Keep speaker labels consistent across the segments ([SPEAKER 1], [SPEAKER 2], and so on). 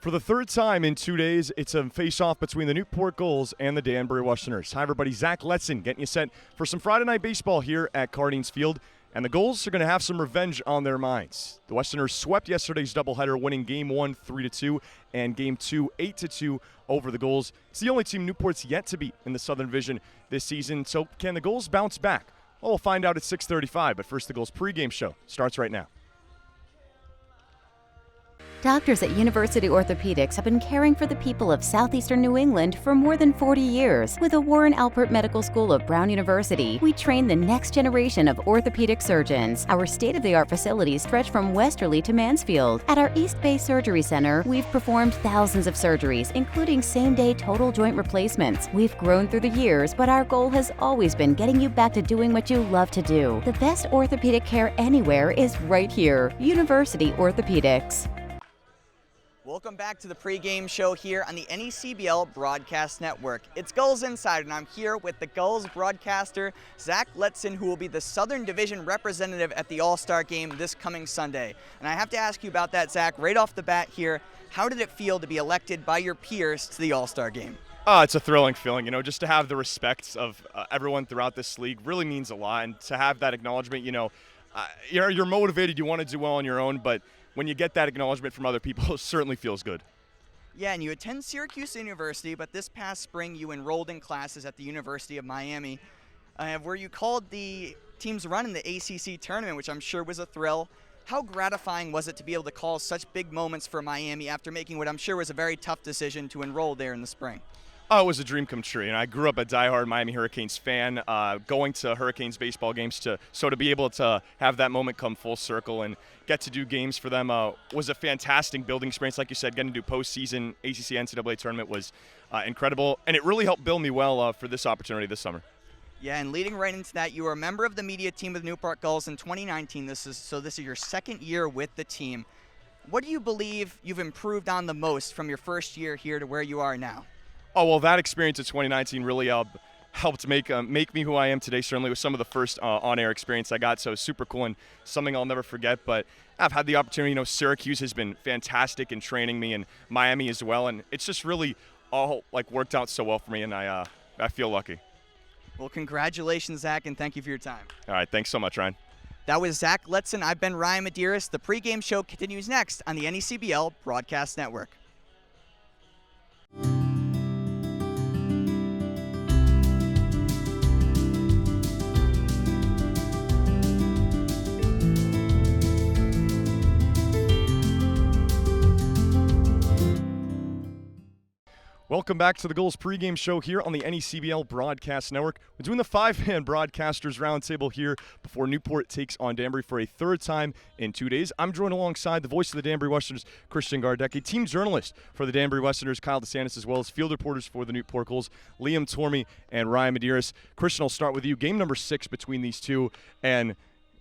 [SPEAKER 1] For the third time in 2 days, it's a face-off between the Newport Gulls and the Danbury Westerners. Hi, everybody. Zach Letson getting you set for some Friday night baseball here at Cardines Field. And the Gulls are going to have some revenge on their minds. The Westerners swept yesterday's doubleheader, winning Game 1 3-2 and Game 2 8-2 over the Gulls. It's the only team Newport's yet to beat in the Southern Division this season. So can the Gulls bounce back? Well, we'll find out at 6:35. But first, the Gulls pregame show starts right now.
[SPEAKER 2] Doctors at University Orthopedics have been caring for the people of southeastern New England for more than 40 years. With the Warren Alpert Medical School of Brown University, we train the next generation of orthopedic surgeons. Our state-of-the-art facilities stretch from Westerly to Mansfield. At our East Bay Surgery Center, we've performed thousands of surgeries, including same-day total joint replacements. We've grown through the years, but our goal has always been getting you back to doing what you love to do. The best orthopedic care anywhere is right here. University Orthopedics.
[SPEAKER 3] Welcome back to the pregame show here on the NECBL Broadcast Network. It's Gulls Insider, and I'm here with the Gulls broadcaster, Zach Letson, who will be the Southern Division representative at the All-Star Game this coming Sunday. And I have to ask you about that, Zach, right off the bat here. How did it feel to be elected by your peers to the All-Star Game?
[SPEAKER 1] It's a thrilling feeling, just to have the respect of everyone throughout this league really means a lot. And to have that acknowledgement, you're motivated, you want to do well on your own, but when you get that acknowledgement from other people, it certainly feels good.
[SPEAKER 3] Yeah, and you attend Syracuse University, but this past spring you enrolled in classes at the University of Miami, where you called the team's run in the ACC tournament, which I'm sure was a thrill. How gratifying was it to be able to call such big moments for Miami after making what I'm sure was a very tough decision to enroll there in the spring?
[SPEAKER 1] Oh, it was a dream come true. I grew up a diehard Miami Hurricanes fan, going to Hurricanes baseball games to be able to have that moment come full circle and get to do games for them was a fantastic building experience. Like you said, getting to do postseason ACC NCAA tournament was incredible, and it really helped build me well for this opportunity this summer.
[SPEAKER 3] Yeah, and leading right into that, you were a member of the media team with Newport Gulls in 2019. This is your second year with the team. What do you believe you've improved on the most from your first year here to where you are now?
[SPEAKER 1] Oh, well, that experience in 2019 really helped make me who I am today. Certainly was some of the first on-air experience I got, so it was super cool and something I'll never forget. But I've had the opportunity. Syracuse has been fantastic in training me, and Miami as well. And it's just really all worked out so well for me, and I feel lucky.
[SPEAKER 3] Well, congratulations, Zach, and thank you for your time.
[SPEAKER 1] All right, thanks so much, Ryan.
[SPEAKER 3] That was Zach Letson. I've been Ryan Medeiros. The pregame show continues next on the NECBL Broadcast Network.
[SPEAKER 1] Welcome back to the Gulls pregame show here on the NECBL Broadcast Network. We're doing the five-man broadcasters roundtable here before Newport takes on Danbury for a third time in 2 days. I'm joined alongside the voice of the Danbury Westerners, Christian Gardecki, team journalist for the Danbury Westerners, Kyle DeSantis, as well as field reporters for the Newport Gulls, Liam Tormey and Ryan Medeiros. Christian, I'll start with you. Game number 6 between these two, and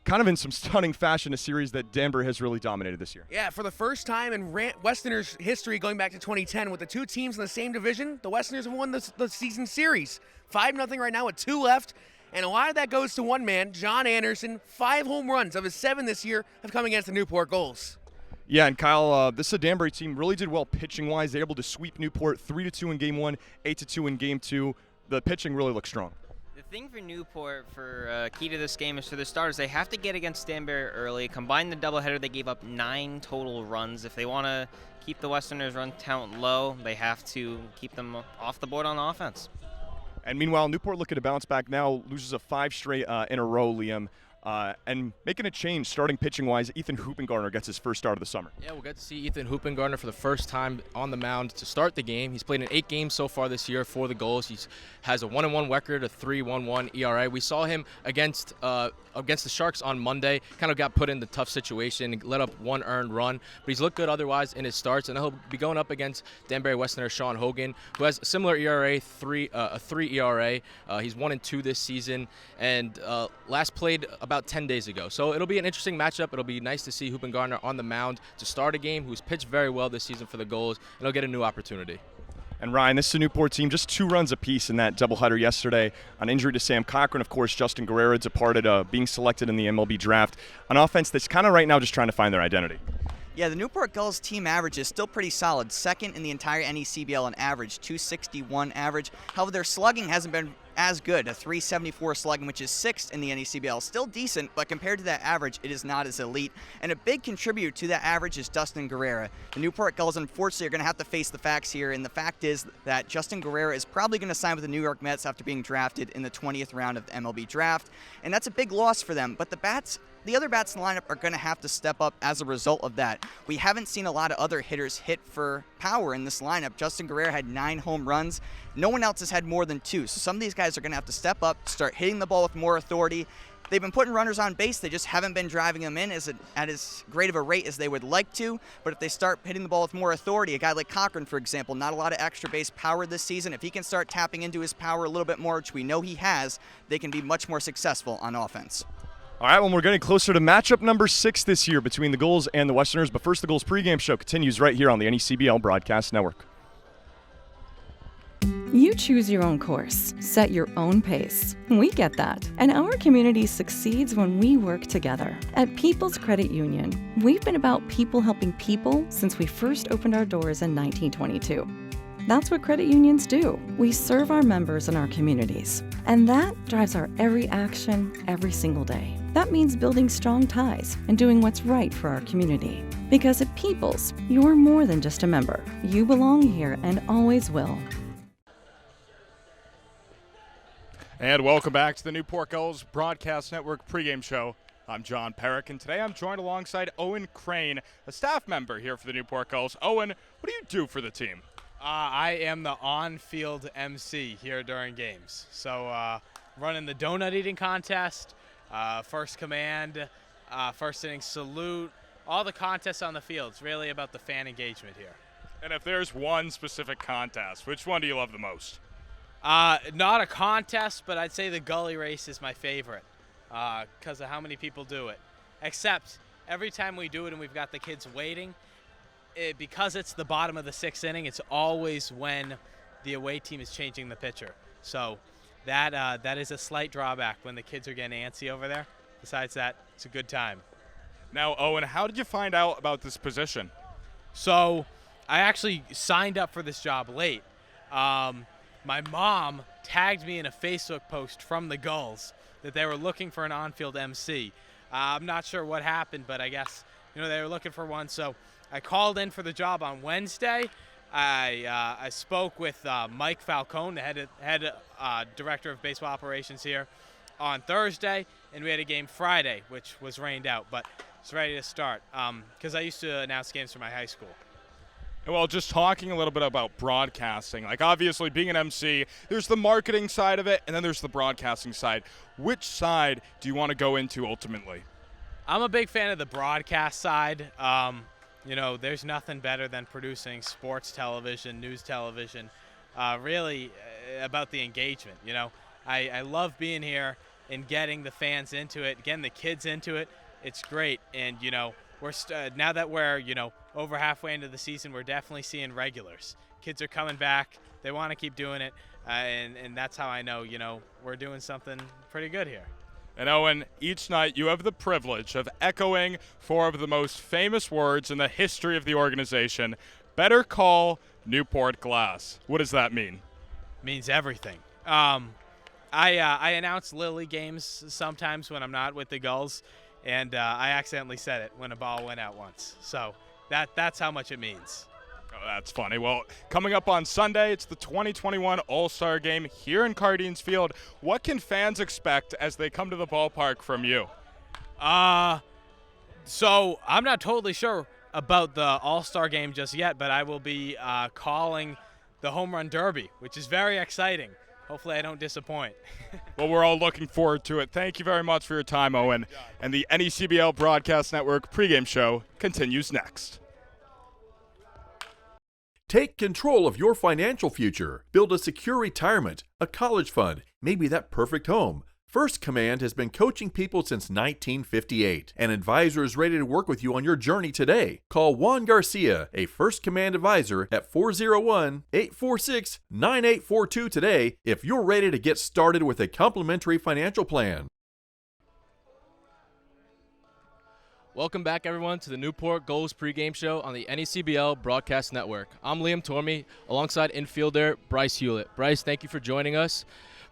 [SPEAKER 1] kind of in some stunning fashion, a series that Danbury has really dominated this year.
[SPEAKER 4] Yeah, for the first time in Westerners history going back to 2010 with the two teams in the same division, the Westerners have won the season series. 5-0 right now with 2 left, and a lot of that goes to one man, John Anderson. 5 home runs of his 7 this year have come against the Newport Gulls.
[SPEAKER 1] Yeah, and Kyle, this is a Danbury team really did well pitching-wise. They're able to sweep Newport 3-2 in Game 1, 8-2 in Game 2. The pitching really looks strong.
[SPEAKER 5] The thing for Newport for key to this game is for the starters, they have to get against Danbury early. Combine the doubleheader, they gave up 9 total runs. If they want to keep the Westerners' run count low, they have to keep them off the board on offense.
[SPEAKER 1] And meanwhile, Newport looking to bounce back now, loses a 5 straight in a row, Liam. And making a change, starting pitching-wise, Ethan Hoopengarner gets his first start of the summer.
[SPEAKER 6] Yeah, we'll get to see Ethan Hoopengarner for the first time on the mound to start the game. He's played in 8 games so far this year for the Gulls. He has a 1-1 record, a 3.11 ERA. We saw him against the Sharks on Monday. Kind of got put in the tough situation, let up 1 earned run, but he's looked good otherwise in his starts, and he'll be going up against Danbury Westerner Sean Hogan, who has a similar ERA, a 3 ERA. He's 1-2 this season, and last played about 10 days ago. So it'll be an interesting matchup. It'll be nice to see Hoopengarner on the mound to start a game, who's pitched very well this season for the Gulls, and he'll get a new opportunity.
[SPEAKER 1] And Ryan, this is a Newport team, just 2 runs apiece in that doubleheader yesterday. On injury to Sam Cochran, of course, Justin Guerrero departed, being selected in the MLB draft. An offense that's kind of right now just trying to find their identity.
[SPEAKER 3] Yeah, the Newport Gulls team average is still pretty solid, second in the entire NECBL in average, 261 average. However, their slugging hasn't been as good, a 374 slugging, which is sixth in the NECBL. Still decent, but compared to that average, it is not as elite. And a big contributor to that average is Justin Guerrera. The Newport Gulls, unfortunately, are going to have to face the facts here, and the fact is that Justin Guerrera is probably going to sign with the New York Mets after being drafted in the 20th round of the MLB draft, and that's a big loss for them. But the other bats in the lineup are going to have to step up as a result of that. We haven't seen a lot of other hitters hit for power in this lineup. Justin Guerrera had 9 home runs. No one else has had more than 2. So some of these guys are going to have to step up, start hitting the ball with more authority. They've been putting runners on base. They just haven't been driving them in at as great of a rate as they would like to. But if they start hitting the ball with more authority, a guy like Cochran, for example, not a lot of extra base power this season. If he can start tapping into his power a little bit more, which we know he has, they can be much more successful on offense.
[SPEAKER 1] All right, well, we're getting closer to matchup number 6 this year between the Gulls and the Westerners. But first, the Gulls pregame show continues right here on the NECBL Broadcast Network.
[SPEAKER 7] You choose your own course, set your own pace. We get that. And our community succeeds when we work together. At People's Credit Union, we've been about people helping people since we first opened our doors in 1922. That's what credit unions do. We serve our members and our communities. And that drives our every action, every single day. That means building strong ties and doing what's right for our community. Because at People's, you're more than just a member. You belong here and always will.
[SPEAKER 8] And welcome back to the Newport Gulls Broadcast Network pregame show. I'm John Perrick, and today I'm joined alongside Owen Crane, a staff member here for the Newport Gulls. Owen, what do you do for the team?
[SPEAKER 9] I am the on-field MC here during games. So running the donut eating contest, first command, first inning salute, all the contests on the field. It's really about the fan engagement here.
[SPEAKER 8] And if there's one specific contest, which one do you love the most?
[SPEAKER 9] Not a contest, but I'd say the gully race is my favorite because of how many people do it. Except every time we do it and we've got the kids waiting, because it's the bottom of the 6th inning, it's always when the away team is changing the pitcher. So that is a slight drawback when the kids are getting antsy over there. Besides that, it's a good time.
[SPEAKER 8] Now, Owen, how did you find out about this position?
[SPEAKER 9] So I actually signed up for this job late. My mom tagged me in a Facebook post from the Gulls that they were looking for an on-field MC. I'm not sure what happened, but I guess they were looking for one. So I called in for the job on Wednesday. I spoke with Mike Falcone, the head director of baseball operations here, on Thursday, and we had a game Friday, which was rained out, but it's ready to start because I used to announce games for my high school.
[SPEAKER 8] Well, just talking a little bit about broadcasting, like obviously being an MC, there's the marketing side of it, and then there's the broadcasting side. Which side do you want to go into ultimately?
[SPEAKER 9] I'm a big fan of the broadcast side. There's nothing better than producing sports television, news television, really about the engagement. I love being here and getting the fans into it, getting the kids into it. It's great. And, we're now that we're, over halfway into the season, we're definitely seeing regulars. Kids are coming back. They want to keep doing it. And that's how I know, we're doing something pretty good here.
[SPEAKER 8] And Owen, each night you have the privilege of echoing 4 of the most famous words in the history of the organization. Better call Newport Glass. What does that mean?
[SPEAKER 9] Means everything. I announce Lily games sometimes when I'm not with the Gulls, and I accidentally said it when a ball went out once. So that's how much it means.
[SPEAKER 8] Oh, that's funny. Well, coming up on Sunday, it's the 2021 All-Star Game here in Cardines Field. What can fans expect as they come to the ballpark from you?
[SPEAKER 9] So I'm not totally sure about the All-Star Game just yet, but I will be calling the Home Run Derby, which is very exciting. Hopefully I don't disappoint.
[SPEAKER 8] Well, we're all looking forward to it. Thank you very much for your time, Owen. And the NECBL Broadcast Network pregame show continues next.
[SPEAKER 10] Take control of your financial future. Build a secure retirement, a college fund, maybe that perfect home. First Command has been coaching people since 1958. An advisor is ready to work with you on your journey today. Call Juan Garcia, a First Command advisor, at 401-846-9842 today if you're ready to get started with a complimentary financial plan.
[SPEAKER 6] Welcome back, everyone, to the Newport Gulls pregame show on the NECBL Broadcast Network. I'm Liam Tormey, alongside infielder Bryce Hewlett. Bryce, thank you for joining us.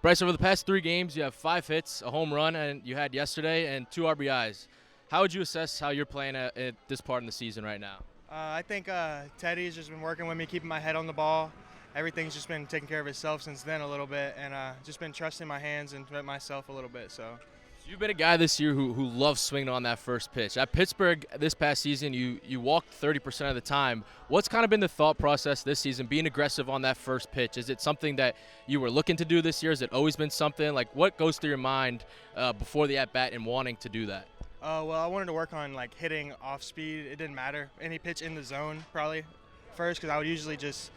[SPEAKER 6] Bryce, over the past 3 games, you have 5 hits, a home run, and you had yesterday, and 2 RBIs. How would you assess how you're playing at this part in the season right now?
[SPEAKER 11] I think Teddy's just been working with me, keeping my head on the ball. Everything's just been taking care of itself since then a little bit, and just been trusting my hands and myself a little bit. So
[SPEAKER 6] You've been a guy this year who loves swinging on that first pitch. At Pittsburgh this past season, you walked 30% of the time. What's kind of been the thought process this season, being aggressive on that first pitch? Is it something that you were looking to do this year? Has it always been something? Like, what goes through your mind before the at-bat and wanting to do that?
[SPEAKER 11] well, I wanted to work on like hitting off speed. It didn't matter. Any pitch in the zone probably first, because I would usually just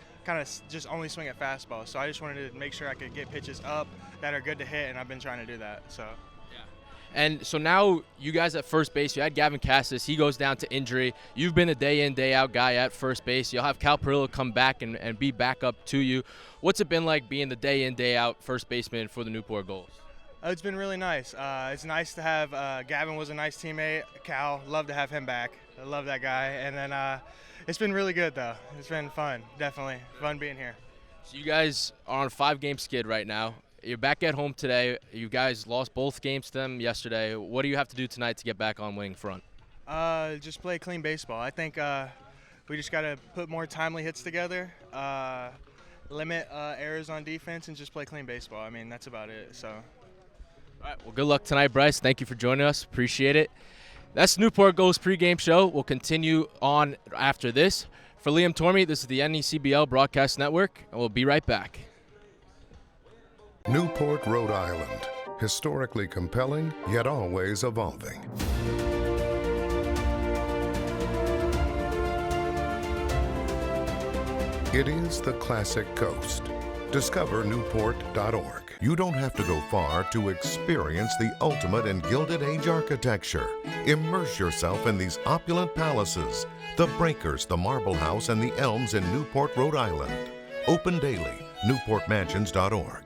[SPEAKER 11] only swing at fastball. So I just wanted to make sure I could get pitches up that are good to hit, and I've been trying to do that. So.
[SPEAKER 6] And so now you guys at first base, you had Gavin Cassis. He goes down to injury. You've been a day-in, day-out guy at first base. You'll have Cal Perillo come back and be back up to you. What's it been like being the day-in, day-out first baseman for the Newport Gulls?
[SPEAKER 11] It's been really nice. It's nice to have Gavin was a nice teammate. Cal, love to have him back. I love that guy. And then it's been really good, though. It's been fun, definitely. Fun being here.
[SPEAKER 6] So you guys are on a 5-game skid right now. You're back at home today. You guys lost both games to them yesterday. What do you have to do tonight to get back on winning front?
[SPEAKER 11] Just play clean baseball. I think we just got to put more timely hits together, limit errors on defense, and just play clean baseball. I mean, that's about it. So.
[SPEAKER 6] All right. Well, good luck tonight, Bryce. Thank you for joining us. Appreciate it. That's Newport Gulls pregame show. We'll continue on after this. For Liam Tormey, this is the NECBL Broadcast Network, and we'll be right back.
[SPEAKER 12] Newport, Rhode Island. Historically compelling, yet always evolving. It is the classic coast. Discover Newport.org. You don't have to go far to experience the ultimate in Gilded Age architecture. Immerse yourself in these opulent palaces, the Breakers, the Marble House, and the Elms in Newport, Rhode Island. Open daily, newportmansions.org.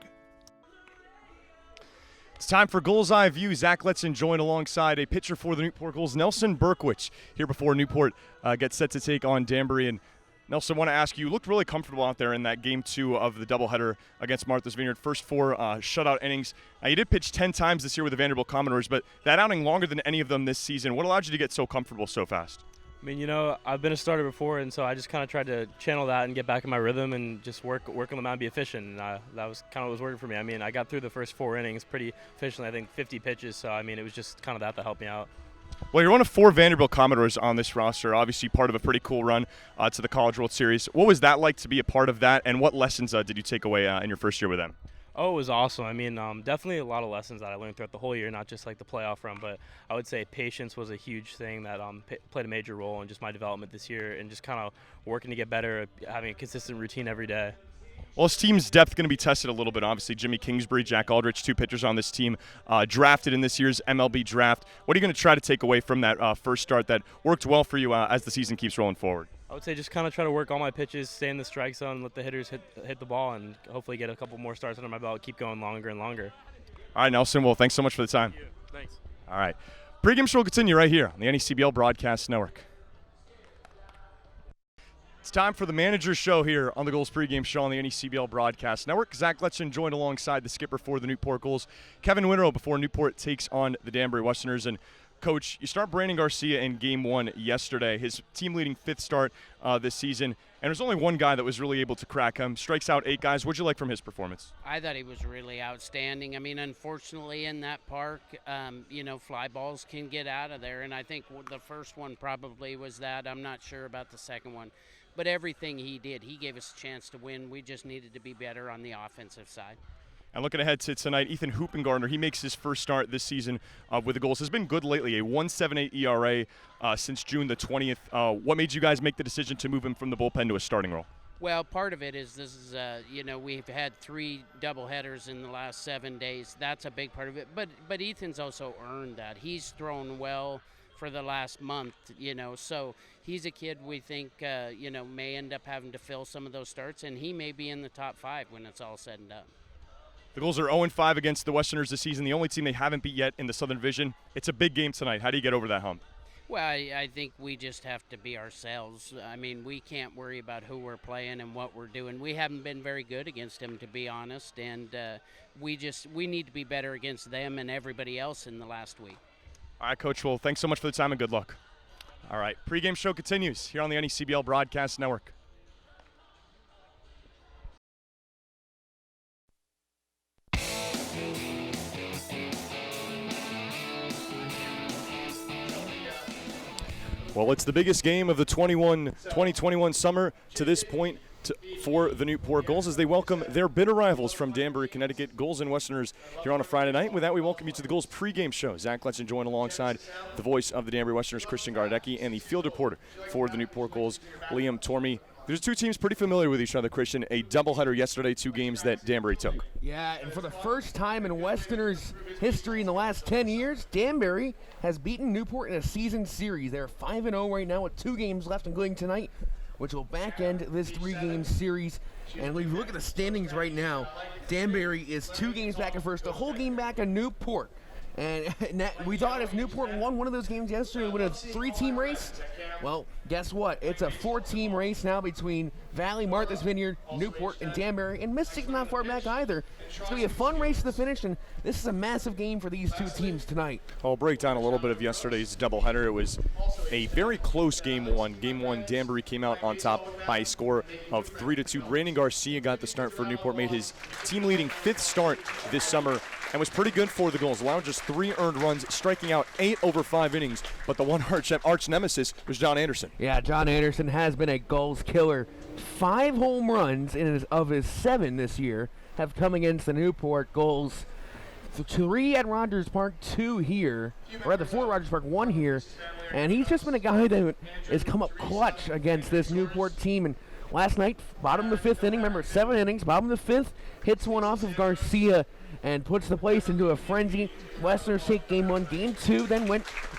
[SPEAKER 1] It's time for Gulls Eye View. Zach Letson joined alongside a pitcher for the Newport Gulls, Nelson Berkwich, here before Newport gets set to take on Danbury. And Nelson, I want to ask you looked really comfortable out there in that Game 2 of the doubleheader against Martha's Vineyard. First 4 shutout innings. You did pitch 10 times this year with the Vanderbilt Commodores, but that outing longer than any of them this season. What allowed you to get so comfortable so fast?
[SPEAKER 13] I mean, I've been a starter before, and so I just kind of tried to channel that and get back in my rhythm and just work on the mound and be efficient. And that was kind of what was working for me. I mean, I got through the first 4 innings pretty efficiently, I think 50 pitches. So, I mean, it was just kind of that helped me out.
[SPEAKER 1] Well, you're one of 4 Vanderbilt Commodores on this roster, obviously part of a pretty cool run to the College World Series. What was that like to be a part of that, and what lessons did you take away in your first year with them?
[SPEAKER 13] Oh, it was awesome. I mean, definitely a lot of lessons that I learned throughout the whole year, not just like the playoff run, but I would say patience was a huge thing that played a major role in just my development this year and just kind of working to get better, having a consistent routine every day.
[SPEAKER 1] Well, this team's depth going to be tested a little bit, obviously. Jimmy Kingsbury, Jack Aldrich, 2 pitchers on this team, drafted in this year's MLB draft. What are you going to try to take away from that first start that worked well for you as the season keeps rolling forward?
[SPEAKER 13] I would say just kind of try to work all my pitches, stay in the strike zone, let the hitters hit the ball, and hopefully get a couple more starts under my belt, keep going longer and longer.
[SPEAKER 1] All right, Nelson. Well, thanks so much for the time.
[SPEAKER 13] Thank you. Thanks.
[SPEAKER 1] All right. Pre-game show will continue right here on the NECBL Broadcast Network. It's time for the manager's show here on the Gulls pregame show on the NECBL Broadcast Network. Zach Letson joined alongside the skipper for the Newport Gulls, Kevin Winrow, before Newport takes on the Danbury Westerners. And Coach, you start Brandon Garcia in Game 1 yesterday, his team-leading 5th start this season, and there's only one guy that was really able to crack him. Strikes out 8 guys. What'd you like from his performance?
[SPEAKER 14] I thought he was really outstanding. I mean, unfortunately, in that park, fly balls can get out of there, and I think the first one probably was that. I'm not sure about the second one. But everything he did, he gave us a chance to win. We just needed to be better on the offensive side.
[SPEAKER 1] And looking ahead to tonight, Ethan Hoopengardner, he makes his first start this season with the Gulls. Has been good lately, a 1.78 ERA since June the 20th. What made you guys make the decision to move him from the bullpen to a starting role?
[SPEAKER 14] Well, part of it is this is, we've had 3 doubleheaders in the last 7 days. That's a big part of it. But Ethan's also earned that. He's thrown well for the last month, so he's a kid we think, may end up having to fill some of those starts, and he may be in the top 5 when it's all said and done.
[SPEAKER 1] The Gulls are 0-5 against the Westerners this season, the only team they haven't beat yet in the Southern Division. It's a big game tonight. How do you get over that hump?
[SPEAKER 14] Well, I think we just have to be ourselves. I mean, we can't worry about who we're playing and what we're doing. We haven't been very good against them, to be honest, and we need to be better against them and everybody else in the last week.
[SPEAKER 1] All right, Coach. Well, thanks so much for the time and good luck. All right, pregame show continues here on the NECBL Broadcast Network. Well, it's the biggest game of the 2021 summer to this point for the Newport Gulls as they welcome their bitter rivals from Danbury, Connecticut, Gulls and Westerners here on a Friday night. With that, we welcome you to the Gulls pregame show. Zach Letson joined alongside the voice of the Danbury Westerners, Christian Gardecki, and the field reporter for the Newport Gulls, Liam Tormey. There's two teams pretty familiar with each other, Christian. A doubleheader yesterday, 2 games that Danbury took.
[SPEAKER 4] Yeah, and for the first time in Westerners' history in the last 10 years, Danbury has beaten Newport in a season series. They're 5-0 right now with 2 games left, including tonight, which will back end this 3-game series. And when you look at the standings right now, Danbury is 2 games back at first, a whole game back on Newport. And we thought if Newport won one of those games yesterday, it would have a 3-team race. Well, guess what? It's a 4-team race now between Valley, Martha's Vineyard, Newport, and Danbury. And Mystic's not far back either. It's going to be a fun race to the finish, and this is a massive game for these 2 teams tonight.
[SPEAKER 1] I'll break down a little bit of yesterday's doubleheader. It was a very close game one. Game 1, Danbury came out on top by a score of 3-2. Brandon Garcia got the start for Newport, made his team-leading 5th start this summer, and was pretty good for the Gulls, allowing just 3 earned runs, striking out 8 over 5 innings. But the one arch nemesis was John Anderson.
[SPEAKER 4] Yeah, John Anderson has been a Gulls killer. 5 home runs of his 7 this year have come against the Newport Gulls. 3 at Rogers Park, 2 here, or rather 4 at Rogers Park, 1 here. And he's just been a guy that has come up clutch against this Newport team. And last night, bottom of the 5th inning, remember 7 innings, bottom of the 5th, hits one off of Garcia and puts the place into a frenzy. Westerners take game 1. Game 2 then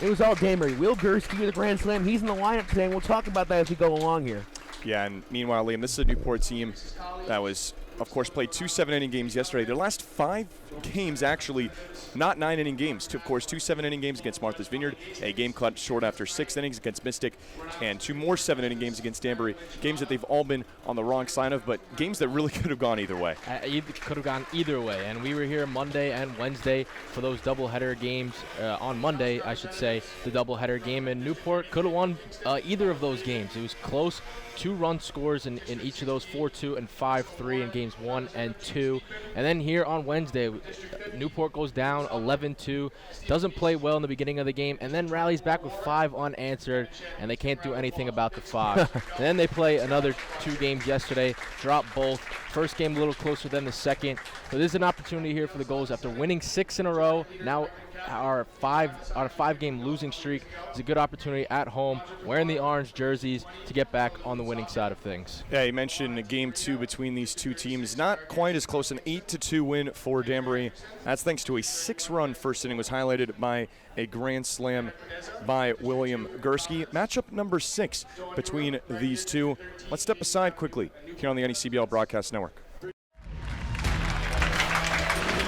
[SPEAKER 4] it was all Danbury. Will Gursky with a grand slam. He's in the lineup today, and we'll talk about that as we go along here.
[SPEAKER 1] Yeah, and meanwhile, Liam, this is a Newport team that was, of course, played 2 7-inning games yesterday. Their last 5 games, actually, not 9-inning games. Of course, 2 7-inning games against Martha's Vineyard, a game cut short after 6 innings against Mystic, and 2 more 7-inning games against Danbury. Games that they've all been on the wrong side of, but games that really could have gone either way.
[SPEAKER 6] Could have gone either way, and we were here Monday and Wednesday for those doubleheader games. On Monday, I should say, the doubleheader game, and Newport could have won either of those games. It was close. 2-run scores in each of those, 4-2 and 5-3 in games 1 and 2. And then here on Wednesday, Newport goes down 11-2, doesn't play well in the beginning of the game, and then rallies back with 5 unanswered, and they can't do anything about the 5. And then they play another 2 games yesterday, drop both. First game a little closer than the second. So there's an opportunity here for the Gulls after winning 6 in a row. Now our 5-game losing streak is a good opportunity at home, wearing the orange jerseys, to get back on the winning side of things.
[SPEAKER 1] Yeah, you mentioned game 2 between these 2 teams. Not quite as close, an 8-2 win for Danbury. That's thanks to a 6-run first inning, was highlighted by a grand slam by William Gursky. Matchup number 6 between these 2. Let's step aside quickly here on the NECBL Broadcast Network.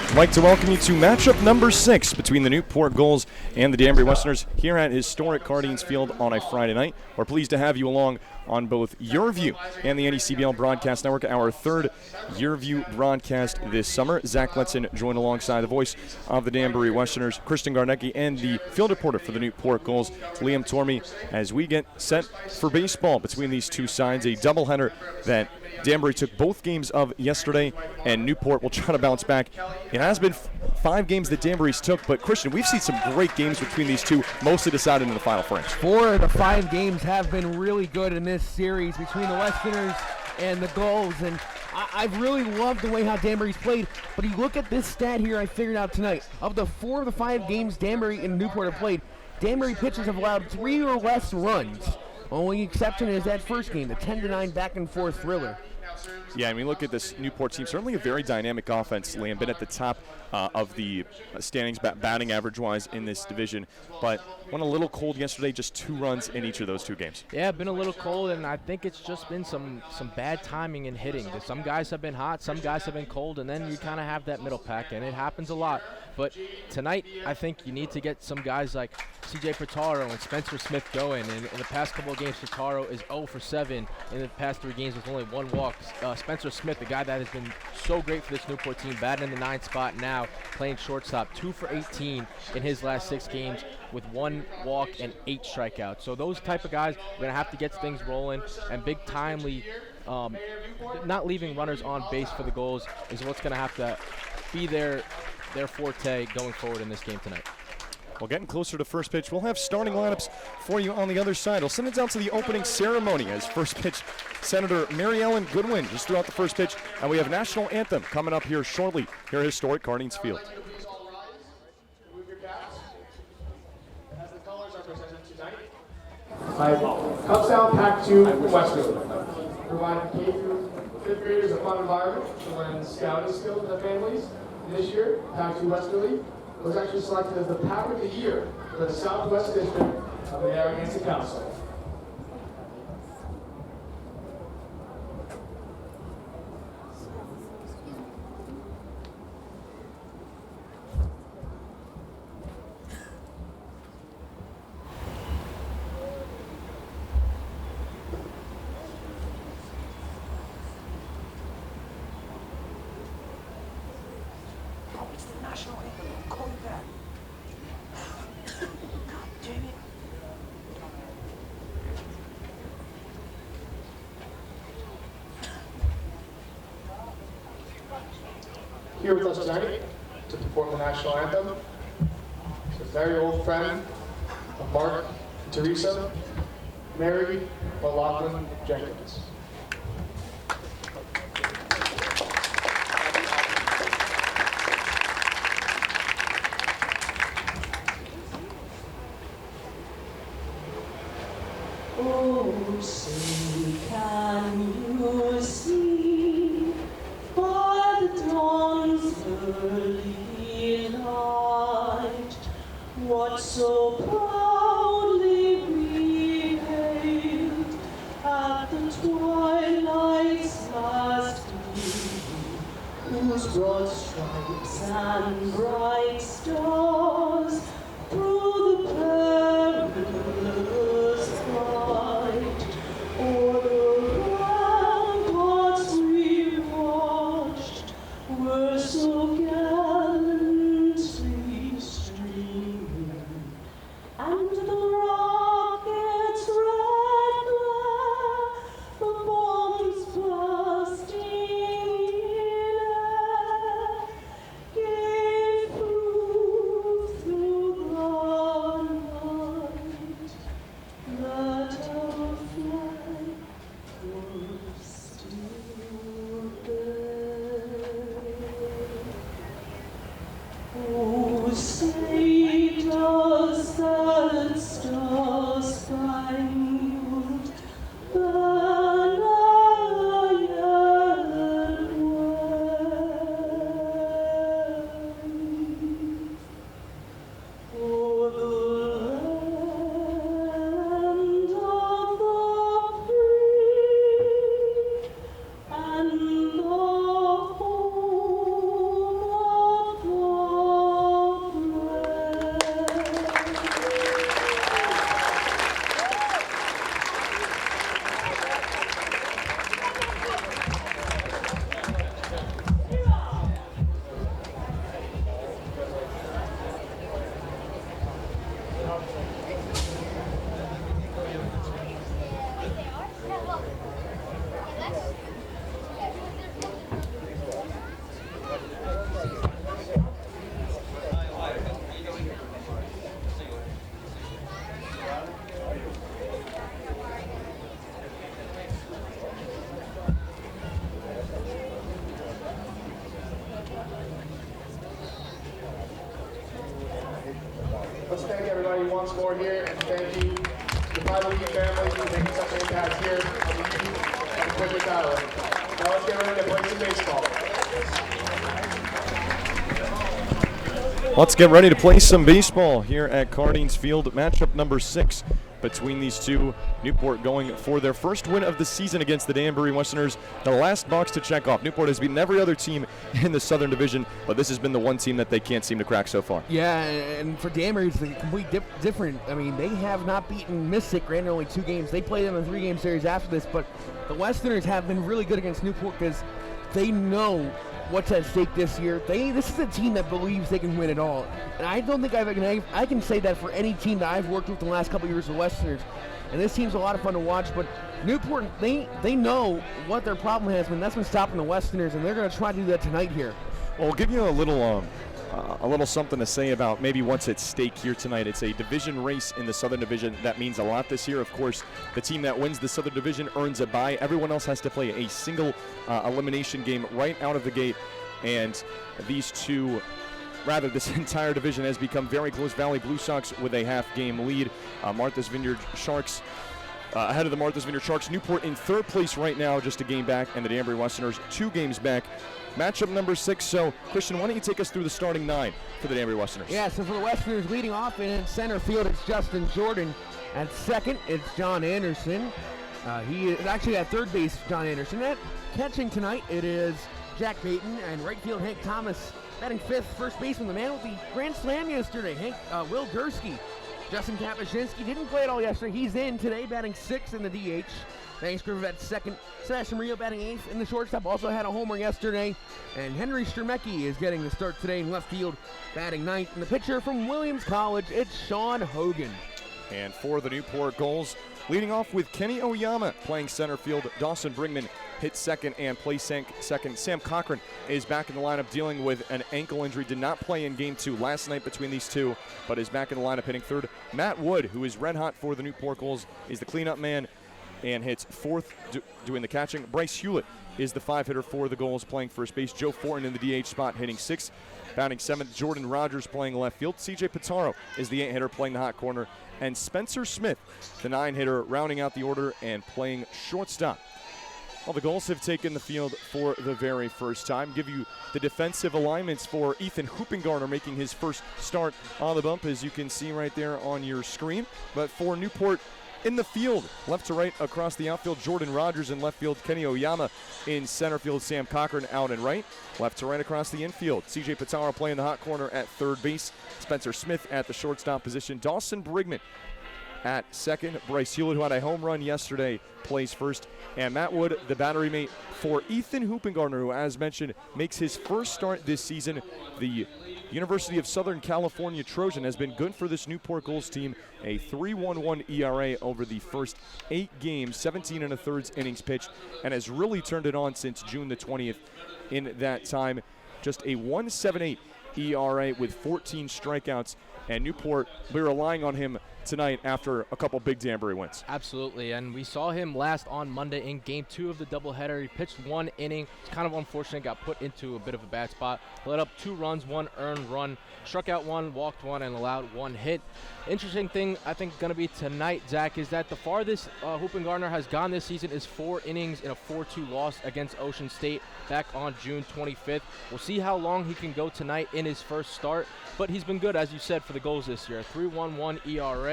[SPEAKER 1] I'd like to welcome you to matchup number 6 between the Newport Gulls and the Danbury Westerners here at historic Cardines Field on a Friday night. We're pleased to have you along on both Your View and the NECBL Broadcast Network, our 3rd Your View broadcast this summer. Zach Letson joined alongside the voice of the Danbury Westerners, Christian Gardecki, and the field reporter for the Newport Gulls, Liam Tormey, as we get set for baseball between these 2 sides, a doubleheader that Danbury took both games of yesterday, and Newport will try to bounce back. It has been 5 games that Danbury's took, but Christian, we've seen some great games between these 2, mostly decided in the final frames.
[SPEAKER 4] 4 of the 5 games have been really good in this series between the Westerners and the Gulls, and I've really loved the way how Danbury's played. But you look at this stat here I figured out tonight. Of the 4 of the 5 games Danbury and Newport have played, Danbury pitchers have allowed 3 or less runs. Only exception is that first game, the 10-9 back-and-forth thriller.
[SPEAKER 1] Yeah, and we look at this Newport team, certainly a very dynamic offense, Liam, been at the top of the standings batting average-wise in this division, but went a little cold yesterday, just 2 runs in each of those 2 games.
[SPEAKER 6] Yeah, been a little cold, and I think it's just been some bad timing in hitting. Some guys have been hot, some guys have been cold, and then you kind of have that middle pack, and it happens a lot. But tonight, I think you need to get some guys like C.J. Pitaro and Spencer Smith going. And in the past couple of games, Pitaro is 0 for 7 in the past 3 games with only 1 walk. Spencer Smith, the guy that has been so great for this Newport team, batting in the 9th spot now, playing shortstop, 2 for 18 in his last 6 games with 1 walk and 8 strikeouts. So those type of guys are going to have to get things rolling, and big timely, not leaving runners on base for the goals is what's going to have to be their forte going forward in this game tonight.
[SPEAKER 1] Well, getting closer to first pitch, we'll have starting lineups for you on the other side. I'll send it down to the opening ceremony as first pitch, Senator Mary Ellen Goodwin just threw out the first pitch, and we have National Anthem coming up here shortly here at historic Cardinals Field.
[SPEAKER 15] Cubs Down Pack 2 Westfield. Providing K through 5th graders a fun environment to learn scouting skills with their families. This year, Pack 2 Westerly was actually selected as the Pack of the Year for the Southwest District of the Narragansett Council. Here with us tonight to perform the national anthem is a very old friend of Mark and Teresa, Mary McLaughlin Jenkins.
[SPEAKER 16] Oh, say can you see by the dawn's early light what so proudly we hailed at the twilight's last gleam, whose broad stripes and bright stars through the perilous fight o'er the ramparts we watched were so gallantly streaming, and the rocket's red glare, the bombs bursting in air, gave proof through the night that our flag was still there. Oh, say does that star-spangled banner yet wave o'er the land of the free and the home of the brave? Let's thank everybody once more here, and thank you to the Private League family for making such an impact here on the youth and Quigley Valley. Now let's get ready to play some baseball.
[SPEAKER 1] Let's get ready to play some baseball here at Cardinals Field. Matchup number 6 between these two. Newport going for their first win of the season against the Danbury Westerners. The last box to check off. Newport has beaten every other team in the Southern Division, but this has been the one team that they can't seem to crack so far.
[SPEAKER 17] Yeah, and for Danbury, it's a complete different. I mean, they have not beaten Mystic, granted only 2 games. They play them in a 3-game series after this, but the Westerners have been really good against Newport because they know what's at stake this year. This is a team that believes they can win it all. And I don't think I can say that for any team that I've worked with in the last couple of years, the Westerners. And this team's a lot of fun to watch, but Newport, they know what their problem has been. That's been stopping the Westerners, and they're going to try to do that tonight here.
[SPEAKER 1] Well, I'll give you a little something to say about maybe what's at stake here tonight. It's a division race in the Southern Division. That means a lot this year. Of course, the team that wins the Southern Division earns a bye. Everyone else has to play a single elimination game right out of the gate. And this entire division has become very close. Valley Blue Sox with a half-game lead. Martha's Vineyard Sharks ahead of the Martha's Vineyard Sharks. Newport in 3rd place right now, just a game back, and the Danbury Westerners 2 games back. Matchup number 6. So, Christian, why don't you take us through the starting 9 for the Danbury Westerners?
[SPEAKER 17] Yeah, so for the Westerners, leading off in center field, it's Justin Jordan. At second, it's John Anderson. He is actually at third base, John Anderson. At catching tonight, it is Jack Payton, and right field, Hank Thomas. Batting 5th, first baseman, the man with the grand slam yesterday, Will Gursky. Justin Kapuscinski didn't play at all yesterday. He's in today, batting 6th in the DH. Thanks, Griffith at second. Sebastian Murillo batting 8th in the shortstop. Also had a homer yesterday. And Henry Stremecki is getting the start today in left field, batting 9th. And the pitcher from Williams College, it's Sean Hogan.
[SPEAKER 1] And for the Newport Gulls, leading off with Kenny Oyama playing center field. Dawson Brigman hits second and plays second. Sam Cochran is back in the lineup dealing with an ankle injury. Did not play in game 2 last night between these two, but is back in the lineup hitting third. Matt Wood, who is red hot for the Newport Gulls, is the cleanup man and hits 4th doing the catching. Bryce Hewlett is the 5-hitter for the Gulls playing first base. Joe Fortin in the DH spot hitting 6th. Batting 7th, Jordan Rogers playing left field. CJ Pitaro is the 8-hitter playing the hot corner. And Spencer Smith, the 9-hitter, rounding out the order and playing shortstop. Well, the Gulls have taken the field for the very first time. Give you the defensive alignments for Ethan Hoopengarner making his first start on the bump, as you can see right there on your screen. But for Newport, in the field, left to right across the outfield, Jordan Rogers in left field, Kenny Oyama in center field, Sam Cochran out and right. Left to right across the infield, CJ Pitaro playing the hot corner at third base, Spencer Smith at the shortstop position, Dawson Brigman at second. Bryce Hewlett, who had a home run yesterday, plays first. And Matt Wood, the battery mate for Ethan Hoopengarner, who, as mentioned, makes his first start this season. The University of Southern California Trojan has been good for this Newport Gulls team. A 3.11 ERA over the first 8 games, 17 1/3 innings pitched, and has really turned it on since June the 20th. In that time, just a 1.78 ERA with 14 strikeouts. And Newport, we're relying on him tonight after a couple big Danbury wins.
[SPEAKER 6] Absolutely, and we saw him last on Monday in game 2 of the doubleheader. He pitched 1 inning. It's kind of unfortunate, got put into a bit of a bad spot. Let up 2 runs, 1 earned run, struck out 1, walked 1, and allowed 1 hit. Interesting thing I think going to be tonight, Zach, is that the farthest Hoopengarner has gone this season is 4 innings in a 4-2 loss against Ocean State back on June 25th. We'll see how long he can go tonight in his first start, but he's been good, as you said, for the Gulls this year. 3.11 ERA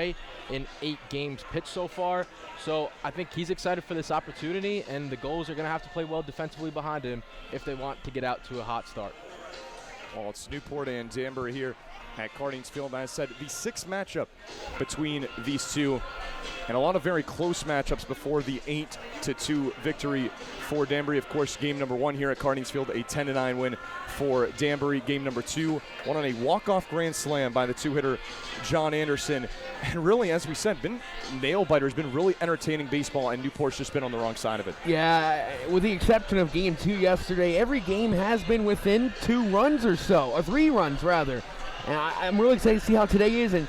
[SPEAKER 6] in 8 games pitched so far. So I think he's excited for this opportunity, and the Gulls are going to have to play well defensively behind him if they want to get out to a hot start.
[SPEAKER 1] Well, it's Newport and Danbury here at Cardinals Field. As I said, the 6th matchup between these two, and a lot of very close matchups before the 8-2 victory for Danbury. Of course, game number 1 here at Cardinals Field, a 10-9 win for Danbury. Game number 2, won on a walk-off grand slam by the 2-hitter John Anderson. And really, as we said, been nail-biters, been really entertaining baseball, and Newport's just been on the wrong side of it.
[SPEAKER 17] Yeah, with the exception of game 2 yesterday, every game has been within 2 runs or so, or 3 runs rather. And I'm really excited to see how today is. And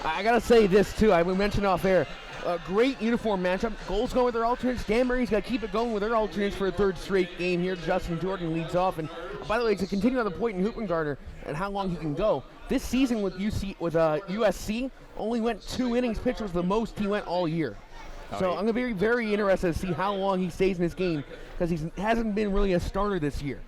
[SPEAKER 17] I got to say this, too. We mentioned off air. A great uniform matchup. Gulls going with their alternates. Danbury's got to keep it going with their alternates for a 3rd straight game here. Justin Jordan leads off. And by the way, to continue on the point in Hoopengarner and how long he can go, this season with USC only went 2 innings pitched, was the most he went all year. So I'm going to be very, very interested to see how long he stays in this game, because he hasn't been really a starter this year.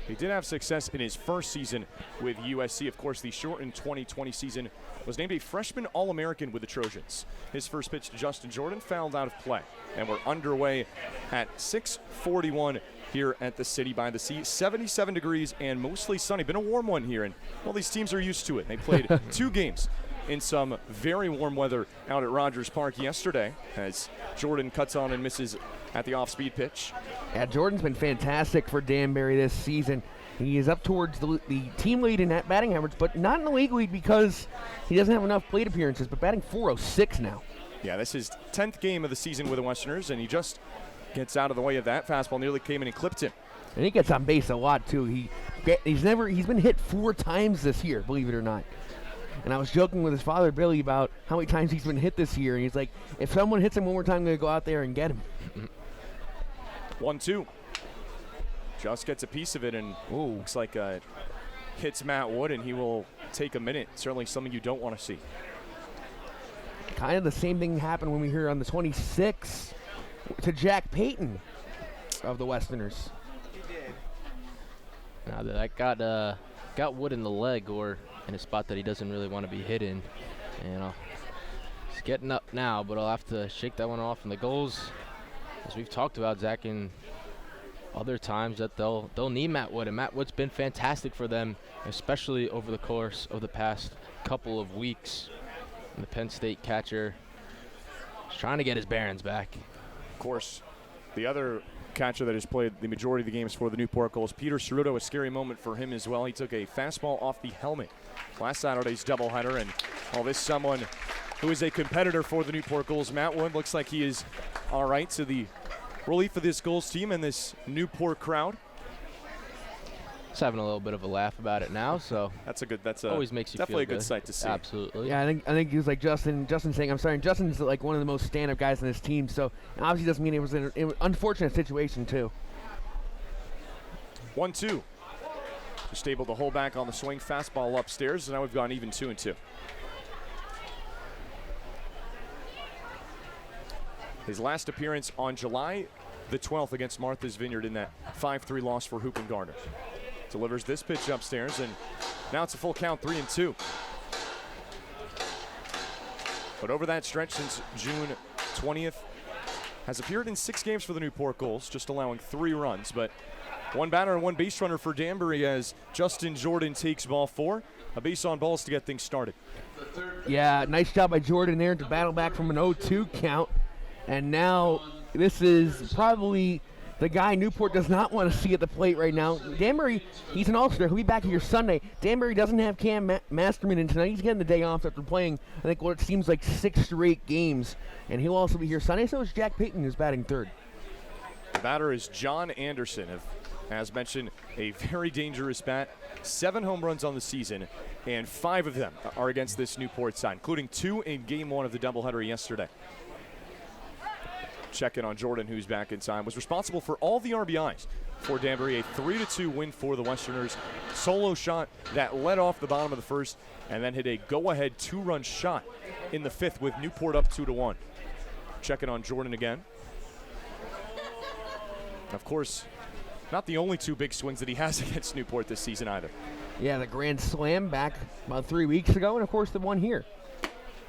[SPEAKER 1] He did have success in his first season with USC. Of course, the shortened 2020 season was named a freshman All-American with the Trojans. His first pitch to Justin Jordan fouled out of play. And we're underway at 6:41 here at the City by the Sea. 77 degrees and mostly sunny. Been a warm one here, and well, these teams are used to it. They played 2 games in some very warm weather out at Rogers Park yesterday as Jordan cuts on and misses at the off-speed pitch.
[SPEAKER 17] Yeah, Jordan's been fantastic for Danbury this season. He is up towards the team lead in that batting average, but not in the league lead because he doesn't have enough plate appearances, but batting .406 now.
[SPEAKER 1] Yeah, this is 10th game of the season with the Westerners, and he just gets out of the way of that. Fastball nearly came in and clipped him.
[SPEAKER 17] And he gets on base a lot, too. He's been hit 4 times this year, believe it or not. And I was joking with his father, Billy, about how many times he's been hit this year, and he's like, if someone hits him one more time, I'm going to go out there and get him.
[SPEAKER 1] 1-2. Just gets a piece of it, and looks like hits Matt Wood, and he will take a minute. Certainly something you don't want to see.
[SPEAKER 17] Kind of the same thing happened when we hear on the 26 to Jack Payton of the Westerners.
[SPEAKER 6] Now that got Wood in the leg or in a spot that he doesn't really want to be hit in. And he's getting up now, but I'll have to shake that one off. And the Gulls, as we've talked about, Zach, in other times, that they'll need Matt Wood, and Matt Wood's been fantastic for them, especially over the course of the past couple of weeks. And the Penn State catcher is trying to get his bearings back.
[SPEAKER 1] Of course, the other catcher that has played the majority of the games for the Newport Gulls, Peter Ceruto, a scary moment for him as well. He took a fastball off the helmet last Saturday's doubleheader, and this someone who is a competitor for the Newport Gulls. Matt Wood looks like he is all right, to the relief of this Gulls team and this Newport crowd.
[SPEAKER 6] Just having a little bit of a laugh about it now, so always makes you
[SPEAKER 1] definitely
[SPEAKER 6] feel
[SPEAKER 1] a good sight to see.
[SPEAKER 6] Absolutely.
[SPEAKER 17] Yeah, I think he was like Justin saying, I'm sorry, Justin's like one of the most stand-up guys in this team, so obviously doesn't mean it was an unfortunate situation too.
[SPEAKER 1] 1-2. Just able to hold back on the swing, fastball upstairs, and now we've gone even 2-2. His last appearance on July the 12th against Martha's Vineyard in that 5-3 loss for Hoop and Gardner. Delivers this pitch upstairs, and now it's a full count, 3-2. But over that stretch since June 20th, has appeared in 6 games for the Newport Gulls, just allowing 3 runs. But 1 batter and 1 base runner for Danbury as Justin Jordan takes ball 4. A base on balls to get things started.
[SPEAKER 17] Yeah, nice job by Jordan there to battle back from an 0-2 count. And now this is probably the guy Newport does not want to see at the plate right now. Danbury, he's an all-star. He'll be back here Sunday. Danbury doesn't have Cam Masterman in tonight. He's getting the day off after playing, I think, what it seems like 6 straight games. And he'll also be here Sunday. So is Jack Payton, who's batting 3rd.
[SPEAKER 1] The batter is John Anderson, as mentioned, a very dangerous bat. 7 home runs on the season, and 5 of them are against this Newport side, including 2 in Game 1 of the doubleheader yesterday. Check in on Jordan, who's back in time. Was responsible for all the RBIs for Danbury. A 3-2 win for the Westerners. Solo shot that led off the bottom of the first and then hit a go-ahead 2-run shot in the 5th with Newport up 2-1. Check in on Jordan again. Of course, not the only 2 big swings that he has against Newport this season either.
[SPEAKER 17] Yeah, the grand slam back about 3 weeks ago, and of course the one here.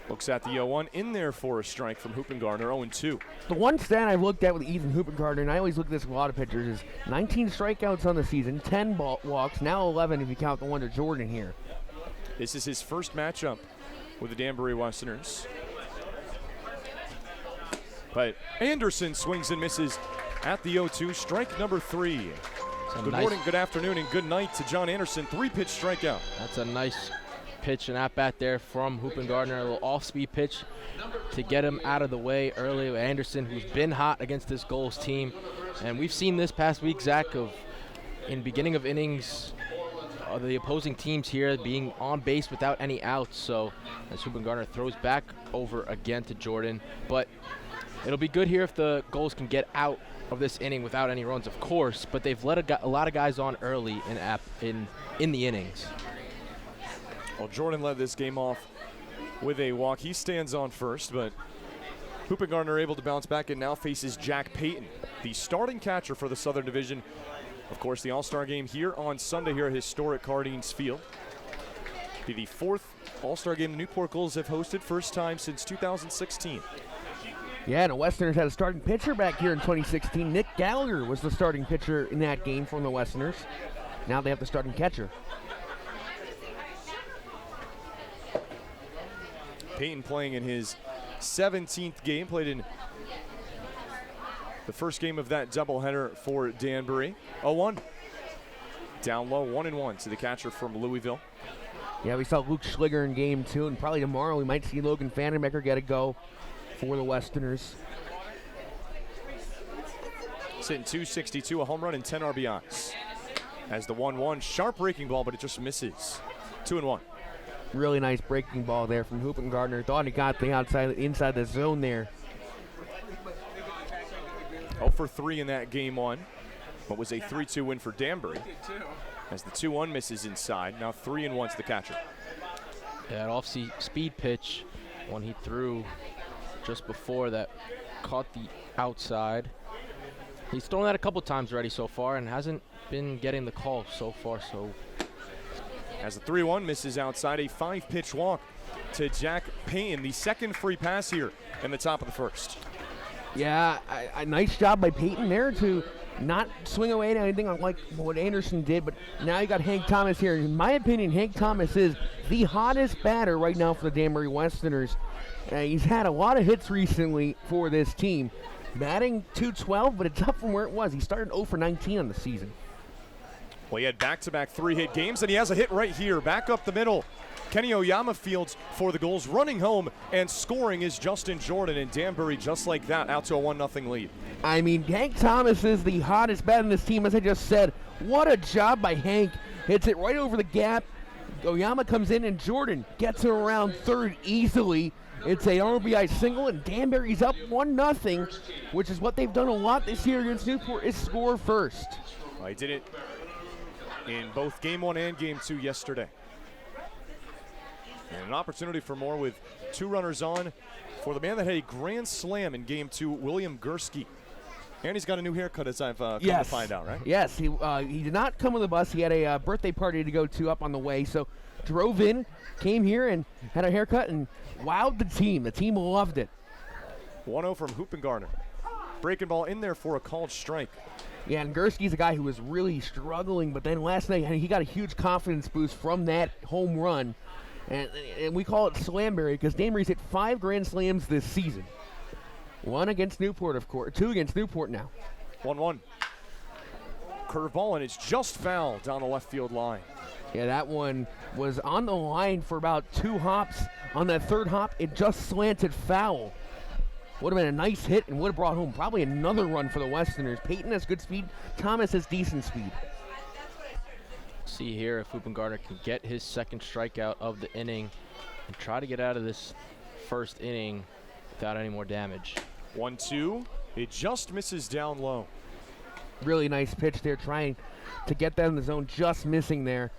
[SPEAKER 1] Looks at the 0-1 in there for a strike from Hoop and Gardner, 0-2.
[SPEAKER 17] The one stat I've looked at with Ethan Hoop and Gardner, and I always look at this with a lot of pitchers, is 19 strikeouts on the season, 10 walks, now 11 if you count the one to Jordan here.
[SPEAKER 1] This is his first matchup with the Danbury Westerners. But Anderson swings and misses at the 0-2, strike number 3. Good morning, good afternoon, and good night to John Anderson, 3-pitch strikeout.
[SPEAKER 6] That's a nice pitch and at-bat there from Hoop and Gardner, a little off-speed pitch to get him out of the way early. Anderson, who's been hot against this Gulls team, and we've seen this past week, Zach, in beginning of innings, the opposing teams here being on base without any outs. So as Hoop and Gardner throws back over again to Jordan, but it'll be good here if the Gulls can get out of this inning without any runs, of course, but they've let a lot of guys on early in the innings.
[SPEAKER 1] Well, Jordan led this game off with a walk. He stands on first, but Hoop and Gardner able to bounce back and now faces Jack Payton, the starting catcher for the Southern Division. Of course, the All-Star game here on Sunday here at historic Cardines Field. Be the 4th All-Star game the Newport Gulls have hosted, first time since 2016.
[SPEAKER 17] Yeah, and the Westerners had a starting pitcher back here in 2016. Nick Gallagher was the starting pitcher in that game from the Westerners. Now they have the starting catcher.
[SPEAKER 1] Peyton playing in his 17th game, played in the first game of that doubleheader for Danbury. 0-1. Down low, 1-1 to the catcher from Louisville.
[SPEAKER 17] Yeah, we saw Luke Schliger in game 2, and probably tomorrow we might see Logan Vandenbecker get a go for the Westerners.
[SPEAKER 1] Sitting 262, a home run and 10 RBIs. As the 1-1, sharp breaking ball, but it just misses. 2-1.
[SPEAKER 17] Really nice breaking ball there from Hoopengardner. Thought he got the inside the zone there.
[SPEAKER 1] 0 for 3 in that game 1. What was a 3-2 win for Danbury. As the 2-1 misses inside. Now 3-1 to the catcher.
[SPEAKER 6] That off-speed pitch, when he threw just before that, caught the outside. He's thrown that a couple times already so far and hasn't been getting the call so far. So,
[SPEAKER 1] as the 3-1 misses outside, a 5-pitch walk to Jack Payne, the second free pass here in the top of the first.
[SPEAKER 17] Yeah, a nice job by Peyton there to not swing away to anything like what Anderson did, but now you got Hank Thomas here. In my opinion, Hank Thomas is the hottest batter right now for the Danbury Westerners. He's had a lot of hits recently for this team. Batting .212, but it's up from where it was. He started 0 for 19 on the season.
[SPEAKER 1] Well, he had back-to-back 3-hit games, and he has a hit right here, back up the middle. Kenny Oyama fields for the Gulls. Running home and scoring is Justin Jordan, and Danbury just like that, out to a 1-0 lead.
[SPEAKER 17] I mean, Hank Thomas is the hottest bat in this team, as I just said. What a job by Hank. Hits it right over the gap. Oyama comes in, and Jordan gets it around third easily. It's a RBI single, and Danbury's up 1-0, which is what they've done a lot this year against Newport, is score first.
[SPEAKER 1] Well, he did it in both Game 1 and Game 2 yesterday. And an opportunity for more with 2 runners on for the man that had a grand slam in Game 2, William Gursky. And he's got a new haircut, as I've come to find out, right?
[SPEAKER 17] Yes, he did not come with a bus. He had a birthday party to go to up on the way, so drove in, came here, and had a haircut, and wowed the team. The team loved it.
[SPEAKER 1] 1-0 from Hoopengardner. Breaking ball in there for a called strike.
[SPEAKER 17] Yeah, and Gursky's a guy who was really struggling, but then last night he got a huge confidence boost from that home run. And we call it Slamberry because Danbury's hit 5 grand slams this season. 1 against Newport, of course. 2 against Newport now.
[SPEAKER 1] 1-1. Curveball, and it's just foul down the left field line.
[SPEAKER 17] Yeah, that one was on the line for about 2 hops. On that third hop, it just slanted foul. Would have been a nice hit and would have brought home probably another run for the Westerners. Peyton has good speed. Thomas has decent speed.
[SPEAKER 6] See here if Hoopengardner can get his second strikeout of the inning and try to get out of this first inning without any more damage.
[SPEAKER 1] 1-2. It just misses down low.
[SPEAKER 17] Really nice pitch there, trying to get that in the zone, just missing there.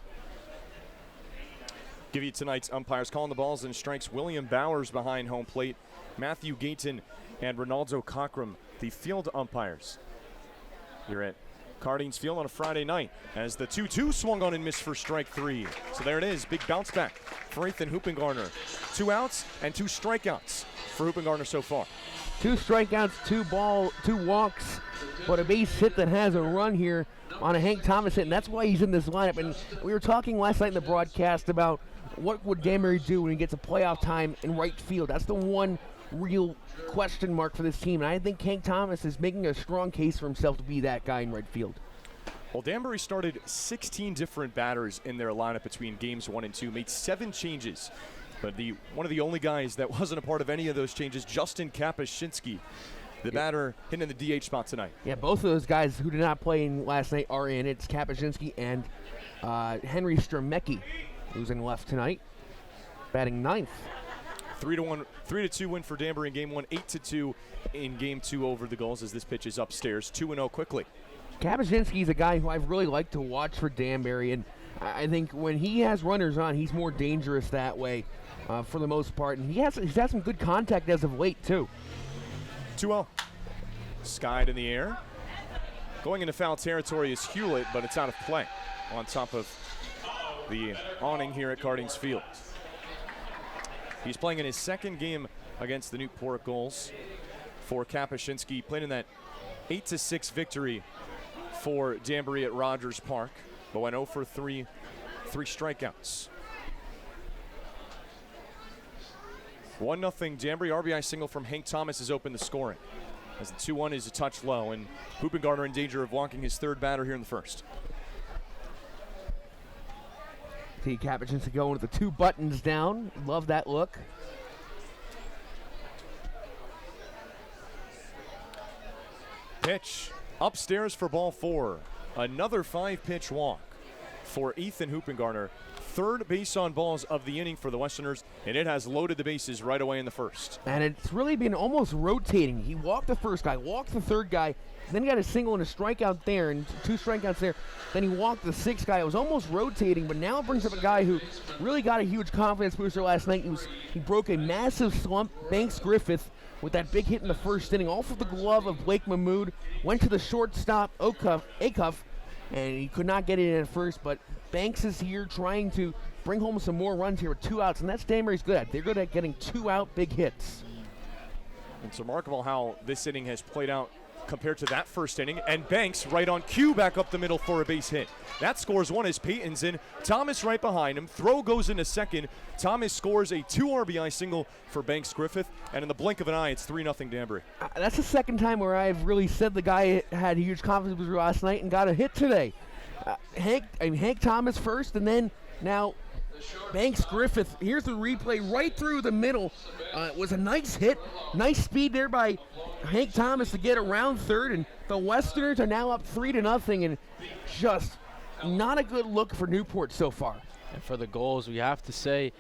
[SPEAKER 1] Give you tonight's umpires calling the balls and strikes. William Bowers behind home plate. Matthew Gayton and Ronaldo Cockrum, the field umpires. You're at Cardines Field on a Friday night as the 2-2 swung on and missed for strike 3. So there it is, big bounce back for Ethan Hoopengardner. 2 outs and 2 strikeouts for Hoopengardner so far.
[SPEAKER 17] 2 strikeouts, 2 walks, but a base hit that has a run here on a Hank Thomas hit, and that's why he's in this lineup. And we were talking last night in the broadcast about what would Danbury do when he gets a playoff time in right field. That's the one real question mark for this team, and I think Hank Thomas is making a strong case for himself to be that guy in right field.
[SPEAKER 1] Well, Danbury started 16 different batters in their lineup between games 1 and 2, made 7 changes. But one of the only guys that wasn't a part of any of those changes, Justin Kapuscinski, the batter hitting in the DH spot tonight.
[SPEAKER 17] Yeah, both of those guys who did not play in last night are in. It's Kapuscinski and Henry Stremecki, who's in left tonight, batting 9th.
[SPEAKER 1] 3-2 win for Danbury in Game 1, 8-2 in Game 2 over the Gulls as this pitch is upstairs, 2-0 quickly.
[SPEAKER 17] Kapuscinski is a guy who I've really liked to watch for Danbury, and I think when he has runners on, he's more dangerous that way for the most part, and he's had some good contact as of late, too.
[SPEAKER 1] 2-0. Skied in the air. Going into foul territory is Hewlett, but it's out of play on top of the awning here at Cardings Field. He's playing in his second game against the Newport Gulls for Kapuscinski. Played in that 8-6 victory for Danbury at Rogers Park, but went 0 for 3 strikeouts. 1-0 Danbury. RBI single from Hank Thomas has opened the scoring, as the 2-1 is a touch low, and Hupengardner in danger of walking his third batter here in the first.
[SPEAKER 17] See Kapuscinski going with the 2 buttons down. Love that look.
[SPEAKER 1] Pitch upstairs for ball 4. Another 5-pitch walk for Ethan Hupengardner. Third base on balls of the inning for the Westerners, and it has loaded the bases right away in the first.
[SPEAKER 17] And it's really been almost rotating. He walked the first guy, walked the third guy, then he got a single and a strikeout there, and 2 strikeouts there. Then he walked the 6th guy. It was almost rotating, but now it brings up a guy who really got a huge confidence booster last night. He broke a massive slump, Banks Griffith, with that big hit in the first inning, off of the glove of Blake Mahmood, went to the shortstop, Acuff, and he could not get it in at first, but Banks is here trying to bring home some more runs here with 2 outs, and that's Danbury's good at. They're good at getting 2 out big hits.
[SPEAKER 1] It's remarkable how this inning has played out compared to that first inning, and Banks right on cue back up the middle for a base hit. That scores 1 as Peyton's in. Thomas right behind him. Throw goes into second. Thomas scores a 2 RBI single for Banks Griffith, and in the blink of an eye, it's 3-0 Danbury.
[SPEAKER 17] That's the second time where I've really said the guy had huge confidence booster last night and got a hit today. Hank Thomas first, and then now Banks Griffith. Here's the replay right through the middle. It was a nice hit. Nice speed there by Hank Thomas to get around third, and the Westerners are now up 3-0, and just not a good look for Newport so far.
[SPEAKER 6] And for the Gulls, we have to say,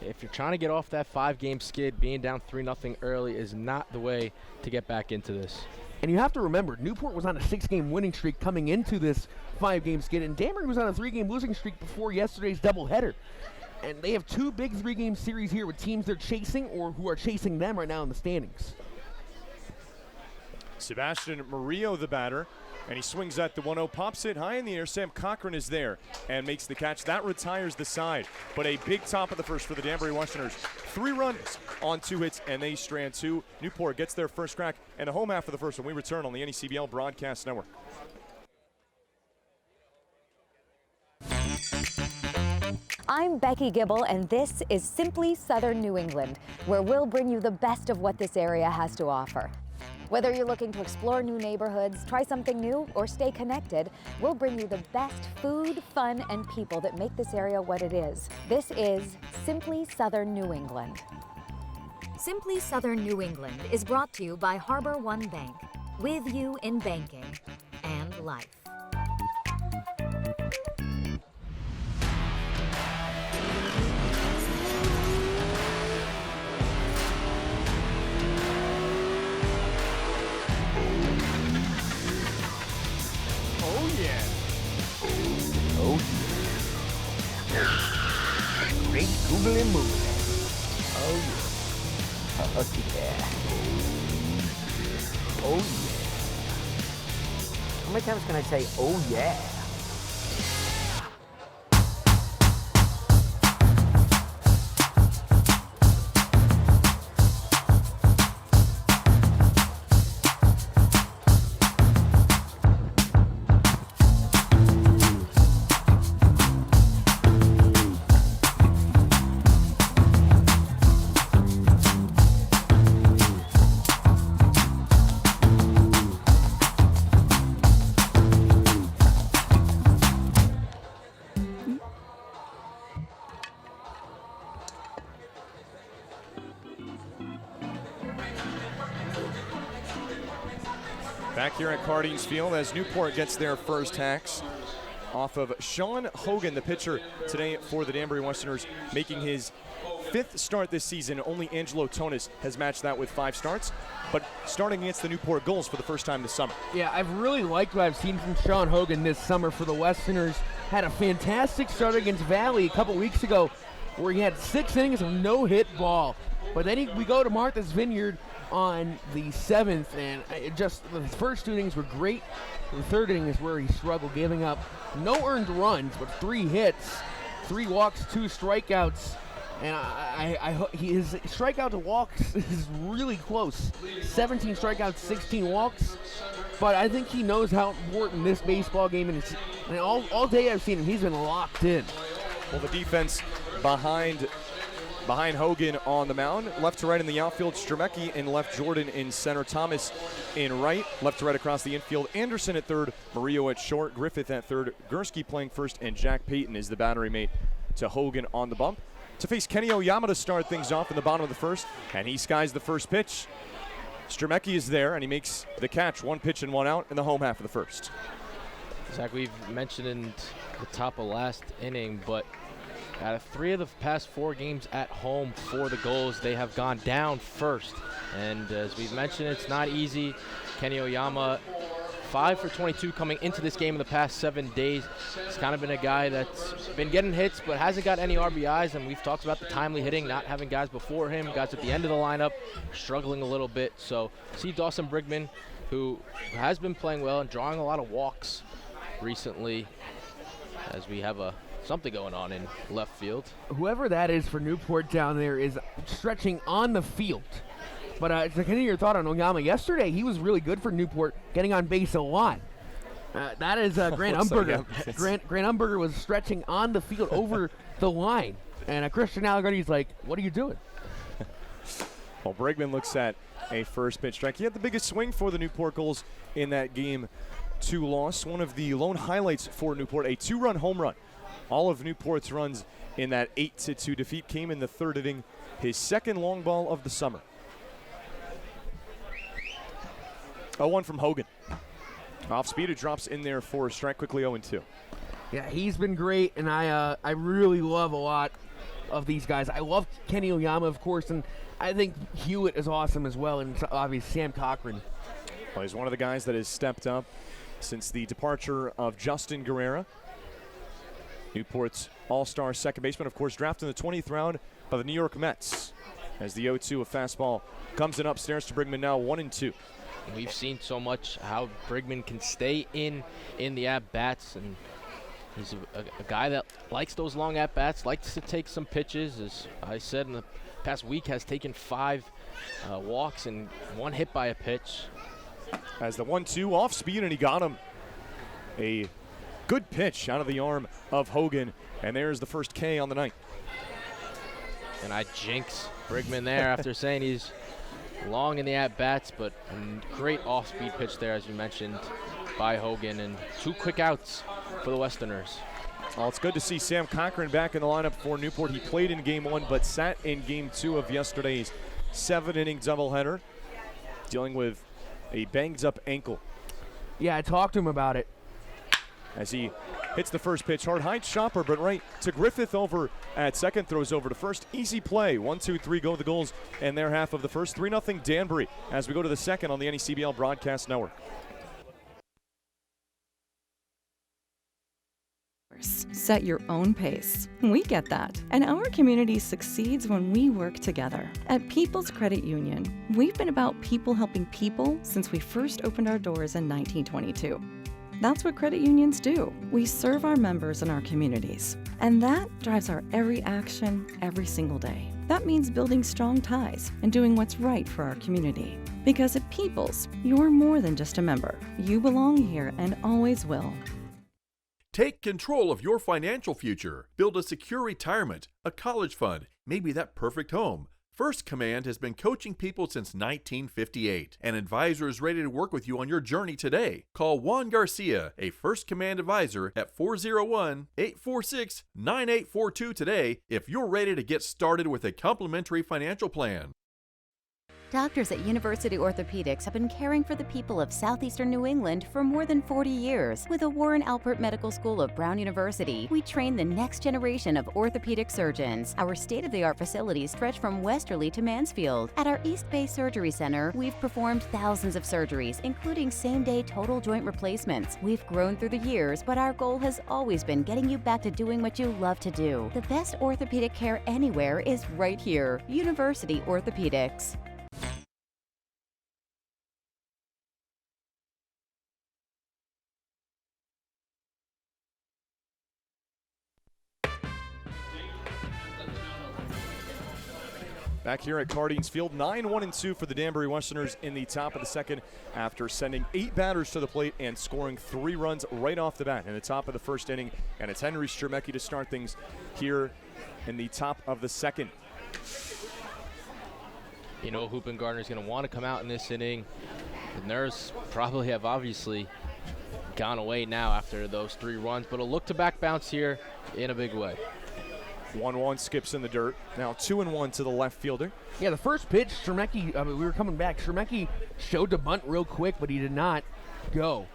[SPEAKER 6] if you're trying to get off that 5-game skid, being down 3-0 early is not the way to get back into this.
[SPEAKER 17] And you have to remember, Newport was on a 6-game winning streak coming into this 5-game skid, and Danbury was on a 3-game losing streak before yesterday's doubleheader. And they have 2 big 3-game series here with teams they're chasing or who are chasing them right now in the standings.
[SPEAKER 1] Sebastian Murillo, the batter, and he swings at the 1-0, pops it high in the air. Sam Cochran is there and makes the catch. That retires the side, but a big top of the first for the Danbury Westerners. 3 runs on 2 hits, and they strand 2. Newport gets their first crack and a home half of the first when we return on the NECBL Broadcast Network.
[SPEAKER 18] I'm Becky Gibble, and this is Simply Southern New England, where we'll bring you the best of what this area has to offer. Whether you're looking to explore new neighborhoods, try something new, or stay connected, we'll bring you the best food, fun, and people that make this area what it is. This is Simply Southern New England.
[SPEAKER 19] Simply Southern New England is brought to you by Harbor One Bank, with you in banking and life.
[SPEAKER 17] Great googly moogly. Oh yeah. Oh yeah. Oh yeah. How many times can I say oh yeah?
[SPEAKER 1] Back here at Cardings Field as Newport gets their first hacks off of Sean Hogan, the pitcher today for the Danbury Westerners, making his 5th start this season. Only Angelo Tonis has matched that with 5 starts, but starting against the Newport Gulls for the first time this summer.
[SPEAKER 17] Yeah, I've really liked what I've seen from Sean Hogan this summer for the Westerners. Had a fantastic start against Valley a couple weeks ago where he had 6 innings of no-hit ball. But then we go to Martha's Vineyard on the 7th, and the first 2 innings were great. The third inning is where he struggled, giving up no earned runs, but 3 hits, 3 walks, 2 strikeouts. And his strikeout to walks is really close. 17 strikeouts, 16 walks. But I think he knows how important this baseball game is. And all day I've seen him, he's been locked in.
[SPEAKER 1] Well, the defense behind Hogan on the mound, left to right in the outfield, Stremecki in left, Jordan in center, Thomas in right, left to right across the infield, Anderson at third, Murillo at short, Griffith at third, Gursky playing first, and Jack Payton is the battery mate to Hogan on the bump. To face Kenny Oyama to start things off in the bottom of the first, and he skies the first pitch. Stremecki is there, and he makes the catch, 1 pitch and 1 out in the home half of the first.
[SPEAKER 6] Zach, we've mentioned in the top of last inning, but out of 3 of the past 4 games at home for the Gulls, they have gone down first. And as we've mentioned, it's not easy. Kenny Oyama, 5 for 22 coming into this game in the past 7 days. He's kind of been a guy that's been getting hits but hasn't got any RBIs, and we've talked about the timely hitting, not having guys before him, guys at the end of the lineup struggling a little bit. So see Dawson Brigman, who has been playing well and drawing a lot of walks recently, as we have something going on in left field.
[SPEAKER 17] Whoever that is for Newport down there is stretching on the field. But to continue your thought on Oyama, yesterday he was really good for Newport, getting on base a lot. That is Grant Umberger. Grant Umberger was stretching on the field over the line. And Christian Allegretti's like, what are you doing?
[SPEAKER 1] Well, Brigman looks at a first pitch strike. He had the biggest swing for the Newport Gulls in that game 2 loss. One of the lone highlights for Newport, a 2-run home run. All of Newport's runs in that 8-2 defeat came in the 3rd inning, his 2nd long ball of the summer. 0-1 from Hogan. Off speed, it drops in there for a strike, quickly 0-2.
[SPEAKER 17] Yeah, he's been great, and I really love a lot of these guys. I love Kenny Oyama, of course, and I think Hewitt is awesome as well, and obviously Sam Cochran.
[SPEAKER 1] Well, he's one of the guys that has stepped up since the departure of Justin Guerrera. Newport's all-star second baseman, of course, drafted in the 20th round by the New York Mets. As the 0-2, a fastball comes in upstairs to Brigman, now 1-2.
[SPEAKER 6] We've seen so much how Brigman can stay in the at-bats, and he's a guy that likes those long at-bats, likes to take some pitches. As I said, in the past week has taken 5 walks and 1 hit by a pitch.
[SPEAKER 1] As the 1-2 off speed, and he got him. A good pitch out of the arm of Hogan, and there's the first K on the night.
[SPEAKER 6] And I jinx Brigman there after saying he's long in the at-bats, but a great off-speed pitch there, as you mentioned, by Hogan, and 2 quick outs for the Westerners.
[SPEAKER 1] Well, it's good to see Sam Cochran back in the lineup for Newport. He played in Game 1, but sat in Game 2 of yesterday's 7-inning doubleheader, dealing with a banged-up ankle.
[SPEAKER 17] Yeah, I talked to him about it.
[SPEAKER 1] As he hits the first pitch hard, high chopper, but right to Griffith over at second, throws over to first. Easy play. 1-2-3 go the Gulls, and their half of the first. 3-0 Danbury as we go to the second on the NECBL Broadcast Network.
[SPEAKER 7] Set your own pace. We get that. And our community succeeds when we work together. At People's Credit Union, we've been about people helping people since we first opened our doors in 1922. That's what credit unions do. We serve our members and our communities. And that drives our every action, every single day. That means building strong ties and doing what's right for our community. Because at People's, you're more than just a member. You belong here and always will.
[SPEAKER 10] Take control of your financial future. Build a secure retirement, a college fund, maybe that perfect home. First Command has been coaching people since 1958. An advisor is ready to work with you on your journey today. Call Juan Garcia, a First Command advisor, at 401-846-9842 today if you're ready to get started with a complimentary financial plan.
[SPEAKER 2] Doctors at University Orthopedics have been caring for the people of southeastern New England for more than 40 years. With the Warren Alpert Medical School of Brown University, we train the next generation of orthopedic surgeons. Our state-of-the-art facilities stretch from Westerly to Mansfield. At our East Bay Surgery Center, we've performed thousands of surgeries, including same-day total joint replacements. We've grown through the years, but our goal has always been getting you back to doing what you love to do. The best orthopedic care anywhere is right here. University Orthopedics.
[SPEAKER 1] Back here at Cardines Field, 9-1-2 for the Danbury Westerners in the top of the second after sending 8 batters to the plate and scoring 3 runs right off the bat in the top of the first inning. And it's Henry Stremecki to start things here in the top of the second.
[SPEAKER 6] You know, Hoop and Gardner's going to want to come out in this inning. The nerves probably have obviously gone away now after those 3 runs, but a look to back bounce here in a big way.
[SPEAKER 1] 1-1 skips in the dirt. Now 2-1 to the left fielder.
[SPEAKER 17] Yeah, the first pitch, Stremecki, we were coming back. Stremecki showed the bunt real quick, but he did not go.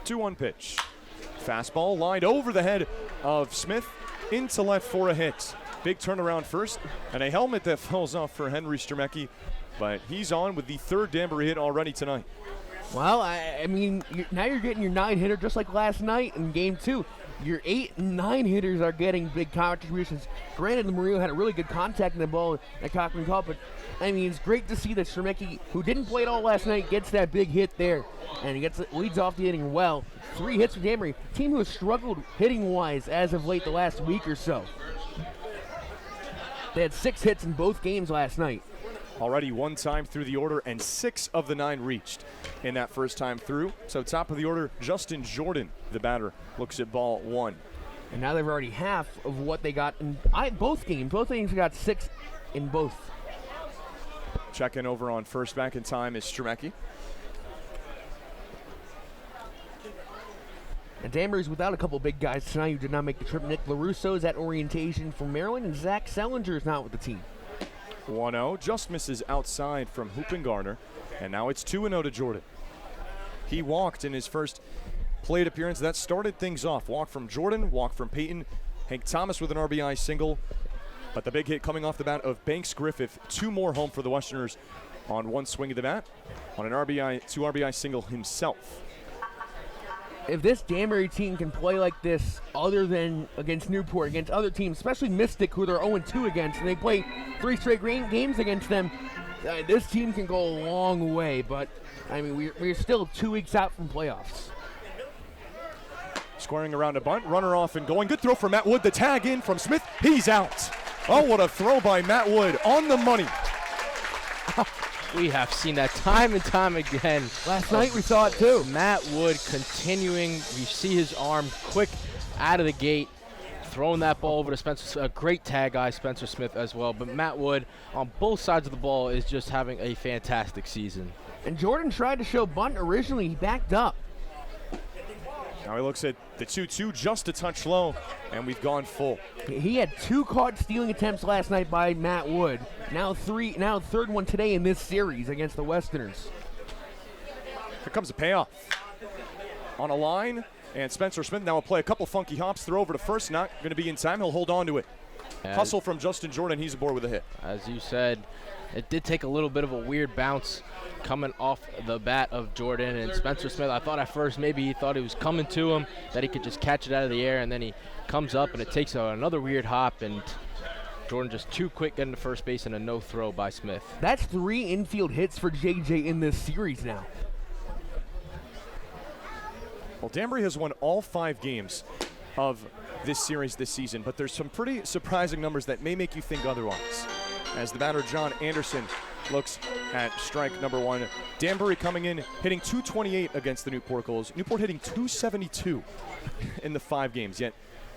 [SPEAKER 1] 2-1 pitch. Fastball lined over the head of Smith into left for a hit. Big turnaround first, and a helmet that falls off for Henry Stremecki, but he's on with the 3rd Danbury hit already tonight.
[SPEAKER 17] Well, I mean, now you're getting your 9-hitter just like last night in Game 2. Your 8 and 9 hitters are getting big contributions. Granted, the Murillo had a really good contact in the ball that Cochran caught, but I mean, it's great to see that Stremecki, who didn't play at all last night, gets that big hit there, and he leads off the inning well. 3 hits for Danbury, team who has struggled hitting-wise as of late the last week or so. They had 6 hits in both games last night.
[SPEAKER 1] Already 1 time through the order, and 6 of the 9 reached in that first time through. So top of the order, Justin Jordan, the batter, looks at ball 1.
[SPEAKER 17] And now they've already half of what they got in both games. Both games got 6 in both.
[SPEAKER 1] Checking over on first back in time is Stremecki.
[SPEAKER 17] And Danbury's without a couple big guys tonight who did not make the trip. Nick LaRusso is at orientation from Maryland, and Zach Sellinger is not with the team.
[SPEAKER 1] 1-0, just misses outside from Hoop and Gardner, and now it's 2-0 to Jordan. He walked in his first plate appearance. That started things off. Walk from Jordan, walk from Peyton. Hank Thomas with an RBI single, but the big hit coming off the bat of Banks Griffith. 2 more home for the Westerners on 1 swing of the bat on an RBI, 2 RBI single himself.
[SPEAKER 17] If this Danbury team can play like this other than against Newport, against other teams, especially Mystic, who they're 0-2 against, and they play 3 straight games against them, this team can go a long way. But, I mean, we're still 2 weeks out from playoffs.
[SPEAKER 1] Squaring around a bunt, runner off and going. Good throw for Matt Wood. The tag in from Smith. He's out. Oh, what a throw by Matt Wood on the money.
[SPEAKER 6] We have seen that time and time again.
[SPEAKER 17] Last night we saw it too.
[SPEAKER 6] Matt Wood continuing. We see his arm quick out of the gate, throwing that ball over to Spencer. A great tag guy, Spencer Smith as well. But Matt Wood on both sides of the ball is just having a fantastic season.
[SPEAKER 17] And Jordan tried to show bunt originally. He backed up.
[SPEAKER 1] Now he looks at the 2-2 just a touch low, and we've gone full.
[SPEAKER 17] He had 2 caught stealing attempts last night by Matt Wood. Now 3rd one today in this series against the Westerners.
[SPEAKER 1] Here comes a payoff. On a line, and Spencer Smith now will play a couple funky hops, throw over to first, not going to be in time. He'll hold on to it. Hustle from Justin Jordan, he's aboard with a hit.
[SPEAKER 6] As you said, it did take a little bit of a weird bounce coming off the bat of Jordan and Spencer Smith. I thought at first maybe he thought he was coming to him, that he could just catch it out of the air, and then he comes up and it takes another weird hop, and Jordan just too quick getting to first base and a no throw by Smith.
[SPEAKER 17] That's 3 infield hits for JJ in this series now.
[SPEAKER 1] Well, Danbury has won all 5 games of this series this season, but there's some pretty surprising numbers that may make you think otherwise. As the batter John Anderson looks at strike number 1. Danbury coming in hitting .228 against the Newport Gulls. Newport hitting .272 in the 5 games, yet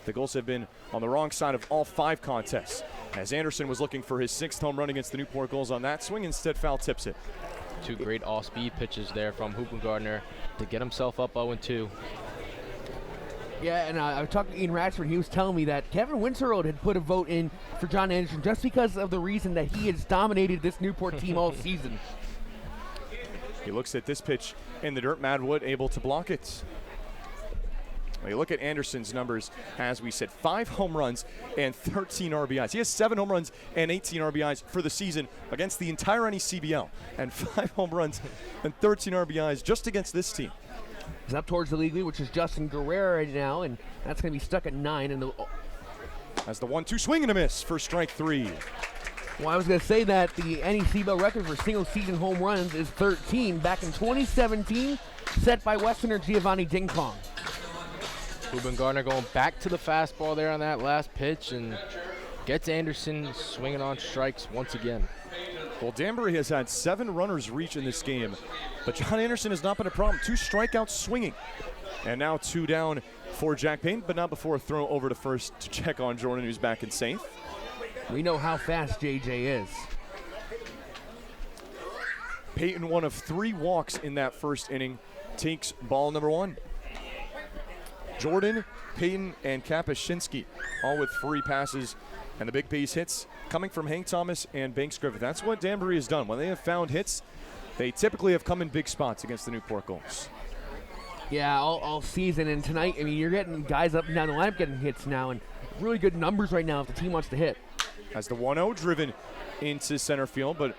[SPEAKER 1] the Gulls have been on the wrong side of all 5 contests. As Anderson was looking for his 6th home run against the Newport Gulls on that swing, instead foul tips it.
[SPEAKER 6] 2 great all-speed pitches there from Hoop and Gardner to get himself up 0-2.
[SPEAKER 17] Yeah, and I talked to Ian Ratchford. He was telling me that Kevin Winterroad had put a vote in for John Anderson just because of the reason that he has dominated this Newport team all season.
[SPEAKER 1] He looks at this pitch in the dirt. Matt Wood able to block it. Well, you look at Anderson's numbers, as we said, 5 home runs and 13 RBIs. He has 7 home runs and 18 RBIs for the season against the entire NECBL, and 5 home runs and 13 RBIs just against this team.
[SPEAKER 17] He's up towards the league lead, which is Justin Guerrero right now, and that's going to be stuck at 9. And
[SPEAKER 1] as the 1-2 swing and a miss for strike 3.
[SPEAKER 17] Well, I was going to say that the NECBL record for single-season home runs is 13, back in 2017, set by Westerner Giovanni Dinkong.
[SPEAKER 6] Ruben Gardner going back to the fastball there on that last pitch, and gets Anderson swinging on strikes once again.
[SPEAKER 1] Well, Danbury has had 7 runners reach in this game, but John Anderson has not been a problem. 2 strikeouts swinging. And now 2 down for Jack Payton, but not before a throw over to first to check on Jordan, who's back in safe.
[SPEAKER 17] We know how fast JJ is.
[SPEAKER 1] Payton, one of 3 walks in that first inning, takes ball number 1. Jordan, Payton, and Kapuscinski, all with free passes, and the big base hits coming from Hank Thomas and Banks Griffith. That's what Danbury has done. When they have found hits, they typically have come in big spots against the Newport Gulls.
[SPEAKER 17] Yeah, all season, and tonight, I mean, you're getting guys up and down the lineup getting hits now, and really good numbers right now if the team wants to hit.
[SPEAKER 1] As the 1-0 driven into center field, but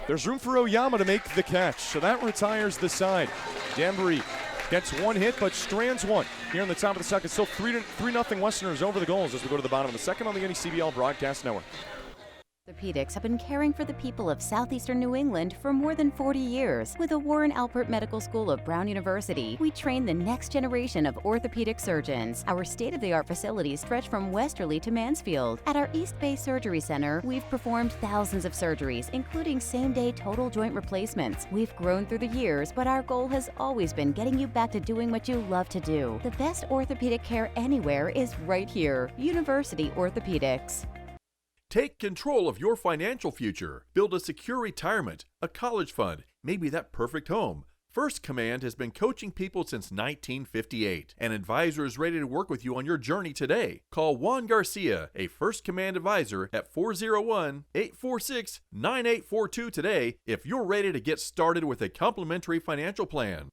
[SPEAKER 1] there's room for Oyama to make the catch, so that retires the side. Danbury gets 1 hit, but strands 1. Here in the top of the second, still 3-0 Westerners over the Gulls as we go to the bottom of the second on the NECBL Broadcast Network.
[SPEAKER 2] Orthopedics have been caring for the people of southeastern New England for more than 40 years. With the Warren Alpert Medical School of Brown University, we train the next generation of orthopedic surgeons. Our state-of-the-art facilities stretch from Westerly to Mansfield. At our East Bay Surgery Center, we've performed thousands of surgeries, including same-day total joint replacements. We've grown through the years, but our goal has always been getting you back to doing what you love to do. The best orthopedic care anywhere is right here. University Orthopedics.
[SPEAKER 10] Take control of your financial future. Build a secure retirement, a college fund, maybe that perfect home. First Command has been coaching people since 1958. An advisor is ready to work with you on your journey today. Call Juan Garcia, a First Command advisor, at 401-846-9842 today if you're ready to get started with a complimentary financial plan.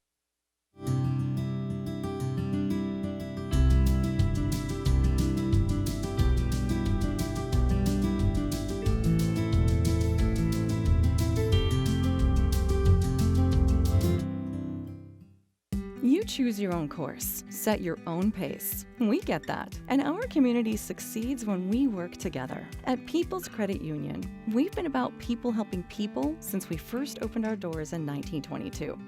[SPEAKER 7] You choose your own course, set your own pace. We get that. And our community succeeds when we work together. At People's Credit Union, we've been about people helping people since we first opened our doors in 1922.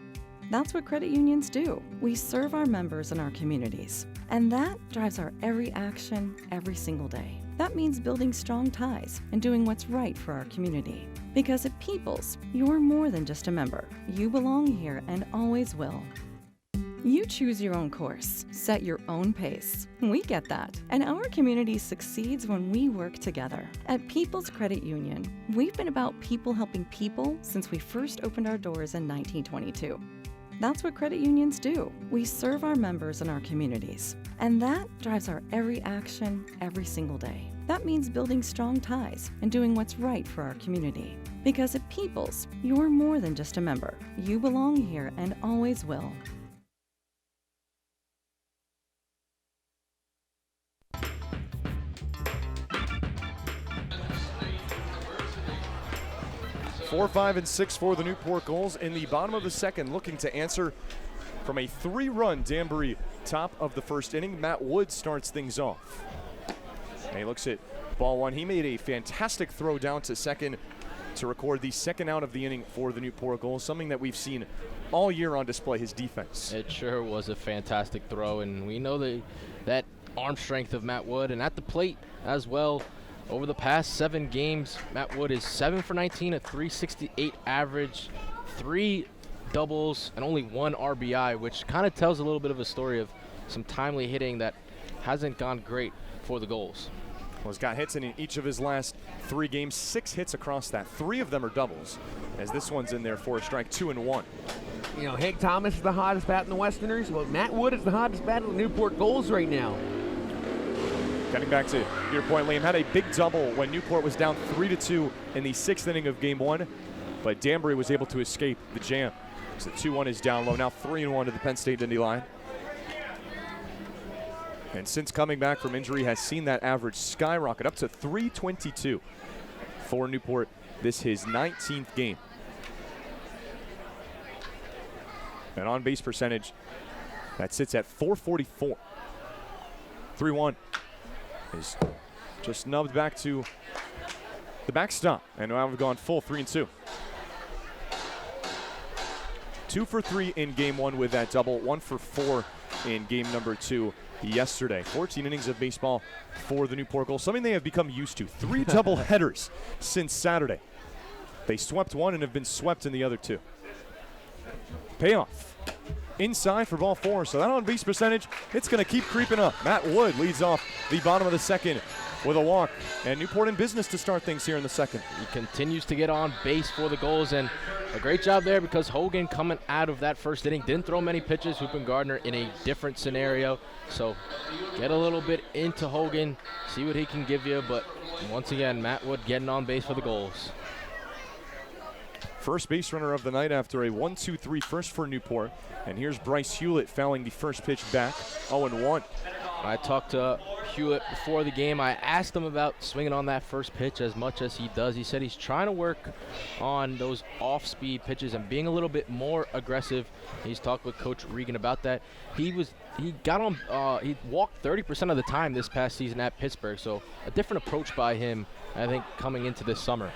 [SPEAKER 7] That's what credit unions do. We serve our members and our communities. And that drives our every action, every single day. That means building strong ties and doing what's right for our community. Because at People's, you're more than just a member. You belong here and always will. You choose your own course, set your own pace. We get that. And our community succeeds when we work together. At People's Credit Union, we've been about people helping people since we first opened our doors in 1922. That's what credit unions do. We serve our members and our communities. And that drives our every action, every single day. That means building strong ties and doing what's right for our community. Because at People's, you're more than just a member. You belong here and always will.
[SPEAKER 1] Four, 5, and 6 for the Newport Gulls in the bottom of the second, looking to answer from a 3-run Danbury top of the first inning. Matt Wood starts things off. And he looks at ball 1. He made a fantastic throw down to second to record the second out of the inning for the Newport Gulls, something that we've seen all year on display, his defense.
[SPEAKER 6] It sure was a fantastic throw, and we know that arm strength of Matt Wood, and at the plate as well. Over the past 7 games, Matt Wood is 7 for 19, a .368 average, 3 doubles, and only 1 RBI, which kind of tells a little bit of a story of some timely hitting that hasn't gone great for the Gulls.
[SPEAKER 1] Well, he's got hits in each of his last 3 games, 6 hits across that. 3 of them are doubles, as this one's in there for a strike, 2 and 1.
[SPEAKER 17] You know, Hank Thomas is the hottest bat in the Westerners. Well, Matt Wood is the hottest bat in the Newport Gulls right now.
[SPEAKER 1] Getting back to your point, Liam, had a big double when Newport was down 3-2 in the 6th inning of game 1, but Danbury was able to escape the jam. So 2-1 is down low, now 3-1 to the Penn State Indy line. And since coming back from injury, has seen that average skyrocket up to .322 for Newport. This his 19th game. And on base percentage, that sits at .444. 3-1. Is just nubbed back to the backstop, and now we've gone full 3-2. 2 for 3 in game 1 with that double, 1 for 4 in game number 2 yesterday. 14 innings of baseball for the Newport Gulls, something they have become used to. 3 doubleheaders since Saturday. They swept one and have been swept in the other 2. Payoff inside for ball 4, so that on-base percentage, it's going to keep creeping up. Matt Wood leads off the bottom of the second with a walk, and Newport in business to start things here in the second.
[SPEAKER 6] He continues to get on base for the Gulls, and a great job there because Hogan coming out of that first inning didn't throw many pitches. Hoopin Gardner in a different scenario, so get a little bit into Hogan, see what he can give you, but once again, Matt Wood getting on base for the Gulls.
[SPEAKER 1] First base runner of the night after a 1-2-3 first for Newport. And here's Bryce Hewlett fouling the first pitch back, 0-1.
[SPEAKER 6] I talked to Hewlett before the game. I asked him about swinging on that first pitch as much as he does. He said he's trying to work on those off-speed pitches and being a little bit more aggressive. He's talked with Coach Regan about that. He walked 30% of the time this past season at Pittsburgh, so a different approach by him, I think, coming into this summer.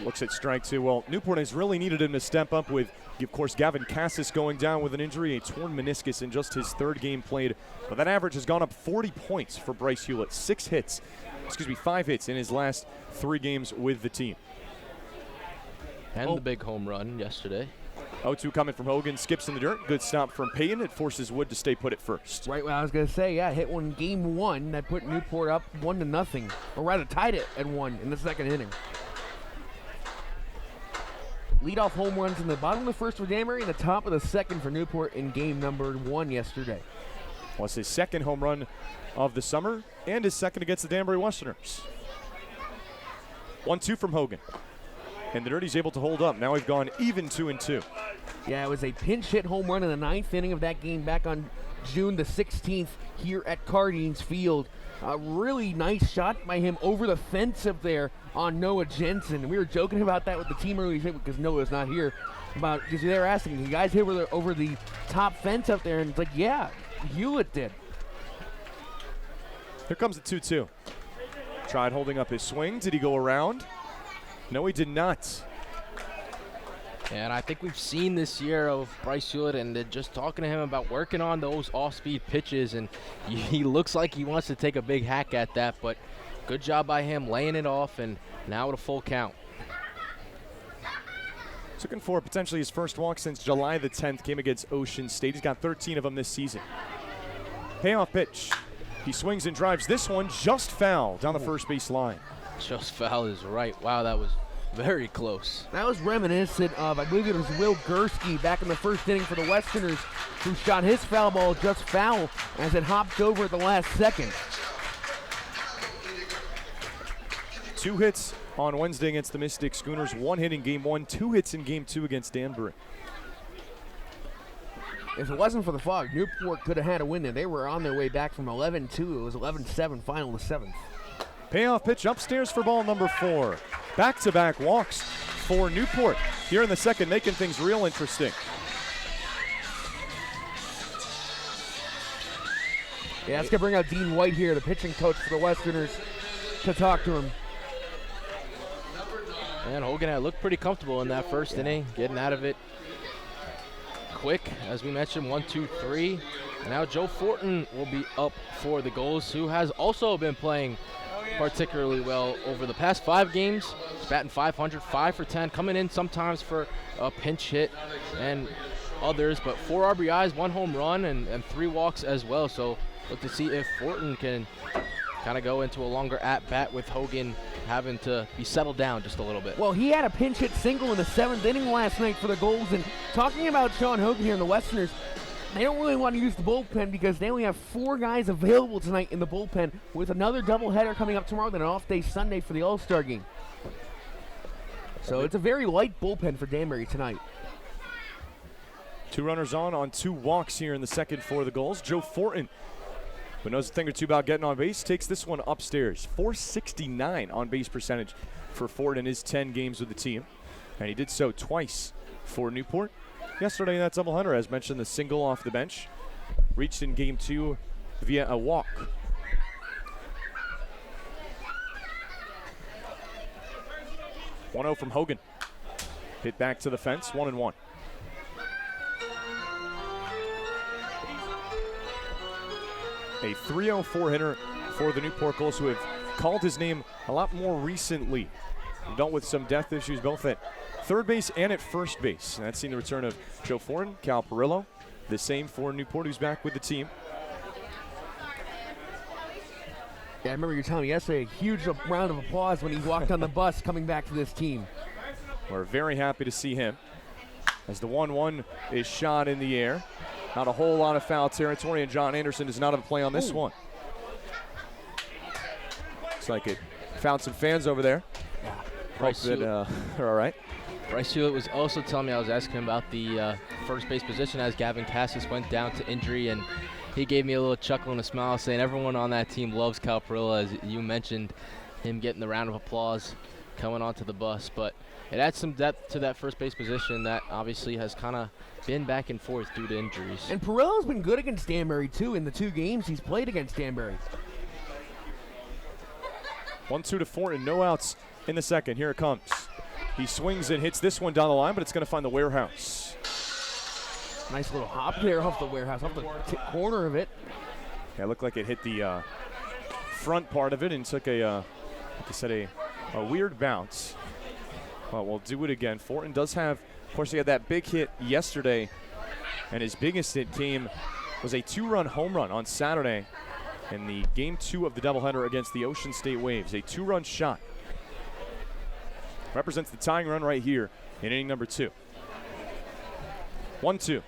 [SPEAKER 1] Looks at strike 2. Well, Newport has really needed him to step up with, of course, Gavin Cassis going down with an injury, a torn meniscus in just his 3rd game played. But that average has gone up 40 points for Bryce Hewlett. 5 hits in his last 3 games with the team.
[SPEAKER 6] And the big home run yesterday.
[SPEAKER 1] 0-2 coming from Hogan, skips in the dirt. Good stop from Payton. It forces Wood to stay put at first.
[SPEAKER 17] Right what I was going to say, yeah, hit one game 1 that put Newport up 1-0, or rather tied it at 1 in the second inning. Leadoff home runs in the bottom of the first for Danbury and the top of the second for Newport in game number 1 yesterday.
[SPEAKER 1] Was his 2nd home run of the summer and his 2nd against the Danbury Westerners. 1-2 from Hogan. And the Dirty's able to hold up. Now we've gone even 2-2.
[SPEAKER 17] Yeah, it was a pinch hit home run in the 9th inning of that game back on June the 16th here at Cardines Field. A really nice shot by him over the fence up there on Noah Jensen. We were joking about that with the team earlier because Noah's not here. Because they were asking, you guys hit over the top fence up there? And it's like, yeah, Hewlett did.
[SPEAKER 1] Here comes the 2-2. Tried holding up his swing. Did he go around? No, he did not.
[SPEAKER 6] And I think we've seen this year of Bryce Hewlett, and just talking to him about working on those off-speed pitches, and he looks like he wants to take a big hack at that, but good job by him laying it off, and now with a full count.
[SPEAKER 1] Looking for potentially his first walk since July the 10th, came against Ocean State. He's got 13 of them this season. Payoff pitch. He swings and drives this one just foul down the first base line.
[SPEAKER 6] Just foul is right. Wow, that was very close.
[SPEAKER 17] That was reminiscent of, I believe it was Will Gursky back in the first inning for the Westerners, who shot his foul ball just foul as it hopped over at the last second.
[SPEAKER 1] 2 hits on Wednesday against the Mystic Schooners. 1 hit in game 1, 2 hits in game 2 against Danbury.
[SPEAKER 17] If it wasn't for the fog, Newport could have had a win there. They were on their way back from 11-2. It was 11-7 final to 7th.
[SPEAKER 1] Payoff pitch upstairs for ball number 4. Back-to-back walks for Newport here in the second, making things real interesting.
[SPEAKER 17] Yeah, let's bring out Dean White here, the pitching coach for the Westerners, to talk to him.
[SPEAKER 6] And Hogan had looked pretty comfortable in that first inning, getting out of it quick. As we mentioned, 1-2-3. And now Joe Fortin will be up for the Gulls, who has also been playing particularly well over the past 5 games. He's batting .500, 5 for 10, coming in sometimes for a pinch hit and others, but 4 RBIs, 1 home run, and 3 walks as well. So look to see if Fortin can kind of go into a longer at-bat with Hogan having to be settled down just a little bit.
[SPEAKER 17] Well, he had a pinch hit single in the 7th inning last night for the Gulls, and talking about Sean Hogan here in the Westerners, they don't really want to use the bullpen because they only have 4 guys available tonight in the bullpen, with another doubleheader coming up tomorrow, then an off day Sunday for the All-Star game. So it's a very light bullpen for Danbury tonight.
[SPEAKER 1] 2 runners on 2 walks here in the second for the Gulls. Joe Fortin, who knows a thing or two about getting on base, takes this one upstairs. .469 on base percentage for Fortin in his 10 games with the team. And he did so twice for Newport. Yesterday in that doubleheader, as mentioned, the single off the bench. Reached in game 2 via a walk. .1-0 from Hogan. Hit back to the fence, 1-1. a 304 hitter for the Newport Gulls, who have called his name a lot more recently. He dealt with some death issues both at third base and at first base. And that's seen the return of Joe Foran, Cal Perillo, the same for Newport, who's back with the team.
[SPEAKER 17] Yeah, I remember you telling me yesterday, a huge round of applause when he walked on the bus coming back to this team.
[SPEAKER 1] We're very happy to see him. As the 1-1 is shot in the air. Not a whole lot of foul territory, and John Anderson does not have a play on this one. Looks like it found some fans over there. Hope that they're all right.
[SPEAKER 6] Bryce Hewitt was also telling me, I was asking him about the first base position as Gavin Cassis went down to injury, and he gave me a little chuckle and a smile saying everyone on that team loves Cal Perillo, as you mentioned him getting the round of applause coming onto the bus. But it adds some depth to that first base position that obviously has kind of been back and forth due to injuries.
[SPEAKER 17] And Perillo's been good against Danbury, too, in the 2 games he's played against Danbury.
[SPEAKER 1] 1-2 to Fortin, no outs in the second. Here it comes. He swings and hits this one down the line, but it's going to find the warehouse.
[SPEAKER 17] Nice little hop there off the warehouse, off the corner of it.
[SPEAKER 1] Yeah, it looked like it hit the front part of it and took a, like I said, a weird bounce. Well, we'll do it again. Fortin does have, of course, he had that big hit yesterday, and his biggest hit was a 2-run home run on Saturday in the Game 2 of the doubleheader against the Ocean State Waves. A 2-run shot. Represents the tying run right here in inning number 2. 1-2.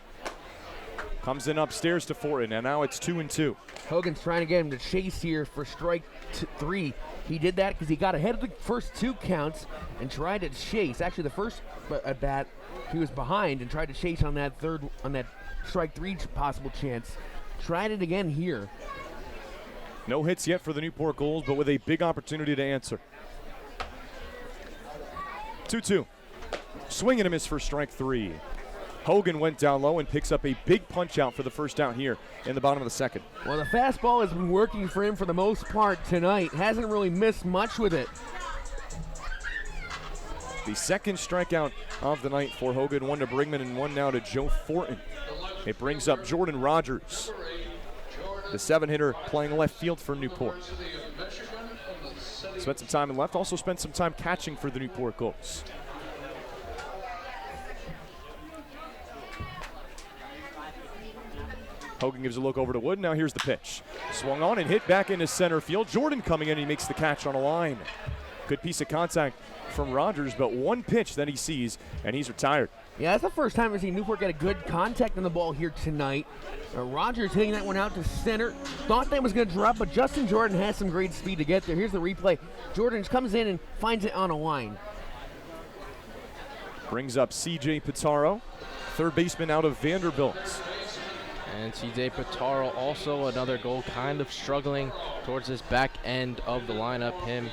[SPEAKER 1] Comes in upstairs to Fortin, and now it's 2-2.
[SPEAKER 17] Hogan's trying to get him to chase here for strike 3. He did that because he got ahead of the first 2 counts and tried to chase. Actually, the first at bat, he was behind and tried to chase on that strike 3 possible chance. Tried it again here.
[SPEAKER 1] No hits yet for the Newport Gulls, but with a big opportunity to answer. 2-2. Swing and a miss for strike 3. Hogan went down low and picks up a big punch out for the first out here in the bottom of the second.
[SPEAKER 17] Well, the fastball has been working for him for the most part tonight. Hasn't really missed much with it.
[SPEAKER 1] The second strikeout of the night for Hogan, 1 to Brigman and 1 now to Joe Fortin. It brings up Jordan Rogers, the 7-hitter playing left field for Newport. Spent some time in left, also spent some time catching for the Newport Gulls. Hogan gives a look over to Wood. Now here's the pitch. Swung on and hit back into center field. Jordan coming in, he makes the catch on a line. Good piece of contact from Rogers, but one pitch that he sees, and he's retired.
[SPEAKER 17] Yeah, that's the first time I've seen Newport get a good contact on the ball here tonight. Rogers hitting that one out to center. Thought that was going to drop, but Justin Jordan has some great speed to get there. Here's the replay. Jordan comes in and finds it on a line.
[SPEAKER 1] Brings up C.J. Pitaro, third baseman out of Vanderbilt.
[SPEAKER 6] And C.J. Pitaro also another goal, kind of struggling towards this back end of the lineup. Him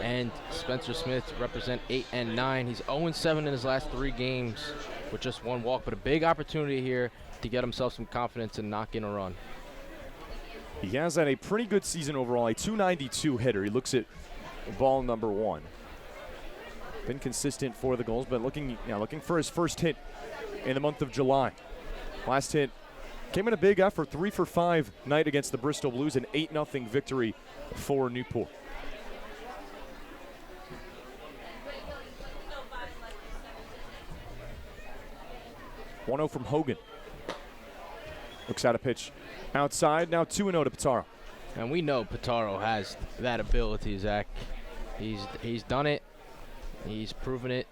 [SPEAKER 6] and Spencer Smith represent 8 and 9. He's 0-7 in his last 3 games with just 1 walk, but a big opportunity here to get himself some confidence and knock in a run.
[SPEAKER 1] He has had a pretty good season overall, a .292 hitter. He looks at ball number 1. Been consistent for the Gulls, but looking for his first hit in the month of July. Last hit came in a big effort, 3 for 5 night against the Bristol Blues, an 8-0 victory for Newport. .1-0 from Hogan. Looks at a pitch outside, now 2-0 to Pitaro.
[SPEAKER 6] And we know Pitaro has that ability, Zach. He's done it, he's proven it,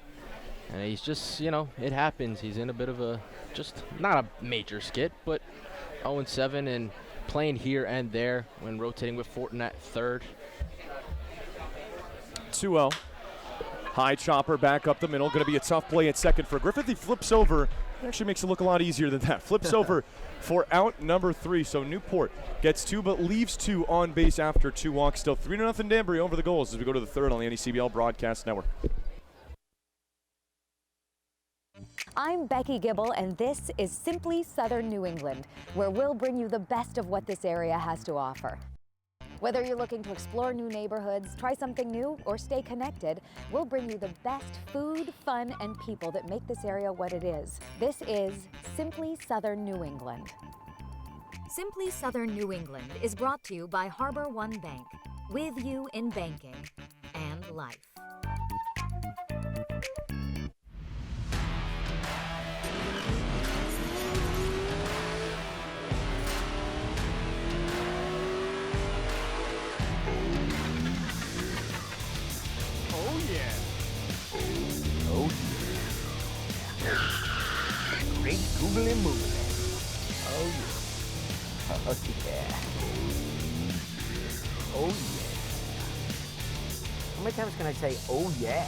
[SPEAKER 6] and he's just, it happens. He's in a bit of a, just not a major skid, but 0-7 and playing here and there when rotating with Fortin at third.
[SPEAKER 1] 2-0. High chopper back up the middle. Going to be a tough play at second for Griffith. He flips over. It actually makes it look a lot easier than that. Flips over for out number 3. So Newport gets 2 but leaves 2 on base after 2 walks. Still 3-0 Danbury over the Gulls as we go to the third on the NECBL Broadcast Network.
[SPEAKER 18] I'm Becky Gibble, and this is Simply Southern New England, where we'll bring you the best of what this area has to offer. Whether you're looking to explore new neighborhoods, try something new, or stay connected, we'll bring you the best food, fun, and people that make this area what it is. This is Simply Southern New England.
[SPEAKER 19] Simply Southern New England is brought to you by Harbor One Bank, with you in banking and life.
[SPEAKER 17] Oh yeah.
[SPEAKER 20] Oh yeah. Great googly moogly. Oh yeah. Oh yeah. Oh yeah. How many times can I say oh yeah?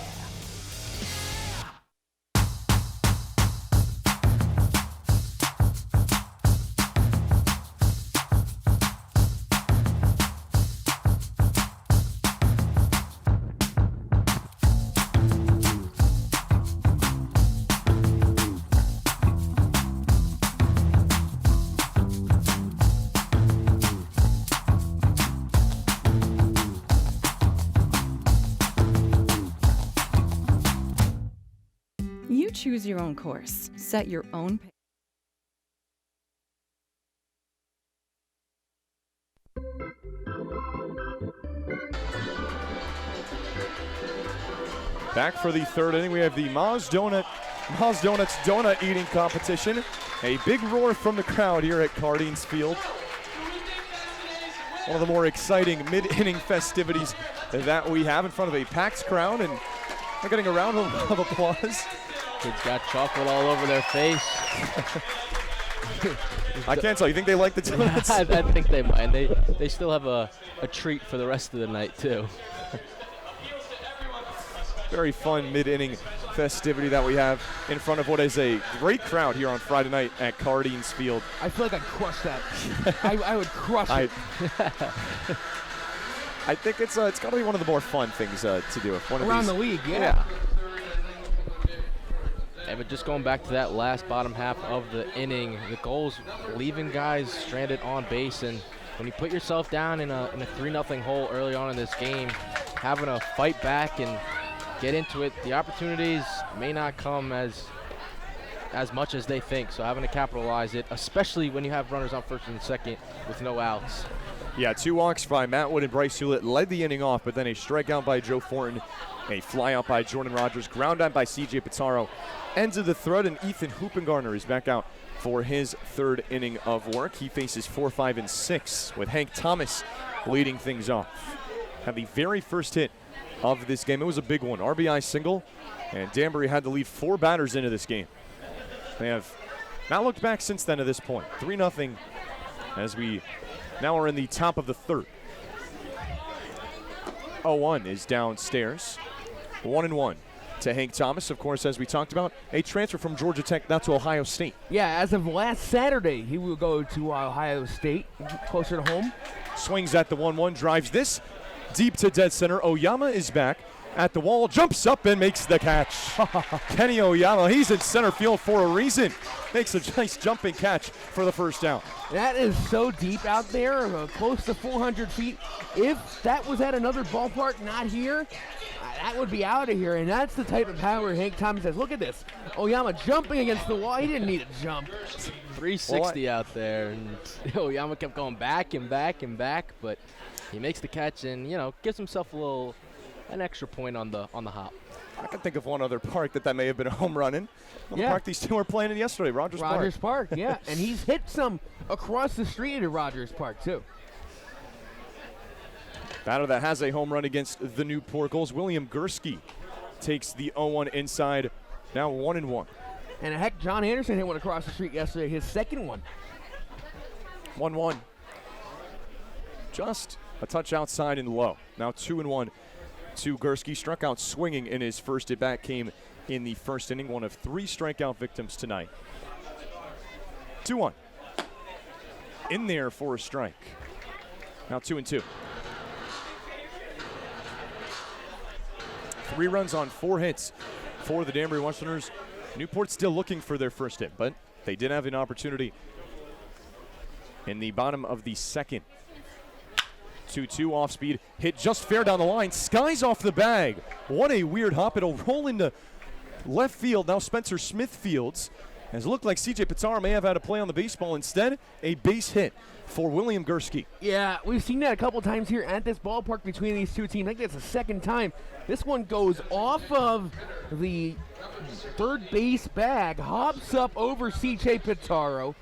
[SPEAKER 7] You choose your own course, set your own pace.
[SPEAKER 1] Back for the third inning, we have the Moz Donuts donut eating competition. A big roar from the crowd here at Cardines Field. One of the more exciting mid-inning festivities that we have in front of a packed crowd, and they're getting a round of applause.
[SPEAKER 6] Kids got chocolate all over their face.
[SPEAKER 1] I can't tell. You think they like the donuts?
[SPEAKER 6] I think they might. They still have a treat for the rest of the night, too.
[SPEAKER 1] Very fun mid-inning festivity that we have in front of what is a great crowd here on Friday night at Cardines Field.
[SPEAKER 17] I feel like I'd crush that. I would crush it.
[SPEAKER 1] I think it's got to be one of the more fun things to do. If one
[SPEAKER 17] Around
[SPEAKER 1] of these,
[SPEAKER 17] the league, yeah.
[SPEAKER 6] Yeah, but just going back to that last bottom half of the inning, the Gulls leaving guys stranded on base, and when you put yourself down in a 3-0 hole early on in this game, having to fight back and get into it, the opportunities may not come as much as they think, so having to capitalize it, especially when you have runners on first and second with no outs.
[SPEAKER 1] Yeah, 2 walks by Matt Wood and Bryce Hewlett led the inning off, but then a strikeout by Joe Fortin, a fly out by Jordan Rogers, ground out by C.J. Pizarro, ended the thread, and Ethan Hoopengarner is back out for his third inning of work. He faces 4, 5, and 6 with Hank Thomas leading things off. Had the very first hit of this game. It was a big one, RBI single, and Danbury had to lead 4 batters into this game. They have not looked back since then to this point. 3-0 as we now are in the top of the third. 0-1 is downstairs. 1-1 to Hank Thomas, of course, as we talked about, a transfer from Georgia Tech now to Ohio State.
[SPEAKER 17] Yeah, as of last Saturday, he will go to Ohio State, closer to home.
[SPEAKER 1] Swings at the 1-1, drives this deep to dead center. Oyama is back at the wall, jumps up and makes the catch. Kenny Oyama, he's in center field for a reason. Makes a nice jumping catch for the first down.
[SPEAKER 17] That is so deep out there, close to 400 feet. If that was at another ballpark, not here, that would be out of here, and that's the type of power Hank Thomas has. Look at this. Oyama jumping against the wall. He didn't need a jump.
[SPEAKER 6] 360 out there, and Oyama kept going back and back and back, but he makes the catch and, gives himself an extra point on the hop.
[SPEAKER 1] I can think of one other park that may have been a home run in. The park these two were playing in yesterday, Rogers
[SPEAKER 17] Park, yeah. And he's hit some across the street at Rogers Park, too.
[SPEAKER 1] Batter that has a home run against the Newport Gulls. William Gursky takes the 0-1 inside, now 1-1.
[SPEAKER 17] And heck, John Anderson hit one across the street yesterday, his second one.
[SPEAKER 1] 1-1. Just a touch outside and low. Now 2-1 to Gursky. Struck out swinging in his first at-bat, came in the first inning, one of 3 strikeout victims tonight. 2-1. In there for a strike. Now 2-2. 3 runs on 4 hits for the Danbury Westerners. Newport still looking for their first hit, but they did have an opportunity in the bottom of the second. 2-2 off speed, hit just fair down the line, skies off the bag. What a weird hop. It'll roll into left field. Now Spencer Smith fields, As it looked like C.J. Pitara may have had a play on the baseball. Instead, a base hit for William Gursky.
[SPEAKER 17] Yeah, we've seen that a couple times here at this ballpark between these two teams. I think that's the second time. This one goes off of the third base bag, hops up over C.J. Pitaro,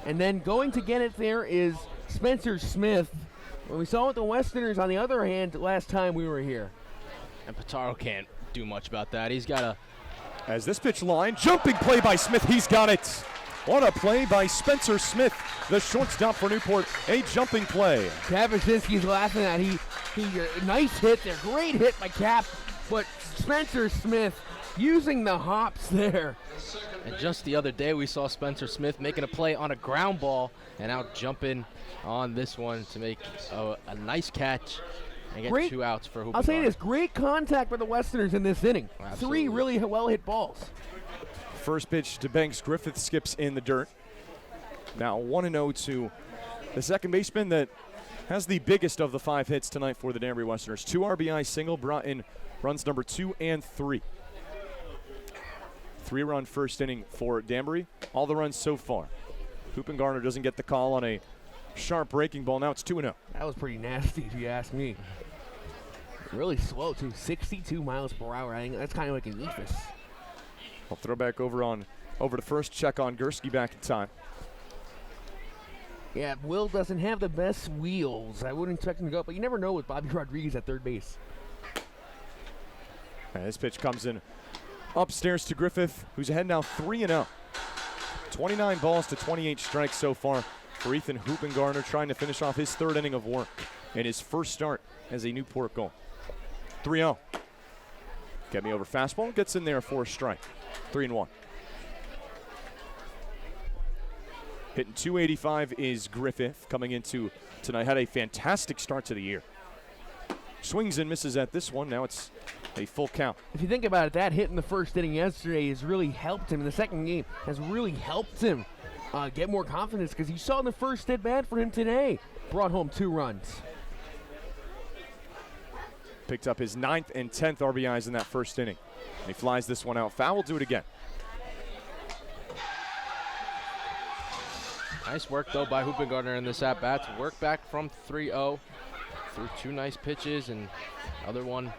[SPEAKER 17] and then going to get it there is Spencer Smith. When we saw with the Westerners, on the other hand, last time we were here.
[SPEAKER 6] And Pitaro can't do much about that. He's got a...
[SPEAKER 1] As this pitch line, jumping play by Smith, he's got it. What a play by Spencer Smith, the shortstop for Newport, a jumping play.
[SPEAKER 17] Kapusinski's laughing at he nice hit there, great hit by Cap, but Spencer Smith using the hops there.
[SPEAKER 6] And just the other day, we saw Spencer Smith making a play on a ground ball and now jumping on this one to make a nice catch and get 2 outs for Hoopin.
[SPEAKER 17] I'll say this, great contact for the Westerners in this inning.
[SPEAKER 6] Absolutely.
[SPEAKER 17] 3 really well-hit balls.
[SPEAKER 1] First pitch to Banks. Griffith skips in the dirt. Now 1-0 to the second baseman that has the biggest of the 5 hits tonight for the Danbury Westerners. 2 RBI single, brought in runs number 2 and 3. 3-run first inning for Danbury. All the runs so far. Hoopin Garner doesn't get the call on a sharp breaking ball. Now it's 2-0.
[SPEAKER 17] That was pretty nasty, if you ask me. Really slow, too. 62 miles per hour. I think that's kind of like an eephus.
[SPEAKER 1] I'll throw back over to first. Check on Gursky back in time.
[SPEAKER 17] Yeah, Will doesn't have the best wheels. I wouldn't expect him to go up, but you never know with Bobby Rodriguez at third base.
[SPEAKER 1] And this pitch comes in upstairs to Griffith, who's ahead now 3-0. 29 balls to 28 strikes so far for Ethan Hoopin Garner, trying to finish off his 3rd inning of work in his first start as a Newport Gull. 3-0. Get me over fastball, gets in there for a strike. 3-1. Hitting .285 is Griffith coming into tonight. Had a fantastic start to the year. Swings and misses at this one. Now it's a full count.
[SPEAKER 17] If you think about it, that hit in the first inning yesterday has really helped him. In the second game has really helped him get more confidence, because you saw in the first at bat for him today. Brought home 2 runs.
[SPEAKER 1] Picked up his 9th and 10th RBIs in that first inning. And he flies this one out. Foul, will do it again.
[SPEAKER 6] Nice work, though, by Hoopin Garner in this at-bat to work back from 3-0. Threw 2 nice pitches, and other one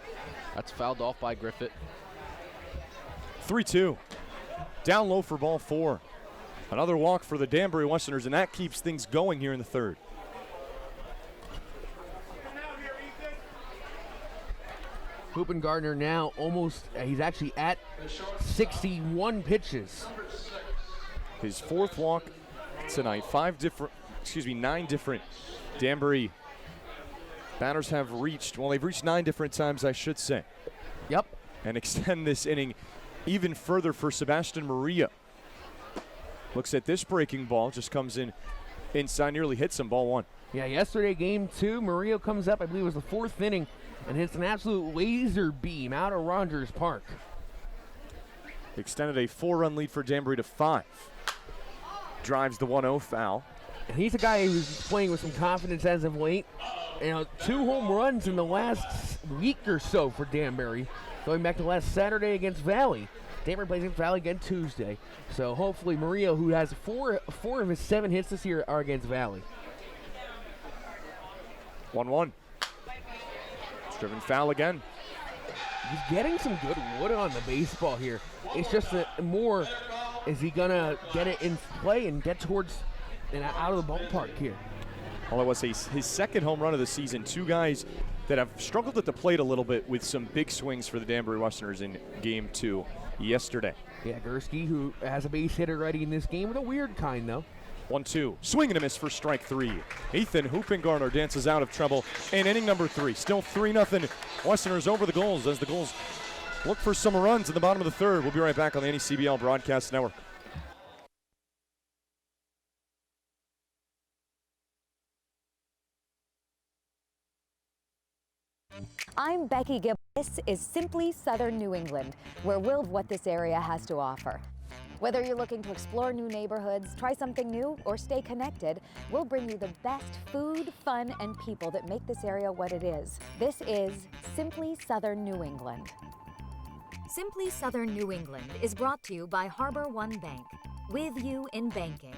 [SPEAKER 6] that's fouled off by Griffith.
[SPEAKER 1] 3-2. Down low for ball 4. Another walk for the Danbury Westerners, and that keeps things going here in the 3rd.
[SPEAKER 17] Hoopin Gardner now almost, he's actually at 61 pitches.
[SPEAKER 1] His 4th walk tonight. 9 different Danbury batters have reached. Well, they've reached 9 different times, I should say.
[SPEAKER 17] Yep.
[SPEAKER 1] And extend this inning even further for Sebastian Maria. Looks at this breaking ball, just comes in inside, nearly hits him, ball 1.
[SPEAKER 17] Yeah, yesterday, game 2, Murillo comes up, I believe it was the 4th inning, and hits an absolute laser beam out of Rogers Park.
[SPEAKER 1] Extended a 4-run lead for Danbury to 5. Drives the 1-0 foul.
[SPEAKER 17] And he's a guy who's playing with some confidence as of late. 2 home runs in the last week or so for Danbury. Going back to last Saturday against Valley. Danbury plays against Valley again Tuesday. So hopefully Murillo, who has 4 of his 7 hits this year, are against Valley.
[SPEAKER 1] 1-1. Driven foul again.
[SPEAKER 17] He's getting some good wood on the baseball here. It's just that more, is he going to get it in play and get towards and out of the ballpark here?
[SPEAKER 1] Well, it was his 2nd home run of the season. 2 guys that have struggled at the plate a little bit with some big swings for the Danbury Westerners in game 2 yesterday.
[SPEAKER 17] Yeah, Gursky, who has a base hit already in this game, with a weird kind, though.
[SPEAKER 1] 1-2. Swing and a miss for strike 3. Ethan Hoopin Garner dances out of trouble in inning number 3. Still 3-0. Westerners over the Gulls as the Gulls look for some runs in the bottom of the 3rd. We'll be right back on the NECBL Broadcast Network.
[SPEAKER 18] I'm Becky Gibb. This is Simply Southern New England, where we'll what this area has to offer. Whether you're looking to explore new neighborhoods, try something new, or stay connected, we'll bring you the best food, fun, and people that make this area what it is. This is Simply Southern New England.
[SPEAKER 19] Simply Southern New England is brought to you by Harbor One Bank. with you in banking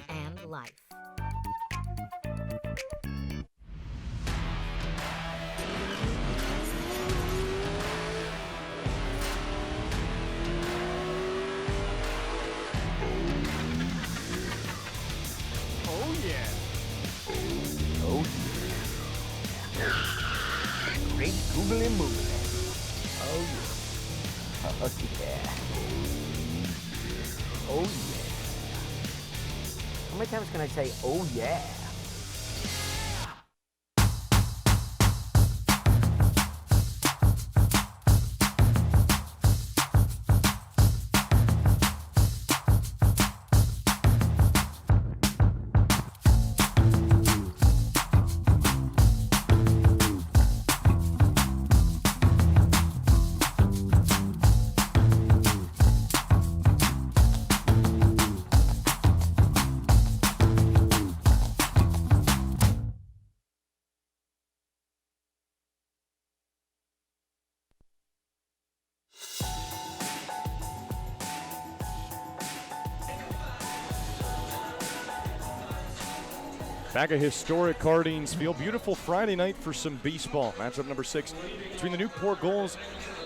[SPEAKER 19] and life.
[SPEAKER 17] Oh, yeah.
[SPEAKER 20] Oh, yeah. Great googly moogly. Oh, yeah. Oh, yeah. Oh, yeah. How many times can I say, oh, yeah?
[SPEAKER 1] Back at historic Cardines Field. Beautiful Friday night for some baseball. Matchup number 6 between the Newport Gulls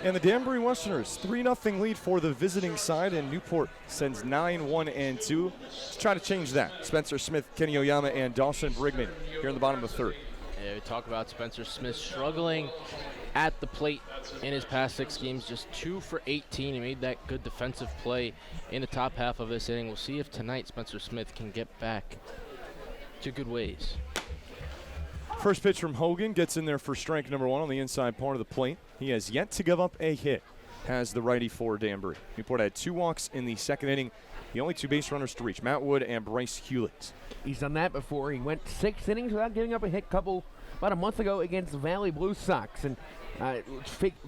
[SPEAKER 1] and the Danbury Westerners. 3-0 lead for the visiting side, and Newport sends 9-1-2. Let's try to change that. Spencer Smith, Kenny Oyama, and Dawson Brigman here in the bottom of the third.
[SPEAKER 6] Yeah, we talk about Spencer Smith struggling at the plate in his past 6 games, just 2 for 18. He made that good defensive play in the top half of this inning. We'll see if tonight Spencer Smith can get back to good ways.
[SPEAKER 1] First pitch from Hogan gets in there for strike number 1 on the inside part of the plate. He has yet to give up a hit, has the righty for Danbury. Newport had 2 walks in the second inning. The only 2 base runners to reach, Matt Wood and Bryce Hewlett.
[SPEAKER 17] He's done that before. He went 6 innings without giving up a hit about a month ago against the Valley Blue Sox. And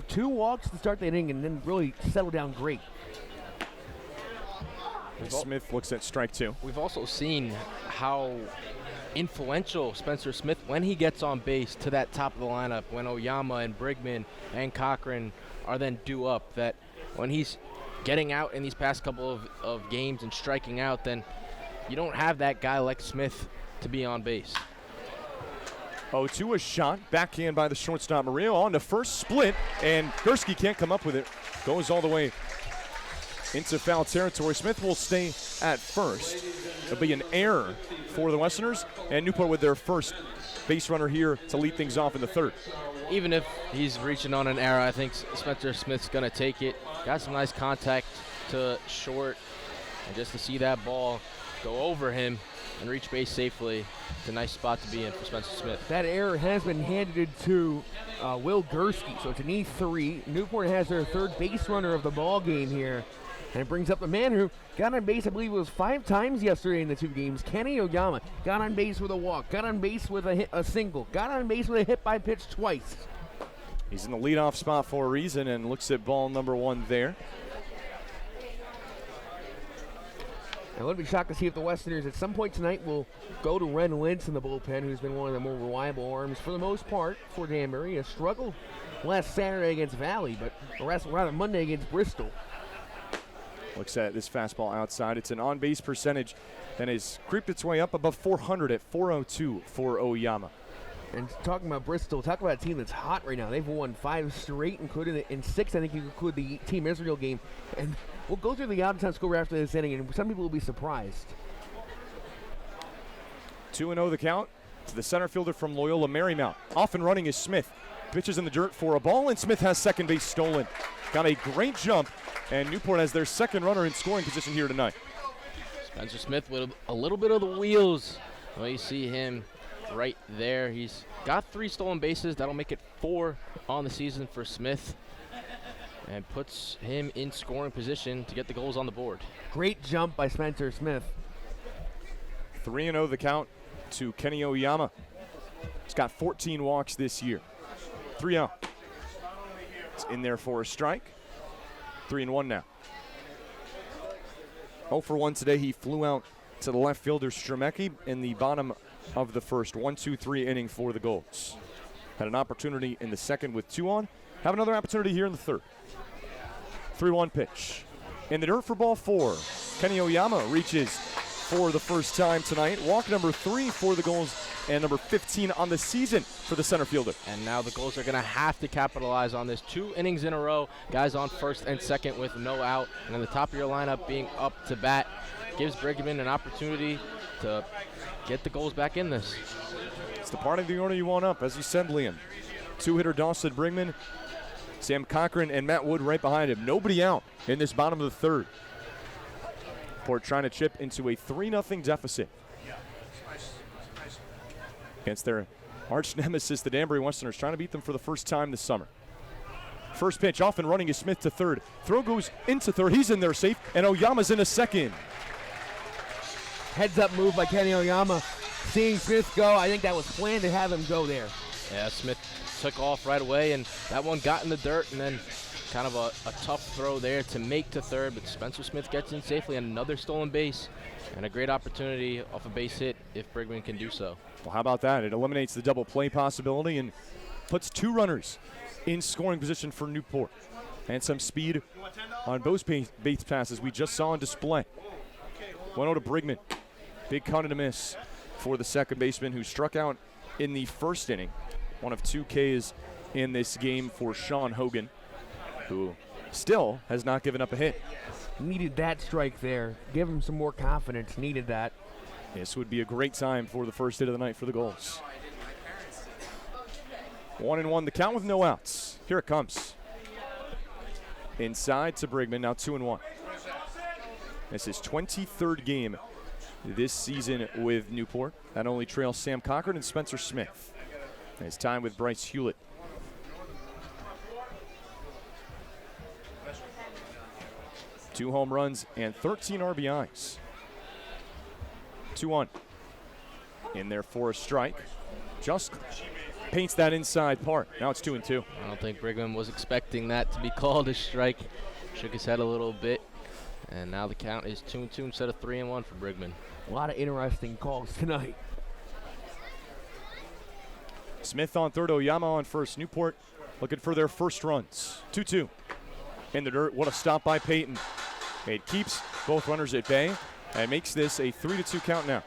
[SPEAKER 17] 2 walks to start the inning and then really settled down great.
[SPEAKER 1] Smith looks at strike 2.
[SPEAKER 6] We've also seen how influential Spencer Smith when he gets on base to that top of the lineup, when Oyama and Brigman and Cochran are then due up, that when he's getting out in these past couple of games and striking out, then you don't have that guy like Smith to be on base.
[SPEAKER 1] 0-2, a shot, backhand by the shortstop Murillo on to first, split, and Gursky can't come up with it. Goes all the way into foul territory. Smith will stay at first. It'll be an error for the Westerners, and Newport with their first base runner here to lead things off in the third.
[SPEAKER 6] Even if he's reaching on an error, I think Spencer Smith's going to take it. Got some nice contact to short, and just to see that ball go over him and reach base safely, it's a nice spot to be in for Spencer Smith.
[SPEAKER 17] That error has been handed to Will Gursky, so it's an E3. Newport has their third base runner of the ball game here. And it brings up the man who got on base, I believe it was 5 times yesterday in the 2 games. Kenny Oyama got on base with a walk, got on base with a single, got on base with a hit by pitch twice.
[SPEAKER 1] He's in the leadoff spot for a reason and looks at ball number 1 there.
[SPEAKER 17] I wouldn't be shocked to see if the Westerners at some point tonight will go to Ren Lentz in the bullpen, who's been one of the more reliable arms for the most part for Danbury. A struggle last Saturday against Valley, but rather Monday against Bristol.
[SPEAKER 1] Looks at this fastball outside. It's an on-base percentage that has creeped its way up above 400 at 402 for Oyama.
[SPEAKER 17] And talking about Bristol, talk about a team that's hot right now. They've won 5 straight, including in 6, I think you include the Team Israel game. And we'll go through the out-of-town score after this inning, and some people will be surprised.
[SPEAKER 1] 2-0 the count to the center fielder from Loyola Marymount. Off and running is Smith. Pitches in the dirt for a ball, and Smith has second base stolen. Got a great jump, and Newport has their second runner in scoring position here tonight.
[SPEAKER 6] Spencer Smith with a little bit of the wheels. Well, you see him right there. He's got 3 stolen bases. That'll make it 4 on the season for Smith, and puts him in scoring position to get the goals on the board.
[SPEAKER 17] Great jump by Spencer Smith.
[SPEAKER 1] 3-0 the count to Kenny Oyama. He's got 14 walks this year. 3-0. It's in there for a strike. 3-1 now. 0 for 1 today. He flew out to the left fielder Stremecki in the bottom of the first 1-2-3 inning for the Gulls. Had an opportunity in the second with 2 on. Have another opportunity here in the third. 3-1 pitch. In the dirt for ball 4. Kenny Oyama reaches for the first time tonight. Walk number 3 for the Gulls and number 15 on the season for the center fielder.
[SPEAKER 6] And now the Gulls are going to have to capitalize on this. 2 innings in a row, guys on first and second with no out. And then the top of your lineup being up to bat gives Brigham an opportunity to get the Gulls back in this.
[SPEAKER 1] It's the part of the order you want up, as you said, Liam. 2-hitter Dawson Brigham, Sam Cochran, and Matt Wood right behind him. Nobody out in this bottom of the third. Newport trying to chip into a 3-0 deficit against their arch nemesis, the Danbury Westerners, trying to beat them for the first time this summer. First pitch off and running is Smith to third. Throw goes into third. He's in there safe, and Oyama's in a second.
[SPEAKER 17] Heads up move by Kenny Oyama. Seeing Smith go, I think that was planned to have him go there.
[SPEAKER 6] Yeah, Smith took off right away, and that one got in the dirt, and then kind of a tough throw there to make to third, but Spencer Smith gets in safely, and another stolen base, and a great opportunity off a base hit if Brigham can do so.
[SPEAKER 1] Well, how about that? It eliminates the double play possibility and puts 2 runners in scoring position for Newport. And some speed on both base passes we just saw on display. 1-0 to Brigham. Big count and a miss for the second baseman, who struck out in the first inning. 1 of 2 Ks in this game for Sean Hogan, who still has not given up a hit.
[SPEAKER 17] Needed that strike there. Give him some more confidence. Needed that.
[SPEAKER 1] This would be a great time for the first hit of the night for the Gulls. 1-1 the count with no outs. Here it comes. Inside to Brigham, now 2-1. This is 23rd game this season with Newport. That only trails Sam Cochran and Spencer Smith. His time with Bryce Hewlett. Two home runs and 13 RBIs. 2-1 in there for a strike. Just paints that inside part. Now it's 2-2.
[SPEAKER 6] I don't think Brigham was expecting that to be called a strike. Shook his head a little bit, and now the count is 2-2 instead of 3-1 for Brigham.
[SPEAKER 17] A lot of interesting calls tonight.
[SPEAKER 1] Smith on third, Oyama on first. Newport looking for their first runs. 2-2 in the dirt. What a stop by Peyton. It keeps both runners at bay and makes this a 3-2 count now.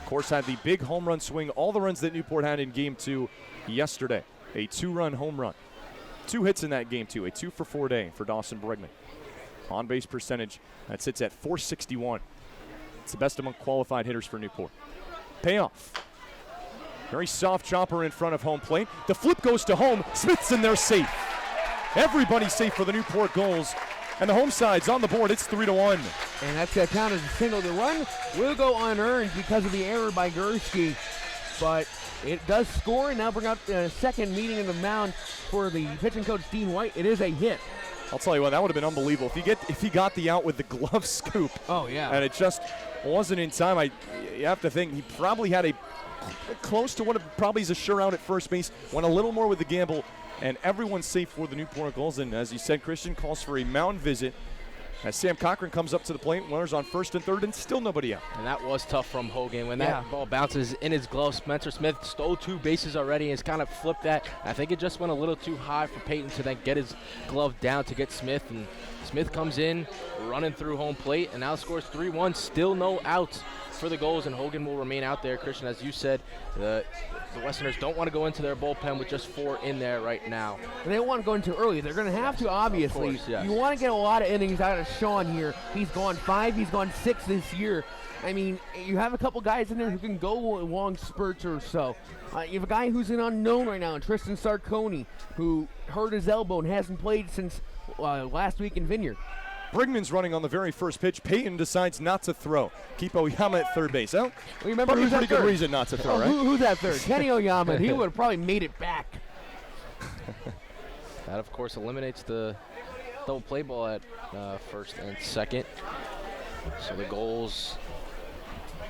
[SPEAKER 1] Of course, had the big home run swing, all the runs that Newport had in game 2 yesterday. A 2-run home run. 2 hits in that game, too. A 2-for-4 day for Dawson Brigham. On base percentage, that sits at .461. It's the best among qualified hitters for Newport. Payoff. Very soft chopper in front of home plate. The flip goes to home. Smith's in there safe. Everybody's safe for the Newport Gulls. And the home side's on the board. It's 3-1.
[SPEAKER 17] And that's going to count as a single. The run will go unearned because of the error by Gursky. But it does score, and now bring up the second meeting in the mound for the pitching coach, Dean White. It is a hit.
[SPEAKER 1] I'll tell you what, that would have been unbelievable. If he got the out with the glove scoop.
[SPEAKER 17] Oh, yeah.
[SPEAKER 1] And it just wasn't in time. You have to think he probably had a close to what probably is a sure out at first base. Went a little more with the gamble, and everyone's safe for the Newport Gulls. And as you said, Christian calls for a mound visit as Sam Cochran comes up to the plate. Runners on first and third, and still nobody out.
[SPEAKER 6] And that was tough from Hogan. When that ball bounces in his glove, Spencer Smith stole 2 bases already and has kind of flipped that. I think it just went a little too high for Peyton to then get his glove down to get Smith. And Smith comes in, running through home plate, and now scores 3-1. Still no outs for the Gulls, and Hogan will remain out there. Christian, as you said, the Westerners don't want to go into their bullpen with just 4 in there right now.
[SPEAKER 17] And they don't want to go into early. They're going to have to, obviously.
[SPEAKER 6] Of course, yes.
[SPEAKER 17] You want to get a lot of innings out of Sean here. He's gone 5, he's gone 6 this year. I mean, you have a couple guys in there who can go long spurts or so. You have a guy who's an unknown right now, Tristan Sarconi, who hurt his elbow and hasn't played since last week in Vineyard.
[SPEAKER 1] Brigman's running on the very first pitch. Peyton decides not to throw. Keep Oyama at third base. Oh,
[SPEAKER 17] remember
[SPEAKER 1] probably
[SPEAKER 17] who's
[SPEAKER 1] a pretty
[SPEAKER 17] at third?
[SPEAKER 1] Good reason not to throw, right?
[SPEAKER 17] Who's at third? Kenny Oyama. He would have probably made it back.
[SPEAKER 6] That, of course, eliminates the double play ball at first and second. So the Gulls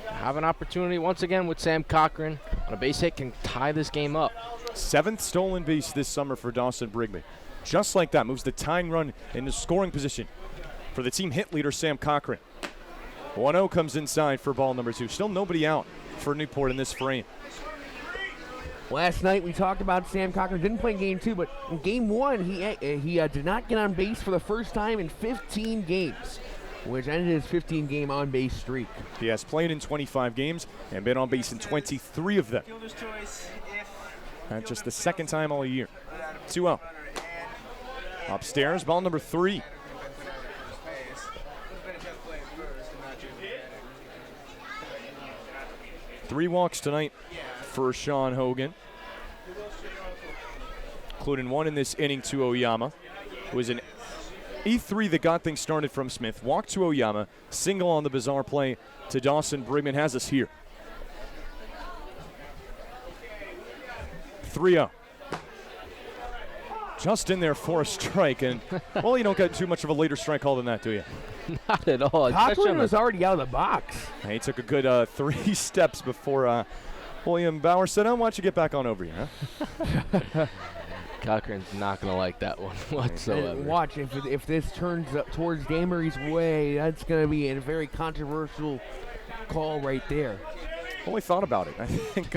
[SPEAKER 6] have an opportunity once again with Sam Cochran on a base hit, can tie this game up.
[SPEAKER 1] 7th stolen base this summer for Dawson Brigham. Just like that, moves the tying run into scoring position for the team hit leader, Sam Cochran. 1-0 comes inside for ball number 2. Still nobody out for Newport in this frame.
[SPEAKER 17] Last night we talked about Sam Cochran didn't play in Game 2, but in Game 1 he did not get on base for the first time in 15 games, which ended his 15-game on-base streak.
[SPEAKER 1] He has played in 25 games and been on base in 23 of them. That's just the second time all year. 2-0. Upstairs, ball number 3. Three walks tonight for Sean Hogan, including one in this inning to Oyama. It was an E3 that got things started from Smith. Walk to Oyama, single on the bizarre play to Dawson. Brigman has us here. 3-0. Just in there for a strike, and, well, you don't get too much of a later strike call than that, do you?
[SPEAKER 13] Not at all.
[SPEAKER 17] Cochran was already out of the box.
[SPEAKER 1] He took a good 3 steps before William Bauer said, why don't you get back on over here, huh?
[SPEAKER 13] Cochran's not going to like that one whatsoever.
[SPEAKER 17] And watch, if this turns up towards Danbury's way, that's going to be a very controversial call right there.
[SPEAKER 1] Only thought about it. I think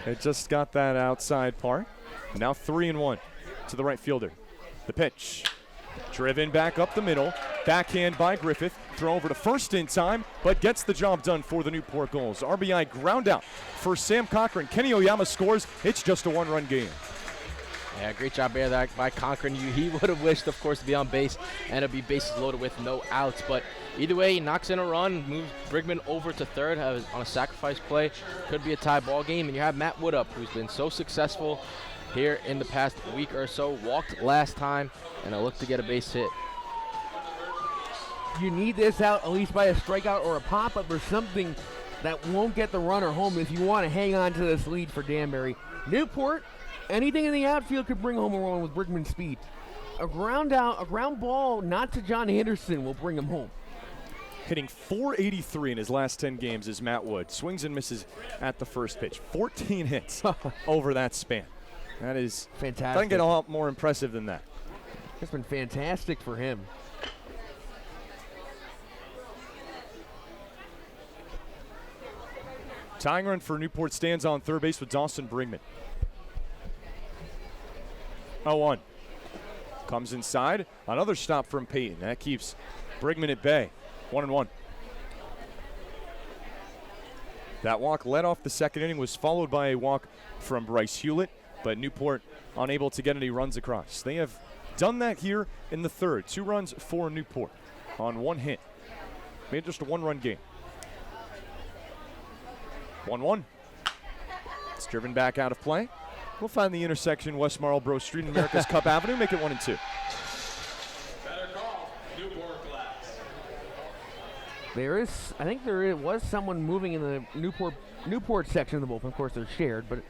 [SPEAKER 1] it just got that outside part. Now 3-1 to the right fielder. The pitch. Driven back up the middle. Backhand by Griffith. Throw over to first in time, but gets the job done for the Newport Gulls. RBI ground out for Sam Cochran. Kenny Oyama scores. It's just a 1-run game.
[SPEAKER 13] Yeah, great job there by Cochran. He would have wished, of course, to be on base and to be bases loaded with no outs. But either way, he knocks in a run, moves Brigman over to third on a sacrifice play. Could be a tie ball game. And you have Matt Wood up, who's been so successful here in the past week or so. Walked last time, and looked to get a base hit.
[SPEAKER 17] You need this out at least by a strikeout or a pop-up or something that won't get the runner home if you want to hang on to this lead for Danbury. Newport, anything in the outfield could bring home a run with Brigman's speed. A ground ball not to John Anderson will bring him home.
[SPEAKER 1] Hitting .483 in his last 10 games is Matt Wood. Swings and misses at the first pitch. 14 hits over that span. That is
[SPEAKER 17] fantastic.
[SPEAKER 1] Doesn't get a lot more impressive than that.
[SPEAKER 17] It's been fantastic for him.
[SPEAKER 1] Tying run for Newport stands on third base with Dawson Brigman. 0-1. Comes inside. Another stop from Peyton. That keeps Brigman at bay. 1-1. That walk led off the second inning, was followed by a walk from Bryce Hewlett, but Newport unable to get any runs across. They have done that here in the third. 2 runs for Newport on 1 hit. Made just a 1-run game. 1-1. It's driven back out of play. We'll find the intersection, West Marlboro Street and America's Cup Avenue. Make it 1-2.
[SPEAKER 8] Better call, Newport Glass.
[SPEAKER 17] I think there was someone moving in the Newport section of the bullpen. Of course, they're shared, but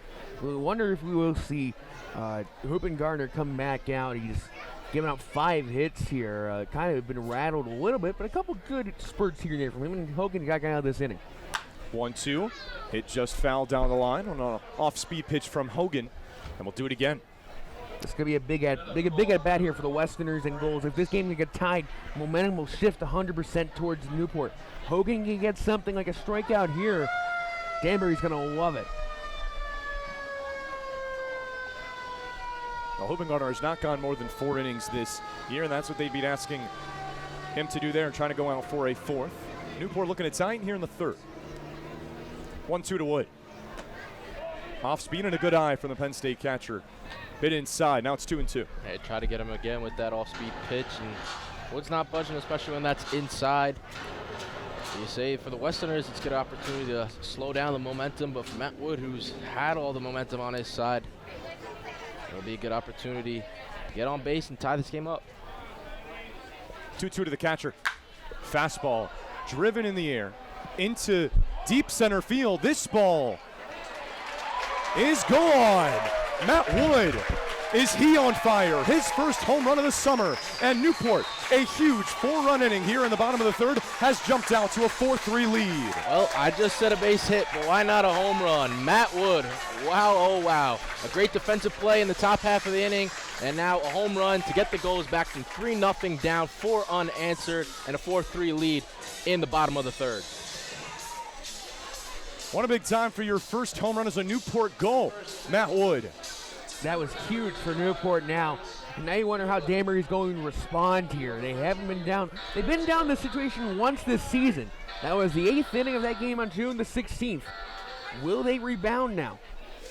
[SPEAKER 17] we wonder if we will see Hoopin Gardner come back out. He's given up 5 hits here. Kind of been rattled a little bit, but a couple good spurts here and there from him. And Hogan got out of this inning.
[SPEAKER 1] 1-2. Hit just fouled down the line on an off-speed pitch from Hogan, and we'll do it again.
[SPEAKER 17] This is going to be a big at bat here for the Westerners and Gulls. If this game can get tied, momentum will shift 100% towards Newport. Hogan can get something like a strikeout here. Danbury's going to love it.
[SPEAKER 1] Well, Hoopin Gardner has not gone more than 4 innings this year, and that's what they'd be asking him to do there and trying to go out for a 4th. Newport looking at tying here in the 3rd. 1-2 to Wood. Off speed and a good eye from the Penn State catcher. Bit inside. Now it's 2-2.
[SPEAKER 13] Hey, try to get him again with that off-speed pitch, and Wood's not budging, especially when that's inside. You say for the Westerners, it's a good opportunity to slow down the momentum, but for Matt Wood, who's had all the momentum on his side, it'll be a good opportunity to get on base and tie this game up.
[SPEAKER 1] 2-2 to the catcher. Fastball driven in the air into deep center field. This ball is gone. Matt Wood, is he on fire? His first home run of the summer. And Newport, a huge 4-run inning here in the bottom of the 3rd, has jumped out to a 4-3 lead.
[SPEAKER 13] Well, I just said a base hit, but why not a home run? Matt Wood, wow, oh wow. A great defensive play in the top half of the inning, and now a home run to get the Gulls back from 3-0 down, 4 unanswered, and a 4-3 lead in the bottom of the 3rd.
[SPEAKER 1] What a big time for your first home run as a Newport Gull, Matt Wood.
[SPEAKER 17] That was huge for Newport now. And now you wonder how Danbury's going to respond here. They haven't been down. They've been down this situation once this season. That was the 8th inning of that game on June the 16th. Will they rebound now?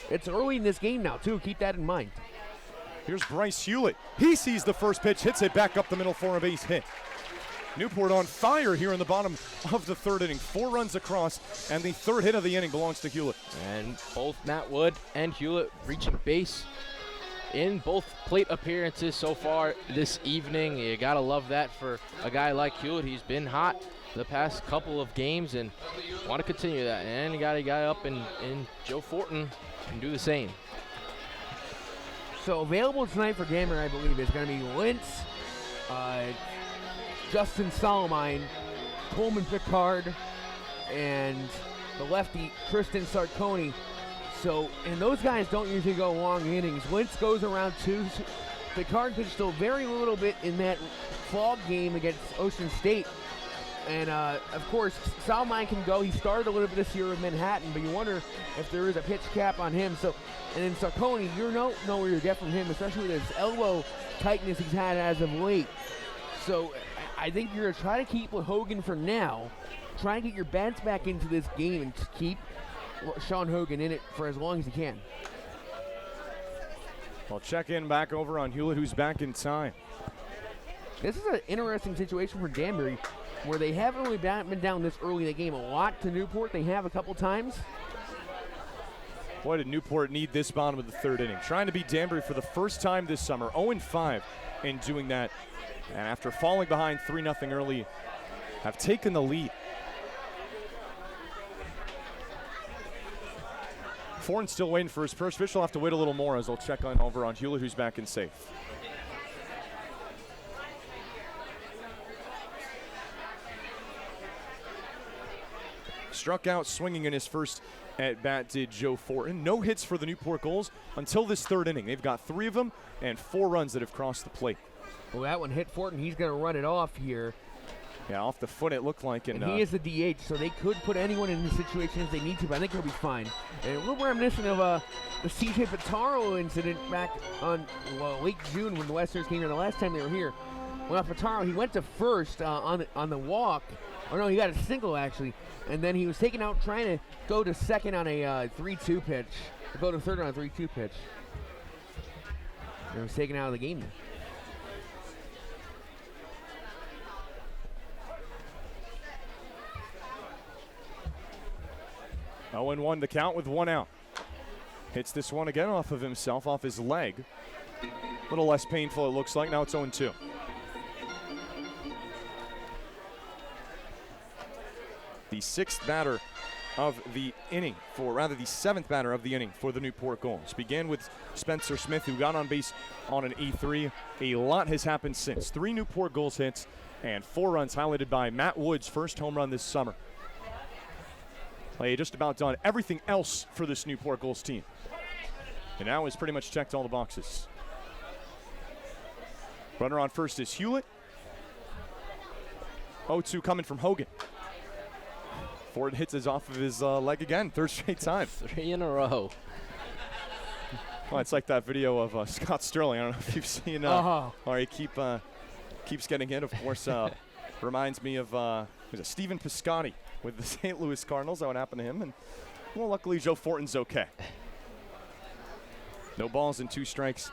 [SPEAKER 17] It's early in this game now, too. Keep that in mind.
[SPEAKER 1] Here's Bryce Hewlett. He sees the first pitch, hits it back up the middle for a base hit. Newport on fire here in the bottom of the 3rd inning. 4 runs across, and the 3rd hit of the inning belongs to Hewlett.
[SPEAKER 6] And both Matt Wood and Hewlett reaching base in both plate appearances so far this evening. You gotta love that for a guy like Hewlett. He's been hot the past couple of games and want to continue that. And you got a guy up in Joe Fortin can do the same.
[SPEAKER 17] So available tonight for Danbury, I believe, is going to be Lentz, Justin Solomine, Coleman Picard, and the lefty Tristan Sarconi. So, and those guys don't usually go long innings. Lentz goes around 2. Picard pitched still very little bit in that fog game against Ocean State. And, of course, Solomine can go. He started a little bit this year with Manhattan, but you wonder if there is a pitch cap on him. So, and then Sarconi, you don't know where you get from him, especially with his elbow tightness he's had as of late. So I think you're going to try to keep Hogan for now. Try and get your bats back into this game and keep Sean Hogan in it for as long as he can.
[SPEAKER 1] Well, check in back over on Hewlett, who's back in time.
[SPEAKER 17] This is an interesting situation for Danbury, where they haven't really been down this early in the game a lot to Newport. They have a couple times.
[SPEAKER 1] Boy, did Newport need this bottom of the 3rd inning. Trying to beat Danbury for the first time this summer, 0-5 in doing that. And after falling behind 3-0 early, have taken the lead. Fortin's still waiting for his first pitch. He'll have to wait a little more as I'll check on over on Hewlett, who's back and safe. Struck out swinging in his first at bat did Joe Fortin. No hits for the Newport Gulls until this 3rd inning. They've got 3 of them and 4 runs that have crossed the plate.
[SPEAKER 17] Well, that one hit Fortin. He's going to run it off here.
[SPEAKER 1] Yeah, off the foot it looked like.
[SPEAKER 17] And he is the DH, so they could put anyone in the situation if they need to, but I think he'll be fine. And a little reminiscent of the C.J. Pitaro incident back on late June when the Westerners came here the last time they were here. Well, Pitaro, he went to first on the walk. Or no, he got a single actually. And then he was taken out trying to go to second on a 3-2 pitch. To go to third on a 3-2 pitch. And he was taken out of the game.
[SPEAKER 1] 0-1 the count with 1 out. Hits this one again off of himself, off his leg. A little less painful, it looks like. Now it's 0-2. The 6th batter of the inning, the 7th batter of the inning for the Newport Gulls. Began with Spencer Smith, who got on base on an E3. A lot has happened since. 3 Newport Gulls hits and 4 runs, highlighted by Matt Wood's first home run this summer. They just about done everything else for this Newport Gulls team. And now has pretty much checked all the boxes. Runner on first is Hewlett. 0-2 coming from Hogan. Ford hits it off of his leg again, 3rd straight time.
[SPEAKER 6] 3 in a row.
[SPEAKER 1] Well, it's like that video of Scott Sterling. I don't know if you've seen. Or he keeps getting hit. Of course, reminds me of Stephen Piscotty with the St. Louis Cardinals. That would happen to him. And well, luckily Joe Fortin's okay. No balls and 2 strikes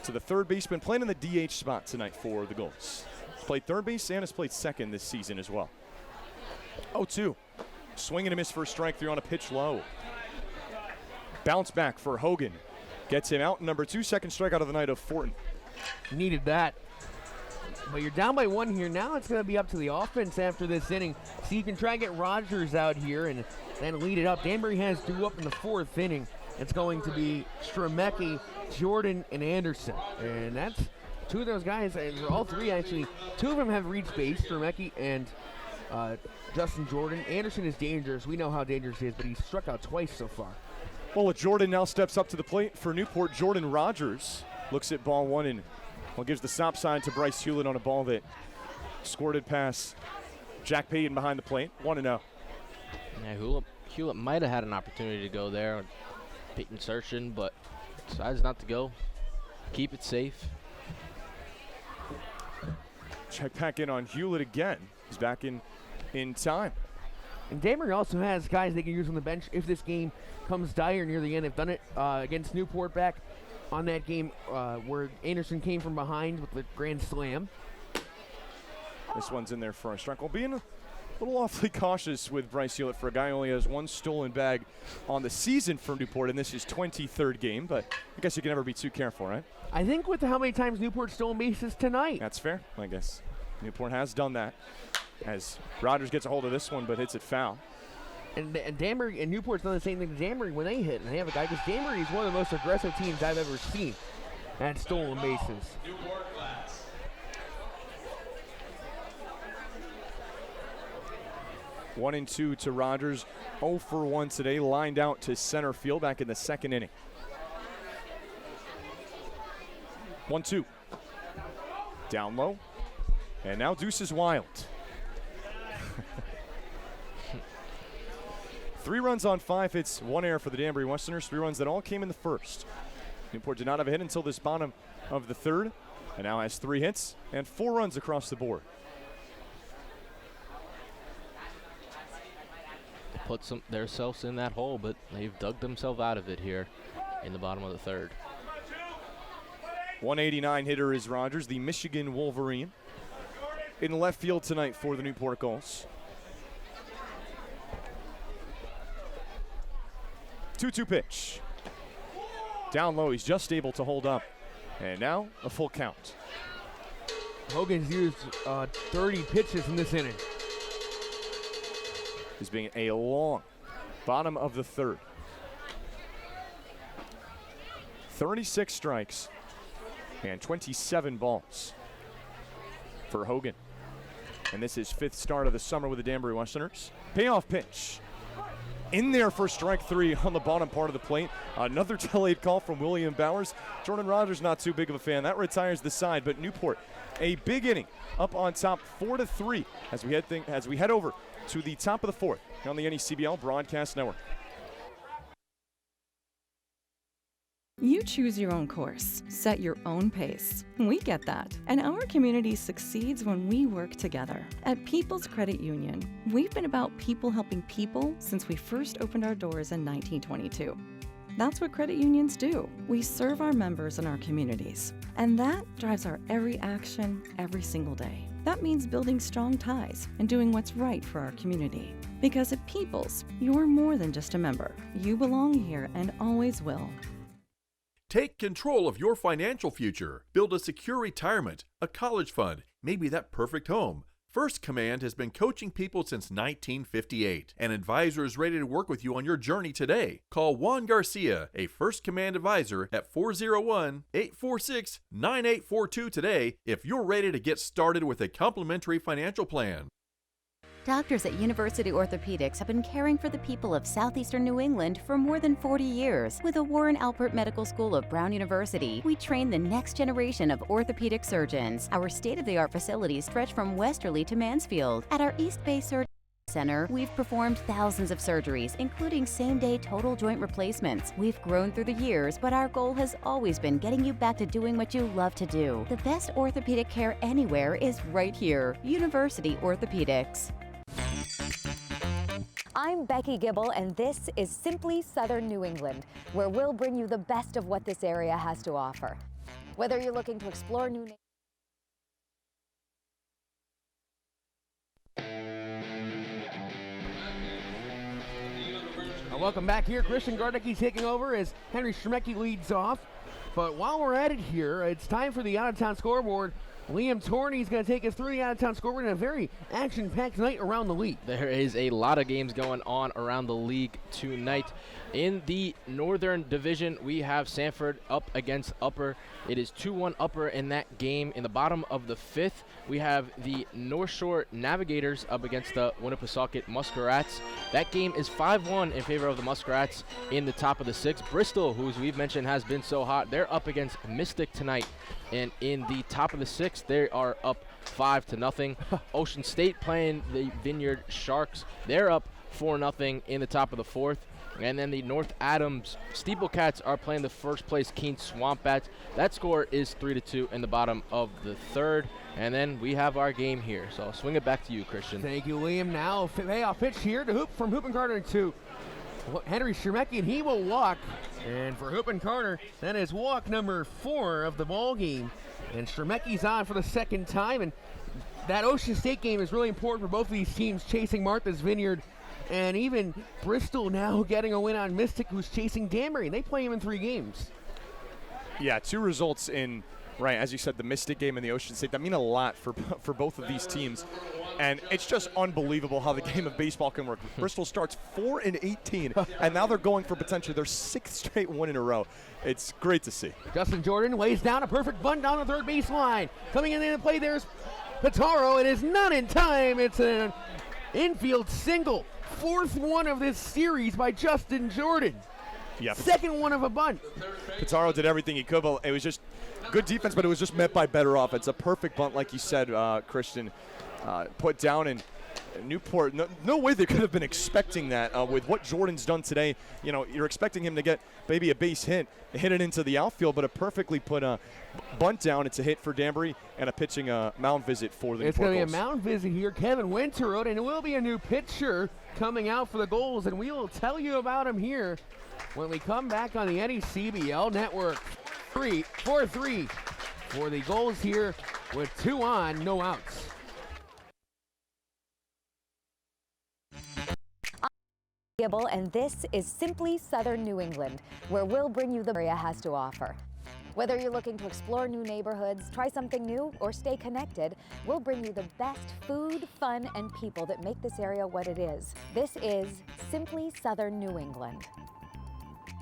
[SPEAKER 1] to the third baseman, playing in the DH spot tonight for the Gulls. He's played third base and has played second this season as well. 0-2. Swing and a miss for a strike 3 on a pitch low. Bounce back for Hogan. Gets him out. Number 2, second strikeout of the night of Fortin.
[SPEAKER 17] Needed that. But you're down by 1 here. Now it's going to be up to the offense after this inning. So you can try and get Rogers out here and then lead it up. Danbury has due up in the 4th inning. It's going to be Stremecki, Jordan, and Anderson. And that's 2 of those guys, all 3 actually. 2 of them have reached base, Stremecki and Justin Jordan. Anderson is dangerous. We know how dangerous he is, but he's struck out twice so far.
[SPEAKER 1] Well, Jordan now steps up to the plate for Newport. Jordan Rogers looks at ball 1 and gives the stop sign to Bryce Hewlett on a ball that squirted past Jack Payton behind the plate. 1-0.
[SPEAKER 6] Yeah, Hewlett might have had an opportunity to go there. Peyton searching, but decides not to go. Keep it safe.
[SPEAKER 1] Check back in on Hewlett again. He's back in time.
[SPEAKER 17] And Danbury also has guys they can use on the bench if this game comes dire near the end. They've done it against Newport back on that game where Anderson came from behind with the grand slam.
[SPEAKER 1] This one's in there for a strike. Well, being a little awfully cautious with Bryce Hewlett for a guy who only has one stolen bag on the season for Newport, and this is 23rd game, but I guess you can never be too careful, right?
[SPEAKER 17] I think with how many times Newport stolen bases tonight.
[SPEAKER 1] That's fair, I guess. Newport has done that as Rogers gets a hold of this one but hits it foul.
[SPEAKER 17] And Danbury and Newport's done the same thing to Danbury when they hit. And they have a guy, because Danbury is one of the most aggressive teams I've ever seen at stolen bases.
[SPEAKER 1] 1-2 to Rogers. 0 for 1 today, lined out to center field back in the second inning. 1-2. Down low. And now Deuce is wild. 3 runs on 5 hits, 1 error for the Danbury Westerners. 3 runs that all came in the first. Newport did not have a hit until this bottom of the third, and now has 3 hits and 4 runs across the board.
[SPEAKER 6] Put themselves in that hole, but they've dug themselves out of it here in the bottom of the third.
[SPEAKER 1] 189 hitter is Rogers, the Michigan Wolverine. In left field tonight for the Newport Gulls. 2-2 pitch. Down low, he's just able to hold up. And now a full count.
[SPEAKER 17] Hogan's used 30 pitches in this inning.
[SPEAKER 1] This being a long bottom of the third. 36 strikes and 27 balls for Hogan. And this is 5th start of the summer with the Danbury Westerners. Payoff pitch. In there for strike 3 on the bottom part of the plate. Another delayed call from William Bowers. Jordan Rogers not too big of a fan. That retires the side, but Newport, a big inning, up on top 4-3 as we head over to the top of the 4th on the NECBL Broadcast Network.
[SPEAKER 7] You choose your own course, set your own pace. We get that. And our community succeeds when we work together. At People's Credit Union, we've been about people helping people since we first opened our doors in 1922. That's what credit unions do. We serve our members and our communities. And that drives our every action, every single day. That means building strong ties and doing what's right for our community. Because at People's, you're more than just a member. You belong here and always will.
[SPEAKER 10] Take control of your financial future. Build a secure retirement, a college fund, maybe that perfect home. First Command has been coaching people since 1958. An advisor is ready to work with you on your journey today. Call Juan Garcia, a First Command advisor, at 401-846-9842 today if you're ready to get started with a complimentary financial plan.
[SPEAKER 2] Doctors at University Orthopedics have been caring for the people of southeastern New England for more than 40 years. With the Warren Alpert Medical School of Brown University, we train the next generation of orthopedic surgeons. Our state-of-the-art facilities stretch from Westerly to Mansfield. At our East Bay Surgery Center, we've performed thousands of surgeries, including same-day total joint replacements. We've grown through the years, but our goal has always been getting you back to doing what you love to do. The best orthopedic care anywhere is right here. University Orthopedics.
[SPEAKER 18] I'm Becky Gibble, and this is Simply Southern New England, where we'll bring you the best of what this area has to offer. Whether you're looking to explore new
[SPEAKER 17] Welcome back here. Christian Gardecki's taking over as Henry Stremecki leads off. But while we're at it here, it's time for the out-of-town scoreboard. Liam Torney's going to take us through the out-of-town scoreboard in a very action-packed night around the league.
[SPEAKER 6] There is a lot of games going on around the league tonight. In the Northern Division, we have Sanford up against Upper. It is 2-1 Upper in that game. In the bottom of the 5th, we have the North Shore Navigators up against the Winnipesaukee Muskrats. That game is 5-1 in favor of the Muskrats. In the top of the 6th, Bristol, who we've mentioned has been so hot, they're up against Mystic tonight. And in the top of the 6th, they are up 5-0. Ocean State playing the Vineyard Sharks. They're up 4-0 in the top of the fourth. And then the North Adams Steeplecats are playing the first place Keene Swamp Bats. That score is 3-2 in the bottom of the third. And then we have our game here. So I'll swing it back to you, Christian.
[SPEAKER 17] Thank you, Liam. Now payoff pitch here to from Hoop and Carter to Henry Shermecki, and he will walk. And for Hoop and Carter, that is walk number 4 of the ball game. And Shermecki's on for the second time. And that Ocean State game is really important for both of these teams, chasing Martha's Vineyard. And even Bristol now getting a win on Mystic, who's chasing Danbury. They play him in 3 games.
[SPEAKER 1] Yeah, 2 results in, right, as you said, the Mystic game and the Ocean State. That mean a lot for both of these teams. And it's just unbelievable how the game of baseball can work. Bristol starts 4-18, and now they're going for potentially their 6th straight win in a row. It's great to see.
[SPEAKER 17] Justin Jordan lays down a perfect bunt down the third base line. Coming in the play, there's Pitaro. It is not in time. It's an infield single. 4th one of this series by Justin Jordan.
[SPEAKER 1] Yeah.
[SPEAKER 17] 2nd one of a bunt.
[SPEAKER 1] Pitaro did everything he could, but it was just good defense, but it was just met by better offense. A perfect bunt, like you said, Christian, put down, and Newport, no way they could have been expecting that with what Jordan's done today. You know, you're expecting him to get maybe a base hit it into the outfield, but a perfectly put bunt down. It's a hit for Danbury and a pitching mound visit for the Newport Gulls.
[SPEAKER 17] It's going to be a mound visit here. Kevin Winterroad, and it will be a new pitcher coming out for the Gulls, and we will tell you about him here when we come back on the NECBL Network. 4-3 for the Gulls here with 2 on, no outs.
[SPEAKER 18] Gibble, and this is Simply Southern New England, where we'll bring you the area has to offer. Whether you're looking to explore new neighborhoods, try something new, or stay connected, we'll bring you the best food, fun, and people that make this area what it is. This is Simply Southern New England.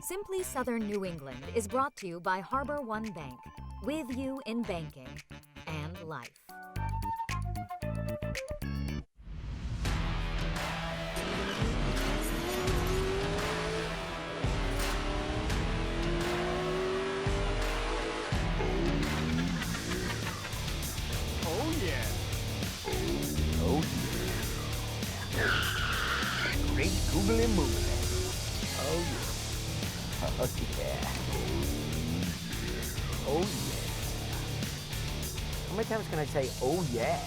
[SPEAKER 19] Simply Southern New England is brought to you by Harbor One Bank, with you in banking and life.
[SPEAKER 17] Oh, yeah.
[SPEAKER 20] Oh, yeah. Great googly moogly. Oh, yeah. Oh, yeah. Oh, yeah. How many times can I say, oh, yeah?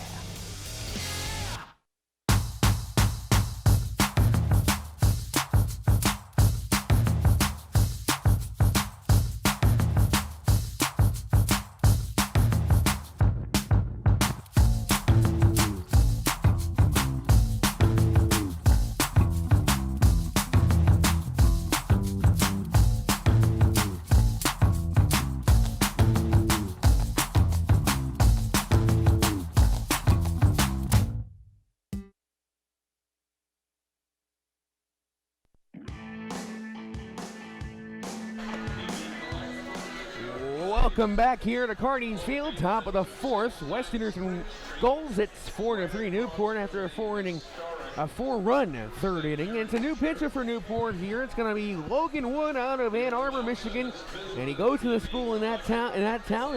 [SPEAKER 17] Welcome back here to Cardines Field, top of the 4th. Westerners and Gulls. It's 4-3 Newport after a 4-run 3rd inning. It's a new pitcher for Newport here. It's going to be Logan Wood out of Ann Arbor, Michigan, and he goes to the school in that town.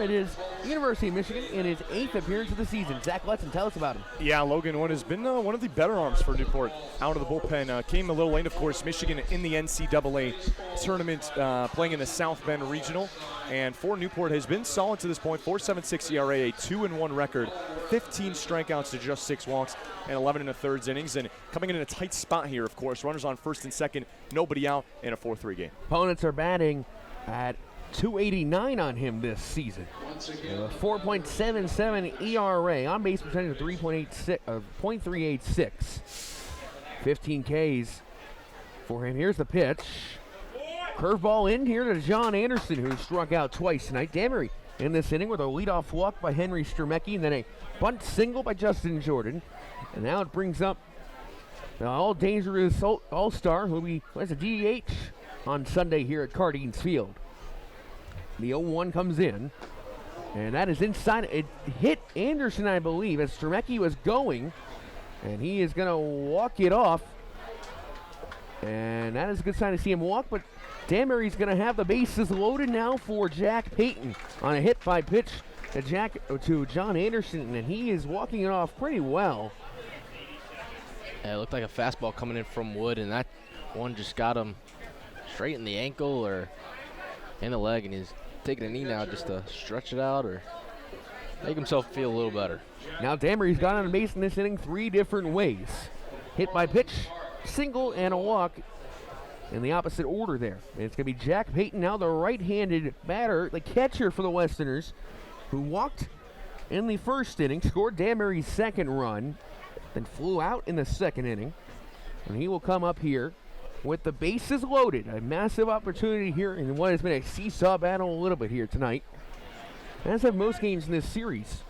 [SPEAKER 17] It is University of Michigan in his 8th appearance of the season. Zach Letson, tell us about him.
[SPEAKER 1] Yeah, Logan Wood has been one of the better arms for Newport out of the bullpen. Came a little late, of course. Michigan in the NCAA tournament, playing in the South Bend Regional, and for Newport has been solid to this point. 4.76 ERA, a 2-1 record, 15 strikeouts to just 6 walks, and 11 1/3 innings. And coming in a tight spot here, of course. Runners on first and second, nobody out in a 4-3 game.
[SPEAKER 17] Opponents are batting at .289 on him this season. 4.77 ERA, on base percentage of 0.386. 15 Ks for him. Here's the pitch. Curveball in here to John Anderson, who struck out twice tonight. Danbury in this inning with a leadoff walk by Henry Sturmecki, and then a bunt single by Justin Jordan. And now it brings up the all-dangerous all-star, who has a DH on Sunday here at Cardines Field. The 0-1 comes in, and that is inside. It hit Anderson, I believe, as Sturmecki was going, and he is going to walk it off. And that is a good sign to see him walk, but Danbury's going to have the bases loaded now for Jack Payton on a hit by pitch to John Anderson, and he is walking it off pretty well.
[SPEAKER 6] Yeah, it looked like a fastball coming in from Wood, and that one just got him straight in the ankle or in the leg, and he's taking a knee now just to stretch it out or make himself feel a little better.
[SPEAKER 17] Now Danbury's got on base in this inning 3 different ways. Hit by pitch, single, and a walk in the opposite order there. And it's going to be Jack Payton, now the right-handed batter, the catcher for the Westerners, who walked in the first inning, scored Danbury's second run, then flew out in the second inning. And he will come up here with the bases loaded. A massive opportunity here in what has been a seesaw battle a little bit here tonight, as have most games in this series.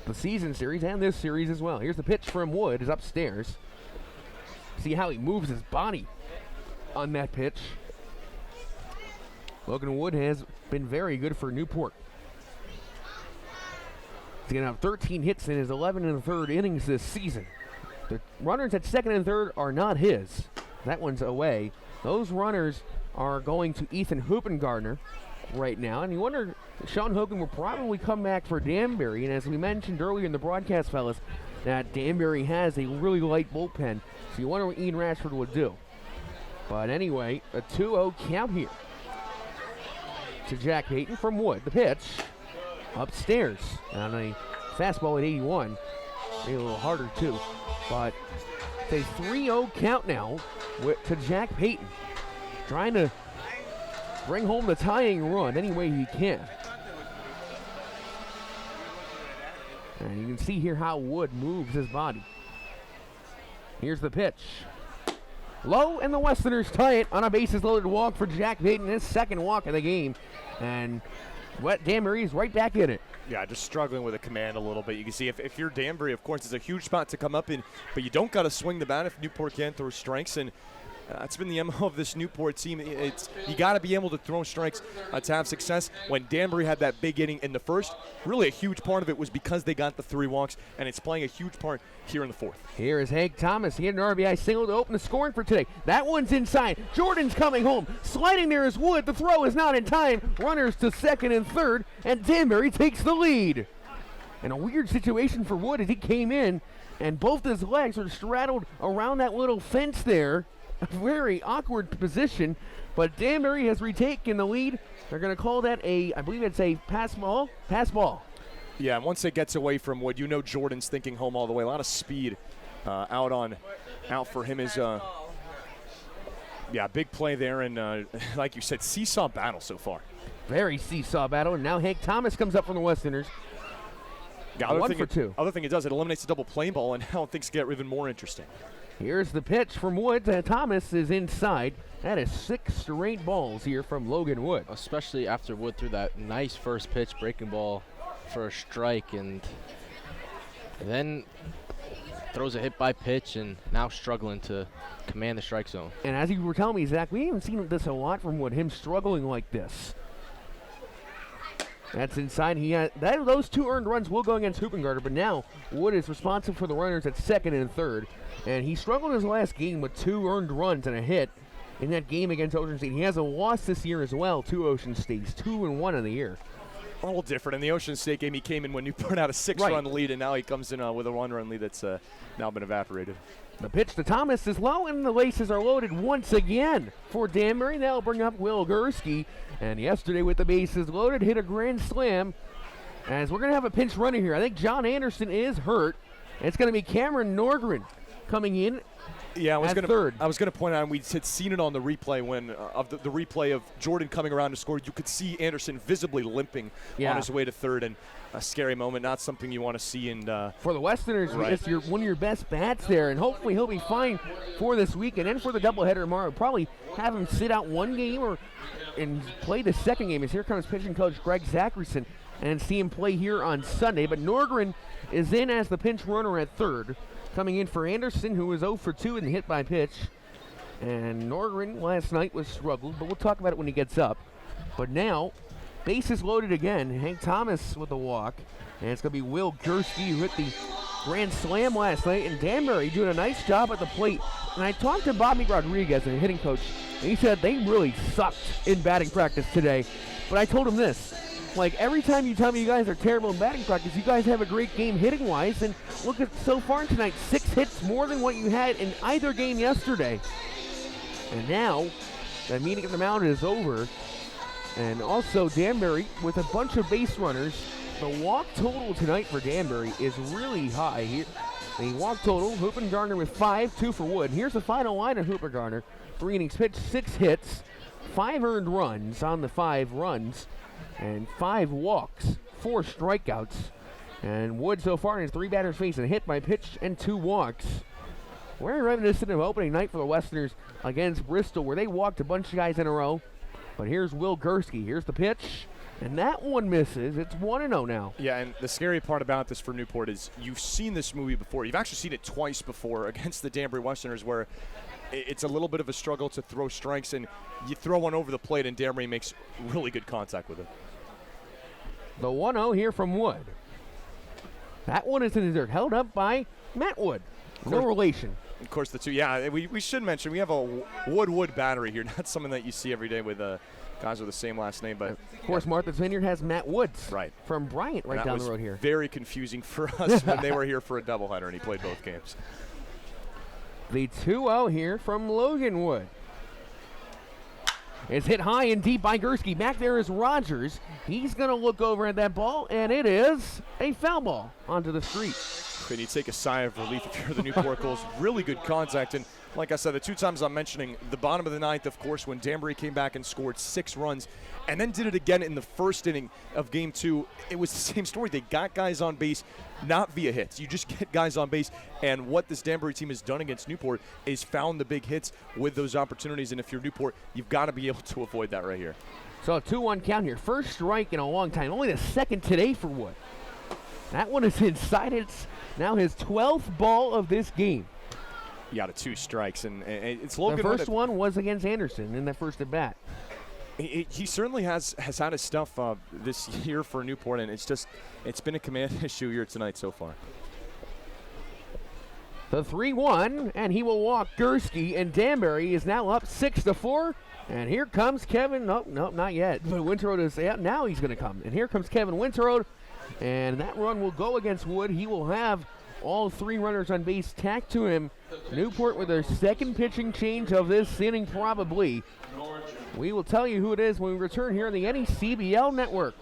[SPEAKER 17] The season series and this series as well. Here's the pitch from Wood, is upstairs. See how he moves his body on that pitch. Logan Wood has been very good for Newport. He's going to have 13 hits in his 11 1/3 innings this season. The runners at second and third are not his. That one's away. Those runners are going to Ethan Hoopengardner right now. And you wonder, Sean Hogan will probably come back for Danbury. And as we mentioned earlier in the broadcast, fellas, that Danbury has a really light bullpen. So you wonder what Ian Rashford would do. But anyway, a 2-0 count here to Jack Payton from Wood. The pitch upstairs on a fastball at 81. Maybe a little harder too. But it's a 3-0 count now to Jack Payton. Trying to bring home the tying run any way he can. And you can see here how Wood moves his body. Here's the pitch. Low, and the Westerners tie it on a bases loaded walk for Jack Payton, his second walk of the game. And Danbury is right back in it.
[SPEAKER 1] Yeah, just struggling with the command a little bit. You can see if you're Danbury, of course, it's a huge spot to come up in, but you don't got to swing the bat if Newport can't throw strikes. And that's been the MO of this Newport team. You got to be able to throw strikes to have success. When Danbury had that big inning in the first, really a huge part of it was because they got the 3 walks, and it's playing a huge part here in the fourth.
[SPEAKER 17] Here is Hank Thomas. He had an RBI single to open the scoring for today. That one's inside. Jordan's coming home. Sliding there is Wood. The throw is not in time. Runners to second and third, and Danbury takes the lead. And a weird situation for Wood as he came in, and both his legs are straddled around that little fence there. A very awkward position, but Danbury has retaken the lead. They're going to call that I believe it's a pass ball.
[SPEAKER 1] Yeah, and once it gets away from Wood, you know Jordan's thinking home all the way. A lot of speed out for him is, big play there. And like you said, seesaw battle so far.
[SPEAKER 17] Very seesaw battle. And now Hank Thomas comes up from the Westerners.
[SPEAKER 1] Yeah,
[SPEAKER 17] 1 for 2.
[SPEAKER 1] Other thing it does, it eliminates the double play ball, and now things get even more interesting.
[SPEAKER 17] Here's the pitch from Wood. Thomas is inside. That is 6 straight balls here from Logan Wood.
[SPEAKER 6] Especially after Wood threw that nice first pitch breaking ball for a strike, and then throws a hit by pitch, and now struggling to command the strike zone.
[SPEAKER 17] And as you were telling me, Zach, we haven't seen this a lot from Wood, him struggling like this. That's inside. Those 2 earned runs will go against Hoopengardner, but now Wood is responsible for the runners at second and third. And he struggled in his last game with 2 earned runs and a hit in that game against Ocean State. He has a loss this year as well to Ocean State. He's 2-1 in the year.
[SPEAKER 1] A little different. In the Ocean State game, he came in when Newport had a 6-run lead, and now he comes in with a 1-run lead that's now been evaporated.
[SPEAKER 17] The pitch to Thomas is low, and the bases are loaded once again for Danbury. They'll bring up Will Gursky. And yesterday with the bases loaded, hit a grand slam. As we're going to have a pinch runner here. I think John Anderson is hurt. And it's going to be Cameron Norgren coming in.
[SPEAKER 1] Yeah, I was
[SPEAKER 17] third.
[SPEAKER 1] I was going to point out, and we had seen it on the replay when of the replay of Jordan coming around to score. You could see Anderson visibly limping on his way to third, and a scary moment. Not something you want to see. And
[SPEAKER 17] for the Westerners, it's one of your best bats there, and hopefully he'll be fine for this weekend and for the doubleheader tomorrow. Probably have him sit out 1 game and play the second game. As here comes pitching coach Greg Zacherson, and see him play here on Sunday. But Norgren is in as the pinch runner at third. Coming in for Anderson, who was 0 for 2 in the hit by pitch. And Norgren last night was struggled, but we'll talk about it when he gets up. But now, bases loaded again. Hank Thomas with a walk. And it's going to be Will Gursky, who hit the grand slam last night. And Danbury doing a nice job at the plate. And I talked to Bobby Rodriguez, the hitting coach, and he said they really sucked in batting practice today. But I told him this. Like, every time you tell me you guys are terrible in batting practice, you guys have a great game hitting-wise. And look at so far tonight, 6 hits more than what you had in either game yesterday. And now, the meeting at the mound is over. And also, Danbury with a bunch of base runners. The walk total tonight for Danbury is really high here. The walk total, Hoopengardner with 5, 2 for Wood. Here's the final line of Hoopengardner. 3 innings pitched, 6 hits, 5 earned runs on the 5 runs, and 5 walks, 4 strikeouts. And Wood so far has 3 batters facing a hit by pitch and 2 walks. We're reminiscent of opening night for the Westerners against Bristol, where they walked a bunch of guys in a row. But here's Will Gursky. Here's the pitch. And that one misses. It's 1-0 now.
[SPEAKER 1] Yeah, and the scary part about this for Newport is you've seen this movie before. You've actually seen it twice before against the Danbury Westerners, where it's a little bit of a struggle to throw strikes, and you throw one over the plate, and Danbury makes really good contact with it.
[SPEAKER 17] The 1-0 here from Wood. That one is in the dirt, held up by Matt Wood. No relation.
[SPEAKER 1] Of course, the two. Yeah, we should mention we have a Wood battery here. Not something that you see every day with guys with the same last name, but
[SPEAKER 17] of course, Martha's Vineyard has Matt Woods,
[SPEAKER 1] right,
[SPEAKER 17] from Bryant, right down the road here.
[SPEAKER 1] Very confusing for us when they were here for a doubleheader, and he played both games.
[SPEAKER 17] The 2-0 here from Logan Wood. It's hit high and deep by Gursky. Back there is Rogers. He's going to look over at that ball, and it is a foul ball onto the street.
[SPEAKER 1] Can you take a sigh of relief if you're the Newport Gulls? Really good contact, and like I said, the 2 times I'm mentioning, the bottom of the 9th, of course, when Danbury came back and scored 6 runs, and then did it again in the first inning of Game 2. It was the same story. They got guys on base, not via hits. You just get guys on base, and what this Danbury team has done against Newport is found the big hits with those opportunities, and if you're Newport, you've got to be able to avoid that right here.
[SPEAKER 17] So a 2-1 count here. First strike in a long time. Only the second today for Wood. That one is inside. It's now his 12th ball of this game.
[SPEAKER 1] You got 2 strikes, and it's Logan.
[SPEAKER 17] The first one was against Anderson in that first at bat.
[SPEAKER 1] He certainly has had his stuff this year for Newport, and it's been a command issue here tonight so far.
[SPEAKER 17] The 3-1, and he will walk Gursky, and Danbury is now up 6-4. And here comes Kevin. Nope, not yet. But Winterode is out. Now he's going to come. And here comes Kevin Winterode, and that run will go against Wood. He will have all 3 runners on base tacked to him. Newport with their second pitching change of this inning, probably. We will tell you who it is when we return here on the NECBL Network.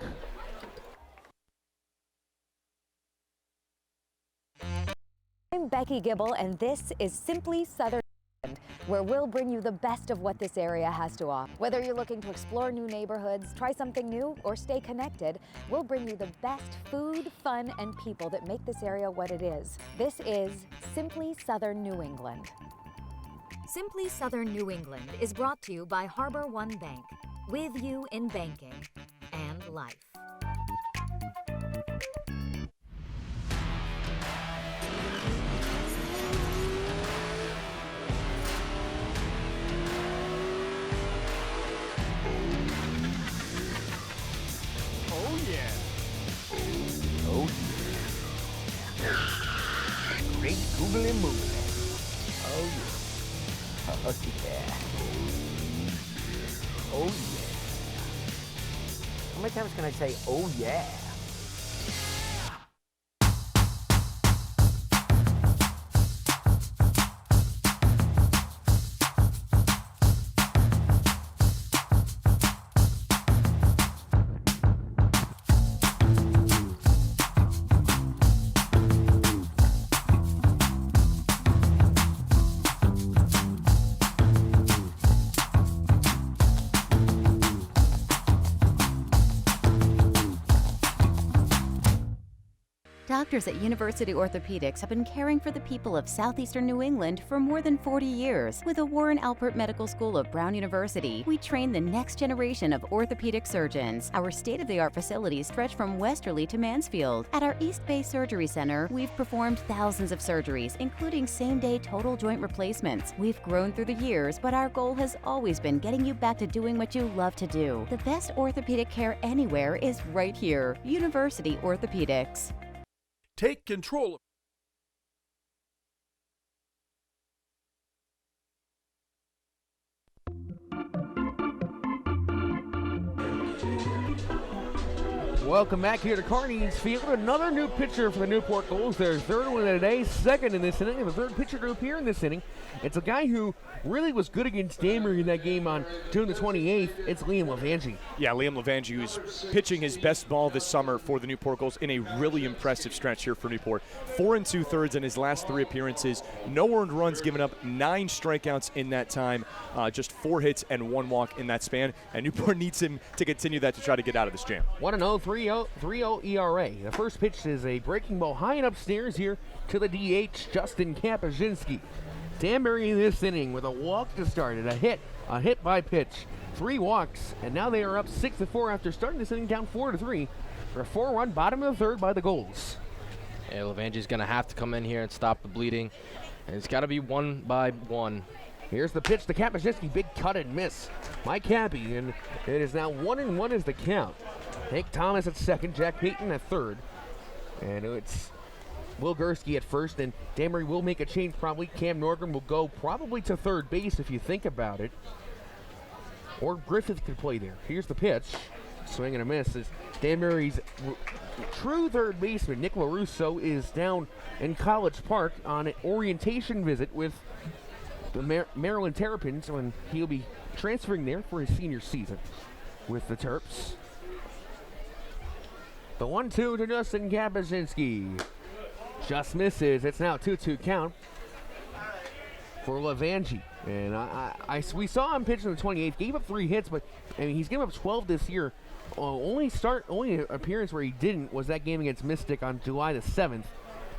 [SPEAKER 18] I'm Becky Gibble, and this is Simply Southern England, where we'll bring you the best of what this area has to offer. Whether you're looking to explore new neighborhoods, try something new, or stay connected, we'll bring you the best food, fun, and people that make this area what it is. This is Simply Southern New England.
[SPEAKER 19] Simply Southern New England is brought to you by Harbor One Bank, with you in banking and life.
[SPEAKER 16] Oh yeah.
[SPEAKER 20] Oh yeah. Great googly moogly. Oh yeah. Oh yeah. Oh yeah. How many times can I say oh yeah?
[SPEAKER 2] Doctors at University Orthopedics have been caring for the people of southeastern New England for more than 40 years. With the Warren Alpert Medical School of Brown University, we train the next generation of orthopedic surgeons. Our state-of-the-art facilities stretch from Westerly to Mansfield. At our East Bay Surgery Center, we've performed thousands of surgeries, including same-day total joint replacements. We've grown through the years, but our goal has always been getting you back to doing what you love to do. The best orthopedic care anywhere is right here. University Orthopedics.
[SPEAKER 10] Take control of
[SPEAKER 17] Welcome back here to Carneys Field. Another new pitcher for the Newport Gulls. Their third one of the day, second in this inning, and the third pitcher to appear in this inning. It's a guy who really was good against Danbury in that game on June the 28th. It's Liam Levangie.
[SPEAKER 1] Yeah, Liam Levangie, who's pitching his best ball this summer for the Newport Gulls in a really impressive stretch here for Newport. 4 2/3 in his last 3 appearances. No earned runs given up, 9 strikeouts in that time, just 4 hits and 1 walk in that span. And Newport needs him to continue that to try to get out of this jam.
[SPEAKER 17] 1-0, 3-0 ERA. The first pitch is a breaking ball high and upstairs here to the DH, Justin Kapuscinski. Danbury in this inning with a walk to start and a hit by pitch. 3 walks, and now they are up 6-4 after starting this inning down 4-3 for a 4-run bottom of the third by the Gulls.
[SPEAKER 6] Yeah, Levangie's going to have to come in here and stop the bleeding, and it's got to be 1 by 1.
[SPEAKER 17] Here's the pitch to Kapuscinski, big cut and miss. Mike Cappy, and it is now 1-1 is the count. Hank Thomas at second, Jack Payton at third, and it's Will Gursky at first, and Danbury will make a change probably. Cam Norgren will go probably to third base if you think about it. Or Griffith could play there. Here's the pitch. Swing and a miss as Danbury's true third baseman, Nick LaRusso, is down in College Park on an orientation visit with the Maryland Terrapins when he'll be transferring there for his senior season with the Terps. The 1-2 to Justin Kapuscinski. Just misses. It's now 2-2 count for Levangie. And we saw him pitch in the 28th. Gave up 3 hits, but he's given up 12 this year. Only appearance where he didn't was that game against Mystic on July the 7th.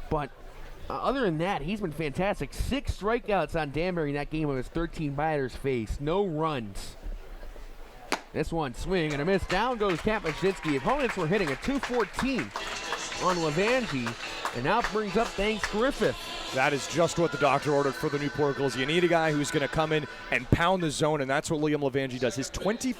[SPEAKER 17] But other than that, he's been fantastic. 6 strikeouts on Danbury in that game of his 13 batters faced. No runs. This one, swing and a miss. Down goes Kapuscinski. Opponents were hitting a 214 on Levangie, and now brings up Thanks Griffith.
[SPEAKER 1] That is just what the doctor ordered for the Newport Gulls. You need a guy who's going to come in and pound the zone, and that's what Liam Levangie does. His 21st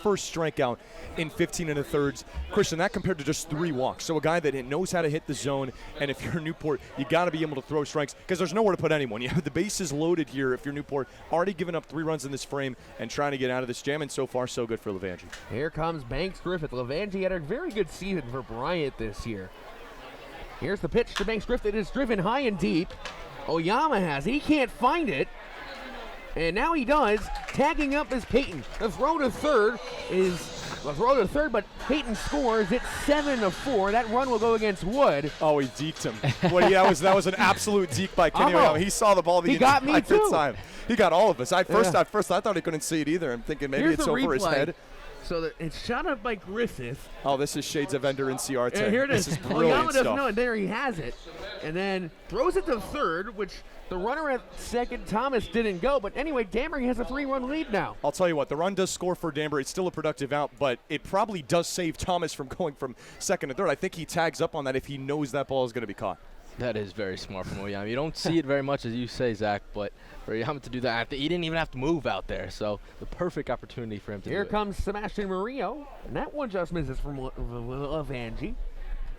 [SPEAKER 1] strikeout in 15 1/3. Christian, that compared to just 3 walks. So a guy that knows how to hit the zone, and if you're Newport, you got to be able to throw strikes because there's nowhere to put anyone. You have the bases loaded here if you're Newport, already giving up 3 runs in this frame and trying to get out of this jam, and so far so good for Levangie.
[SPEAKER 17] Here comes Banks Griffith. Levangie had a very good season for Bryant this year. Here's the pitch to Banks Griffith. It is driven high and deep. Oyama has it. He can't find it. And now he does. Tagging up is Payton. The throw to third, but Payton scores. It's 7-4. That run will go against Wood.
[SPEAKER 1] Oh, he deked him. Well, yeah, that was an absolute deke by Kenny Oyama. He saw the ball the entire time. He got all of us. At first, I thought he couldn't see it either. I'm thinking maybe it's over his head.
[SPEAKER 17] So it's shot up by Griffith.
[SPEAKER 1] Oh, this is shades of Ender and CRT.
[SPEAKER 17] Here it is.
[SPEAKER 1] This is brilliant
[SPEAKER 17] Oyama doesn't
[SPEAKER 1] stuff.
[SPEAKER 17] know it. There he has it. And then throws it to third, which the runner at second, Thomas, didn't go. But anyway, Danbury has a 3-run lead now.
[SPEAKER 1] I'll tell you what, the run does score for Danbury. It's still a productive out, but it probably does save Thomas from going from second to third. I think he tags up on that if he knows that ball is going to be caught.
[SPEAKER 6] That is very smart from Oyama. You don't see it very much, as you say, Zach, but for Oyama to do that, he didn't even have to move out there, so the perfect opportunity for him to do it.
[SPEAKER 17] Here comes Sebastian Murillo, and that one just misses from Levangie.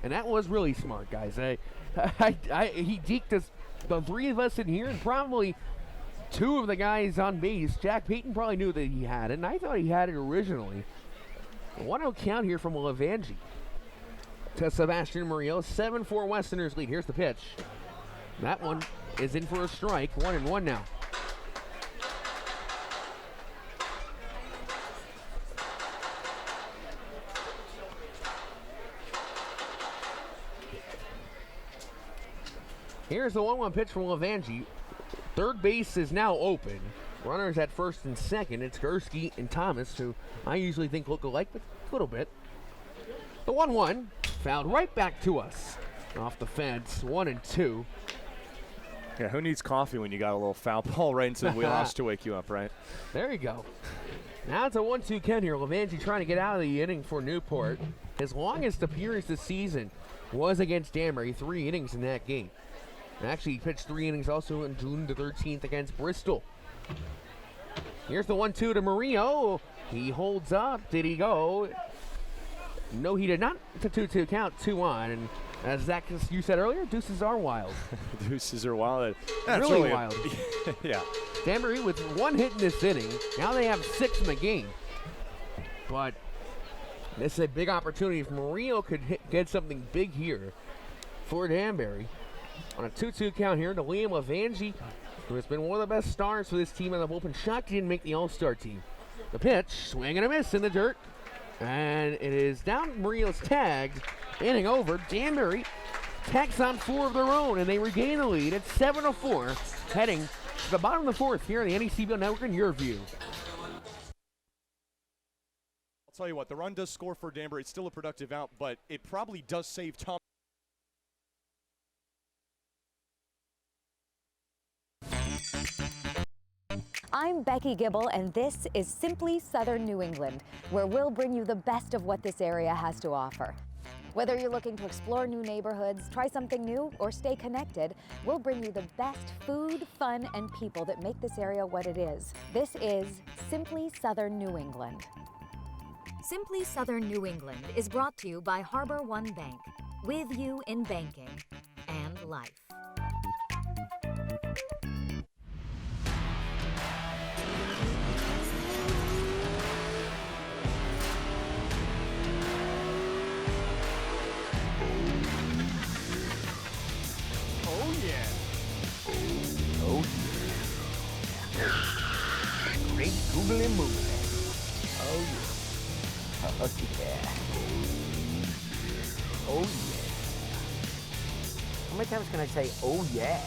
[SPEAKER 17] And that was really smart, guys. He deked us, the 3 of us in here, and probably 2 of the guys on base. Jack Payton probably knew that he had it, and I thought he had it originally. 1-0 count here from Levangie to Sebastian Murillo. 7-4 Westerners lead. Here's the pitch. That one is in for a strike. 1-1 now. Here's the 1-1 pitch from Levangie. Third base is now open. Runners at first and second. It's Gursky and Thomas, who I usually think look alike, but a little bit. The 1-1 fouled right back to us. Off the fence, 1-2.
[SPEAKER 1] Yeah, who needs coffee when you got a little foul ball right into the wheelhouse to wake you up, right?
[SPEAKER 17] There you go. Now it's a 1-2 count here. Levangie trying to get out of the inning for Newport. His longest appearance this season was against Danbury, 3 innings in that game. And actually, he pitched 3 innings also on June the 13th against Bristol. Here's the 1-2 to Murillo. He holds up. Did he go? No, he did not. It's a 2-2 count, 2-1. And as Zach, you said earlier, deuces are wild.
[SPEAKER 1] Deuces are wild.
[SPEAKER 17] That's really wild.
[SPEAKER 1] Yeah.
[SPEAKER 17] Danbury with 1 hit in this inning. Now they have 6 in the game. But This is a big opportunity if Murillo could get something big here for Danbury. On a 2-2 count here to Liam Levangie, who has been one of the best stars for this team on the bullpen. Shocked he didn't make the All-Star team. The pitch, swing and a miss in the dirt. And it is down Murillo's tagged, inning over. Danbury tacks on 4 of their own, and they regain the lead at 7-4, heading to the bottom of the 4th here on the NECBL Network in your view.
[SPEAKER 1] I'll tell you what, the run does score for Danbury. It's still a productive out, but it probably does save Tom.
[SPEAKER 18] I'm Becky Gibble, and this is Simply Southern New England, where we'll bring you the best of what this area has to offer. Whether you're looking to explore new neighborhoods, try something new, or stay connected, we'll bring you the best food, fun, and people that make this area what it is. This is Simply Southern New England.
[SPEAKER 19] Simply Southern New England is brought to you by Harbor One Bank, with you in banking and life.
[SPEAKER 16] Oh yeah.
[SPEAKER 20] Oh yeah. Great googly moogly. Oh yeah. Oh yeah. Oh yeah. How many times can I say oh yeah?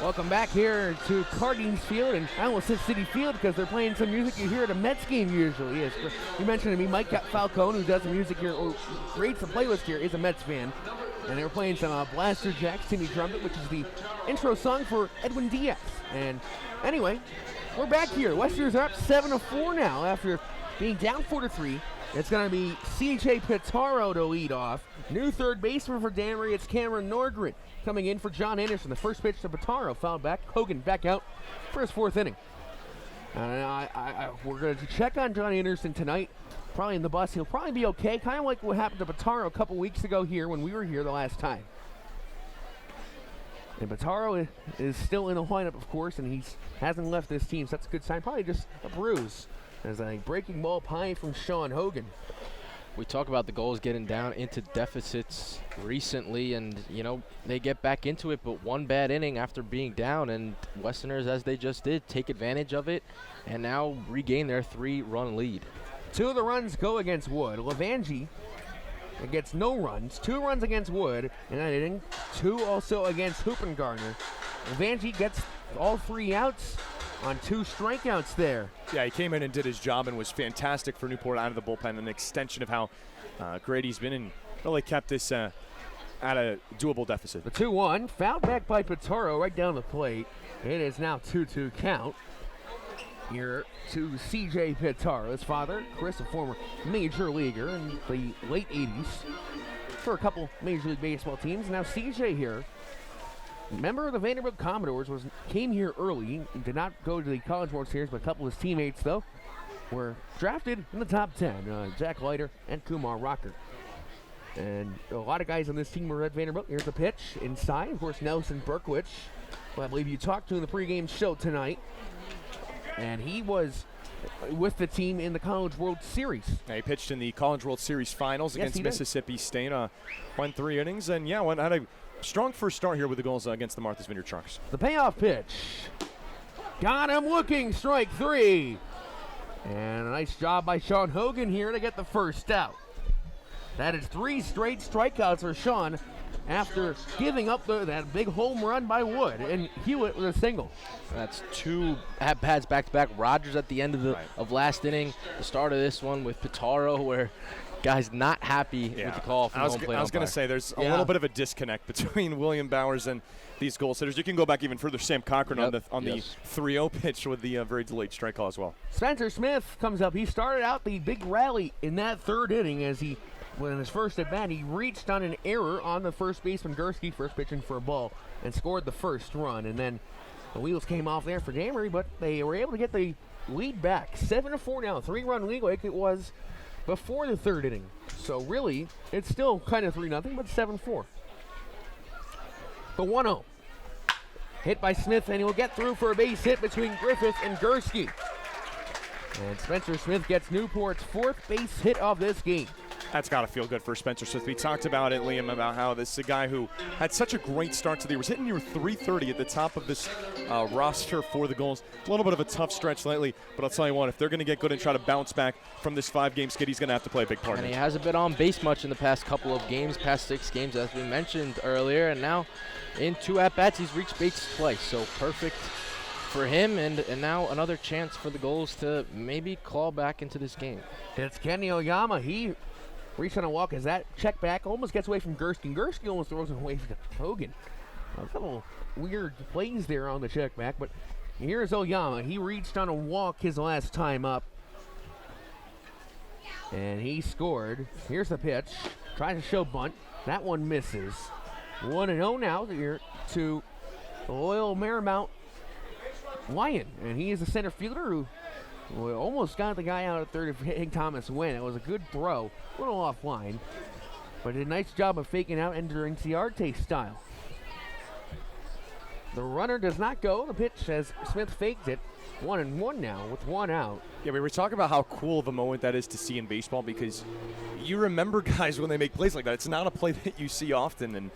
[SPEAKER 17] Welcome back here to Cardines Field, and I almost said City Field because they're playing some music you hear at a Mets game usually. Yes, you mentioned to me Mike Falcone, who does the music here, or creates the playlist here, is a Mets fan. And they were playing some Blaster Jack's Timmy Trumpet, which is the intro song for Edwin Diaz. And anyway, we're back here. Westerners are up 7-4 now after being down 4-3. It's going to be C.J. Pitaro to lead off. New third baseman for Danbury, it's Cameron Norgren coming in for John Anderson. The first pitch to Pitaro, fouled back. Hogan back out for his 4th inning. We're going to check on John Anderson tonight. Probably in the bus. He'll probably be okay. Kind of like what happened to Pitaro a couple weeks ago here when we were here the last time. And Pitaro is still in the lineup, of course, and he hasn't left this team, so that's a good sign. Probably just a bruise. As a breaking ball pie from Sean Hogan.
[SPEAKER 6] We talk about the Gulls getting down into deficits recently, and, you know, they get back into it, but one bad inning after being down, and Westerners, as they just did, take advantage of it and now regain their 3-run lead.
[SPEAKER 17] 2 of the runs go against Wood. Levangie gets no runs. 2 runs against Wood in that inning. 2 also against Hoopengardner. Levangie gets all 3 outs on 2 strikeouts there.
[SPEAKER 1] Yeah, he came in and did his job and was fantastic for Newport out of the bullpen, an extension of how great he's been, and really kept this at a doable deficit.
[SPEAKER 17] The 2-1, fouled back by Pitaro right down the plate. It is now 2-2 count. Here to C.J. Pitaro. His father, Chris, a former major leaguer in the late 80s for a couple Major League Baseball teams. Now C.J. here, member of the Vanderbilt Commodores, came here early. He did not go to the College World Series, but a couple of his teammates, though, were drafted in the top 10. Jack Leiter and Kumar Rocker. And a lot of guys on this team were at Vanderbilt. Here's the pitch inside. Of course, Nelson Berkowitz, who I believe you talked to in the pregame show tonight. And he was with the team in the College World Series.
[SPEAKER 1] Yeah, he pitched in the College World Series finals against Mississippi State. Went 3 innings, and had a strong first start here with the Gulls against the Martha's Vineyard Sharks.
[SPEAKER 17] The payoff pitch. Got him looking, strike 3. And a nice job by Sean Hogan here to get the first out. That is 3 straight strikeouts for Sean after giving up that big home run by Wood, and Hewitt with a single.
[SPEAKER 6] That's 2 at-bats back-to-back. Rogers at the end of last inning. The start of this one with Pitaro, where Guy's not happy with the call from home plate
[SPEAKER 1] I was going to say there's a little bit of a disconnect between William Bowers and these goal setters. You can go back even further. Sam Cochran on the 3-0 pitch with the very delayed strike call as well.
[SPEAKER 17] Spencer Smith comes up. He started out the big rally in that third inning as when his first at bat, he reached on an error on the first baseman Gursky, first pitching for a ball, and scored the first run. And then the wheels came off there for Danbury, but they were able to get the lead back. 7-4 now, 3-run lead like it was before the third inning. So really, it's still kind of 3-0, but 7-4. The 1-0. Hit by Smith, and he will get through for a base hit between Griffith and Gursky. And Spencer Smith gets Newport's fourth base hit of this game.
[SPEAKER 1] That's got to feel good for Spencer Smith. We talked about it, Liam, about how this is a guy who had such a great start to the year. Was hitting near 330 at the top of this roster for the Gulls. A little bit of a tough stretch lately, but I'll tell you what, if they're going to get good and try to bounce back from this 5-game skid, he's going to have to play a big part in
[SPEAKER 6] it.
[SPEAKER 1] And
[SPEAKER 6] he hasn't been on base much in the past couple of games, past 6 games, as we mentioned earlier, and now in 2 at-bats, he's reached base twice, so perfect for him, and now another chance for the Gulls to maybe claw back into this game.
[SPEAKER 17] It's Kenny Oyama. He reached on a walk as that check back almost gets away from Gursky. Gursky almost throws it away from Hogan. A couple weird plays there on the check back, but here's Oyama. He reached on a walk his last time up, and he scored. Here's the pitch. Tries to show bunt. That one misses. 1-0 now here to Loyal Marymount Lyon, and he is a center fielder who almost got the guy out at third if Hank Thomas win. It was a good throw, a little offline, but did a nice job of faking out entering Ciarte style. The runner does not go. The pitch as Smith faked it. 1-1 now with 1 out.
[SPEAKER 1] Yeah, we were talking about how cool of a moment that is to see in baseball because you remember guys when they make plays like that. It's not a play that you see often,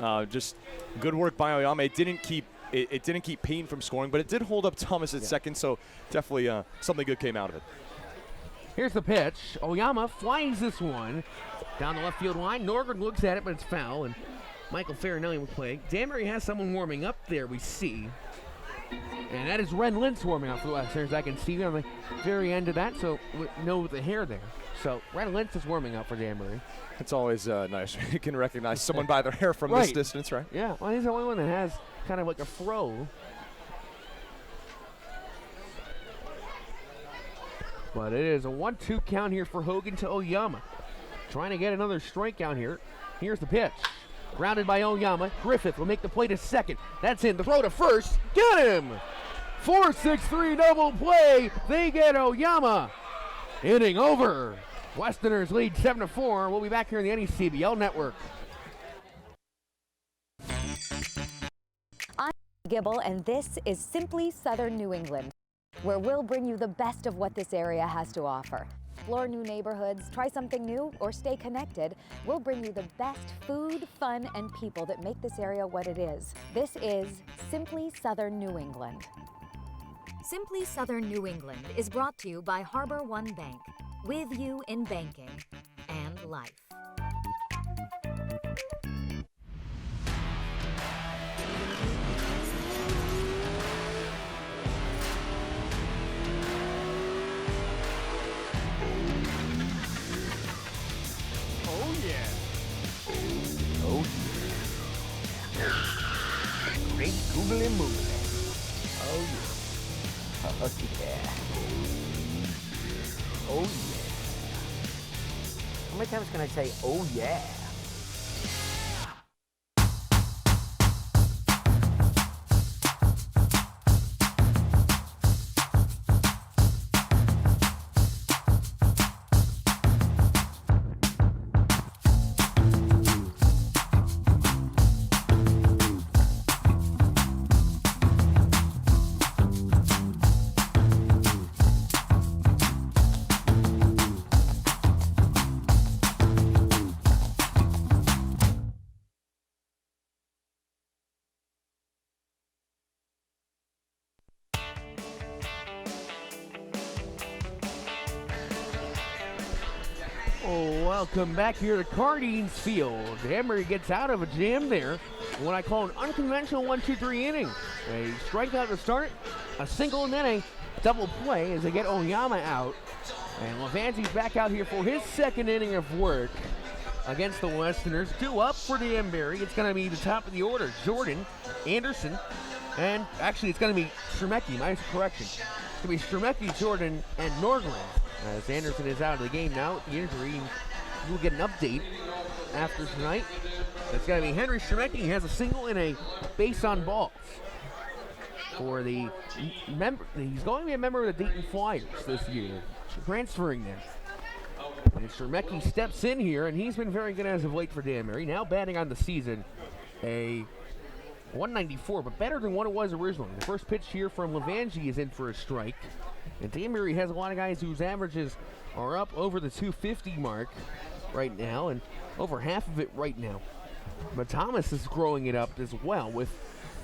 [SPEAKER 1] and just good work by Oyama. It didn't keep Payton from scoring, but it did hold up Thomas at second, so definitely something good came out of it.
[SPEAKER 17] Here's the pitch. Oyama flies this one down the left field line. Norgren looks at it, but it's foul, and Michael Farinelli will play. Danbury has someone warming up there, we see. And that is Ren Lintz warming up for the Westerners. I can see on the very end of that, so with the hair there. So Ren Lintz is warming up for Danbury.
[SPEAKER 1] It's always nice. You can recognize someone by their hair from this distance, right?
[SPEAKER 17] Yeah, well, he's the only one that has kind of like a fro. But it is a 1-2 count here for Hogan to Oyama. Trying to get another strikeout here. Here's the pitch. Grounded by Oyama. Griffith will make the play to second. That's in. The throw to first. Get him! 4-6-3 double play. They get Oyama. Inning over. Westerners lead 7-4. We'll be back here in the NECBL Network.
[SPEAKER 18] I'm Gibble, and this is Simply Southern New England, where we'll bring you the best of what this area has to offer. Explore new neighborhoods, try something new, or stay connected. We'll bring you the best food, fun, and people that make this area what it is. This is Simply Southern New England.
[SPEAKER 19] Simply Southern New England is brought to you by Harbor One Bank, with you in banking and life.
[SPEAKER 20] Great googly moogly. Oh yeah. Oh yeah. Oh yeah. How many times can I say oh yeah?
[SPEAKER 17] Welcome back here to Cardines Field. Danbury gets out of a jam there. What I call an unconventional 1-2-3 inning. A strikeout to start, a single, and then a double play as they get Oyama out. And Levanzi's back out here for his second inning of work against the Westerners. 2 up for Danbury. It's going to be the top of the order. Jordan, Anderson, and actually it's going to be Stremecki. Nice correction. It's going to be Stremecki, Jordan, and Norgland. As Anderson is out of the game now with the injury. We'll get an update after tonight. It's going to be Henry Stremecki. He has a single and a base on balls. For the member, he's going to be a member of the Dayton Flyers this year, transferring there. And Stremecki steps in here, and he's been very good as of late for Danbury. Now batting on the season, a 194, but better than what it was originally. The first pitch here from Levangie is in for a strike. And Danbury has a lot of guys whose averages are up over the 250 mark right now, and over half of it right now. But Thomas is growing it up as well with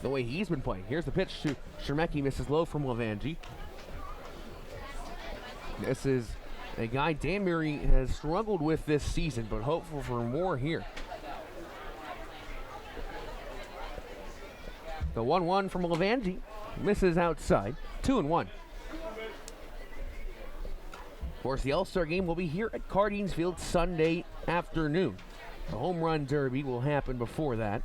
[SPEAKER 17] the way he's been playing. Here's the pitch to Stremecki, misses low from Levangie. This is a guy Danbury has struggled with this season, but hopeful for more here. The 1-1 from Levangie misses outside. 2-1. Of course, the All-Star game will be here at Cardines Field Sunday afternoon. The home run derby will happen before that.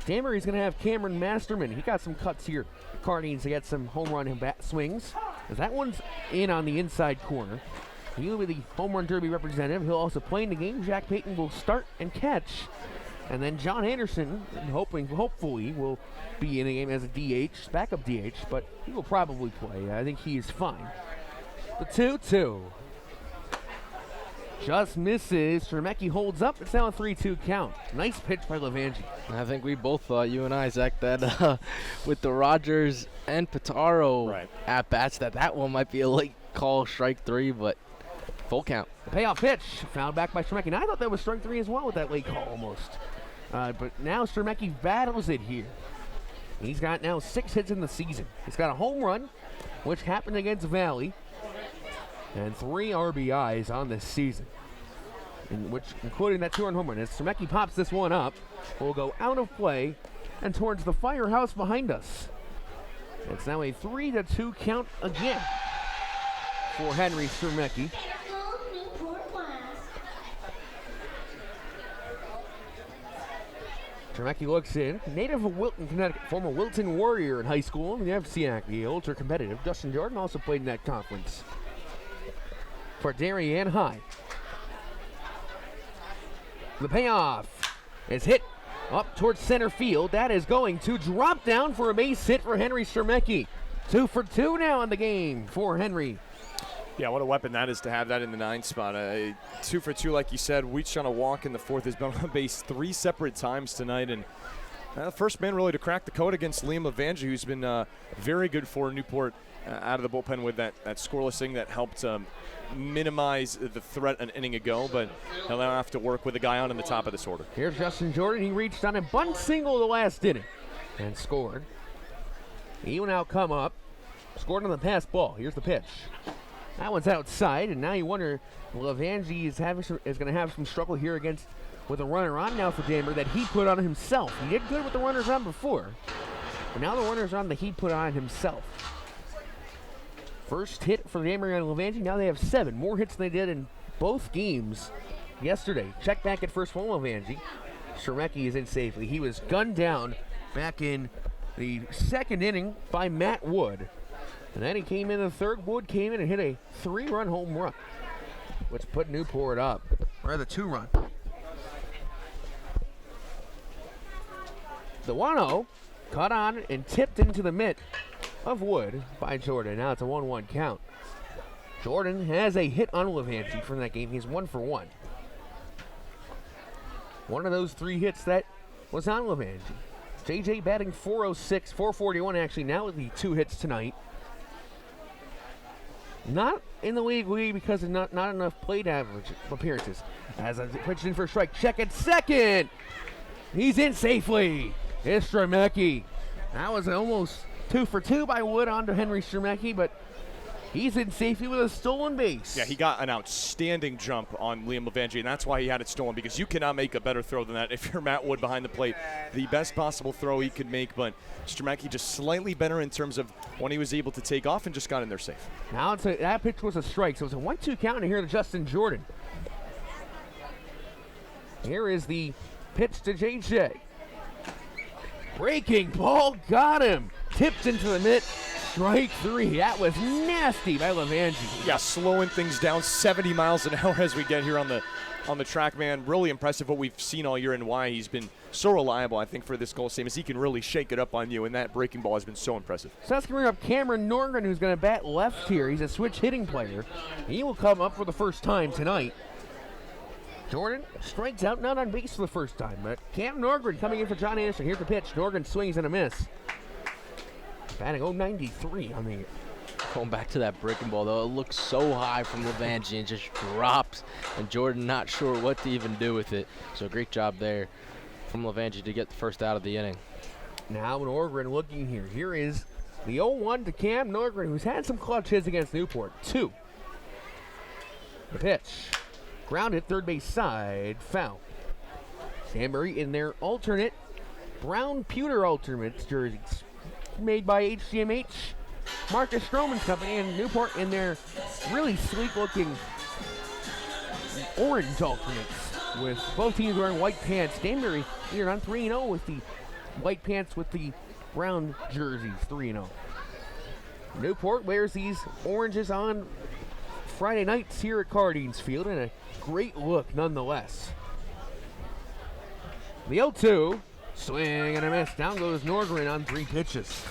[SPEAKER 17] Danbury's going to have Cameron Masterman. He got some cuts here. Cardines to get some home run bat swings. As that one's in on the inside corner. He'll be the home run derby representative. He'll also play in the game. Jack Payton will start and catch. And then John Anderson, hopefully, will be in the game as a DH, backup DH, but he will probably play. I think he is fine. The 2-2. Just misses. Stremecki holds up. It's now a 3-2 count. Nice pitch by Levangie.
[SPEAKER 6] I think we both thought, you and I, Zach, that with the Rogers and Pitaro at-bats, that one might be a late call, strike 3, but full count.
[SPEAKER 17] Payoff pitch. Fouled back by Stremecki. Now I thought that was strike 3 as well with that late call almost. But now Stremecki battles it here. He's got now 6 hits in the season. He's got a home run, which happened against Valley, and 3 RBIs on this season, including that 2-run home run. As Stremecki pops this one up, will go out of play and towards the firehouse behind us. It's now a 3-2 count again for Henry Stremecki. Stremecki looks in. Native of Wilton, Connecticut, former Wilton Warrior in high school in the FCIAC, the ultra competitive. Justin Jordan also played in that conference for Darien High. The payoff is hit up towards center field. That is going to drop down for a base hit for Henry Stremecki. 2 for 2 now in the game for Henry.
[SPEAKER 1] Yeah, what a weapon that is to have that in the 9 spot. 2 for 2, like you said. Weech on a walk in the 4th. Has been on base 3 separate times tonight. And the first man really to crack the code against Liam Levangie, who's been very good for Newport out of the bullpen with that scoreless thing that helped minimize the threat an inning ago. But he'll now have to work with a guy on in the top of this order.
[SPEAKER 17] Here's Justin Jordan. He reached on a bunt single the last inning and scored. He will now come up. Scored on the pass ball. Here's the pitch. That one's outside, and now you wonder, Levangie is going to have some struggle here with a runner on now for Danbury that he put on himself. He did good with the runners on before, but now the runners on that he put on himself. First hit for Danbury on Levangie. Now they have 7 more hits than they did in both games yesterday. Check back at first for Levangie. Stremecki is in safely. He was gunned down back in the 2nd inning by Matt Wood. And then he came in the 3rd. Wood came in and hit a 3-run home run, which put Newport up. Or the 2-run. The 1-0 cut on and tipped into the mitt of Wood by Jordan. Now it's a 1-1 count. Jordan has a hit on Levangie from that game. He's 1 for 1. One of those 3 hits that was on Levangie. JJ batting .406, .441 actually now with the 2 hits tonight. Not in the league because of not enough plate average appearances. As I pitched in for a strike, check at second. He's in safely. It's Stremecki. That was almost 2 for 2 by Wood onto Henry Stremecki, but He's in safety with a stolen base.
[SPEAKER 1] Yeah, he got an outstanding jump on Liam Levangie, and that's why he had it stolen, because you cannot make a better throw than that if you're Matt Wood behind the plate. The best possible throw he could make, but Stremecki just slightly better in terms of when he was able to take off and just got in there safe.
[SPEAKER 17] Now that pitch was a strike, so it's a 1-2 count here to Justin Jordan. Here is the pitch to JJ. Breaking ball, got him. Tipped into the mitt. Strike 3. That was nasty by Levangie.
[SPEAKER 1] Yeah, slowing things down 70 miles an hour as we get here on the track, man. Really impressive what we've seen all year and why he's been so reliable, I think, for this goal, same as he can really shake it up on you, and that breaking ball has been so impressive.
[SPEAKER 17] So that's going to bring up Cameron Norgren, who's going to bat left here. He's a switch hitting player. He will come up for the first time tonight. Jordan strikes out, not on base for the first time, but Cam Norgren coming in for John Anderson. Here's the pitch. Norgren swings and a miss. Batting 093 on the year.
[SPEAKER 6] Going back to that breaking ball, though, it looks so high from Levangie and just drops, and Jordan not sure what to even do with it. So great job there from Levangie to get the first out of the inning.
[SPEAKER 17] Now Norgren looking here. Here is the 0-1 to Cam Norgren, who's had some clutch hits against Newport. 2. The pitch. Grounded third base side, foul. Danbury in their alternate brown pewter alternates jerseys made by HCMH, Marcus Stroman's company, and Newport in their really sleek looking orange alternates with both teams wearing white pants. Danbury here on 3-0 with the white pants with the brown jerseys, 3-0. Newport wears these oranges on Friday nights here at Cardines Field, and a great look nonetheless. The 0-2, swing and a miss. Down goes Norgren on 3 pitches.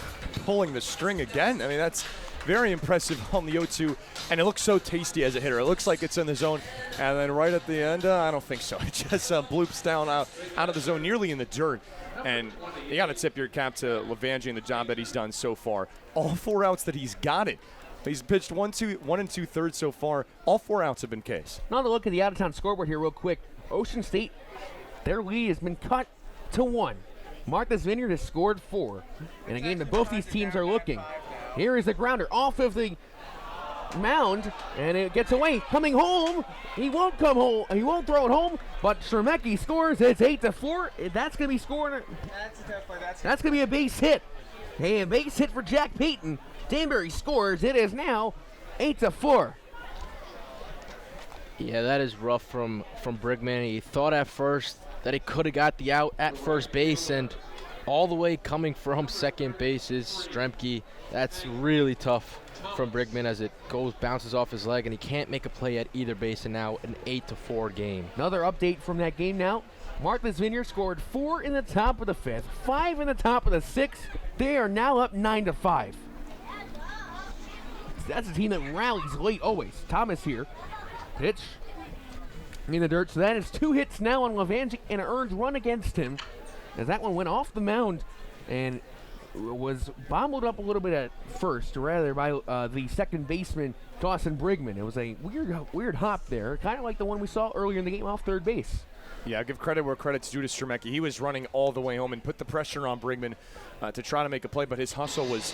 [SPEAKER 1] Pulling the string again. I mean, that's very impressive on the 0-2, and it looks so tasty as a hitter. It looks like it's in the zone, and then right at the end, I don't think so. It just bloops down out of the zone, nearly in the dirt. And you got to tip your cap to Levangie and the job that he's done so far. All 4 outs that he's got it. He's pitched 1 2/3 so far. All 4 outs have been Ks.
[SPEAKER 17] Now to look at the out-of-town scoreboard here real quick. Ocean State, their lead has been cut to 1. Martha's Vineyard has scored 4. And a game that both these teams are looking. Here is the grounder off of the mound, and it gets away. Coming home. He won't come home. He won't throw it home, but Stremecki scores. It's 8-4. That's going to be scoring. That's going to be a base hit. Hey, a base hit for Jack Payton. Danbury scores. It is now 8-4.
[SPEAKER 6] Yeah, that is rough from Brigman. He thought at first that he could have got the out at first base, and all the way coming from second base is Stremecki. That's really tough from Brigman as it bounces off his leg, and he can't make a play at either base, and now an 8-4 game.
[SPEAKER 17] Another update from that game now. Martha's Vineyard scored 4 in the top of the 5th, 5 in the top of the 6th. They are now up 9-5. That's a team that rallies late always. Thomas here. Pitch in the dirt. So that is 2 hits now on Levangie and an earned run against him, as that one went off the mound and was bobbled up a little bit at first, rather, by the second baseman, Dawson Brigman. It was a weird hop there, kind of like the one we saw earlier in the game off third base.
[SPEAKER 1] Yeah, I'll give credit where credit's due to Stremecki. He was running all the way home and put the pressure on Brigman to try to make a play, but his hustle was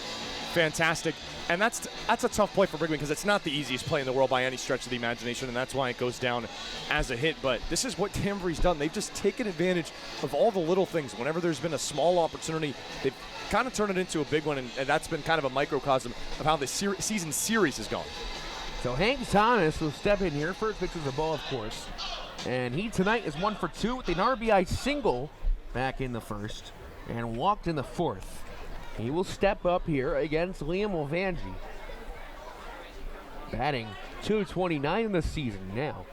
[SPEAKER 1] fantastic. And that's a tough play for Brigman because it's not the easiest play in the world by any stretch of the imagination, and that's why it goes down as a hit. But this is what Danbury's done. They've just taken advantage of all the little things. Whenever there's been a small opportunity, they've kind of turned it into a big one, and that's been kind of a microcosm of how the season series has gone.
[SPEAKER 17] So Hank Thomas will step in here. First pitch was a ball, of course. And he tonight is 1 for 2 with an RBI single back in the first and walked in the 4th. He will step up here against Liam Levangie. Batting .229 in the season now.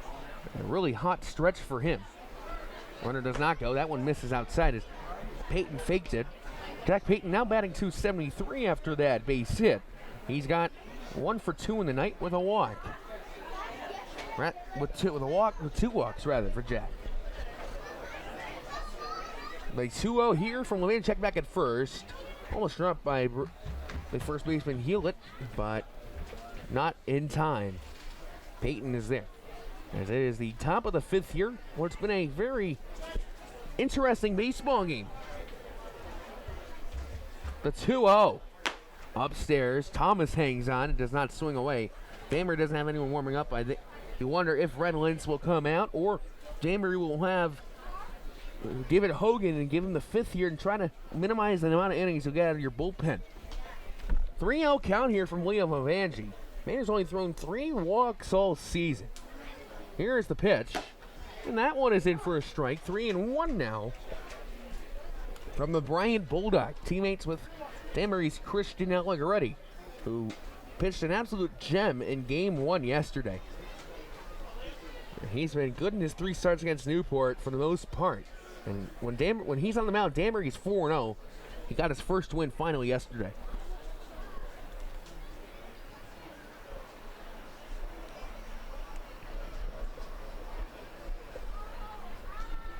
[SPEAKER 17] A really hot stretch for him. Runner does not go. That one misses outside as Payton faked it. Jack Payton now batting .273 after that base hit. He's got 1 for 2 in the night with a walk. With 2 walks for Jack. The 2-0 here from Levangie. Check back at first. Almost run up by the first baseman Hewlett, but not in time. Payton is there. As it is the top of the 5th here. Well, it's been a very interesting baseball game. The 2-0. Upstairs, Thomas hangs on and does not swing away. Danbury doesn't have anyone warming up. You wonder if Redlands will come out or Danbury will give it Hogan and give him the 5th here and try to minimize the amount of innings you'll get out of your bullpen. 3-0 count here from Liam Levangie. Man has only thrown 3 walks all season. Here's the pitch. And that one is in for a strike. 3-1 now from the Bryant Bulldog. Teammates with Danbury's Christian Allegretti, who pitched an absolute gem in Game 1 yesterday. He's been good in his 3 starts against Newport for the most part. And when he's on the mound, Danbury's 4-0. He got his first win finally yesterday.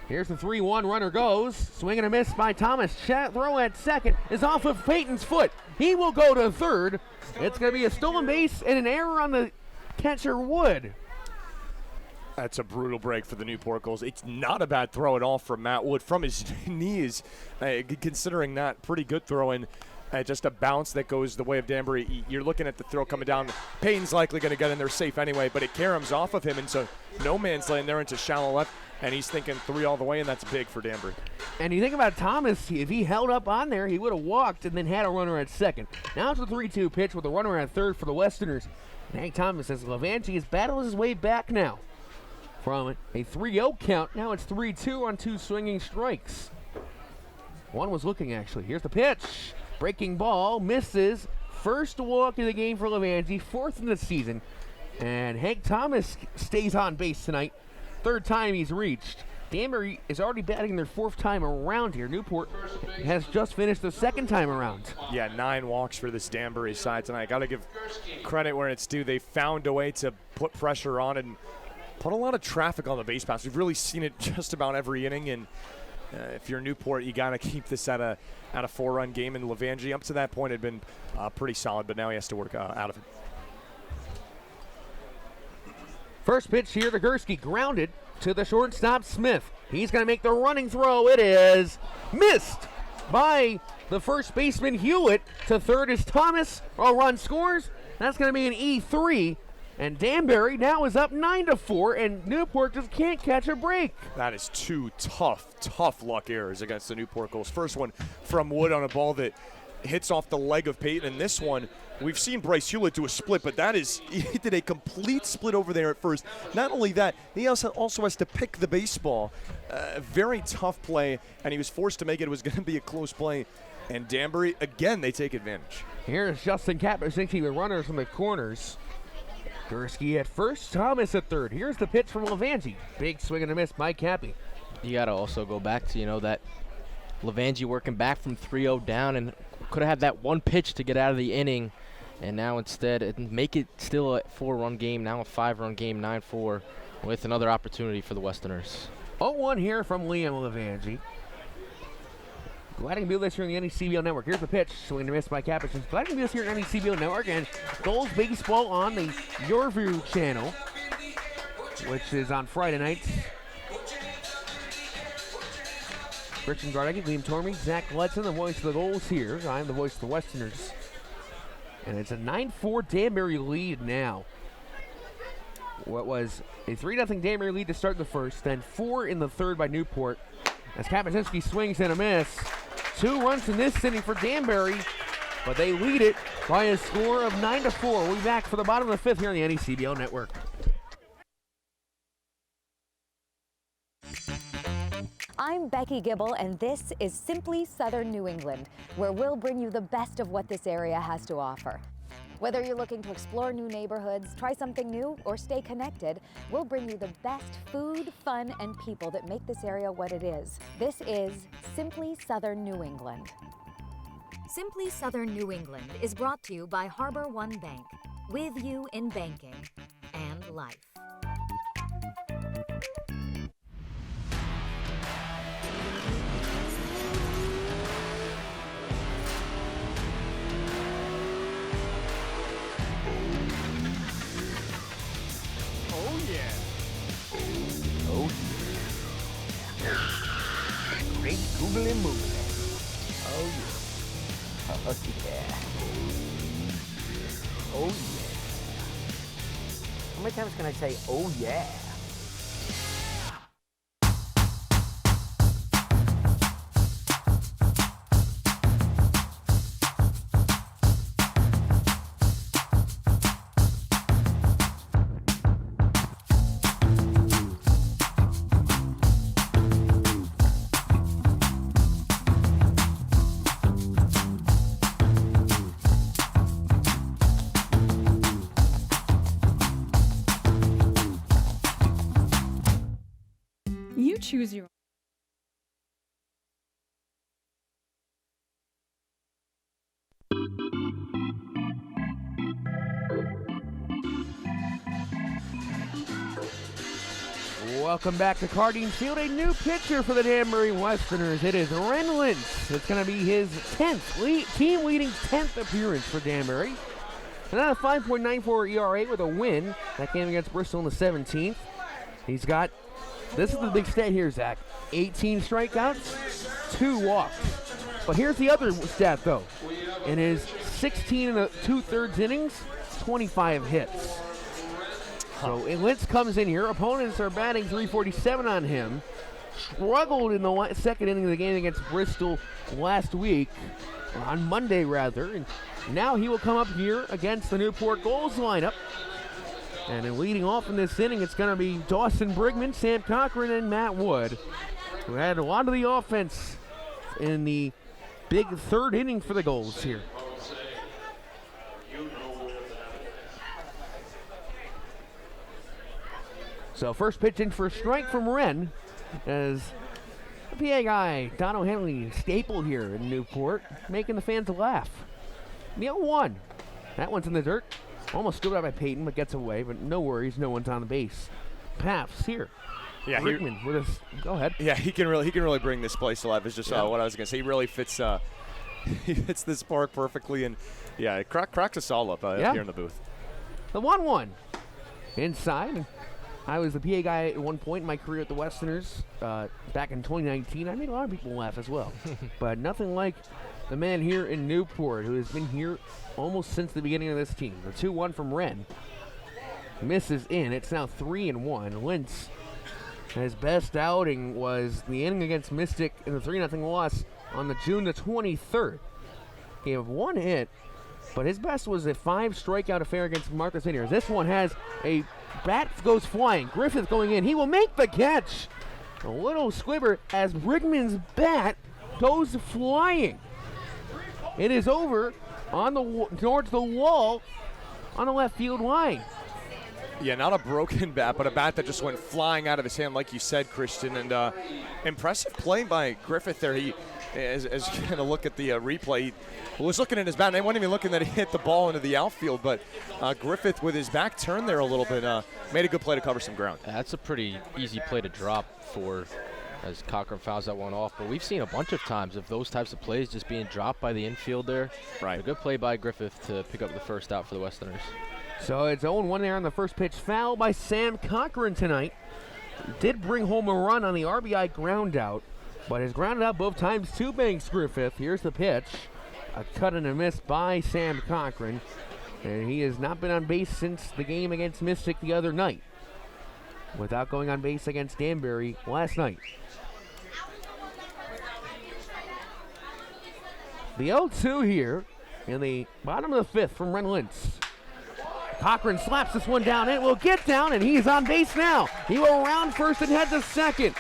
[SPEAKER 17] Here's the 3-1, runner goes. Swing and a miss by Thomas. Throw at second is off of Peyton's foot. He will go to third. It's going to be a stolen base and an error on the catcher Wood.
[SPEAKER 1] That's a brutal break for the Newport Gulls. It's not a bad throw at all from Matt Wood from his knees, considering that pretty good throwing. Just a bounce that goes the way of Danbury. You're looking at the throw coming down. Payton's likely going to get in there safe anyway, but it caroms off of him, and so no man's laying there into shallow left, and he's thinking 3 all the way, and that's big for Danbury.
[SPEAKER 17] And you think about Thomas, if he held up on there, he would have walked and then had a runner at second. Now it's a 3-2 pitch with a runner at third for the Westerners. And Hank Thomas says Levangie is battling his way back now from a 3-0 count. Now it's 3-2 on 2 swinging strikes. One was looking, actually. Here's the pitch. Breaking ball, misses. First walk of the game for Levangie, 4th in the season. And Hank Thomas stays on base tonight. 3rd time he's reached. Danbury is already batting their 4th time around here. Newport has just finished the 2nd time around.
[SPEAKER 1] Yeah, 9 walks for this Danbury side tonight. Got to give credit where it's due. They found a way to put pressure on and put a lot of traffic on the base paths. We've really seen it just about every inning, and if you're Newport, you got to keep this at a 4-run game, and Levangie up to that point had been pretty solid, but now he has to work out of it.
[SPEAKER 17] First pitch here, the Gursky grounded to the shortstop Smith. He's going to make the running throw. It is missed by the first baseman Hewitt. To third is Thomas. A run scores. That's going to be an E3. And Danbury now is up 9-4, and Newport just can't catch a break.
[SPEAKER 1] That is 2 tough luck errors against the Newport Gulls. First one from Wood on a ball that hits off the leg of Peyton, and this one, we've seen Bryce Hewlett do a split, but he did a complete split over there at first. Not only that, he also has to pick the baseball. Very tough play, and he was forced to make it. It was going to be a close play, and Danbury, again, they take advantage.
[SPEAKER 17] Here's Justin Kapczynski with runners from the corners. Gursky at first, Thomas at third. Here's the pitch from Levangie. Big swing and a miss by Cappy.
[SPEAKER 6] You got to also go back to, that Levangie working back from 3-0 down and could have had that one pitch to get out of the inning, and now instead make it still a 4-run game, now a 5-run game, 9-4, with another opportunity for the Westerners.
[SPEAKER 17] 0-1 here from Liam Levangie. Glad to be with us here on the NECBL Network. Here's the pitch. Swing and a miss by Kapczynski. Glad to be with us here on the NECBL Network and Gulls Baseball on the YourView channel, which is on Friday nights. Christian Gardecki, Liam Tormey, Zach Letson, the voice of the Gulls here. I'm the voice of the Westerners. And it's a 9-4 Danbury lead now. What was a 3-0 Danbury lead to start the first, then 4 in the third by Newport. As Kapczynski swings and a miss. 2 runs in this inning for Danbury, but they lead it by a score of 9-4. We'll be back for the bottom of the 5th here on the NECBL Network.
[SPEAKER 18] I'm Becky Gibble, and this is Simply Southern New England, where we'll bring you the best of what this area has to offer. Whether you're looking to explore new neighborhoods, try something new, or stay connected, we'll bring you the best food, fun, and people that make this area what it is. This is Simply Southern New England.
[SPEAKER 19] Simply Southern New England is brought to you by Harbor One Bank, with you in banking and life.
[SPEAKER 17] Great googly moogly.
[SPEAKER 1] Oh, yeah.
[SPEAKER 20] Oh, yeah. Oh, yeah. How many times can I say, oh, yeah?
[SPEAKER 7] You choose your
[SPEAKER 17] Welcome back to Cardine Field. A new pitcher for the Danbury Westerners. It is Ren Lentz. It's going to be his 10th, team-leading 10th appearance for Danbury. And at a 5.94 ERA with a win. That game against Bristol on the 17th. He's got, this is the big stat here, Zach, 18 strikeouts, 2 walks. But here's the other stat, though. In his 16 and 2/3 innings, 25 hits. So Lentz comes in here. Opponents are batting .347 on him. Struggled in the second inning of the game against Bristol last week, on Monday rather. And now he will come up here against the Newport Gulls lineup. And in leading off in this inning, it's going to be Dawson Brigman, Sam Cochran, and Matt Wood, who had a lot of the offense in the big third inning for the Gulls here. So first pitch in for a strike from Wren, as the PA guy, Don O'Henley, staple here in Newport, making the fans laugh. The 0-1. That one's in the dirt. Almost scooped out by Peyton, but gets away, but no worries, no one's on the base. Paffs here.
[SPEAKER 1] Yeah,
[SPEAKER 17] Rickman with us. Go ahead.
[SPEAKER 1] Yeah, he can really bring this place to life. Is just what I was gonna say. He really fits. He fits this park perfectly, and yeah, it cracks us all up here in the booth.
[SPEAKER 17] The 1-1 inside. I was the PA guy at one point in my career at the Westerners back in 2019. I made a lot of people laugh as well, but nothing like the man here in Newport who has been here almost since the beginning of this team. The 2-1 from Wren misses in. It's now 3-1. Lentz, his best outing was the inning against Mystic in the 3-0 loss on the June the 23rd. He had 1 hit, but his best was a 5 strikeout affair against Martha St. This one has a bat goes flying. Griffith going in. He will make the catch. A little squibber as Brigman's bat goes flying. It is over on the towards the wall on the left field line.
[SPEAKER 1] Yeah, not a broken bat, but a bat that just went flying out of his hand, like you said, Christian. And impressive play by Griffith there. He, as you kind of look at the replay, he was looking at his bat, and they weren't even looking that he hit the ball into the outfield. But Griffith, with his back turned there a little bit, made a good play to cover some ground.
[SPEAKER 6] That's a pretty easy play to drop for, as Cochran fouls that one off. But we've seen a bunch of times of those types of plays just being dropped by the infielder.
[SPEAKER 1] Right.
[SPEAKER 6] A good play by Griffith to pick up the first out for the Westerners.
[SPEAKER 17] So it's 0-1 there on the first pitch. Foul by Sam Cochran tonight. Did bring home a run on the RBI ground out, but has grounded out both times to Banks Griffith. Here's the pitch. A cut and a miss by Sam Cochran. And he has not been on base since the game against Mystic the other night, without going on base against Danbury last night. The 0-2 here in the bottom of the fifth from Ren Lentz. Cochran slaps this one down. It will get down, and he's on base now. He will round first and head to second.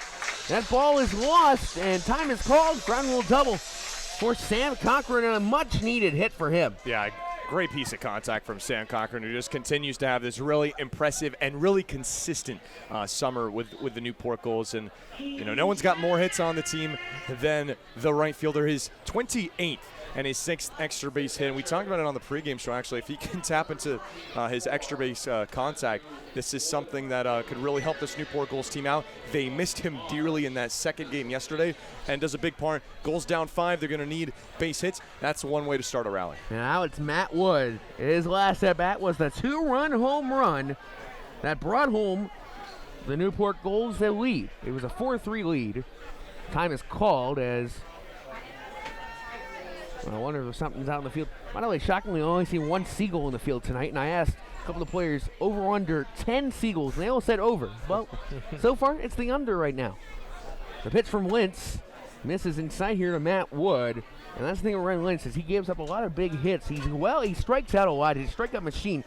[SPEAKER 17] That ball is lost, and time is called. Ground rule double for Sam Cochran, and a much-needed hit for him.
[SPEAKER 1] Yeah, great piece of contact from Sam Cochran, who just continues to have this really impressive and really consistent summer with the Newport Gulls. And, you know, no one's got more hits on the team than the right fielder. His 28th and his 6th extra base hit. And we talked about it on the pregame show, actually. If he can tap into his extra base contact, this is something that could really help this Newport Gulls team out. They missed him dearly in that second game yesterday, and does a big part. Gulls down 5, they're going to need base hits. That's one way to start a rally.
[SPEAKER 17] Now it's Matt Wood. His last at-bat was the 2-run home run that brought home the Newport Gulls the lead. It was a 4-3 lead. Time is called as I wonder if something's out in the field. By the way, shockingly, I only see one seagull in the field tonight, and I asked a couple of players over or under 10 seagulls, and they all said over. Well, so far, it's the under right now. The pitch from Lentz misses inside here to Matt Wood, and that's the thing with Ryan Lentz is he gives up a lot of big hits. He strikes out a lot. He's a strikeout machine,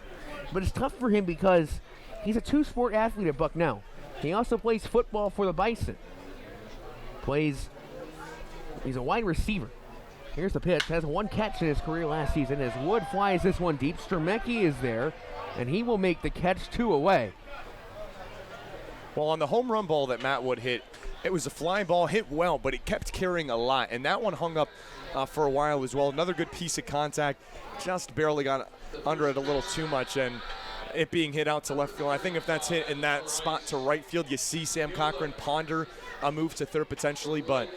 [SPEAKER 17] but it's tough for him because he's a two-sport athlete at Bucknell. He also plays football for the Bison. He's a wide receiver. Here's the pitch. Has one catch in his career last season as Wood flies this one deep. Stremecki is there, and he will make the catch 2 away.
[SPEAKER 1] Well, on the home run ball that Matt Wood hit, it was a fly ball, hit well, but it kept carrying a lot, and that one hung up for a while as well. Another good piece of contact, just barely got under it a little too much, and it being hit out to left field. I think if that's hit in that spot to right field, you see Sam Cochran ponder a move to third potentially, but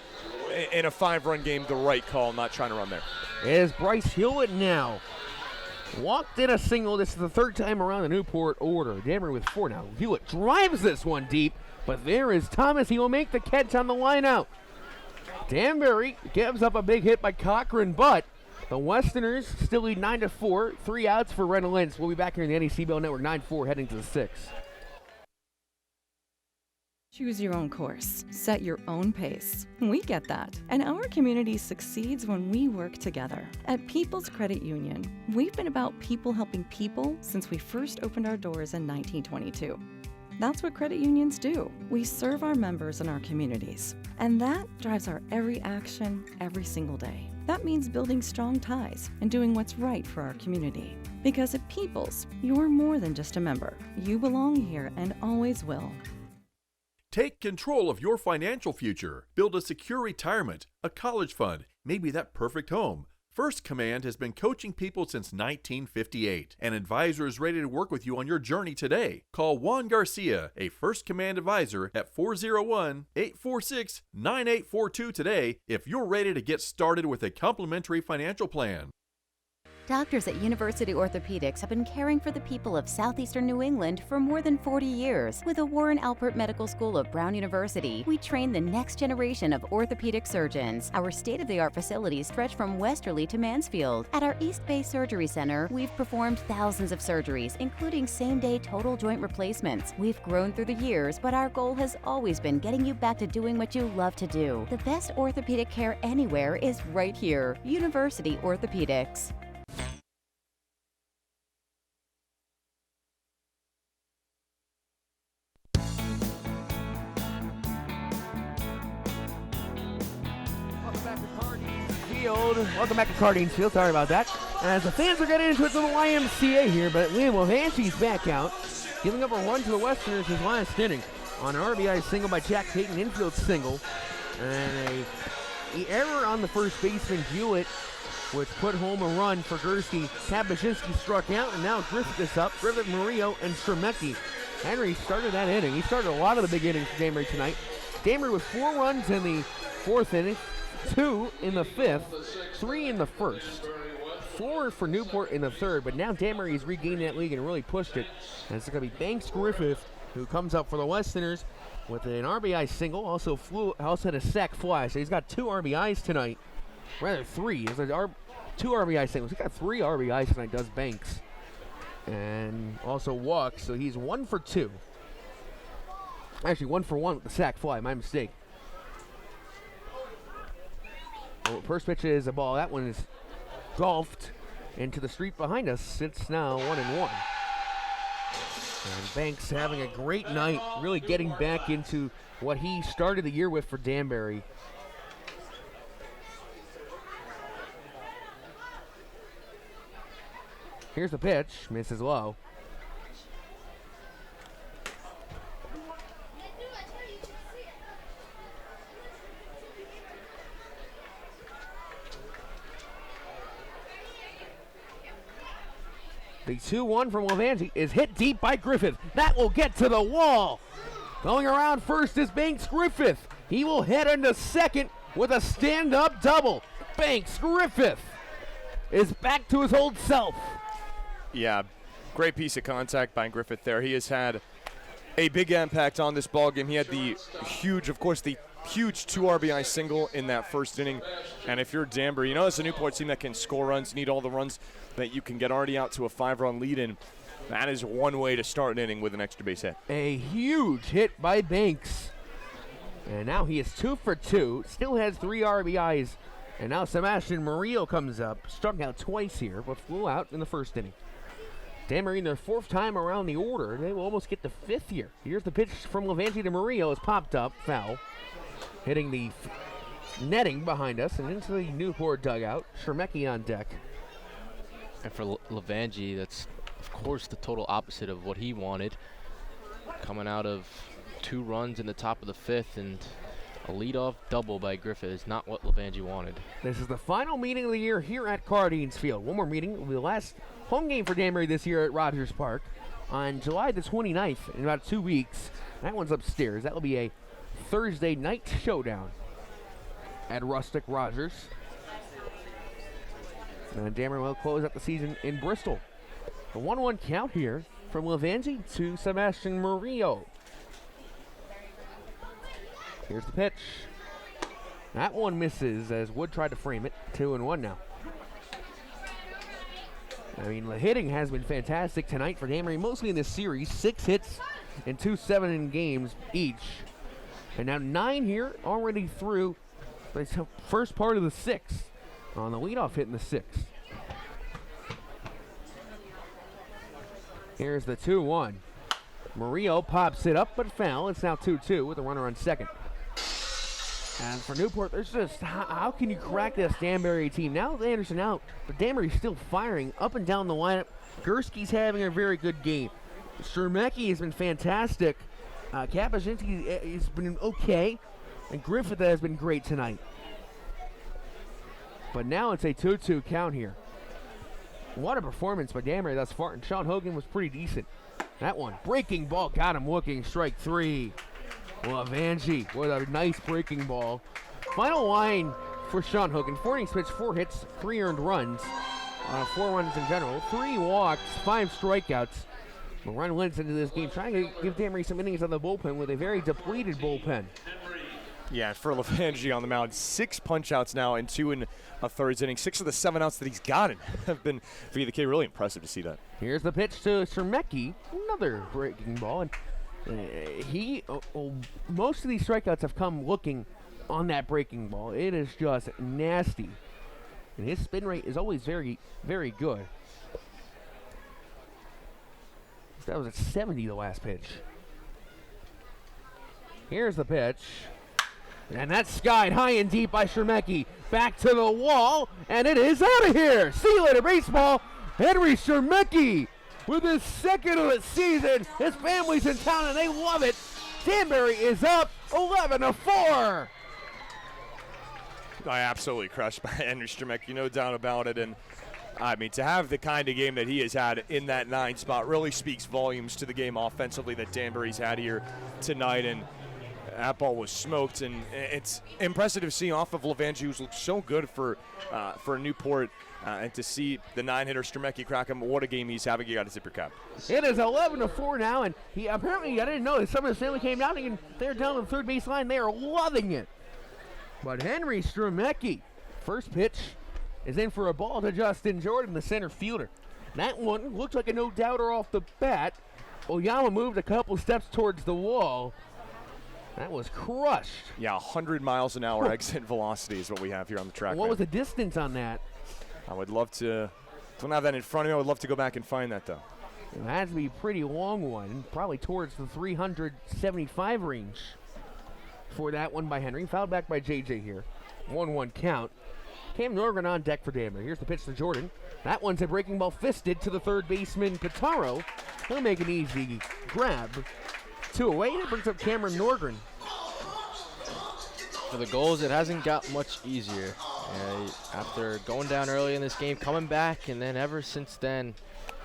[SPEAKER 1] in a 5-run game, the right call, not trying to run there.
[SPEAKER 17] It is Bryce Hewitt now. Walked in a single. This is the third time around the Newport order. Danbury with 4 now. Hewitt drives this one deep, but there is Thomas. He will make the catch on the line out. Danbury gives up a big hit by Cochran, but the Westerners still lead 9-4. 3 outs for Ren Lentz. We'll be back here in the NECBL Network 9-4 heading to the 6th.
[SPEAKER 7] Choose your own course. Set your own pace. We get that. And our community succeeds when we work together. At People's Credit Union, we've been about people helping people since we first opened our doors in 1922. That's what credit unions do. We serve our members and our communities. And that drives our every action, every single day. That means building strong ties and doing what's right for our community. Because at People's, you're more than just a member. You belong here and always will.
[SPEAKER 10] Take control of your financial future. Build a secure retirement, a college fund, maybe that perfect home. First Command has been coaching people since 1958. An advisor is ready to work with you on your journey today. Call Juan Garcia, a First Command advisor, at 401-846-9842 today if you're ready to get started with a complimentary financial plan.
[SPEAKER 2] Doctors at University Orthopedics have been caring for the people of southeastern New England for more than 40 years. With the Warren Alpert Medical School of Brown University, we train the next generation of orthopedic surgeons. Our state-of-the-art facilities stretch from Westerly to Mansfield. At our East Bay Surgery Center, we've performed thousands of surgeries, including same-day total joint replacements. We've grown through the years, but our goal has always been getting you back to doing what you love to do. The best orthopedic care anywhere is right here. University Orthopedics.
[SPEAKER 17] Welcome back to Cardines Field. Sorry about that. As the fans are getting into it to the YMCA here, but Liam Wovansky's back out, giving up a run to the Westerners his last inning on an RBI single by Jack Payton, infield single, and a error on the first baseman Hewitt, which put home a run for Gursky. Kabashinsky struck out, and now Griffith is up. Griffith, Murillo, and Stremecki. Henry started that inning. He started a lot of the big innings for Danbury tonight. Danbury with 4 runs in the 4th inning. 2 in the 5th, 3 in the 1st, 4 for Newport in the 3rd, but now Danbury has regained that lead and really pushed it. And it's going to be Banks Griffith who comes up for the Westerners with an RBI single, also had a sac fly, so he's got 2 RBIs tonight, rather 3. He's got 2 RBI singles. He's got 3 RBIs tonight, does Banks, and also walks, so he's 1 for 2. Actually, 1 for 1 with the sac fly, my mistake. Well, first pitch is a ball. That one is golfed into the street behind us. It's now 1-1. And Banks having a great night, really getting back into what he started the year with for Danbury. Here's the pitch, misses low. The 2-1 from Wovansky is hit deep by Griffith. That will get to the wall. Going around first is Banks Griffith. He will head into second with a stand-up double. Banks Griffith is back to his old self.
[SPEAKER 1] Yeah, great piece of contact by Griffith there. He has had a big impact on this ballgame. He had the huge, of course, the huge 2 RBI single in that first inning. And if you're Danbury, it's a Newport team that can score runs, need all the runs that you can get already out to a 5-run lead in. That is one way to start an inning with an extra base hit.
[SPEAKER 17] A huge hit by Banks. And now he is 2 for 2, still has 3 RBIs. And now Sebastian Murillo comes up, struck out twice here, but flew out in the first inning. Danbury in their 4th time around the order. They will almost get to 5th here. Here's the pitch from Levanti to Murillo. It's popped up, foul. Hitting the netting behind us and into the Newport dugout. Shermecki on deck.
[SPEAKER 6] And for Levanti, that's, of course, the total opposite of what he wanted. Coming out of 2 runs in the top of the 5th, and a leadoff double by Griffith is not what Levanti wanted.
[SPEAKER 17] This is the final meeting of the year here at Cardines Field. One more meeting will be the last home game for Danbury this year at Rogers Park on July the 29th in about 2 weeks. That one's upstairs. That will be a Thursday night showdown at Rustic Rogers. And Danbury will close out the season in Bristol. A 1-1 count here from Levanti to Sebastian Murillo. Here's the pitch. That one misses as Wood tried to frame it. 2-1 now. I mean, the hitting has been fantastic tonight for Danbury, mostly in this series. 6 hits and 2 7-inning games each. And now 9 here, already through the first part of the 6th. On the leadoff hit in the 6th. Here's the 2-1. Murillo pops it up, but foul. It's now 2-2 with a runner on second. And for Newport, there's just, how can you crack this Danbury team? Now Anderson out, but Danbury's still firing up and down the lineup. Gursky's having a very good game. Shermecki has been fantastic. Kapuscinski has been okay. And Griffith has been great tonight. But now it's a 2-2 count here. What a performance by Danbury thus far. And Sean Hogan was pretty decent. That one, breaking ball, got him looking, strike 3. Levanti with a nice breaking ball. Final line for Sean Hogan. 4 innings pitched, 4 hits, 3 earned runs. 4 runs in general, 3 walks, 5 strikeouts. Run Lentz into this game, trying to give Danbury some innings on the bullpen with a very depleted bullpen.
[SPEAKER 1] Yeah, for Levanti on the mound, 6 punch-outs now and 2 1/3 innings. 6 of the 7 outs that he's gotten have been, for the kid, really impressive to see that.
[SPEAKER 17] Here's the pitch to Shermecki, another breaking ball. And most of these strikeouts have come looking on that breaking ball. It is just nasty. And his spin rate is always very, very good. That was at 70 the last pitch. Here's the pitch. And that's skied high and deep by Shermecki. Back to the wall, and it is out of here. See you later, baseball. Henry Shermecki with his 2nd of the season. His family's in town, and they love it. Danbury is up 11-4.
[SPEAKER 1] I absolutely crushed by Henry Shermecki, no doubt about it. And I mean, to have the kind of game that he has had in that 9 spot really speaks volumes to the game offensively that Danbury's had here tonight. And that ball was smoked, and it's impressive to see off of Levanti, who's looked so good for Newport, and to see the 9-hitter Shermecki crack him. What a game he's having. You got to tip your cap.
[SPEAKER 17] It is 11-4 now, and he apparently, I didn't know, some of his family came down, and they're down the third base line. They are loving it. But Henry Shermecki, first pitch is in for a ball to Justin Jordan, the center fielder. That one looked like a no-doubter off the bat. Oyama moved a couple steps towards the wall. That was crushed.
[SPEAKER 1] Yeah, 100 miles an hour exit velocity is what we have here on the track.
[SPEAKER 17] What was the distance on that?
[SPEAKER 1] I would love to, don't have that in front of me. I would love to go back and find that, though.
[SPEAKER 17] It has to be a pretty long one, probably towards the 375 range for that one by Henry. Fouled back by JJ here. 1-1 count. Cam Norgren on deck for Danbury. Here's the pitch to Jordan. That one's a breaking ball fisted to the third baseman, Pitaro. He'll make an easy grab. 2 away. That brings up Cameron Norgren.
[SPEAKER 6] For the Gulls, it hasn't got much easier. After going down early in this game, coming back, and then ever since then,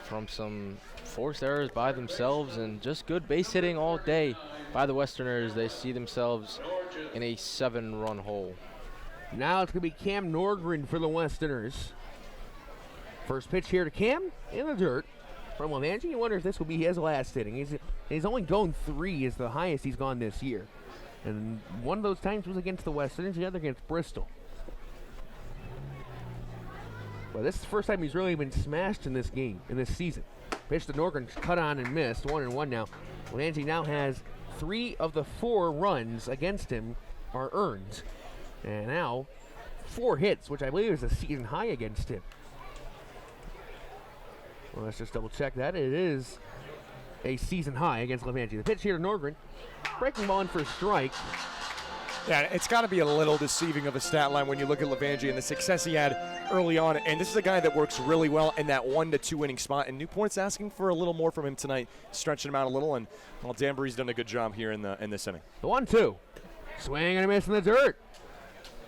[SPEAKER 6] from some forced errors by themselves and just good base hitting all day by the Westerners, they see themselves in a 7-run hole.
[SPEAKER 17] Now it's going to be Cam Norgren for the Westerners. First pitch here to Cam in the dirt from Levanti. You wonder if this will be his last inning. He's only going 3 is the highest he's gone this year. And one of those times was against the Westerners, the other against Bristol. But this is the first time he's really been smashed in this game, in this season. Pitch to Norgren, cut on and missed, 1-1 now. Levangie now has 3 of the 4 runs against him are earned. And now 4 hits, which I believe is a season high against him. Well, let's just double check that. It is a season high against Levangie. The pitch here to Norgren. Breaking ball in for a strike.
[SPEAKER 1] Yeah, it's got to be a little deceiving of a stat line when you look at Levangie and the success he had early on. And this is a guy that works really well in that 1 to 2 inning spot. And Newport's asking for a little more from him tonight, stretching him out a little. And well, Danbury's done a good job here in this inning.
[SPEAKER 17] The 1-2. Swing and a miss in the dirt.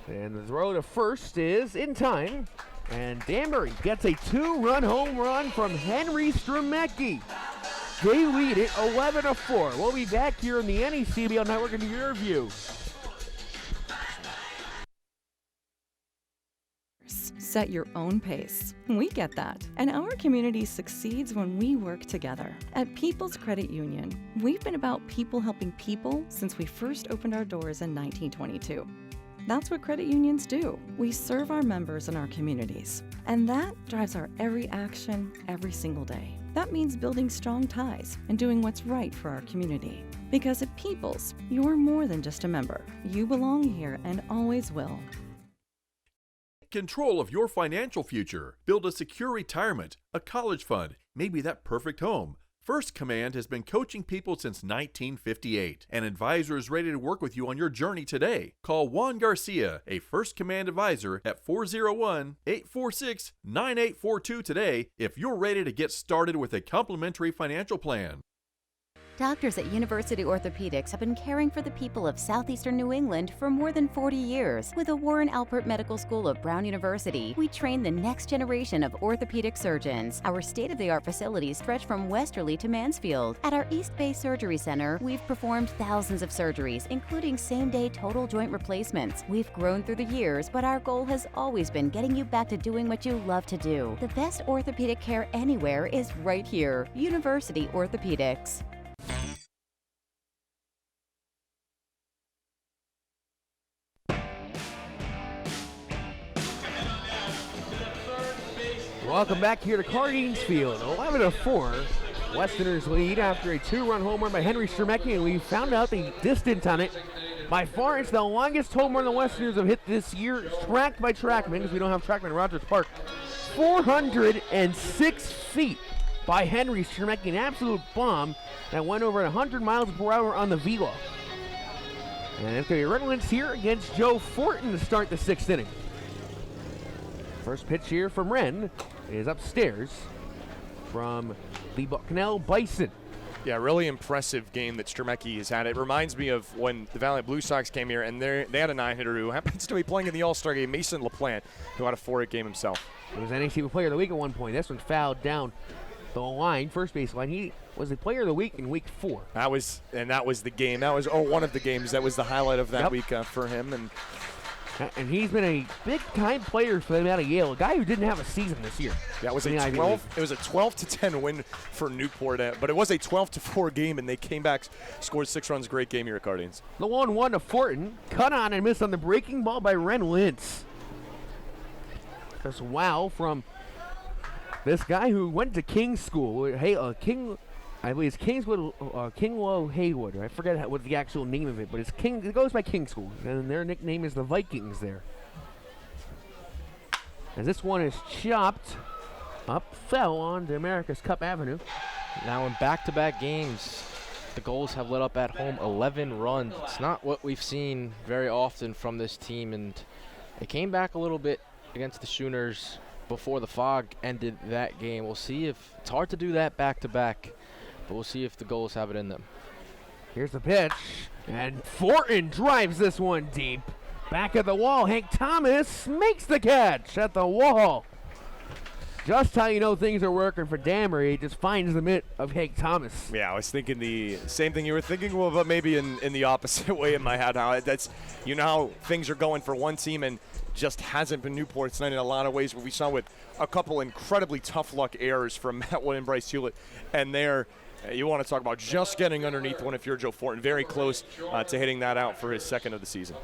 [SPEAKER 17] And the throw to first is in time. And Danbury gets a 2-run home run from Henry Stremecki. They lead it 11-4. We'll be back here in the NECBL Network in your view.
[SPEAKER 7] Set your own pace. We get that. And our community succeeds when we work together. At People's Credit Union, we've been about people helping people since we first opened our doors in 1922. That's what credit unions do. We serve our members and our communities. And that drives our every action, every single day. That means building strong ties and doing what's right for our community. Because at People's, you're more than just a member. You belong here and always will.
[SPEAKER 10] Control of your financial future. Build a secure retirement, a college fund, maybe that perfect home. First Command has been coaching people since 1958. An advisor is ready to work with you on your journey today. Call Juan Garcia, a First Command advisor, at 401-846-9842 today if you're ready to get started with a complimentary financial plan.
[SPEAKER 2] Doctors at University Orthopedics have been caring for the people of southeastern New England for more than 40 years. With the Warren Alpert Medical School of Brown University, we train the next generation of orthopedic surgeons. Our state-of-the-art facilities stretch from Westerly to Mansfield. At our East Bay Surgery Center, we've performed thousands of surgeries, including same-day total joint replacements. We've grown through the years, but our goal has always been getting you back to doing what you love to do. The best orthopedic care anywhere is right here. University Orthopedics.
[SPEAKER 17] Welcome back here to Cardines Field. 11-4. Westerners lead after a 2-run home run by Henry Stremecki, and we found out the distance on it. By far, it's the longest home run the Westerners have hit this year, tracked by TrackMan, because we don't have TrackMan at Rogers Park. 406 feet by Henry Stremecki, an absolute bomb that went over 100 miles per hour on the velo. And it's going to be Redlands here against Joe Fortin to start the 6th inning. First pitch here from Wren is upstairs from the Bucknell Bison.
[SPEAKER 1] Yeah, really impressive game that Stremecki has had. It reminds me of when the Valiant Blue Sox came here, and they had a 9-hitter who happens to be playing in the All-Star game, Mason LaPlante, who had a 4-hit game himself.
[SPEAKER 17] He was NACBL Player of the Week at one point. This one fouled down the line, first base line. He was the Player of the Week in Week 4.
[SPEAKER 1] That was the game. That was one of the games. That was the highlight of that week for him.
[SPEAKER 17] And he's been a big-time player for them out of Yale, a guy who didn't have a season this year.
[SPEAKER 1] Yeah, it was a 12-10 win for Newport, but it was a 12-4 game, and they came back, scored 6 runs. Great game here at Guardians.
[SPEAKER 17] The 1-1 to Fortin, cut on and missed on the breaking ball by Ren Lintz. Just wow from this guy who went to King School. I believe it's Kinglow Haywood. I forget what the actual name of it, but it goes by King School, and their nickname is the Vikings there. As this one is chopped up, fell onto America's Cup Avenue.
[SPEAKER 6] Now in back-to-back games, the Gulls have let up at home 11 runs. It's not what we've seen very often from this team, and it came back a little bit against the Schooners before the fog ended that game. We'll see if it's hard to do that back-to-back. But we'll see if the Gulls have it in them.
[SPEAKER 17] Here's the pitch, and Fortin drives this one deep. Back at the wall, Hank Thomas makes the catch at the wall. Just how you know things are working for Danbury. He just finds the mitt of Hank Thomas.
[SPEAKER 1] Yeah, I was thinking the same thing you were thinking, well, but maybe in the opposite way in my head. How how things are going for one team, and just hasn't been Newport tonight in a lot of ways. What we saw with a couple incredibly tough luck errors from Matt Wood and Bryce Hewlett, and You want to talk about just getting underneath one if you're Joe Fortin. Very close to hitting that out for his second of the season.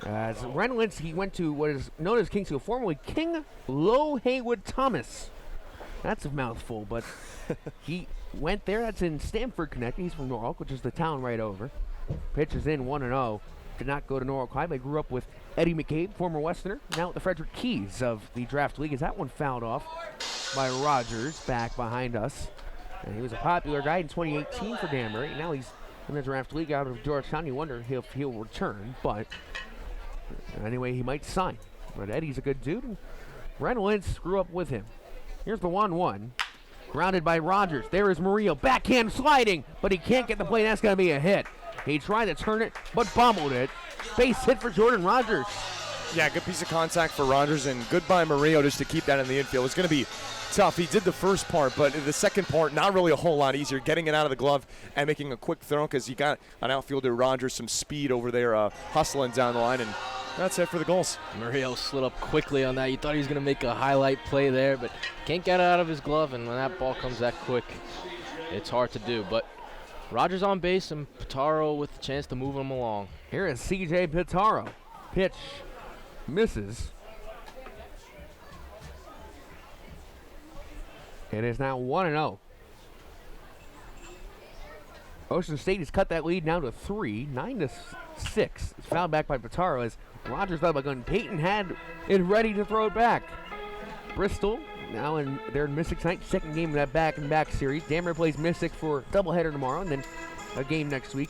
[SPEAKER 17] As Reynolds, he went to what is known as Kingsfield, formerly King Low Haywood Thomas. That's a mouthful, but he went there. That's in Stamford, Connecticut. He's from Norwalk, which is the town right over. Pitch is in 1-0. Did not go to Norwalk High. They grew up with Eddie McCabe, former Westerner, now with the Frederick Keys of the draft league. Is that one fouled off by Rogers back behind us? And he was a popular guy in 2018 for Danbury. Now he's in the draft league out of Georgetown. You wonder if he'll return, but anyway, he might sign. But Eddie's a good dude, and Reynolds grew up with him. Here's the 1-1. Grounded by Rogers. There is Murillo. Backhand sliding, but he can't get the play. That's going to be a hit. He tried to turn it, but bumbled it. Base hit for Jordan Rogers.
[SPEAKER 1] Yeah, good piece of contact for Rogers, and good by Murillo just to keep that in the infield. It's going to be tough. He did the first part, but the second part, not really a whole lot easier. Getting it out of the glove and making a quick throw because you got an outfielder, Rogers, some speed over there hustling down the line, and that's it for the Gulls.
[SPEAKER 6] Murillo slid up quickly on that. You thought he was going to make a highlight play there, but can't get it out of his glove, and when that ball comes that quick, it's hard to do. But Rogers on base and Pitaro with the chance to move him along.
[SPEAKER 17] Here is C.J. Pitaro. Pitch misses. It is now 1-0. Ocean State has cut that lead down to 3, 9-6. It's fouled back by Pitaro as Rogers thought about going. Peyton had it ready to throw it back. Bristol now they're in Mystic tonight, second game of that back-and-back series. Danbury plays Mystic for a doubleheader tomorrow and then a game next week.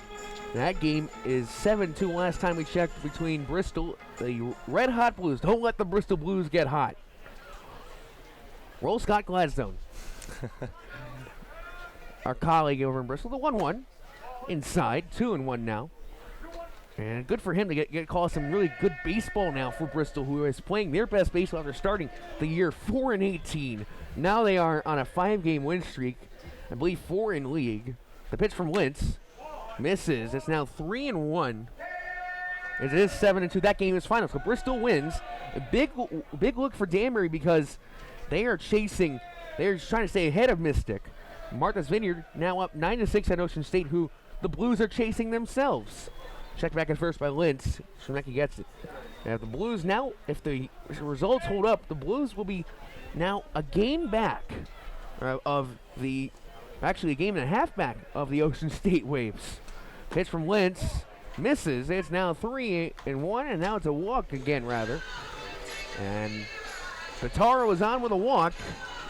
[SPEAKER 17] That game is 7-2 last time we checked between Bristol, the Red Hot Blues. Don't let the Bristol Blues get hot. Roll Scott Gladstone. Our colleague over in Bristol, the 1-1. Inside, 2-1 now. And good for him to get called some really good baseball now for Bristol, who is playing their best baseball after starting the year 4-18. Now they are on a 5-game win streak. I believe 4 in league. The pitch from Lintz misses. It's now 3-1. It is 7-2. That game is final. So Bristol wins. A big look for Danbury because they are chasing. They're trying to stay ahead of Mystic. Martha's Vineyard now up 9-6 at Ocean State, who the Blues are chasing themselves. Checked back at first by Lintz. Schmecki gets it. Now the Blues now, if the results hold up, the Blues will be now a game back actually a game and a half back of the Ocean State Waves. Pitch from Lintz misses. It's now 3-1, and now it's a walk again, rather. And Pitaro is on with a walk.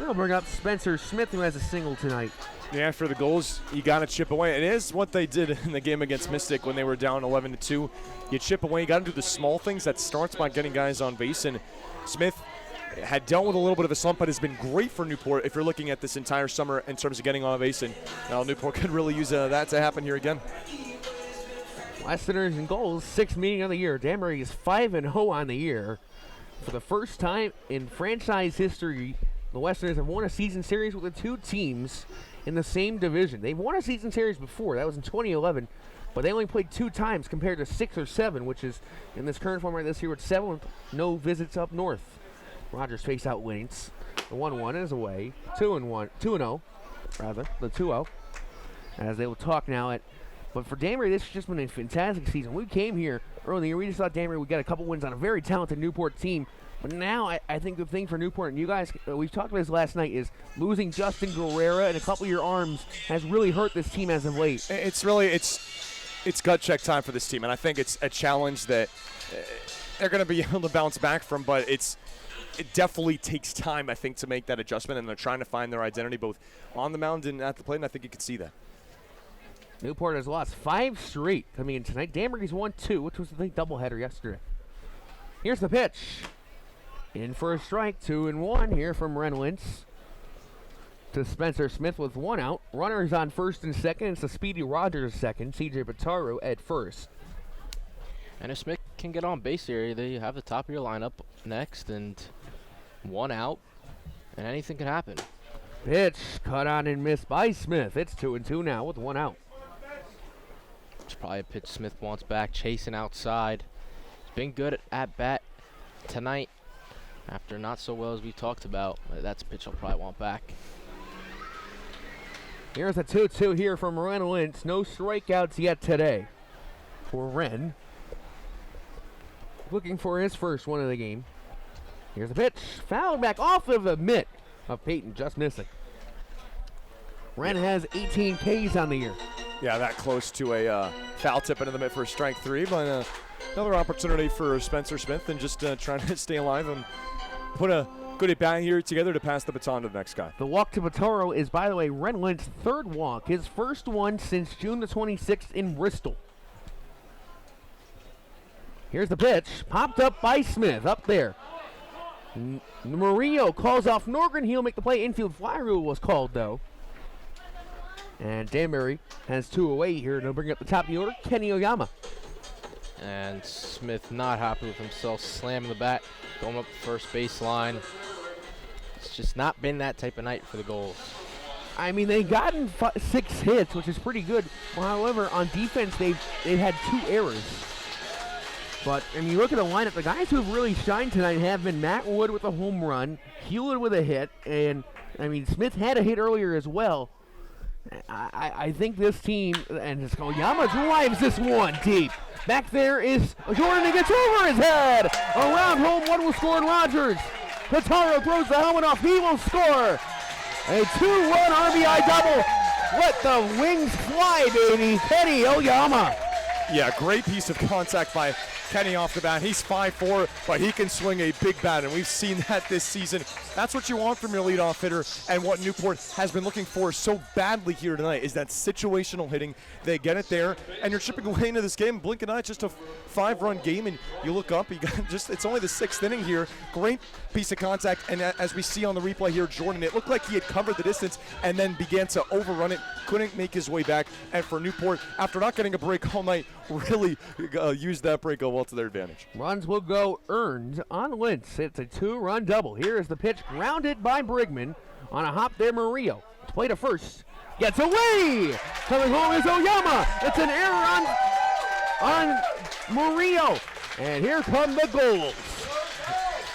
[SPEAKER 17] We'll bring up Spencer Smith, who has a single tonight.
[SPEAKER 1] Yeah, for the Gulls, you got to chip away. It is what they did in the game against Mystic when they were down 11-2. You chip away. You got to do the small things. That starts by getting guys on base. And Smith had dealt with a little bit of a slump, but has been great for Newport if you're looking at this entire summer in terms of getting on base. And now Newport could really use that to happen here again.
[SPEAKER 17] Westerners and Gulls, 6th meeting of the year. Danbury is 5-0 on the year. For the first time in franchise history, the Westerners have won a season series with the two teams in the same division. They've won a season series before. That was in 2011, but they only played 2 times compared to 6 or 7, which is in this current format this year with 7 with no visits up north. Rogers face out Lintz. The 1-1 is away. 2-0, rather. The 2-0. As they will talk now but for Danbury, this has just been a fantastic season. We came here early in the year. We just thought Danbury would get a couple wins on a very talented Newport team. But now I think the thing for Newport, and you guys, we've talked about this last night, is losing Justin Guerrera and a couple of your arms has really hurt this team as of late.
[SPEAKER 1] It's gut check time for this team, and I think it's a challenge that they're going to be able to bounce back from, but it definitely takes time, I think, to make that adjustment, and they're trying to find their identity both on the mound and at the plate, and I think you can see that.
[SPEAKER 17] Newport has lost 5 straight coming in tonight. Danbury's won 2, which was the big doubleheader yesterday. Here's the pitch. In for a strike, 2-1 here from Reynolds to Spencer Smith with 1 out. Runners on first and second. It's a Speedy Rogers second. C.J. Pitaro at first.
[SPEAKER 6] And if Smith can get on base here, they have the top of your lineup next and 1 out, and anything can happen.
[SPEAKER 17] Pitch cut on and missed by Smith. It's 2-2 now with 1 out.
[SPEAKER 6] It's probably a pitch Smith wants back, chasing outside. He's been good at bat tonight. After not so well as we talked about, that's a pitch I'll probably want back.
[SPEAKER 17] Here's a 2-2 here from Ren Lentz. No strikeouts yet today for Ren. Looking for his first one of the game. Here's the pitch. Fouled back off of the mitt of Peyton, just missing. Ren has 18 Ks on the year.
[SPEAKER 1] Yeah, that close to a foul tip into the mid for strike 3, but another opportunity for Spencer Smith and just trying to stay alive and put a good at bat here together to pass the baton to the next guy.
[SPEAKER 17] The walk to Batoro is, by the way, Ren Lentz's third walk, his first one since June the 26th in Bristol. Here's the pitch, popped up by Smith, up there. Murillo calls off Norgren. He'll make the play. Infield fly rule was called, though. And Danbury has 2 away here. They'll bring up the top of the order, Kenny Oyama.
[SPEAKER 6] And Smith not happy with himself, slamming the bat, going up the first baseline. It's just not been that type of night for the Gulls.
[SPEAKER 17] I mean, they've gotten 6 hits, which is pretty good. Well, however, on defense, they've had 2 errors. But, I mean, you look at the lineup, the guys who have really shined tonight have been Matt Wood with a home run, Hewlett with a hit, and, I mean, Smith had a hit earlier as well. I think this team, and Oyama drives this one deep. Back there is Jordan, he gets over his head. Around home, one will score, and Rogers. Pitaro throws the helmet off, he will score. A 2-run RBI double. Let the wings fly, baby. Kenny Oyama.
[SPEAKER 1] Yeah, great piece of contact by Kenny off the bat. He's 5'4", but he can swing a big bat, and we've seen that this season. That's what you want from your leadoff hitter, and what Newport has been looking for so badly here tonight is that situational hitting. They get it there, and you're chipping away into this game. Blink an eye, it's just a 5-run game, and you look up, you got it's only the 6th inning here. Great piece of contact, and as we see on the replay here, Jordan, it looked like he had covered the distance and then began to overrun it, couldn't make his way back, and for Newport, after not getting a break all night, really used that break well to their advantage.
[SPEAKER 17] Runs will go earned on Lentz. It's a 2-run double. Here is the pitch, grounded by Brigman on a hop there. Murillo to play to first, gets away. Coming home is Oyama. It's an error on Murillo, and here come the Gulls.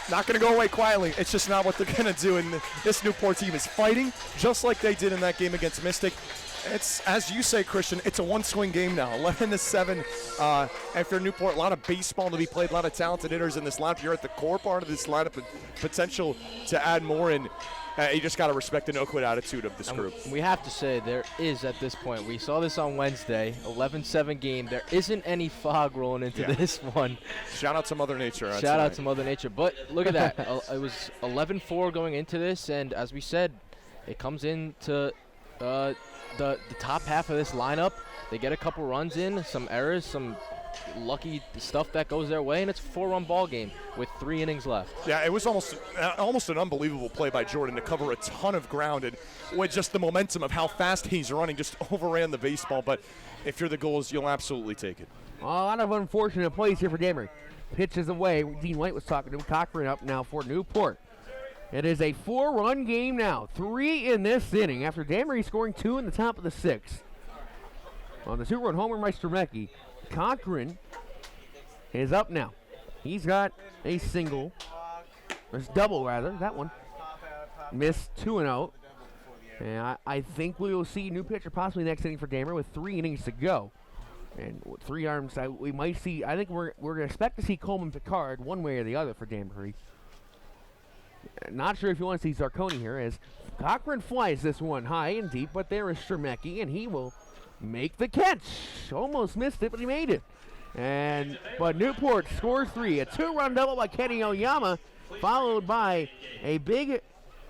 [SPEAKER 1] Not going to go away quietly. It's just not what they're going to do. And this Newport team is fighting just like they did in that game against Mystic. It's, as you say, Christian, it's a one-swing game now, 11-7. After Newport, a lot of baseball to be played, a lot of talented hitters in this lineup. You're at the core part of this lineup and potential to add more, and you just got to respect the no-quit attitude of this group.
[SPEAKER 6] We have to say there is, at this point, we saw this on Wednesday, 11-7 game. There isn't any fog rolling into this one.
[SPEAKER 1] Shout out to Mother Nature.
[SPEAKER 6] Shout out to Mother Nature. But look at that. It was 11-4 going into this, and as we said, it comes into the top half of this lineup. They get a couple runs in, some errors, some lucky stuff that goes their way, and it's a 4-run ball game with 3 innings left.
[SPEAKER 1] Yeah, it was almost an unbelievable play by Jordan to cover a ton of ground, and with just the momentum of how fast he's running, just overran the baseball. But if you're the Gulls, you'll absolutely take it.
[SPEAKER 17] A lot of unfortunate plays here for Danbury. Pitches away. Dean White was talking to him. Cochran up now for Newport. It is a 4-run game now. 3 in this inning after Danbury scoring 2 in the top of the 6th. On the 2-run homer by Stremecki, Cochran is up now. He's got a single. There's double, rather. That one missed 2-0. And I think we will see new pitcher possibly next inning for Danbury with 3 innings to go. And with 3 arms, we might see. I think we're going to expect to see Coleman Picard one way or the other for Danbury. Not sure if you want to see Zarconi here, as Cochran flies this one high and deep, but there is Stremecki, and he will make the catch. Almost missed it, but he made it. But Newport scores 3. A 2-run double by Kenny Oyama, followed by a big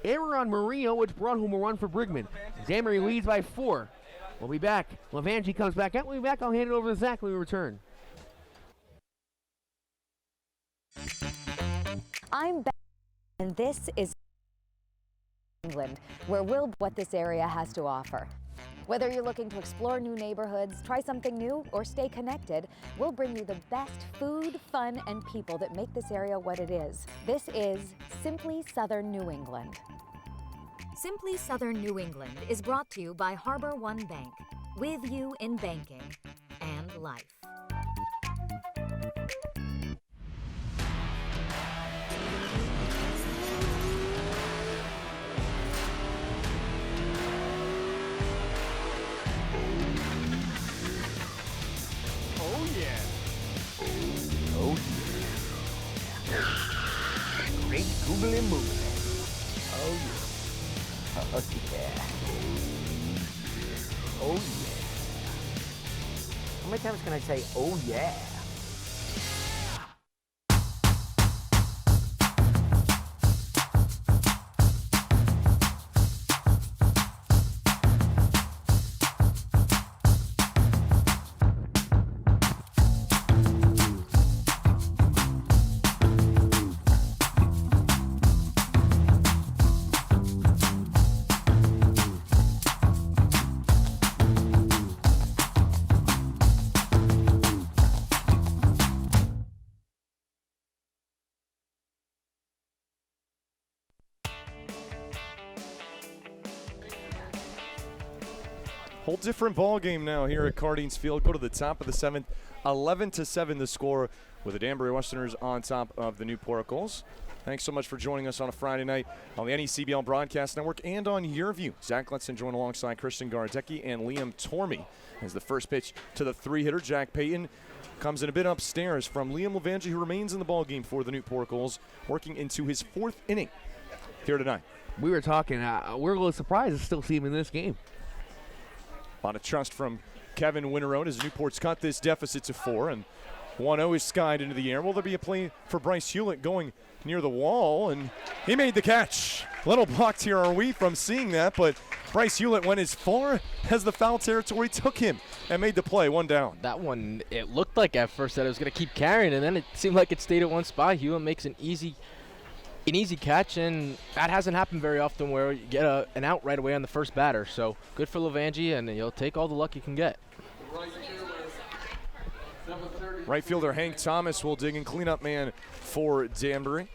[SPEAKER 17] error on Murillo, which brought home a run for Brigman. Danbury leads by 4. We'll be back. Levangie comes back out. We'll be back. I'll hand it over to Zach when we return.
[SPEAKER 18] I'm back, and this is England, where we'll what this area has to offer. Whether you're looking to explore new neighborhoods, try something new, or stay connected, we'll bring you the best food, fun, and people that make this area what it is. This is Simply Southern New England.
[SPEAKER 19] Simply Southern New England is brought to you by Harbor One Bank, with you in banking and life.
[SPEAKER 17] Oh, yeah. Great googly movie. Oh, yeah. Oh, yeah. Oh, yeah. How many times can I say, oh, yeah?
[SPEAKER 1] Whole different ball game now here at Cardines Field. Go to the top of the 7th, 11-7 the score, with the Danbury Westerners on top of the Newport Gulls. Thanks so much for joining us on a Friday night on the NECBL Broadcast Network and on YourView. Zach Letson joined alongside Christian Gardecki and Liam Tormey as the first pitch to the three-hitter. Jack Payton comes in a bit upstairs from Liam Levangie, who remains in the ball game for the Newport Gulls, working into his 4th inning here tonight.
[SPEAKER 17] We were talking, we're a little surprised to still see him in this game.
[SPEAKER 1] A lot of trust from Kevin Winterode as Newport's cut this deficit to 4, and 1-0 is skied into the air. Will there be a play for Bryce Hewlett going near the wall? And he made the catch. Little blocked here are we from seeing that, but Bryce Hewlett went as far as the foul territory took him and made the play, 1 down.
[SPEAKER 6] That one, it looked like at first that it was going to keep carrying, and then it seemed like it stayed at one spot. Hewlett makes an easy catch, and that hasn't happened very often where you get an out right away on the first batter. So good for Levangie, and you'll take all the luck you can get.
[SPEAKER 1] Right fielder Hank Thomas will dig in, cleanup man for Danbury,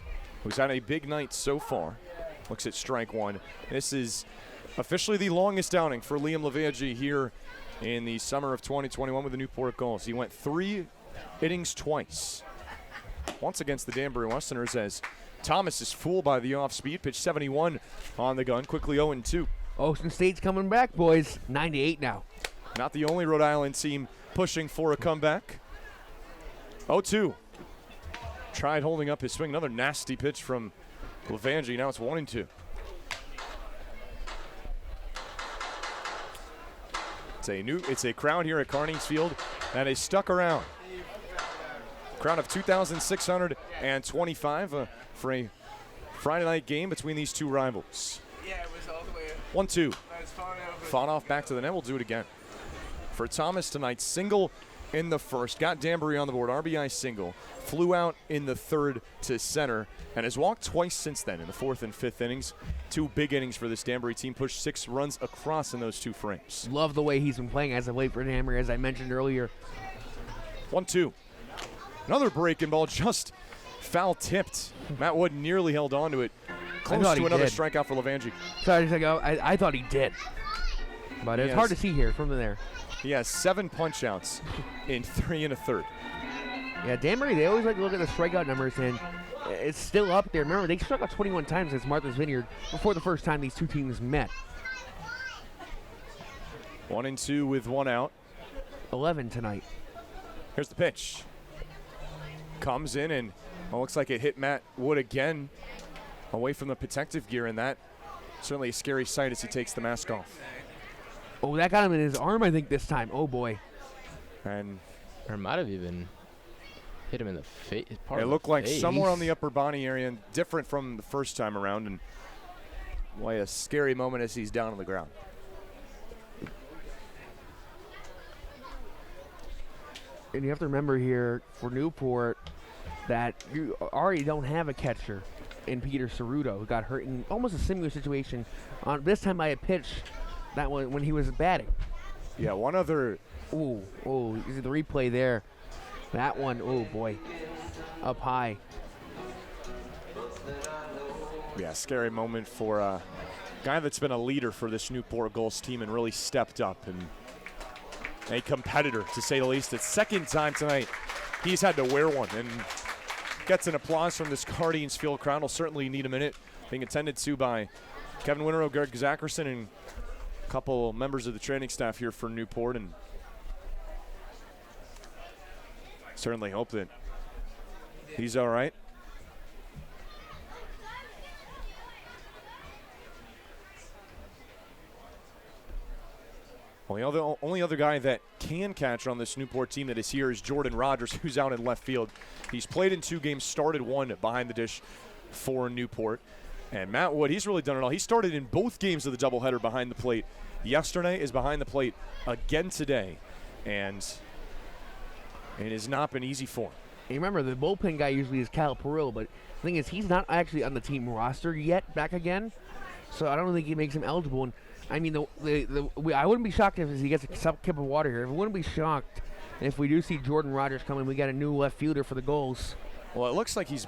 [SPEAKER 1] who's had a big night so far. Looks at strike 1. This is officially the longest outing for Liam Levangie here in the summer of 2021 with the Newport Gulls. He went 3 innings twice. Once against the Danbury Westerners as Thomas is fooled by the off-speed pitch. 71 on the gun, quickly 0-2.
[SPEAKER 17] Ocean State's coming back, boys. 98 now.
[SPEAKER 1] Not the only Rhode Island team pushing for a comeback. 0-2. Tried holding up his swing. Another nasty pitch from Levangie. Now it's 1-2. It's a crowd here at Cardines Field that is stuck around. Crowd of 2,625 for a Friday night game between these two rivals.
[SPEAKER 4] Yeah, it was all the way.
[SPEAKER 1] 1-2. Fought off back to the net. We'll do it again. For Thomas tonight, single in the first. Got Danbury on the board. RBI single. Flew out in the 3rd to center and has walked twice since then in the 4th and 5th innings. 2 big innings for this Danbury team. Pushed 6 runs across in those 2 frames.
[SPEAKER 17] Love the way he's been playing as of late for Danbury, as I mentioned earlier.
[SPEAKER 1] 1-2. Another breaking ball, just foul tipped. Matt Wood nearly held on to it. Close to another strikeout for Levangie.
[SPEAKER 17] Sorry, I thought he did. But it's hard to see here from there.
[SPEAKER 1] He has 7 punch-outs in 3 1/3.
[SPEAKER 17] Yeah, Danbury, they always like to look at the strikeout numbers, and it's still up there. Remember, they struck out 21 times against Martha's Vineyard before the first time these two teams met.
[SPEAKER 1] 1-2 with 1 out.
[SPEAKER 17] 11 tonight.
[SPEAKER 1] Here's the pitch. Comes in and looks like it hit Matt Wood again away from the protective gear, and that certainly a scary sight as he takes the mask off.
[SPEAKER 17] Oh, that got him in his arm, I think, this time. Oh, boy.
[SPEAKER 1] And
[SPEAKER 6] or might have even hit him in the face.
[SPEAKER 1] It looked like somewhere on the upper body area, and different from the first time around, and boy, a scary moment as he's down on the ground.
[SPEAKER 17] And you have to remember here for Newport that you already don't have a catcher in Peter Ceruto, who got hurt in almost a similar situation on this time by a pitch that one when he was batting.
[SPEAKER 1] Yeah, one other.
[SPEAKER 17] Oh, you see the replay there. That one, oh boy, up high.
[SPEAKER 1] Yeah, scary moment for a guy that's been a leader for this Newport Gulls team and really stepped up, and a competitor, to say the least. It's second time tonight he's had to wear one, and gets an applause from this Cardines Field crowd. Will certainly need a minute, being attended to by Kevin Winterow, Greg Zackerson, and a couple members of the training staff here for Newport. And Certainly hope that he's all right. Well, the only other guy that can catch on this Newport team that is here is Jordan Rogers, who's out in left field. He's played in 2 games, started 1 behind the dish for Newport. And Matt Wood, he's really done it all. He started in both games of the doubleheader behind the plate. Yesterday is behind the plate again today. And it has not been easy for him.
[SPEAKER 17] And remember, the bullpen guy usually is Cal Perillo, but the thing is, he's not actually on the team roster yet, back again. So I don't think he makes him eligible. And I mean, I wouldn't be shocked if he gets a cup of water here. I wouldn't be shocked if we do see Jordan Rogers coming. We got a new left fielder for the Gulls.
[SPEAKER 1] Well, it looks like he's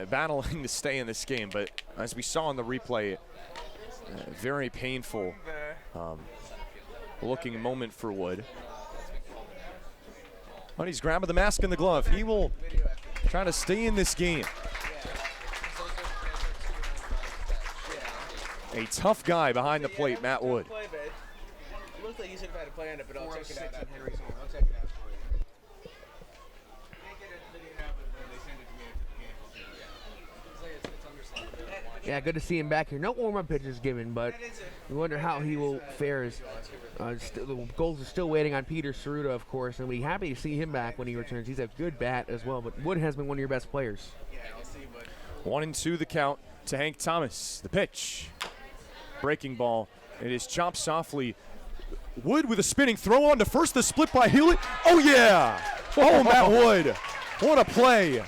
[SPEAKER 1] battling to stay in this game, but as we saw in the replay, very painful looking moment for Wood. But he's grabbing the mask and the glove. He will try to stay in this game. A tough guy behind the plate, Matt Wood.
[SPEAKER 4] It looks like you should have had a play on it, but I'll check it out.
[SPEAKER 17] Yeah, good to see him back here. No warm-up pitches given, but we wonder how he will fare. The Gulls are still waiting on Peter Cerruta, of course, and we'll be happy to see him back when he returns. He's a good bat as well, but Wood has been one of your best players.
[SPEAKER 1] 1-2 the count to Hank Thomas. The pitch. Breaking ball. It is chopped softly. Wood with a spinning throw on to first. The split by Hewlett. Oh, yeah. Oh, Matt Wood. What a play.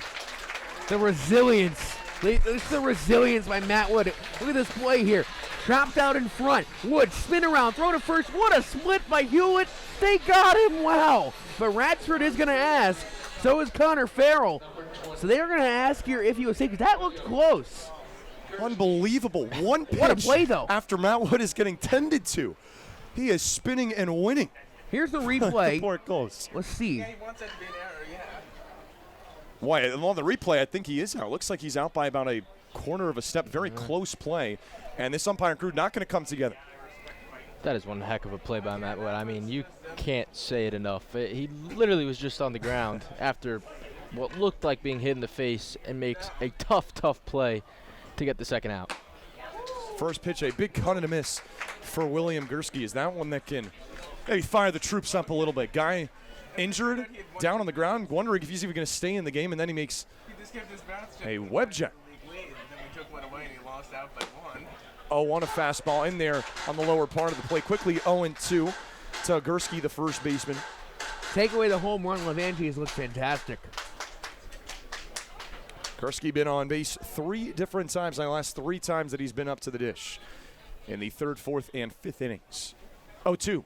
[SPEAKER 17] The resilience. This is the resilience by Matt Wood. Look at this play here. Chopped out in front. Wood, spin around, throw to first. What a split by Hewlett. They got him. Wow. But Ratsford is going to ask. So is Connor Farrell. So they are going to ask here if he was safe, because that looked close.
[SPEAKER 1] Unbelievable. One pitch
[SPEAKER 17] what a play, though.
[SPEAKER 1] After Matt Wood is getting tended to. He is spinning and winning.
[SPEAKER 17] Here's the replay.
[SPEAKER 1] Newport Gulls.
[SPEAKER 17] Let's see.
[SPEAKER 4] Yeah, he wants that to be an error, yeah.
[SPEAKER 1] Why, on the replay, I think he is out. Looks like he's out by about a corner of a step. Very close play. And this umpire crew not going to come together.
[SPEAKER 6] That is one heck of a play by Matt Wood. I mean, you can't say it enough. He literally was just on the ground after what looked like being hit in the face and makes a tough, tough play to get the second out.
[SPEAKER 1] First pitch, a big cut and a miss for William Gursky. Is that one that can maybe fire the troops up a little bit? Guy injured, down on the ground, wondering if he's even going to stay in the game, and then he makes a web jet. Oh, on a fastball in there on the lower part of the plate. Quickly 0-2 to Gursky, the first baseman.
[SPEAKER 17] Take away the home run. Levanti has looked fantastic.
[SPEAKER 1] Gursky been on base 3 different times, the last 3 times that he's been up to the dish in the 3rd, 4th, and 5th innings. 0-2.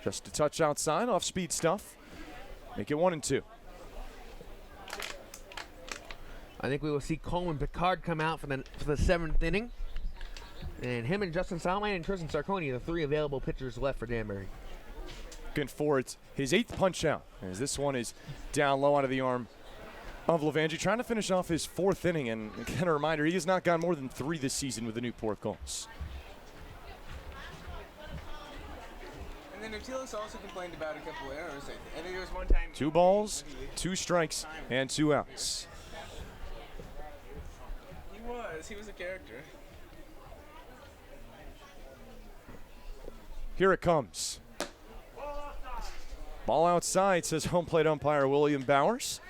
[SPEAKER 1] Just a touch outside, off speed stuff. Make it 1-2.
[SPEAKER 17] I think we will see Coleman Picard come out for the 7th inning. And him and Justin Salman and Tristan Sarconi are the 3 available pitchers left for Danbury.
[SPEAKER 1] Looking for it, his 8th punch out, as this one is down low out of the arm of Levanti, trying to finish off his 4th inning. And again, a reminder, he has not gone more than 3 this season with the Newport Gulls.
[SPEAKER 4] And then Artilis also complained about a couple of errors. I think there was one time
[SPEAKER 1] 2 balls, 2 strikes, and 2 outs.
[SPEAKER 4] He was a character.
[SPEAKER 1] Here it comes. Ball outside, says home plate umpire William Bowers.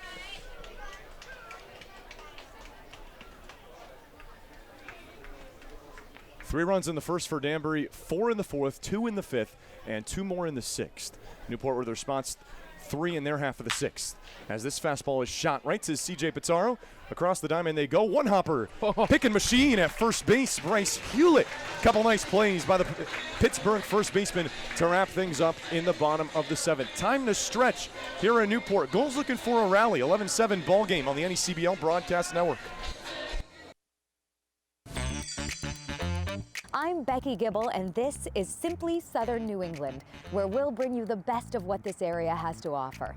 [SPEAKER 1] Three runs in the first for Danbury, 4 in the 4th, 2 in the 5th, and 2 more in the 6th. Newport with their response 3 in their half of the 6th. As this fastball is shot right to C.J. Pitaro. Across the diamond they go. One hopper. Picking machine at first base. Bryce Hewlett. Couple nice plays by the Pittsburgh first baseman to wrap things up in the bottom of the 7th. Time to stretch here in Newport. Gulls looking for a rally. 11-7 ball game on the NECBL Broadcast Network.
[SPEAKER 18] I'm Becky Gibble, and this is Simply Southern New England, where we'll bring you the best of what this area has to offer.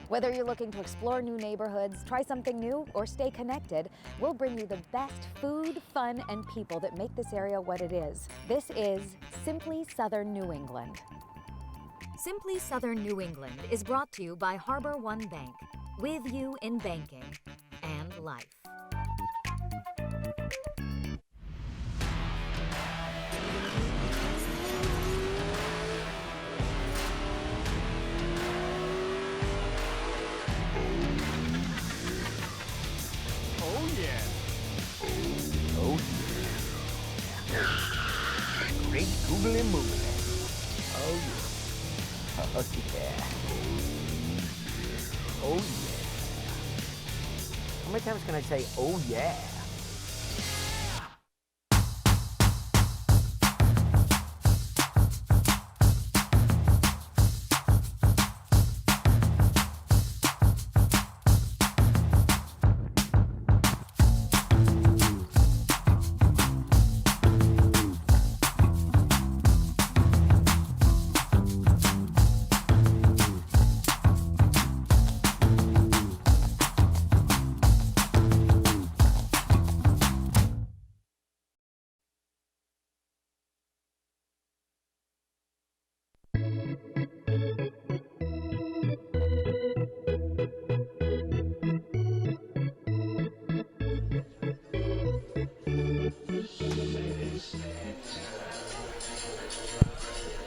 [SPEAKER 18] Whether you're looking to explore new neighborhoods, try something new, or stay connected, we'll bring you the best food, fun, and people that make this area what it is. This is Simply Southern New England.
[SPEAKER 19] Simply Southern New England is brought to you by Harbor One Bank, with you in banking and life.
[SPEAKER 16] Oh yeah.
[SPEAKER 20] Oh yeah. Great googly moogly. Oh yeah. Oh yeah. Oh yeah. How many times can I say oh yeah?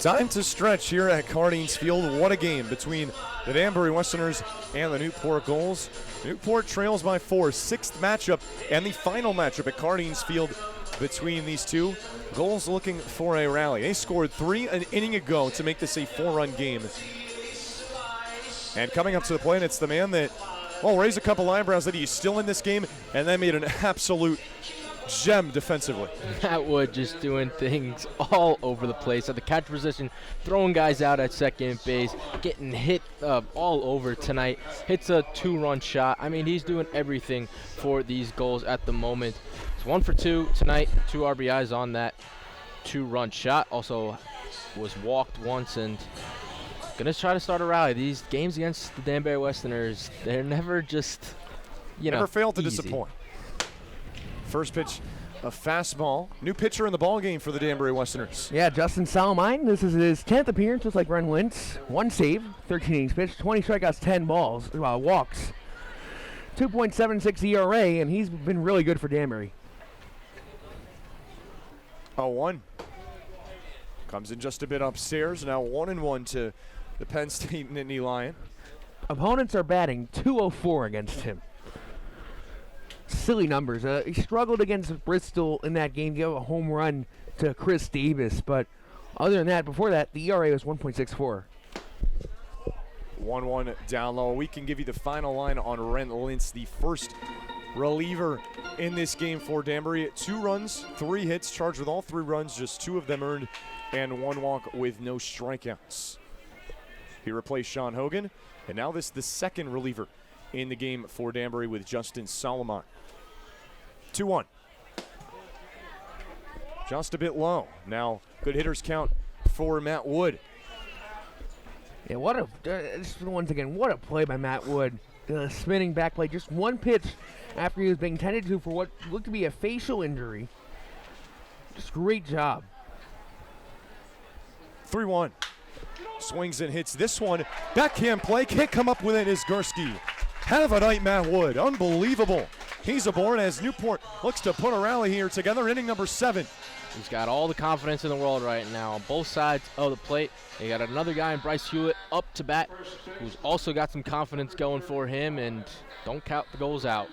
[SPEAKER 1] Time to stretch here at Cardines Field. What a game between the Danbury Westerners and the Newport Gulls. Newport trails by 4, 6th matchup and the final matchup at Cardines Field between these two. Gulls looking for a rally. They scored 3 an inning ago to make this a 4-run game. And coming up to the plate, it's the man that, well, raised a couple eyebrows that he's still in this game and then made an absolute gem defensively.
[SPEAKER 6] Matt Wood just doing things all over the place at the catcher position, throwing guys out at second base, getting hit all over tonight. Hits a 2-run shot. I mean, he's doing everything for these Gulls at the moment. It's 1 for 2 tonight, 2 RBIs on that 2-run shot. Also was walked once and gonna try to start a rally. These games against the Danbury Westerners, they're never just,
[SPEAKER 1] never fail to
[SPEAKER 6] easy.
[SPEAKER 1] disappoint. First pitch, a fastball. New pitcher in the ball game for the Danbury Westerners.
[SPEAKER 17] Yeah, Justin Salamine. This is his 10th appearance, just like Ren Wentz. 1 save, 13 innings pitched, 20 strikeouts, 10 walks. 2.76 ERA, and he's been really good for Danbury.
[SPEAKER 1] 0-1. Comes in just a bit upstairs. Now 1-1 to the Penn State Nittany Lion.
[SPEAKER 17] Opponents are batting .204 against him. Silly numbers. He struggled against Bristol in that game. Gave a home run to Chris Davis, but other than that, before that, the ERA was 1.64.
[SPEAKER 1] 1-1 down low. We can give you the final line on Rent Lintz, the first reliever in this game for Danbury. 2 runs, 3 hits, charged with all 3 runs, just 2 of them earned, and 1 walk with no strikeouts. He replaced Sean Hogan, and now this is the second reliever in the game for Danbury with Justin Solomon. 2-1. Just a bit low. Now, good hitters count for Matt Wood.
[SPEAKER 17] Yeah, once again, what a play by Matt Wood. Spinning back play, just 1 pitch after he was being tended to for what looked to be a facial injury. Just great job.
[SPEAKER 1] 3-1. Swings and hits this one. Backhand play, can't come up with it is Gursky. Have a night, Matt Wood. Unbelievable. He's aboard as Newport looks to put a rally here together, inning number 7.
[SPEAKER 6] He's got all the confidence in the world right now on both sides of the plate. They got another guy in Bryce Hewitt up to bat who's also got some confidence going for him, and don't count the goals out.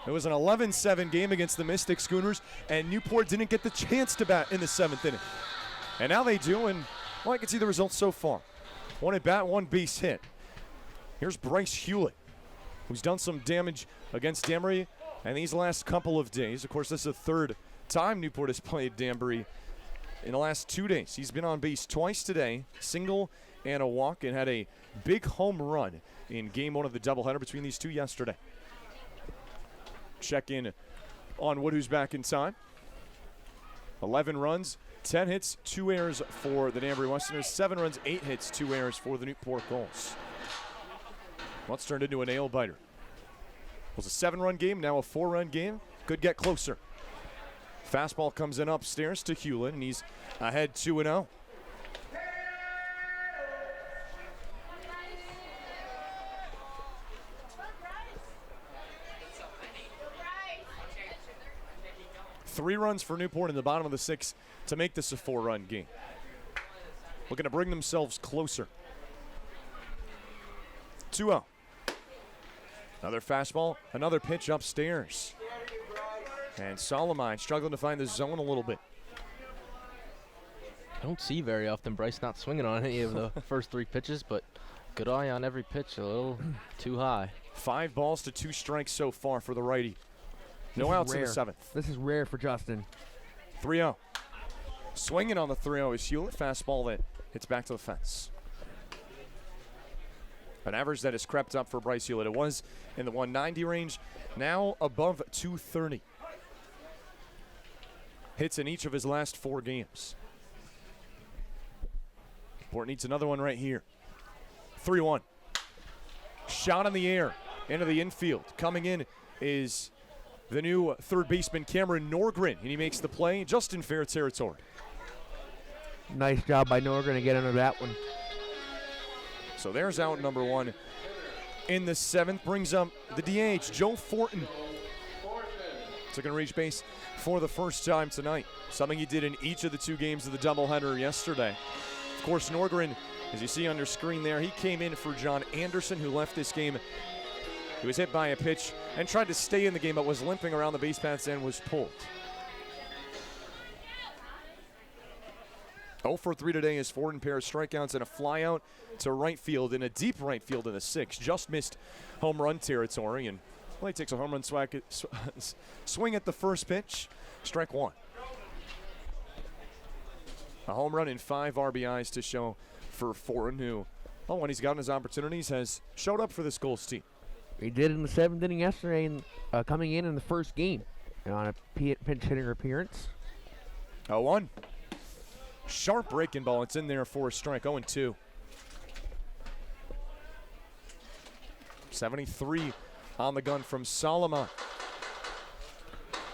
[SPEAKER 1] It was an 11-7 game against the Mystic Schooners, and Newport didn't get the chance to bat in the 7th inning. And now they do, and well, I can see the results so far. 1 at bat, 1 base hit. Here's Bryce Hewitt, who's done some damage against Danbury and these last couple of days. Of course, this is the 3rd time Newport has played Danbury in the last 2 days. He's been on base twice today, single and a walk, and had a big home run in game 1 of the doubleheader between these two yesterday. Check in on Wood, who's back in time. 11 runs, 10 hits, 2 errors for the Danbury Westerners, 7 runs, 8 hits, 2 errors for the Newport Gulls. What's turned into a nail-biter. It was a 7-run game, now a 4-run game. Could get closer. Fastball comes in upstairs to Hewlin, and he's ahead 2-0. 3 runs for Newport in the bottom of the 6th to make this a 4-run game. Looking to bring themselves closer. 2-0. Another fastball, another pitch upstairs. And Solomon struggling to find the zone a little bit.
[SPEAKER 6] I don't see very often Bryce not swinging on any of the first 3 pitches, but good eye on every pitch, a little too high.
[SPEAKER 1] 5 balls to 2 strikes so far for the righty. No outs in the 7th.
[SPEAKER 17] This is rare for Justin.
[SPEAKER 1] 3-0. Swinging on the 3-0 is Hewlett. Fastball that hits back to the fence. An average that has crept up for Bryce Hewlett. It was in the 190 range, now above 230. Hits in each of his last 4 games. Newport needs another one right here. 3-1. Shot in the air into the infield. Coming in is the new third baseman Cameron Norgren, and he makes the play just in fair territory.
[SPEAKER 17] Nice job by Norgren to get under that one.
[SPEAKER 1] So there's out number 1 in the 7th. Brings up the DH, Joe Fortin. So going to reach base for the first time tonight. Something he did in each of the 2 games of the doubleheader yesterday. Of course, Norgren, as you see on your screen there, he came in for John Anderson, who left this game. He was hit by a pitch and tried to stay in the game, but was limping around the base paths and was pulled. 0 for 3 today is Fortin, pair of strikeouts and a fly out to right field in a deep right field in the 6th. Just missed home run territory, and well, he takes a home run swing at the first pitch. Strike 1. A home run and 5 RBIs to show for Fortin, who, well, when he's gotten his opportunities, has showed up for this Gulls team.
[SPEAKER 17] He did in the 7th inning yesterday, and coming in the first game on a pinch hitting appearance.
[SPEAKER 1] 0-1. Sharp breaking ball. It's in there for a strike. 0-2. 73 on the gun from Solomon.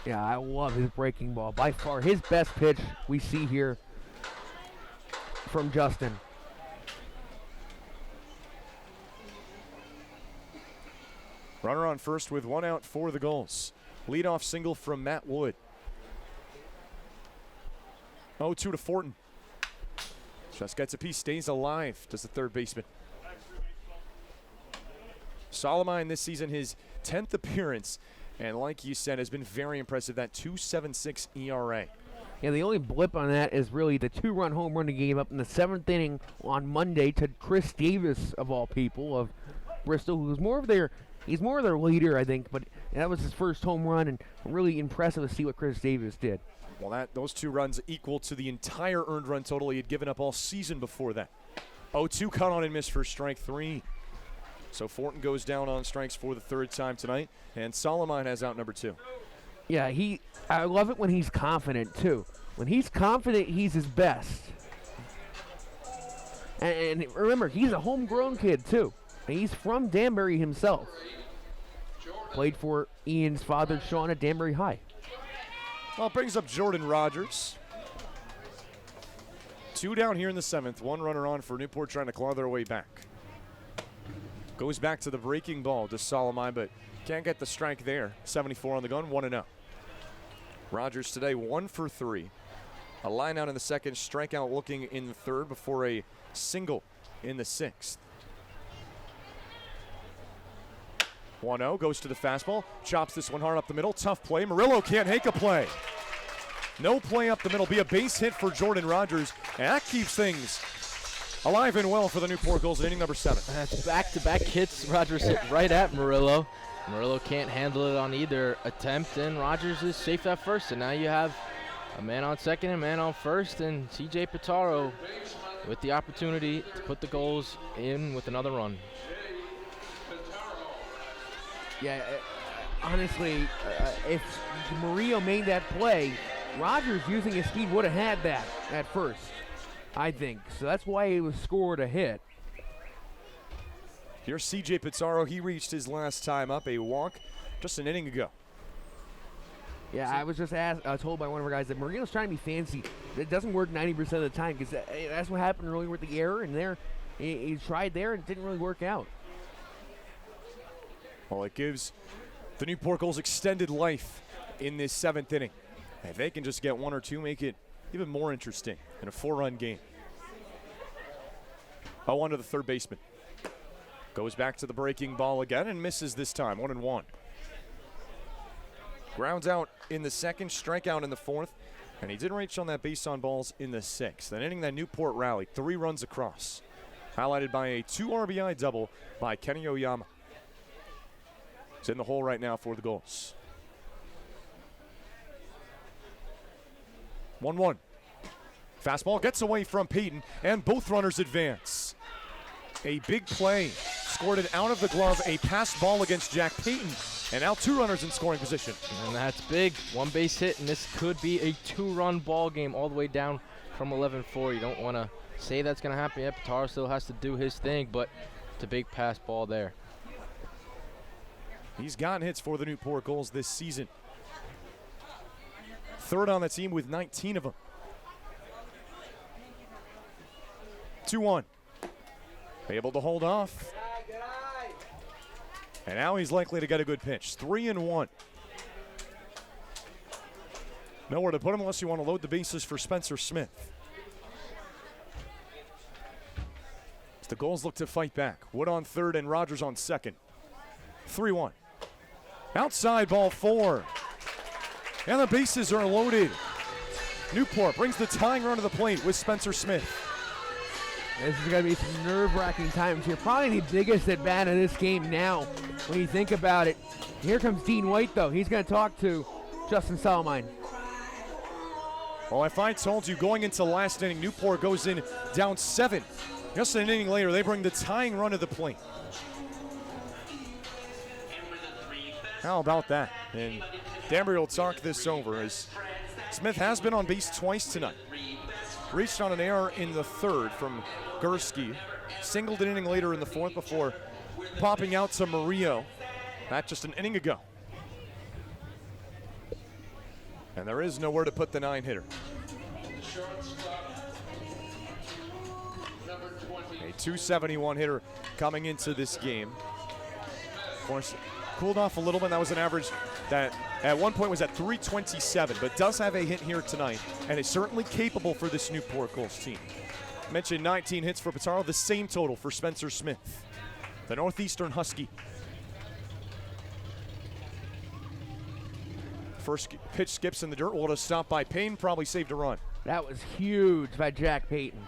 [SPEAKER 17] Yeah, I love his breaking ball. By far his best pitch we see here from Justin.
[SPEAKER 1] Runner on first with 1 out for the Gulls. Leadoff single from Matt Wood. 0-2 to Fortin. Just gets a piece, stays alive, does the third baseman. Solomon this season, his 10th appearance, and like you said, has been very impressive, that 2.76 ERA.
[SPEAKER 17] Yeah, the only blip on that is really the 2-run home run he gave up in the 7th inning on Monday to Chris Davis, of all people, of Bristol, who's he's more of their leader, I think, but that was his first home run, and really impressive to see what Chris Davis did.
[SPEAKER 1] Well, those 2 runs equal to the entire earned run total he had given up all season before that. 0-2 cut on and miss for strike 3. So Fortin goes down on strikes for the 3rd time tonight, and Solomon has out number 2.
[SPEAKER 17] Yeah, I love it when he's confident, too. When he's confident, he's his best. And remember, he's a homegrown kid, too. And he's from Danbury himself. Played for Ian's father, Sean, at Danbury High.
[SPEAKER 1] Well, it brings up Jordan Rogers. 2 down here in the 7th. 1 runner on for Newport trying to claw their way back. Goes back to the breaking ball to Solomon, but can't get the strike there. 74 on the gun, 1-0. Rogers today 1 for 3. A line out in the 2nd, strikeout looking in the 3rd before a single in the 6th. 1-0, goes to the fastball, chops this one hard up the middle. Tough play. Murillo can't make a play. No play up the middle. Be a base hit for Jordan Rogers, and that keeps things alive and well for the Newport Gulls in inning number 7.
[SPEAKER 6] That's back-to-back hits. Rogers hit right at Murillo. Murillo can't handle it on either attempt, and Rogers is safe at first. And now you have a man on second and a man on first, and CJ Pitaro with the opportunity to put the Gulls in with another run.
[SPEAKER 17] Yeah, honestly, if Murillo made that play, Rogers using his speed would have had that at first, I think. So that's why he was scored a hit.
[SPEAKER 1] Here's CJ Pitaro. He reached his last time up, a walk just an inning ago.
[SPEAKER 17] Yeah, I was just told by one of our guys that Murillo's trying to be fancy. It doesn't work 90% of the time because that's what happened earlier with the error, and there he tried there and it didn't really work out.
[SPEAKER 1] Well, it gives the Newport Gulls extended life in this 7th inning. If they can just get one or two, make it even more interesting in a 4-run game. 0-1 to the third baseman. Goes back to the breaking ball again and misses this time, 1-1. Grounds out in the second, strikeout in the fourth, and he did reach on that base on balls in the sixth. Then ending that Newport rally, 3 runs across, highlighted by a 2 RBI double by Kenny Oyama. He's in the hole right now for the Gulls. 1-1. Fastball gets away from Peyton, and both runners advance. A big play, scored it out of the glove, a passed ball against Jack Peyton, and now 2 runners in scoring position.
[SPEAKER 6] And that's big, 1 base hit, and this could be a 2-run ball game all the way down from 11-4. You don't want to say that's going to happen yet. Pitaro still has to do his thing, but it's a big pass ball there.
[SPEAKER 1] He's gotten hits for the Newport Gulls this season. 3rd on the team with 19 of them. 2-1. Able to hold off. And now he's likely to get a good pitch. 3-1. Nowhere to put him unless you want to load the bases for Spencer Smith. As the Gulls look to fight back. Wood on third and Rogers on second. 3-1. Outside ball 4. And the bases are loaded. Newport brings the tying run to the plate with Spencer Smith.
[SPEAKER 17] This is going to be some nerve-wracking times here. Probably the biggest at-bat of this game now when you think about it. Here comes Dean White, though. He's going to talk to Justin Salamine.
[SPEAKER 1] Well, if I told you going into last inning, Newport goes in down 7. Just an inning later, they bring the tying run to the plate. How about that? And Danbury will talk this over as Smith has been on base twice tonight. Reached on an error in the 3rd from Gursky. Singled an inning later in the 4th before popping out to Murillo. That just an inning ago. And there is nowhere to put the 9-hitter. A 271 hitter coming into this game. Of course, cooled off a little bit. That was an average that at one point was at 327, but does have a hit here tonight and is certainly capable for this Newport Gulls team. Mentioned 19 hits for Pitaro, the same total for Spencer Smith, the Northeastern Husky. First pitch skips in the dirt. What a stop by Payne, probably saved a run.
[SPEAKER 17] That was huge by Jack Payton.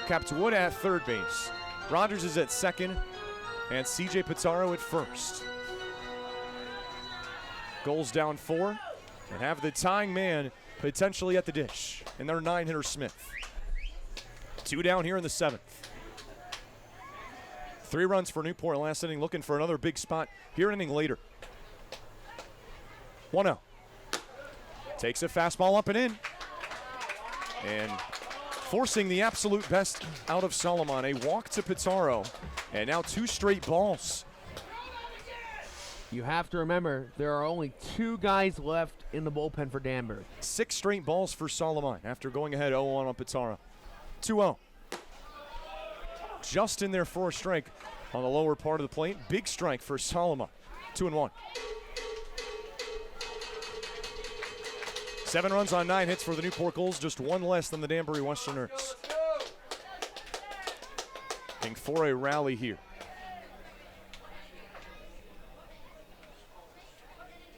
[SPEAKER 1] Kept Wood at third base. Rogers is at second, and CJ Pitaro at first. Gulls down 4 and have the tying man potentially at the dish. And their 9-hitter Smith. 2 down here in the 7th. 3 runs for Newport last inning, looking for another big spot here an inning later. 1-0. Takes a fastball up and in. And forcing the absolute best out of Solomon. A walk to Pitaro. And now 2 straight balls.
[SPEAKER 17] You have to remember, there are only 2 guys left in the bullpen for Danbury.
[SPEAKER 1] 6 straight balls for Solomon after going ahead 0-1 on Pitaro. 2-0. Just in there for a strike on the lower part of the plate. Big strike for Solomon. 2-1. 7 runs on 9 hits for the Newport Gulls, just 1 less than the Danbury Westerners. Looking for a rally here.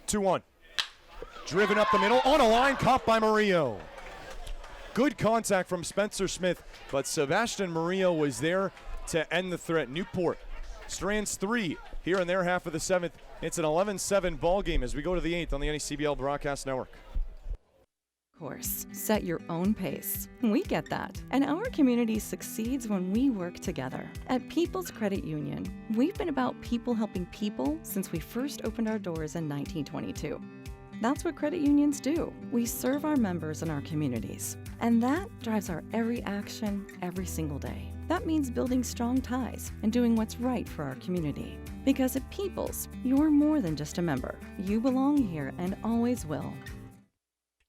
[SPEAKER 1] 2-1. Driven up the middle, on a line, caught by Murillo. Good contact from Spencer Smith, but Sebastian Murillo was there to end the threat. Newport strands 3 here in their half of the 7th. It's an 11-7 ball game as we go to the 8th on the NECBL Broadcast Network.
[SPEAKER 7] Course, set your own pace. We get that. And our community succeeds when we work together. At People's Credit Union, we've been about people helping people since we first opened our doors in 1922. That's what credit unions do. We serve our members and our communities. And that drives our every action, every single day. That means building strong ties and doing what's right for our community. Because at People's, you're more than just a member. You belong here and always will.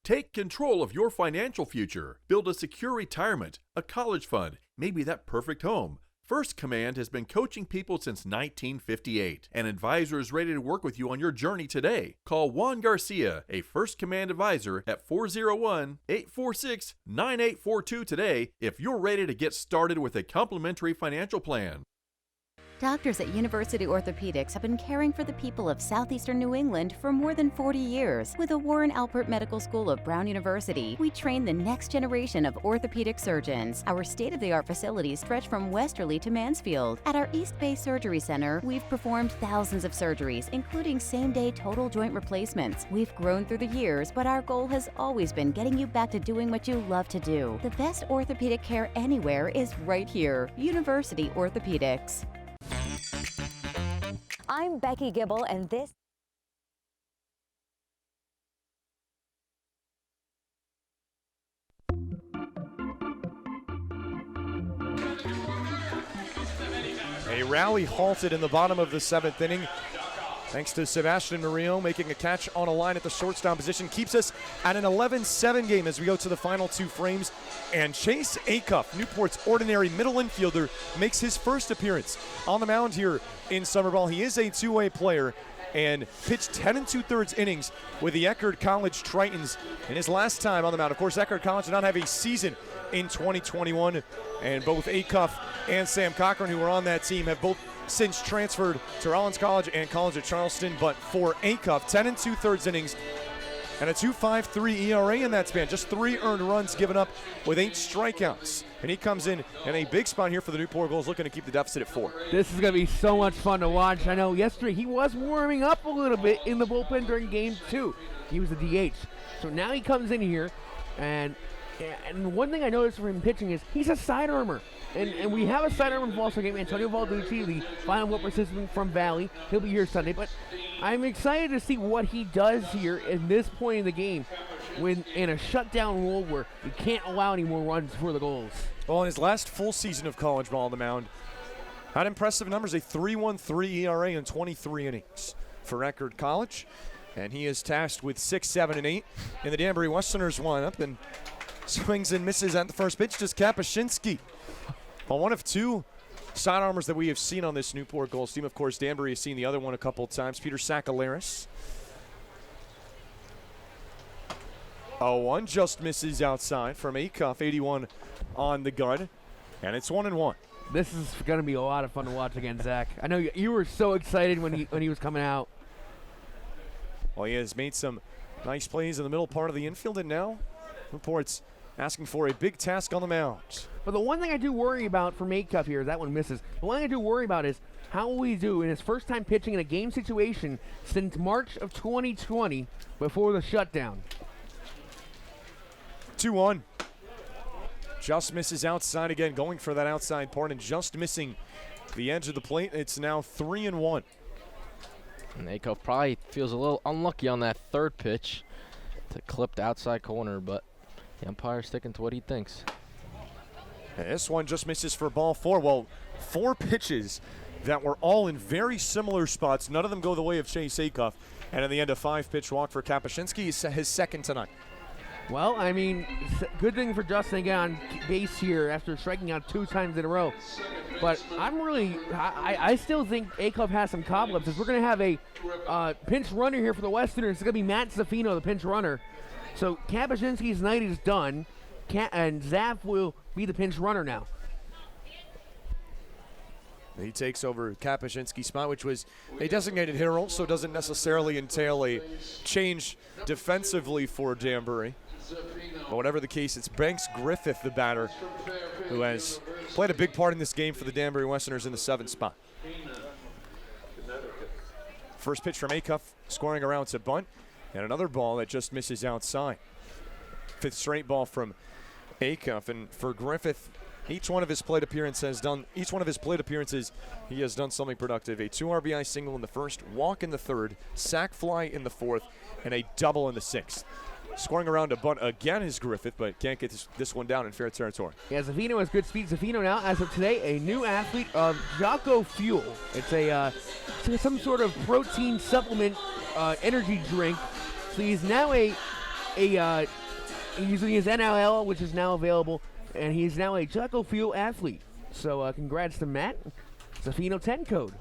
[SPEAKER 10] Take control of your financial future. Build a secure retirement, a college fund, maybe that perfect home. First Command has been coaching people since 1958. An advisor is ready to work with you on your journey today. Call Juan Garcia, a First Command advisor, at 401-846-9842 today if you're ready to get started with a complimentary financial plan.
[SPEAKER 2] Doctors at University Orthopedics have been caring for the people of southeastern New England for more than 40 years. With the Warren Alpert Medical School of Brown University, we train the next generation of orthopedic surgeons. Our state-of-the-art facilities stretch from Westerly to Mansfield. At our East Bay Surgery Center, we've performed thousands of surgeries, including same-day total joint replacements. We've grown through the years, but our goal has always been getting you back to doing what you love to do. The best orthopedic care anywhere is right here. University Orthopedics.
[SPEAKER 18] I'm Becky Gibble, and this
[SPEAKER 1] A rally halted in the bottom of the 7th inning. Thanks to Sebastian Murillo making a catch on a line at the shortstop position. Keeps us at an 11-7 game as we go to the final 2 frames. And Chase Acuff, Newport's ordinary middle infielder, makes his first appearance on the mound here in summer ball. He is a two-way player and pitched 10 2/3 innings with the Eckerd College Tritons in his last time on the mound. Of course, Eckerd College did not have a season in 2021, and both Acuff and Sam Cochran, who were on that team, have both since transferred to Rollins College and College of Charleston. But for Acuff, 10 2/3 innings and a 2.53 ERA in that span. Just 3 earned runs given up with 8 strikeouts. And he comes in a big spot here for the Newport Gulls, looking to keep the deficit at 4.
[SPEAKER 17] This is going to be so much fun to watch. I know yesterday he was warming up a little bit in the bullpen during game 2. He was a DH. So now he comes in here, and one thing I noticed from him pitching is he's a sidearmer. And we have a sidearm ball game. Antonio Valducci, the final whip participant from Valley. He'll be here Sunday. But I'm excited to see what he does here at this point in the game when in a shutdown role where you can't allow any more runs for the Gulls.
[SPEAKER 1] Well, in his last full season of college ball on the mound, had impressive numbers, a 3.13 ERA in 23 innings for Eckerd College. And he is tasked with 6, 7, and 8 in the Danbury Westerners lineup. And swings and misses at the first pitch, just Kapuscinski. Well, one of 2 sidearmers that we have seen on this Newport Gulls team. Of course, Danbury has seen the other one a couple of times, Peter Sakalaris. 0-1, just misses outside from Acuff, 81 on the gun, and it's 1-1.
[SPEAKER 17] This is going to be a lot of fun to watch again, Zach. I know you were so excited when he was coming out.
[SPEAKER 1] Well, he has made some nice plays in the middle part of the infield, and now Newport's asking for a big task on the mound.
[SPEAKER 17] But the one thing I do worry about for Acuff here, that one misses. The one thing I do worry about is how will he do in his first time pitching in a game situation since March of 2020 before the shutdown.
[SPEAKER 1] 2-1. Just misses outside again, going for that outside part and just missing the edge of the plate. It's now 3-1.
[SPEAKER 6] And Acuff probably feels a little unlucky on that third pitch to clipped outside corner, but the umpire's sticking to what he thinks.
[SPEAKER 1] And this one just misses for ball 4. Well, 4 pitches that were all in very similar spots. None of them go the way of Chase Acuff. And in the end, a 5-pitch walk for Kapuscinski, his second tonight.
[SPEAKER 17] Well, I mean, good thing for Justin to get on base here after striking out 2 times in a row. But I still think Acuff has some cobwebs. We're going to have a pinch runner here for the Westerners. It's going to be Matt Zaffino, the pinch runner. So Kapuscinski's night is done, and Zaff will be the pinch runner now.
[SPEAKER 1] He takes over Kapuscinski's spot, which was a designated hitter, also doesn't necessarily entail a change defensively for Danbury. But whatever the case, it's Banks Griffith, the batter, who has played a big part in this game for the Danbury Westerners in the 7th spot. First pitch from Acuff, scoring around to bunt, and another ball that just misses outside. 5th straight ball from Acuff, and for Griffith, each one of his plate appearances, he has done something productive. A 2 RBI single in the 1st, walk in the 3rd, sac fly in the 4th, and a double in the 6th. Scoring around a bunt again is Griffith, but can't get this one down in fair territory.
[SPEAKER 17] Yeah, Zaffino has good speed. Zaffino now, as of today, a new athlete of Jocko Fuel. It's some sort of protein supplement energy drink. So he's now he's using his NLL, which is now available, and he's now a Jocko Fuel athlete. So congrats to Matt. Zafino 10 code.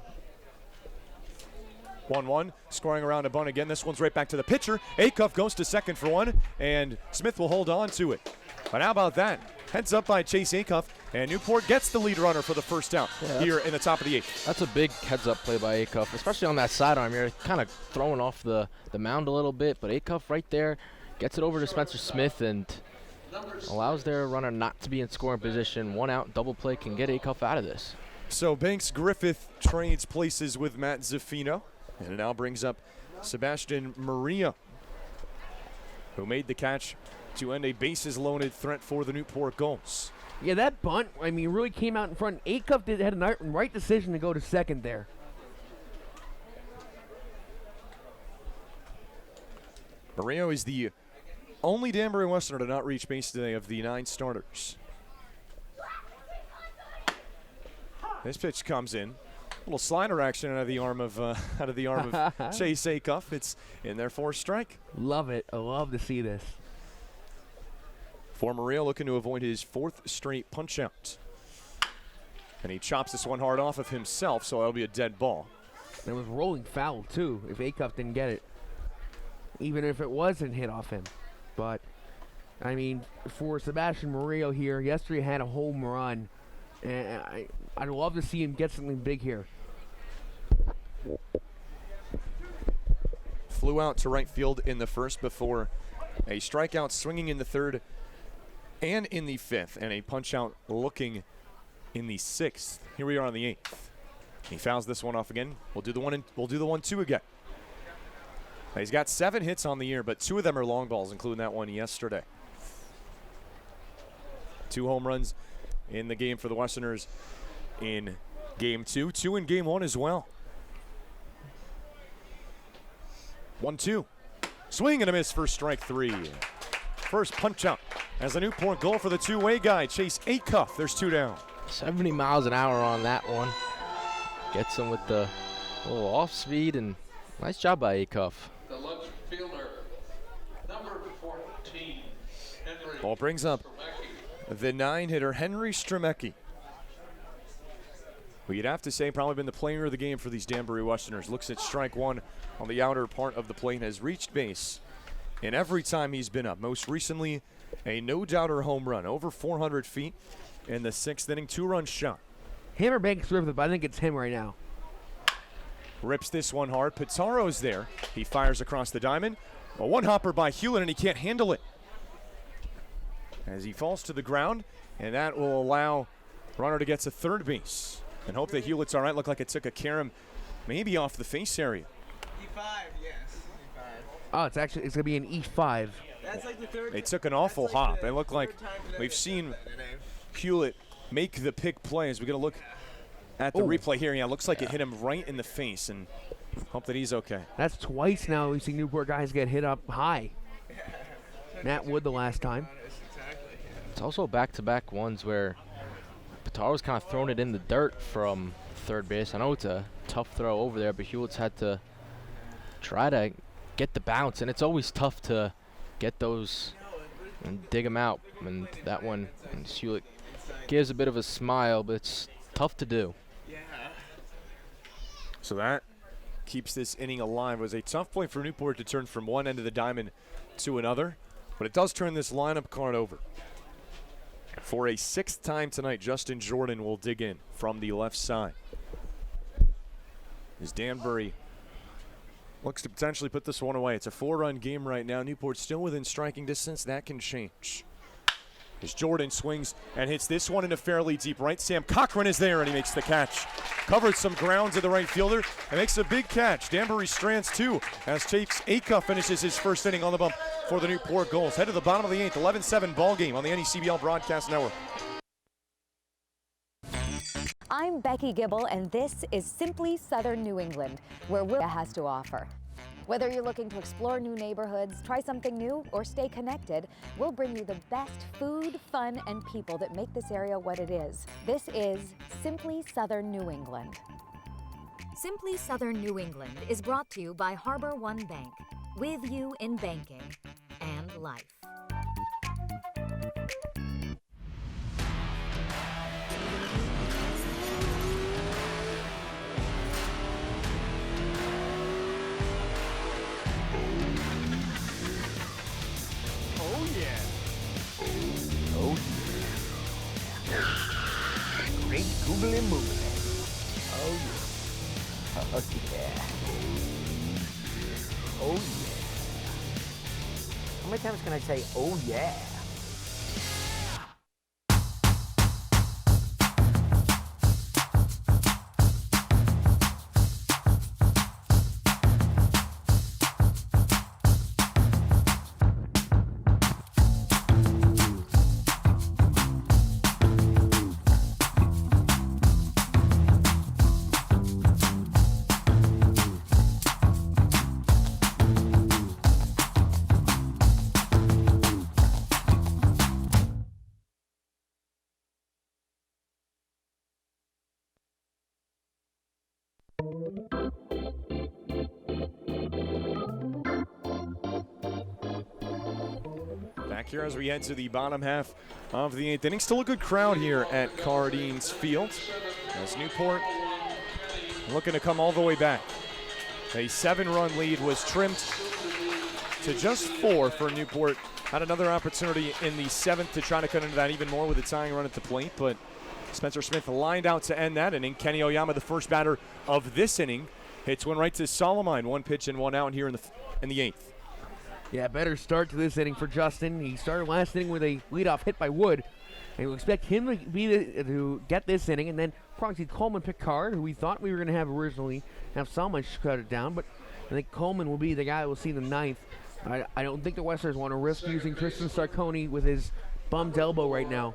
[SPEAKER 1] 1-1, scoring around a bunt again. This one's right back to the pitcher. Acuff goes to second for one, and Smith will hold on to it. But how about that? Heads up by Chase Acuff, and Newport gets the lead runner for the first out here in the top of the 8th.
[SPEAKER 6] That's a big heads-up play by Acuff, especially on that sidearm. You're kind of throwing off the mound a little bit, but Acuff right there gets it over to Spencer Smith and allows their runner not to be in scoring position. One out, double play can get Acuff out of this.
[SPEAKER 1] So Banks Griffith trades places with Matt Zafino, and it now brings up Sebastian Maria, who made the catch to end a bases-loaded threat for the Newport Gulls.
[SPEAKER 17] Yeah, that bunt, I mean, really came out in front. Acuff had a right decision to go to second there.
[SPEAKER 1] Maria is the only Danbury Westerner to not reach base today of the 9 starters. This pitch comes in. A little slider action out of the arm of Chase Acuff. It's in there for a strike.
[SPEAKER 17] Love it. I love to see this.
[SPEAKER 1] For Maria, looking to avoid his 4th straight punch-out. And he chops this one hard off of himself, so that'll be a dead ball.
[SPEAKER 17] It was rolling foul, too, if Acuff didn't get it. Even if it wasn't hit off him. But, I mean, for Sebastian Murillo here, yesterday had a home run. And I'd love to see him get something big here.
[SPEAKER 1] Flew out to right field in the first before a strikeout swinging in the 3rd and in the 5th, and a punch-out looking in the 6th. Here we are on the 8th. He fouls this one off again. We'll do the 1-2 again. Now, he's got 7 hits on the year, but 2 of them are long balls, including that one yesterday. 2 home runs in the game for the Westerners in Game 2. 2 in Game 1 as well. 1-2. Swing and a miss for strike 3. First punch out as a Newport goal for the two-way guy, Chase Acuff. There's 2 down.
[SPEAKER 6] 70 miles an hour on that one. Gets him with the little off speed, and nice job by Acuff.
[SPEAKER 21] The left fielder, number 14, Henry.
[SPEAKER 1] Ball brings up the 9-hitter, Henry Stremecki. Well, you'd have to say probably been the player of the game for these Danbury Westerners. Looks at strike 1 on the outer part of the plate and has reached base in every time he's been up. Most recently, a no-doubter home run, over 400 feet in the 6th inning, 2-run shot.
[SPEAKER 17] Hammer Banks Griffith, but I think it's him right now.
[SPEAKER 1] Rips this one hard. Pitaro's there. He fires across the diamond. A one-hopper by Hewlett, and he can't handle it as he falls to the ground, and that will allow runner to get to third base and hope that Hewlett's all right. Looked like it took a carom maybe off the face area.
[SPEAKER 3] E5, yes. E5.
[SPEAKER 17] Oh, it's going to be an E5.
[SPEAKER 3] That's like the 3rd.
[SPEAKER 1] They took an awful hop. It looked like we've seen Hewlett make the pick plays. We're going to look at the replay here. Yeah, it looks like it hit him right in the face, and hope that he's okay.
[SPEAKER 17] That's twice now we've seen Newport guys get hit up high. Matt Wood the last time.
[SPEAKER 6] It's also back-to-back ones where Pitaro's kind of thrown it in the dirt from third base. I know it's a tough throw over there, but Hewlett's had to try to get the bounce, and it's always tough to get those and dig them out. And that one, and Hewlett gives a bit of a smile, but it's tough to do.
[SPEAKER 1] So that keeps this inning alive. It was a tough play for Newport to turn from one end of the diamond to another, but it does turn this lineup card over. For a 6th time tonight, Justin Jordan will dig in from the left side. As Danbury looks to potentially put this one away. It's a 4-run game right now. Newport still within striking distance. That can change. As Jordan swings and hits this one into fairly deep right. Sam Cochran is there, and he makes the catch. Covered some ground to the right fielder and makes a big catch. Danbury strands 2 as Chase Acuff finishes his first inning on the bump for the Newport Gulls. Head to the bottom of the 8th, 11-7 ball game on the NECBL Broadcast Network.
[SPEAKER 18] I'm Becky Gibble, and this is Simply Southern New England, where Will has to offer. Whether you're looking to explore new neighborhoods, try something new, or stay connected, we'll bring you the best food, fun, and people that make this area what it is. This is Simply Southern New England.
[SPEAKER 19] Simply Southern New England is brought to you by Harbor One Bank, with you in banking and life.
[SPEAKER 20] Oh, yeah. Oh, yeah. How many times can I say, oh, yeah?
[SPEAKER 1] Back here as we head to the bottom half of the 8th inning. Still a good crowd here at Cardines Field as Newport looking to come all the way back. A 7-run lead was trimmed to just 4 for Newport. Had another opportunity in the 7th to try to cut into that even more with a tying run at the plate, but Spencer Smith lined out to end that inning. Kenny Oyama, the first batter of this inning, hits one right to Solomine. 1 pitch and 1 out here in the 8th.
[SPEAKER 17] Yeah, better start to this inning for Justin. He started last inning with a leadoff hit by Wood. And we'll expect him to get this inning. And then Proxy Coleman Picard, who we thought we were going to have originally, have Solomon shut it down. But I think Coleman will be the guy we'll see in the 9th. I don't think the Westerners want to risk using Tristan Sarconi with his bummed elbow right now.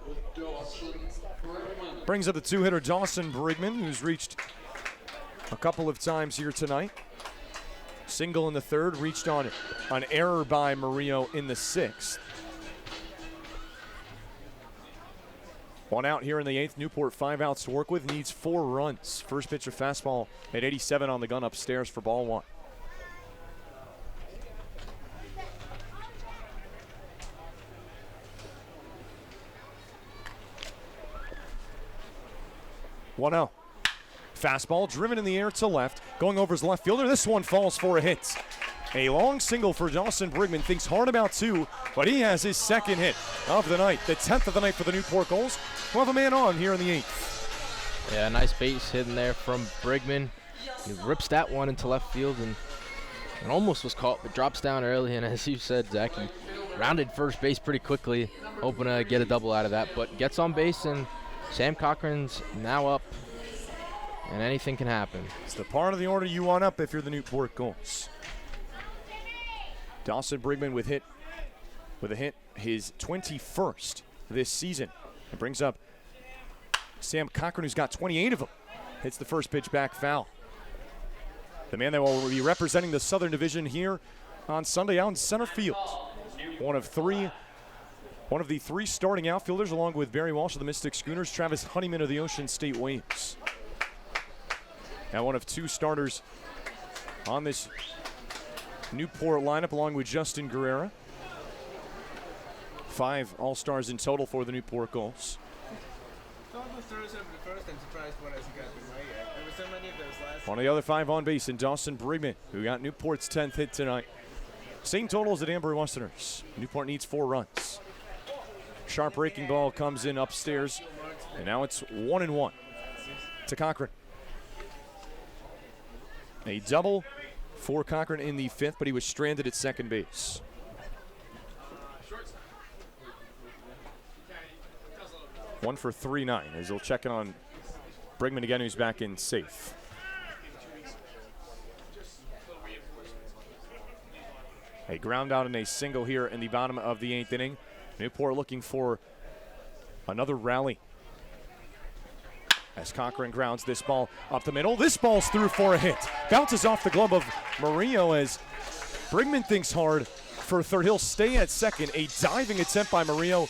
[SPEAKER 1] Brings up the 2-hitter Dawson Brigman, who's reached a couple of times here tonight. Single in the 3rd, reached on an error by Murillo in the 6th. 1 out here in the 8th. Newport 5 outs to work with, needs 4 runs. First pitch of fastball at 87 on the gun upstairs for ball 1. One out. Fastball driven in the air to left, going over his left fielder. This one falls for a hit. A long single for Dawson Brigman. Thinks hard about 2, but he has his 2nd hit of the night. The 10th of the night for the Newport Gulls. We'll have a man on here in the 8th.
[SPEAKER 6] Yeah, nice base hit in there from Brigman. He rips that one into left field and almost was caught, but drops down early. And as you said, Zach, he rounded first base pretty quickly, hoping to get a double out of that, but gets on base, and Sam Cochran's now up. And anything can happen.
[SPEAKER 1] It's the part of the order you want up if you're the Newport Gulls. Dawson Brigman with a hit, his 21st this season. It brings up Sam Cochran, who's got 28 of them. Hits the first pitch back foul. The man that will be representing the Southern Division here on Sunday out in center field. One of the 3 starting outfielders, along with Barry Walsh of the Mystic Schooners, Travis Honeyman of the Ocean State Waves. Now one of 2 starters on this Newport lineup, along with Justin Guerrera. 5 All-Stars in total for the Newport Gulls. One of the other 5 on base in Dawson Brigman, who got Newport's 10th hit tonight. Same total as the Danbury Westerners. Newport needs 4 runs. Sharp breaking ball comes in upstairs, and now it's 1-1 to Cochran. A double for Cochran in the 5th, but he was stranded at second base. One for 3-9 as he'll check in on Brigman again, who's back in safe. A ground out and a single here in the bottom of the 8th inning. Newport looking for another rally. As Cochran grounds this ball up the middle. This ball's through for a hit. Bounces off the glove of Murillo as Brigman thinks hard for third. He'll stay at second. A diving attempt by Murillo.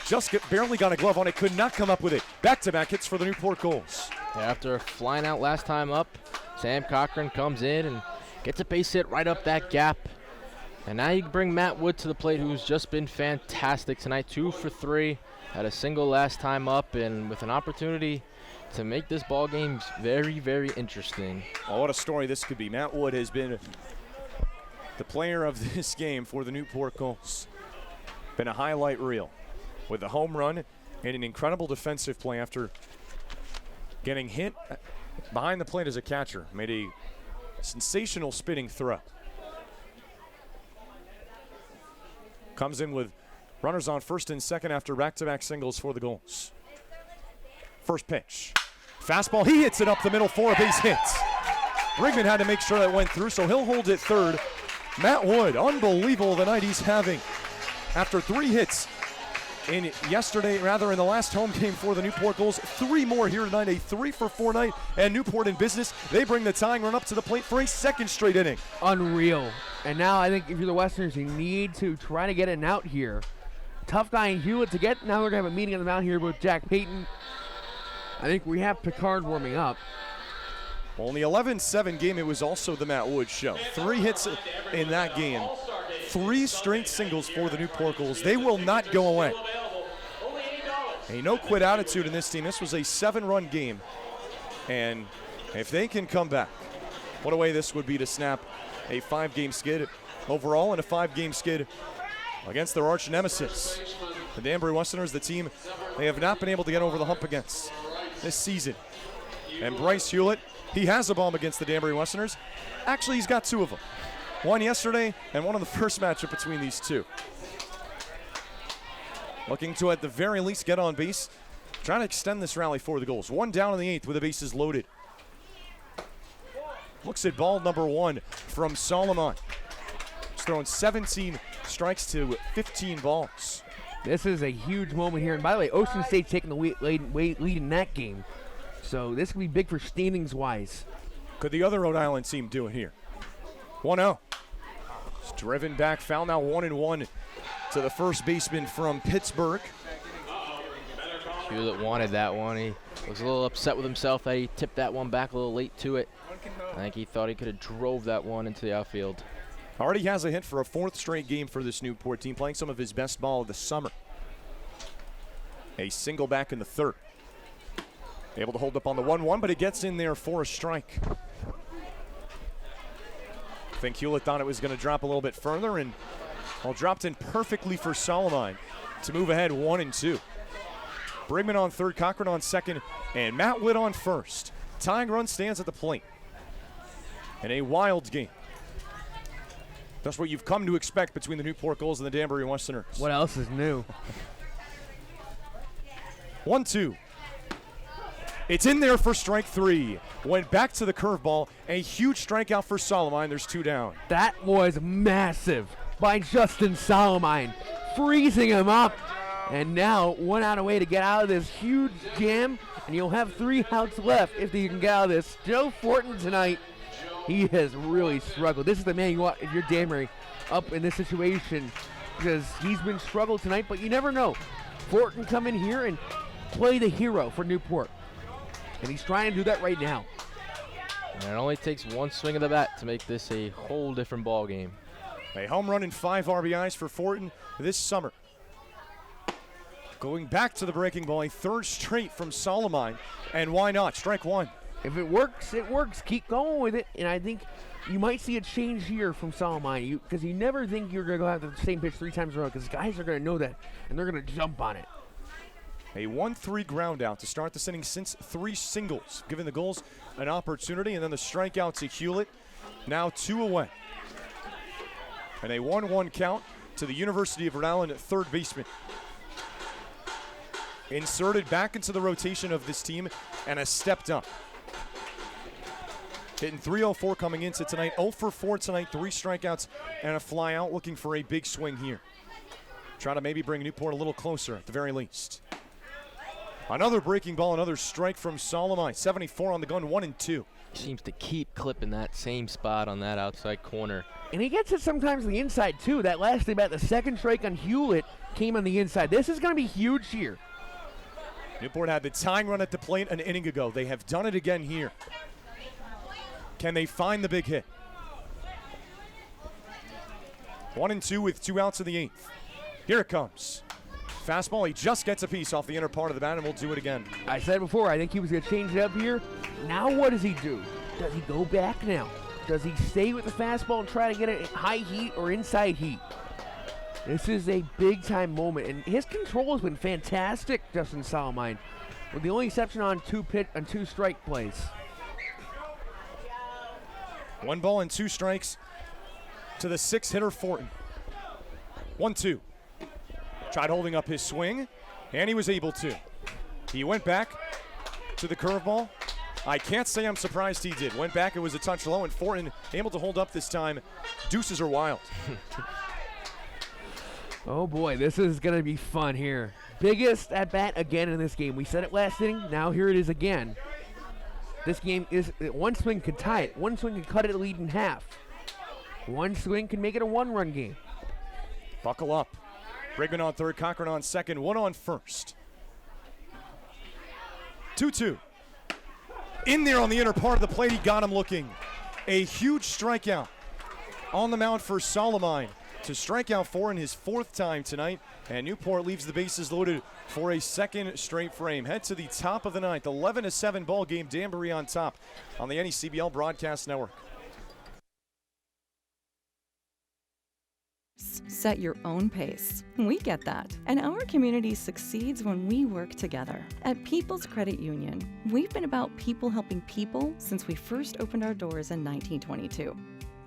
[SPEAKER 1] Just barely got a glove on it. Could not come up with it. Back-to-back hits for the Newport Gulls.
[SPEAKER 6] Yeah, after flying out last time up, Sam Cochran comes in and gets a base hit right up that gap. And now you bring Matt Wood to the plate, who's just been fantastic tonight. 2 for 3. Had a single last time up, and with an opportunity to make this ball game very, very interesting.
[SPEAKER 1] Oh, what a story this could be. Matt Wood has been the player of this game for the Newport Gulls. Been a highlight reel with a home run and an incredible defensive play after getting hit behind the plate as a catcher. Made a sensational spinning throw. Comes in with runners on first and second after back-to-back singles for the Gulls. First pitch. Fastball, he hits it up the middle for a base hit. Brigman had to make sure that went through, so he'll hold it third. Matt Wood, unbelievable the night he's having. After 3 hits in the last home game for the Newport Gulls, 3 more here tonight, a 3-for-4 night, and Newport in business. They bring the tying run up to the plate for a second straight inning.
[SPEAKER 17] Unreal. And now I think if you're the Westerners, you need to try to get an out here. Tough guy in Hewlett to get. Now we're going to have a meeting on the mound here with Jack Payton. I think we have Picard warming up.
[SPEAKER 1] Well, in the 11-7 game, it was also the Matt Wood show. 3 hits in that game. 3 straight singles for the Newport Gulls. They will not go away. A no-quit attitude in this team. This was a 7-run game. And if they can come back, what a way this would be to snap a 5-game skid overall and a 5-game skid against their arch nemesis. The Danbury Westerners, the team they have not been able to get over the hump against this season. And Bryce Hewlett, he has a bomb against the Danbury Westerners. Actually, he's got 2 of them. One yesterday and one in the first matchup between these 2. Looking to, at the very least, get on base. Trying to extend this rally for the Gulls. 1 down in the 8th with the bases loaded. Looks at ball number 1 from Solomon. He's thrown 17 strikes to 15 balls.
[SPEAKER 17] This is a huge moment here. And by the way, Ocean State's taking the lead in that game. So this could be big for standings-wise.
[SPEAKER 1] Could the other Rhode Island team do it here? 1-0. It's driven back, foul now 1-1 to the first baseman from Pittsburgh.
[SPEAKER 6] Hewlett wanted that one. He was a little upset with himself that he tipped that one back a little late to it. I think he thought he could have drove that one into the outfield.
[SPEAKER 1] Already has a hit for a 4th straight game for this Newport team, playing some of his best ball of the summer. A single back in the 3rd. Able to hold up on the 1-1, but it gets in there for a strike. I think Hewlett thought it was going to drop a little bit further, and dropped in perfectly for Solomon to move ahead 1-2. Brigman on 3rd, Cochran on 2nd, and Matt Wood on 1st. Tying run stands at the plate. In a wild game. That's what you've come to expect between the Newport Gulls and the Danbury Westerners.
[SPEAKER 17] What else is new?
[SPEAKER 1] 1-2. It's in there for strike 3. Went back to the curveball. A huge strikeout for Solomon. There's 2 down.
[SPEAKER 17] That was massive by Justin Solomon, freezing him up. And now 1 out away to get out of this huge jam. And you'll have 3 outs left if you can get out of this. Joe Fortin tonight, he has really struggled. This is the man you want if you're Danbury up in this situation, because he's been struggled tonight, but you never know. Fortin come in here and play the hero for Newport. And he's trying to do that right now.
[SPEAKER 6] And it only takes 1 swing of the bat to make this a whole different ball game.
[SPEAKER 1] A home run and 5 RBIs for Fortin this summer. Going back to the breaking ball, a 3rd straight from Solomon. And why not? Strike 1.
[SPEAKER 17] If it works, it works. Keep going with it. And I think you might see a change here from Solomon, because you never think you're going to go after the same pitch 3 times in a row, because guys are going to know that, and they're going to jump on it.
[SPEAKER 1] A 1-3 ground out to start this inning since 3 singles, giving the Gulls an opportunity, and then the strikeout to Hewlett. Now 2 away. And a 1-1 count to the University of Rhode Island 3rd baseman. Inserted back into the rotation of this team and has stepped up. Hitting .304 coming into tonight. 0 for 4 tonight, 3 strikeouts and a fly out, looking for a big swing here. Try to maybe bring Newport a little closer at the very least. Another breaking ball, another strike from Solomon. 74 on the gun, 1-2.
[SPEAKER 6] He seems to keep clipping that same spot on that outside corner.
[SPEAKER 17] And he gets it sometimes on the inside too. That last at bat, the 2nd strike on Hewlett came on the inside. This is going to be huge here.
[SPEAKER 1] Newport had the tying run at the plate an inning ago. They have done it again here. Can they find the big hit? 1-2 with 2 outs in the 8th. Here it comes. Fastball, he just gets a piece off the inner part of the bat, and we'll do it again.
[SPEAKER 17] I said before, I think he was going to change it up here. Now what does he do? Does he go back now? Does he stay with the fastball and try to get it high heat or inside heat? This is a big-time moment, and his control has been fantastic, Justin Solomon, with the only exception on 2 strike plays.
[SPEAKER 1] 1 ball and 2 strikes to the 6-hitter Fortin. 1-2. Tried holding up his swing, and he was able to. He went back to the curveball. I can't say I'm surprised he did. Went back, it was a touch low, and Fortin able to hold up this time. Deuces are wild.
[SPEAKER 17] Oh boy, this is going to be fun here. Biggest at bat again in this game. We said it last inning, now here it is again. This game is, one swing could tie it. One swing could cut it lead in half. One swing can make it a 1-run game.
[SPEAKER 1] Buckle up. Brigman on third, Cochran on second, 1 on first. 2-2. In there on the inner part of the plate, he got him looking. A huge strikeout on the mound for Solomine to strike out 4 in his 4th time tonight, and Newport leaves the bases loaded for a second straight frame. Head to the top of the 9th, 11-7 ball game, Danbury on top on the NECBL Broadcast Network.
[SPEAKER 7] Set your own pace. We get that. And our community succeeds when we work together. At People's Credit Union, we've been about people helping people since we first opened our doors in 1922.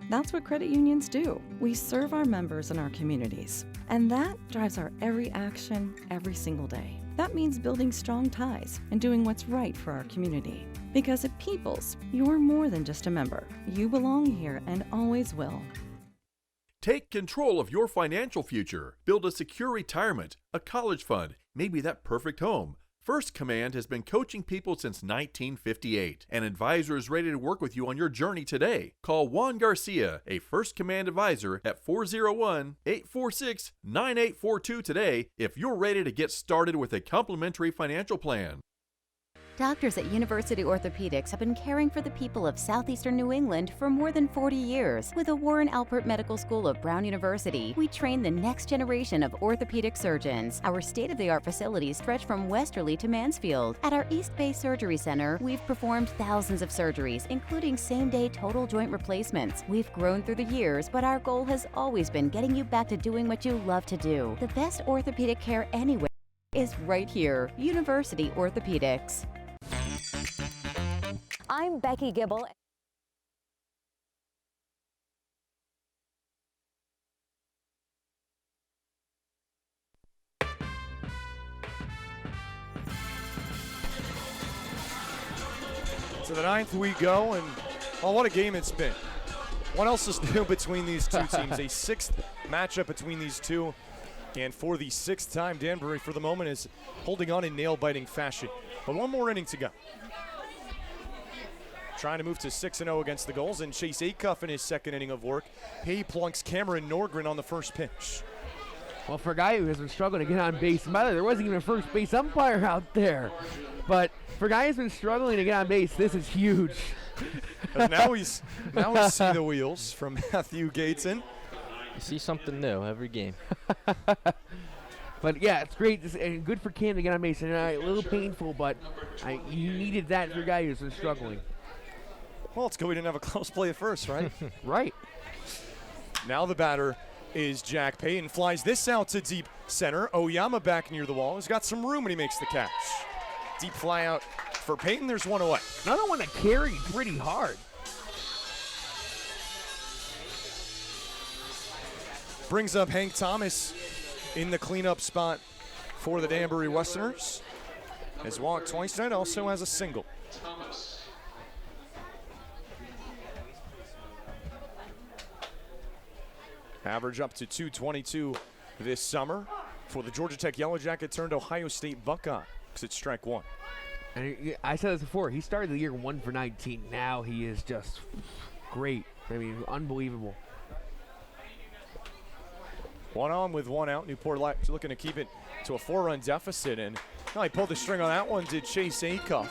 [SPEAKER 7] That's what credit unions do. We serve our members and our communities. And that drives our every action every single day. That means building strong ties and doing what's right for our community. Because at People's, you're more than just a member. You belong here and always will.
[SPEAKER 10] Take control of your financial future. Build a secure retirement, a college fund, maybe that perfect home. First Command has been coaching people since 1958. An advisor is ready to work with you on your journey today. Call Juan Garcia, a First Command advisor, at 401-846-9842 today if you're ready to get started with a complimentary financial plan.
[SPEAKER 2] Doctors at University Orthopedics have been caring for the people of southeastern New England for more than 40 years. With the Warren Alpert Medical School of Brown University, we train the next generation of orthopedic surgeons. Our state-of-the-art facilities stretch from Westerly to Mansfield. At our East Bay Surgery Center, we've performed thousands of surgeries, including same-day total joint replacements. We've grown through the years, but our goal has always been getting you back to doing what you love to do. The best orthopedic care anywhere is right here, University Orthopedics.
[SPEAKER 18] I'm Becky Gibble.
[SPEAKER 1] To the 9th we go, and oh, what a game it's been. What else is new between these two teams? A 6th matchup between these two, and for the 6th time, Danbury for the moment is holding on in nail-biting fashion. But one more inning to go. Trying to move to 6-0 against the Gulls, and Chase Acuff in his 2nd inning of work. He plunks Cameron Norgren on the first pitch.
[SPEAKER 17] Well, for a guy who has been struggling to get on base, there wasn't even a first base umpire out there. But for a guy who's been struggling to get on base, this is huge.
[SPEAKER 1] now we see the wheels from Matthew Gateson.
[SPEAKER 6] You see something new every game.
[SPEAKER 17] But yeah, it's great and good for Cam to get on base. And a little painful, but you needed that for a guy who's been struggling.
[SPEAKER 1] Well, it's good we didn't have a close play at first, right?
[SPEAKER 17] Right.
[SPEAKER 1] Now the batter is Jack Payton. Flies this out to deep center. Oyama back near the wall. He's got some room and he makes the catch. Deep fly out for Payton. There's one away.
[SPEAKER 17] Another one that carried pretty hard.
[SPEAKER 1] Brings up Hank Thomas in the cleanup spot for the Danbury Westerners. Has walked twice tonight, also has a single. Average up to 222 this summer for the Georgia Tech Yellow Jacket turned Ohio State Buckeye. It's strike 1.
[SPEAKER 17] And I said this before, he started the year 1 for 19. Now he is just great. I mean, unbelievable.
[SPEAKER 1] 1 on with 1 out. Newport looking to keep it to a 4-run deficit. And he pulled the string on that one, did Chase Acuff.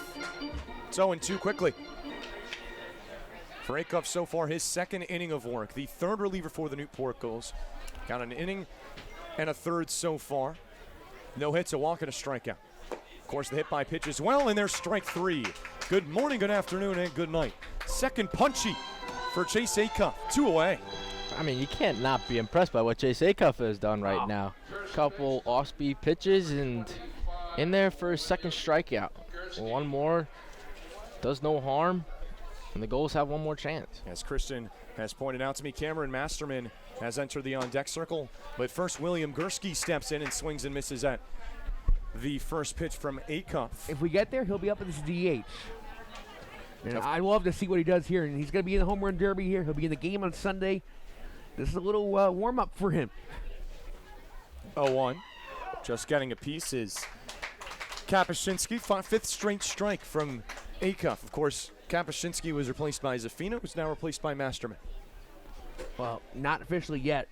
[SPEAKER 1] It's 0-2 quickly. For Acuff so far, his 2nd inning of work. The 3rd reliever for the Newport Gulls. Got an inning and a 3rd so far. No hits, a walk, and a strikeout. Of course, the hit by pitch as well, and there's strike 3. Good morning, good afternoon, and good night. 2nd punchy for Chase Acuff. 2 away.
[SPEAKER 6] I mean, you can't not be impressed by what Chase Acuff has done right now. Couple off-speed pitches and in there for his 2nd strikeout. One more does no harm. And the Gulls have one more chance.
[SPEAKER 1] As Christian has pointed out to me, Cameron Masterman has entered the on-deck circle. But first, William Gursky steps in and swings and misses at the first pitch from Acuff.
[SPEAKER 17] If we get there, he'll be up at this DH. And I love to see what he does here. And he's going to be in the home run derby here. He'll be in the game on Sunday. This is a little warm-up for him.
[SPEAKER 1] 0-1. Just getting a piece is Kapuscinski. Fifth straight strike from Acuff. Of course, Kapuscinski was replaced by Zafina, who's now replaced by Masterman.
[SPEAKER 17] Well, not officially yet.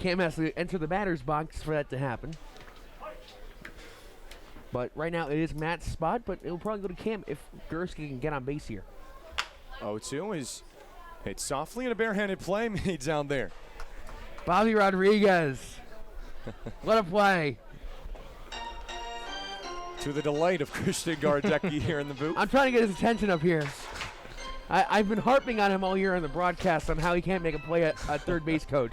[SPEAKER 17] Cam has to enter the batter's box for that to happen. But right now it is Matt's spot, but it'll probably go to Cam if Gursky can get on base here.
[SPEAKER 1] 0-2 is hit softly and a barehanded play made down there.
[SPEAKER 17] Bobby Rodriguez. What a play.
[SPEAKER 1] To the delight of Christian Gardecki here in the booth.
[SPEAKER 17] I'm trying to get his attention up here. I've been harping on him all year on the broadcast on how he can't make a play at third base coach.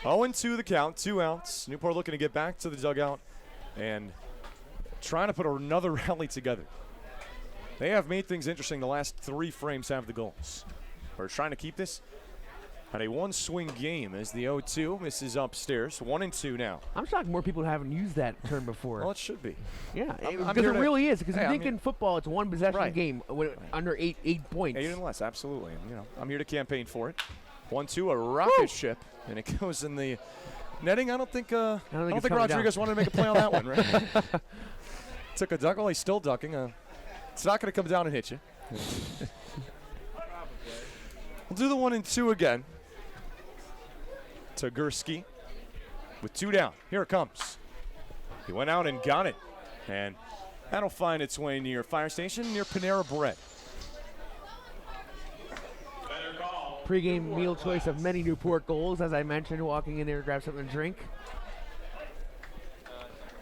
[SPEAKER 1] 0-2 the count, 2 outs. Newport looking to get back to the dugout and trying to put another rally together. They have made things interesting. The last 3 frames have the Gulls. We're trying to keep this at a one-swing game as the 0-2 misses upstairs. 1-2 now.
[SPEAKER 17] I'm shocked more people haven't used that term before.
[SPEAKER 1] Well, it should be.
[SPEAKER 17] Yeah,
[SPEAKER 1] I'm
[SPEAKER 17] because
[SPEAKER 1] here
[SPEAKER 17] it
[SPEAKER 1] to-
[SPEAKER 17] really is. Because
[SPEAKER 1] Hey,
[SPEAKER 17] you
[SPEAKER 1] I'm
[SPEAKER 17] think
[SPEAKER 1] here-
[SPEAKER 17] in football it's one possession game under 8 points.
[SPEAKER 1] 8 and less, absolutely. And, I'm here to campaign for it. 1-2, a rocket ship, and it goes in the netting. I don't think
[SPEAKER 17] it's coming
[SPEAKER 1] Rodriguez
[SPEAKER 17] down.
[SPEAKER 1] wanted to make a play on that one, right? Took a duck. Well, he's still ducking. It's not going to come down and hit you. We'll do the 1-2 again. To Gursky with 2 down. Here it comes. He went out and got it. And that'll find its way near Fire Station, near Panera Bread.
[SPEAKER 17] Pre-game meal choice of many Newport Gulls, as I mentioned, walking in there to grab something to drink.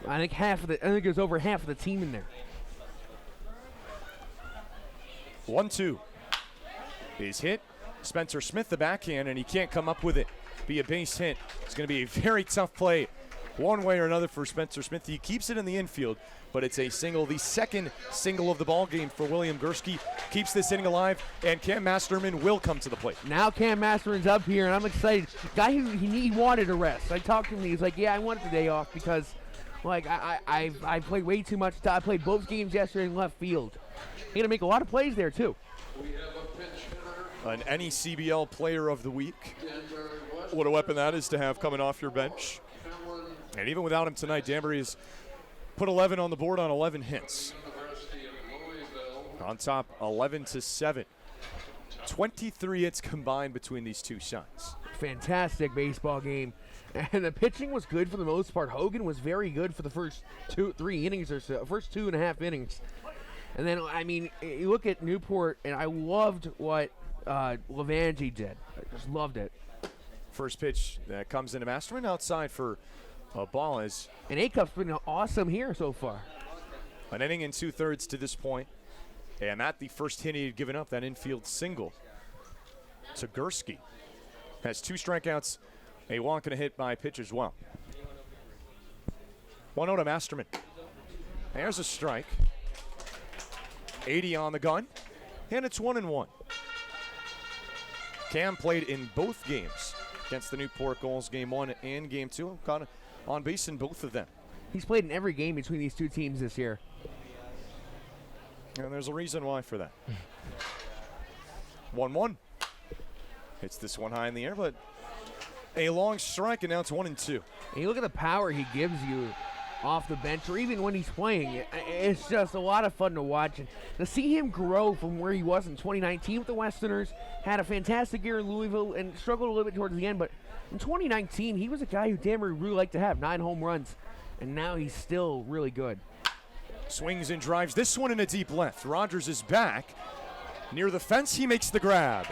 [SPEAKER 17] I think there's over half of the team in there.
[SPEAKER 1] 1-2 is hit. Spencer Smith, the backhand, and he can't come up with it. Be a base hit. It's going to be a very tough play one way or another for Spencer Smith. He keeps it in the infield, but it's a single. The second single of the ball game for William Gursky keeps this inning alive, and Cam Masterman will come to the plate.
[SPEAKER 17] Now Cam Masterman's up here, and I'm excited. Guy who he wanted a rest. I talked to him, he's like, yeah, I wanted the day off because, like, I played way too much. I played both games yesterday in left field. He's going to make a lot of plays there, too.
[SPEAKER 1] An NECBL Player of the Week. What a weapon that is to have coming off your bench. And even without him tonight, Danbury has put 11 on the board on 11 hits. On top, 11-7. 23 hits combined between these two sons.
[SPEAKER 17] Fantastic baseball game. And the pitching was good for the most part. Hogan was very good for the first 3 innings or so, first 2.5 innings. And then, I mean, you look at Newport, and I loved what Levangie did. I just loved it.
[SPEAKER 1] First pitch that comes into Masterman outside for a ball is.
[SPEAKER 17] And Acuff's been awesome here so far.
[SPEAKER 1] An inning and 2/3 to this point. And at the first hit he had given up, that infield single to Gursky. Has 2 strikeouts, a walk and a hit by pitch as well. 1-0 to Masterman. There's a strike. 80 on the gun, and it's 1-1. Cam played in both games against the Newport Gulls, game 1 and game 2. Got on base in both of them.
[SPEAKER 17] He's played in every game between these 2 teams this year.
[SPEAKER 1] And there's a reason why for that. 1-1. Hits this one high in the air, but a long strike, and now it's 1-2.
[SPEAKER 17] And you look at the power he gives you off the bench, or even when he's playing. It's just a lot of fun to watch. And to see him grow from where he was in 2019 with the Westerners, had a fantastic year in Louisville and struggled a little bit towards the end, but in 2019, he was a guy who Danbury really liked to have, 9 home runs, and now he's still really good.
[SPEAKER 1] Swings and drives this one in a deep left. Rogers is back. Near the fence, he makes the grab.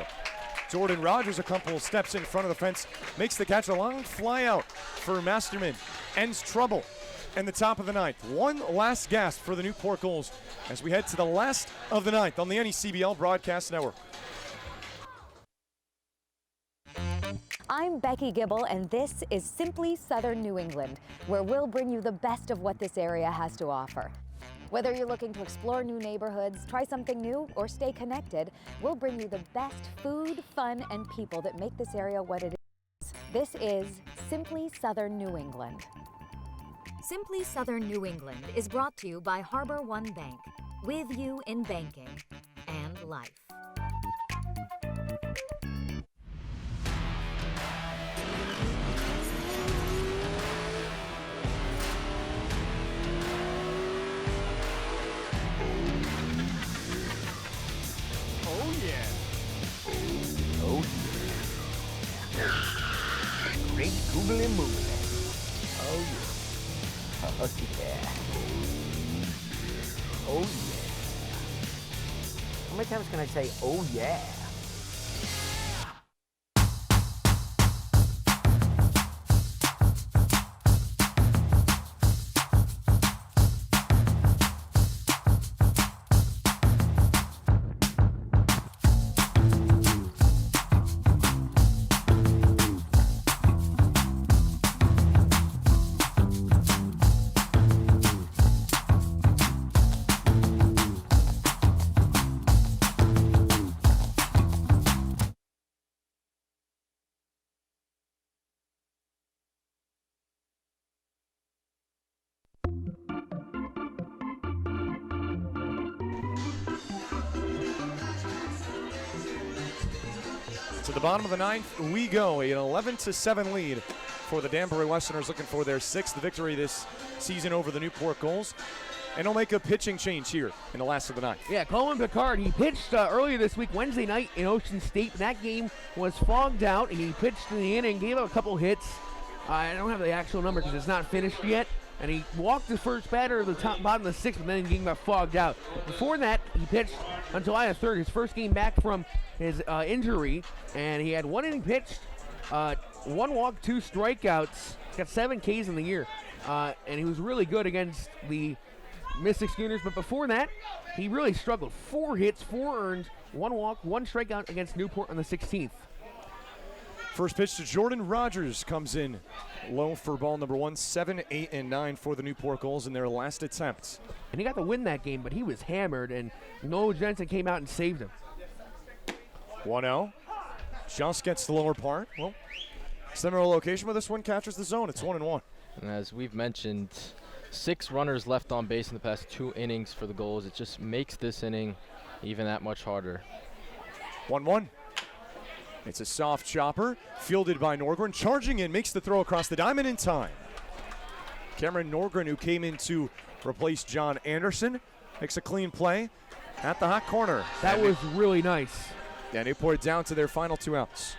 [SPEAKER 1] Jordan Rogers, a couple steps in front of the fence, makes the catch. A long fly out for Masterman. Ends trouble in the top of the 9th. One last gasp for the Newport Gulls as we head to the last of the 9th on the NECBL Broadcast Network.
[SPEAKER 18] I'm Becky Gibble, and this is Simply Southern New England, where we'll bring you the best of what this area has to offer. Whether you're looking to explore new neighborhoods, try something new, or stay connected, we'll bring you the best food, fun, and people that make this area what it is. This is Simply Southern New England.
[SPEAKER 19] Simply Southern New England is brought to you by Harbor One Bank, with you in banking and life.
[SPEAKER 16] Oh yeah.
[SPEAKER 20] Oh yeah. Great googly moogly. Oh yeah. Oh yeah. Oh yeah. How many times can I say oh yeah?
[SPEAKER 1] To the bottom of the ninth we go. An 11-7 lead for the Danbury Westerners, looking for their 6th victory this season over the Newport Gulls. And he'll make a pitching change here in the last of the ninth.
[SPEAKER 17] Yeah, Coleman Picard, he pitched earlier this week, Wednesday night in Ocean State. That game was fogged out, and he pitched in the inning, gave up a couple hits. I don't have the actual number because it's not finished yet. And he walked the first batter of the bottom of the 6th, but then the game got fogged out. Before that, he pitched on July 3rd, his first game back from his injury, and he had 1 inning pitched, 1 walk, 2 strikeouts, got 7 Ks in the year, and he was really good against the Mystic Schooners. But before that, he really struggled. 4 hits, 4 earned, 1 walk, 1 strikeout against Newport on the 16th.
[SPEAKER 1] First pitch to Jordan Rogers comes in low for ball number 1. 7, 8, and 9 for the Newport Gulls in their last attempts.
[SPEAKER 17] And he got to win that game, but he was hammered, and Noah Jensen came out and saved him.
[SPEAKER 1] 1-0. Just gets the lower part. Well, similar location, but this one captures the zone. It's 1-1.
[SPEAKER 6] And as we've mentioned, 6 runners left on base in the past 2 innings for the Gulls. It just makes this inning even that much harder.
[SPEAKER 1] 1-1. It's a soft chopper, fielded by Norgren. Charging in, makes the throw across the diamond in time. Cameron Norgren, who came in to replace John Anderson, makes a clean play at the hot corner.
[SPEAKER 17] That was really nice.
[SPEAKER 1] Yeah, Newport down to their final 2 outs.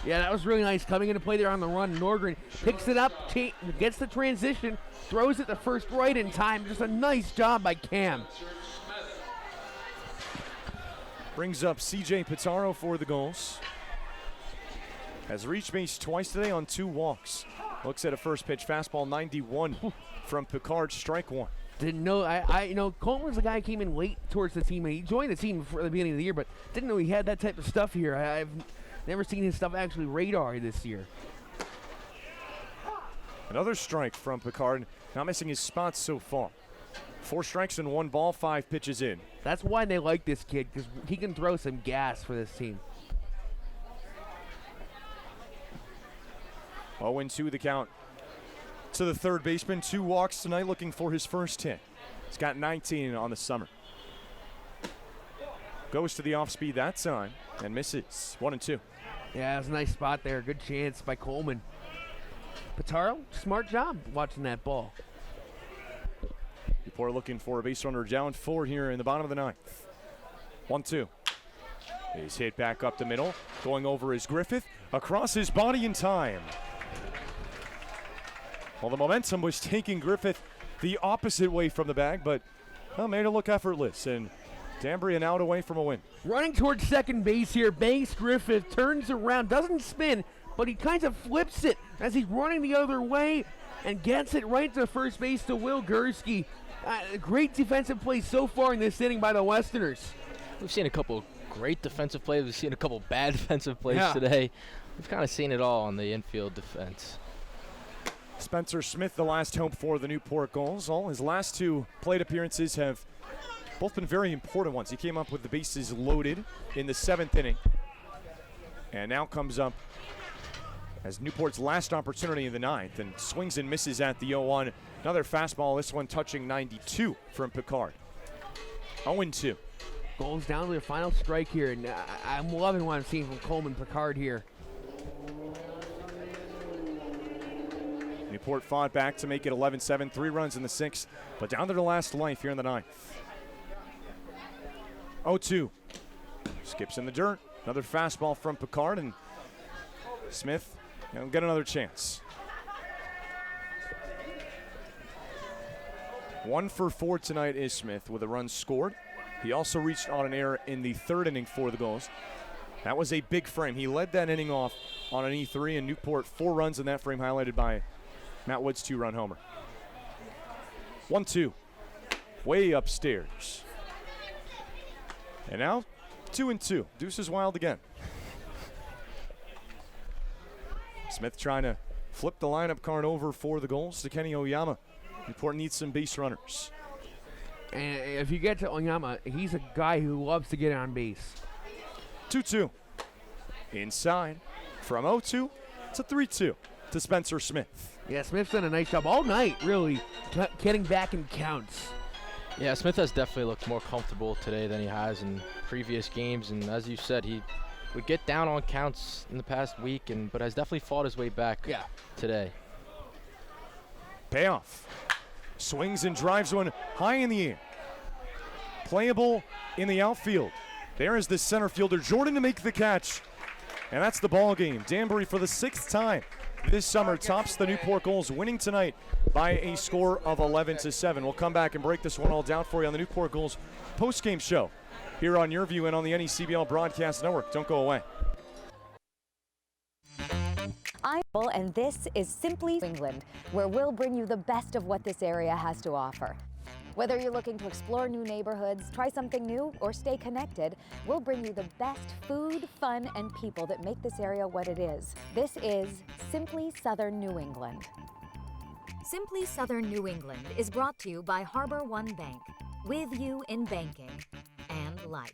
[SPEAKER 17] Yeah, that was really nice. Coming into play there on the run, Norgren picks it up, gets the transition, throws it the first right in time. Just a nice job by Cam.
[SPEAKER 1] Brings up C.J. Pitaro for the Gulls. Has reached base twice today on 2 walks. Looks at a first pitch fastball, 91 from Picard, strike 1.
[SPEAKER 17] Didn't know, Coleman was the guy who came in late towards the team. He joined the team for the beginning of the year, but didn't know he had that type of stuff here. I've never seen his stuff actually radar this year.
[SPEAKER 1] Another strike from Picard, not missing his spots so far. 4 strikes and 1 ball, 5 pitches in.
[SPEAKER 17] That's why they like this kid, because he can throw some gas for this team.
[SPEAKER 1] 0-2 the count to the third baseman. 2 walks tonight, looking for his first hit. He's got 19 on the summer. Goes to the off speed that time and misses. 1-2.
[SPEAKER 17] Yeah, that's a nice spot there. Good chance by Coleman. Pitaro, smart job watching that ball.
[SPEAKER 1] Newport looking for a base runner down 4 here in the bottom of the 9th. 1-2. He's hit back up the middle. Going over is Griffith. Across his body in time. Well, the momentum was taking Griffith the opposite way from the bag, but made it look effortless. And Danbury an out away from a win.
[SPEAKER 17] Running towards second base here, Banks Griffith turns around, doesn't spin, but he kind of flips it as he's running the other way and gets it right to first base to Will Gursky. Great defensive play so far in this inning by the Westerners.
[SPEAKER 6] We've seen a couple great defensive plays. We've seen a couple bad defensive plays
[SPEAKER 17] Yeah.
[SPEAKER 6] today. We've kind of seen it all on the infield defense.
[SPEAKER 1] Spencer Smith, the last hope for the Newport Gulls. All his last 2 plate appearances have both been very important ones. He came up with the bases loaded in the 7th inning, and now comes up as Newport's last opportunity in the 9th, and swings and misses at the 0-1. Another fastball, this one touching 92 from Picard. 0-2.
[SPEAKER 17] Gulls down to their final strike here, and I'm loving what I'm seeing from Coleman Picard here.
[SPEAKER 1] Newport fought back to make it 11-7, 3 runs in the 6th, but down to their last life here in the 9th. 0-2. Skips in the dirt. Another fastball from Picard, and Smith will get another chance. 1 for 4 tonight is Smith with a run scored. He also reached on an error in the 3rd inning for the Gulls. That was a big frame. He led that inning off on an E3, and Newport 4 runs in that frame, highlighted by Matt Wood's 2-run homer. 1-2. Way upstairs. And now 2-2. Deuce is wild again. Smith trying to flip the lineup card over for the Gulls to Kenny Oyama. Newport needs some base runners.
[SPEAKER 17] And if you get to Oyama, he's a guy who loves to get on base.
[SPEAKER 1] 2-2. Inside from 0-2 to 3-2 to Spencer Smith.
[SPEAKER 17] Yeah, Smith's done a nice job all night, really, getting back in counts.
[SPEAKER 6] Yeah, Smith has definitely looked more comfortable today than he has in previous games, and as you said, he would get down on counts in the past week, but has definitely fought his way back today.
[SPEAKER 1] Payoff. Swings and drives one high in the air. Playable in the outfield. There is the center fielder, Jordan, to make the catch. And that's the ball game. Danbury, for the 6th time this summer, tops the Newport Gulls, winning tonight by a score of 11-7. We'll come back and break this one all down for you on the Newport Gulls post-game show here on Your View and on the NECBL Broadcast Network. Don't go away.
[SPEAKER 18] I'm Bill, and this is Simply England, where we'll bring you the best of what this area has to offer. Whether you're looking to explore new neighborhoods, try something new, or stay connected, we'll bring you the best food, fun, and people that make this area what it is. This is Simply Southern New England.
[SPEAKER 19] Simply Southern New England is brought to you by Harbor One Bank, with you in banking and life.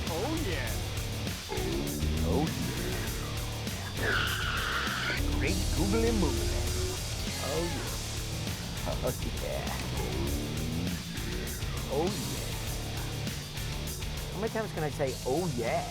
[SPEAKER 17] Oh, yeah. Oh, yeah. Great googly moogly. Oh, yeah. Oh, yeah. Oh, yeah. How many times can I say, oh, yeah?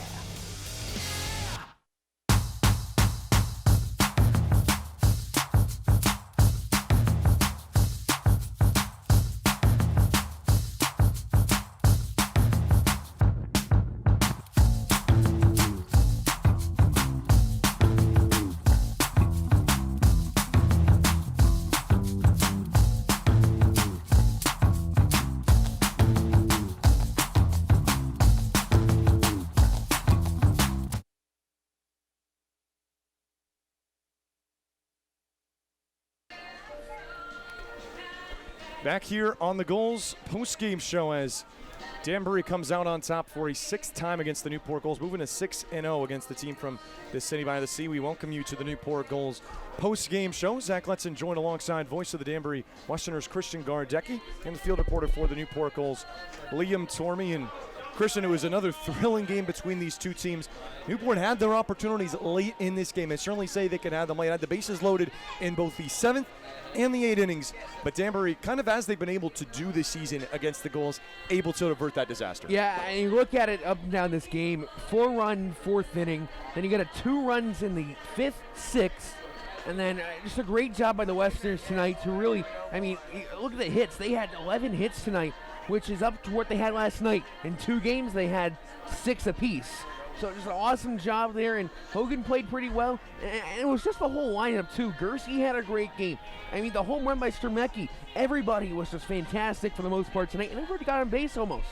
[SPEAKER 1] Back here on the Gulls post-game show as Danbury comes out on top for a 6th time against the Newport Gulls, moving to 6-0 against the team from the city by the sea. We welcome you to the Newport Gulls post-game show. Zach Letson joined alongside voice of the Danbury Westerners, Christian Gardecki, and the field reporter for the Newport Gulls, Liam Tormey. And Christian, it was another thrilling game between these two teams. Newport had their opportunities late in this game. I certainly say they could have them late. Had the bases loaded in both the 7th and the 8 innings, but Danbury, kind of as they've been able to do this season against the Gulls, able to avert that disaster.
[SPEAKER 17] Yeah, and you look at it up and down this game, 4-run 4th inning, then you get a 2 runs in the 5th, 6th, and then just a great job by the Westerners tonight to really, I mean, look at the hits. They had 11 hits tonight, which is up to what they had last night. In 2 games, they had 6 apiece. So just an awesome job there, and Hogan played pretty well. And it was just the whole lineup, too. Gersey had a great game. I mean, the home run by Sturmecki, everybody was just fantastic for the most part tonight, and everybody got on base almost.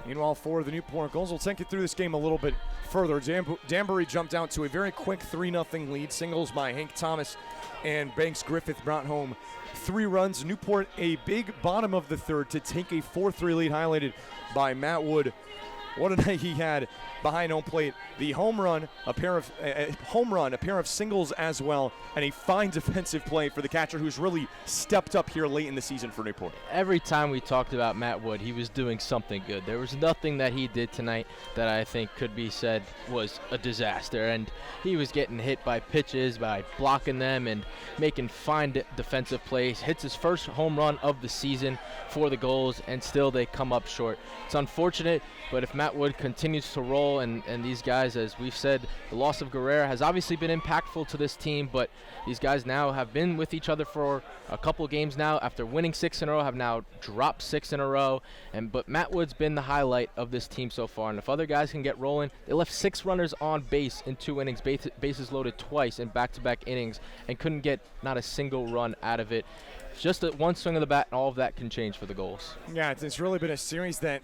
[SPEAKER 1] Meanwhile, for the Newport Gulls, we'll take you through this game a little bit further. Danbury jumped out to a very quick 3-0 lead. Singles by Hank Thomas and Banks Griffith brought home 3 runs. Newport a big bottom of the third to take a 4-3 lead, highlighted by Matt Wood. What a night he had behind home plate. The home run, a pair of singles as well, and a fine defensive play for the catcher who's really stepped up here late in the season for Newport.
[SPEAKER 6] Every time we talked about Matt Wood, he was doing something good. There was nothing that he did tonight that I think could be said was a disaster. And he was getting hit by pitches, by blocking them and making fine defensive plays. Hits his first home run of the season for the Gulls, and still they come up short. It's unfortunate, but if Matt Wood continues to roll, and these guys, as we've said, the loss of Guerrera has obviously been impactful to this team, but these guys now have been with each other for a couple of games now. After winning 6 in a row, have now dropped 6 in a row, but Matt Wood's been the highlight of this team so far, and if other guys can get rolling, they left 6 runners on base in 2 innings, bases loaded twice in back-to-back innings, and couldn't get not a single run out of it. Just one swing of the bat, and all of that can change for the Gulls.
[SPEAKER 1] Yeah, it's really been a series that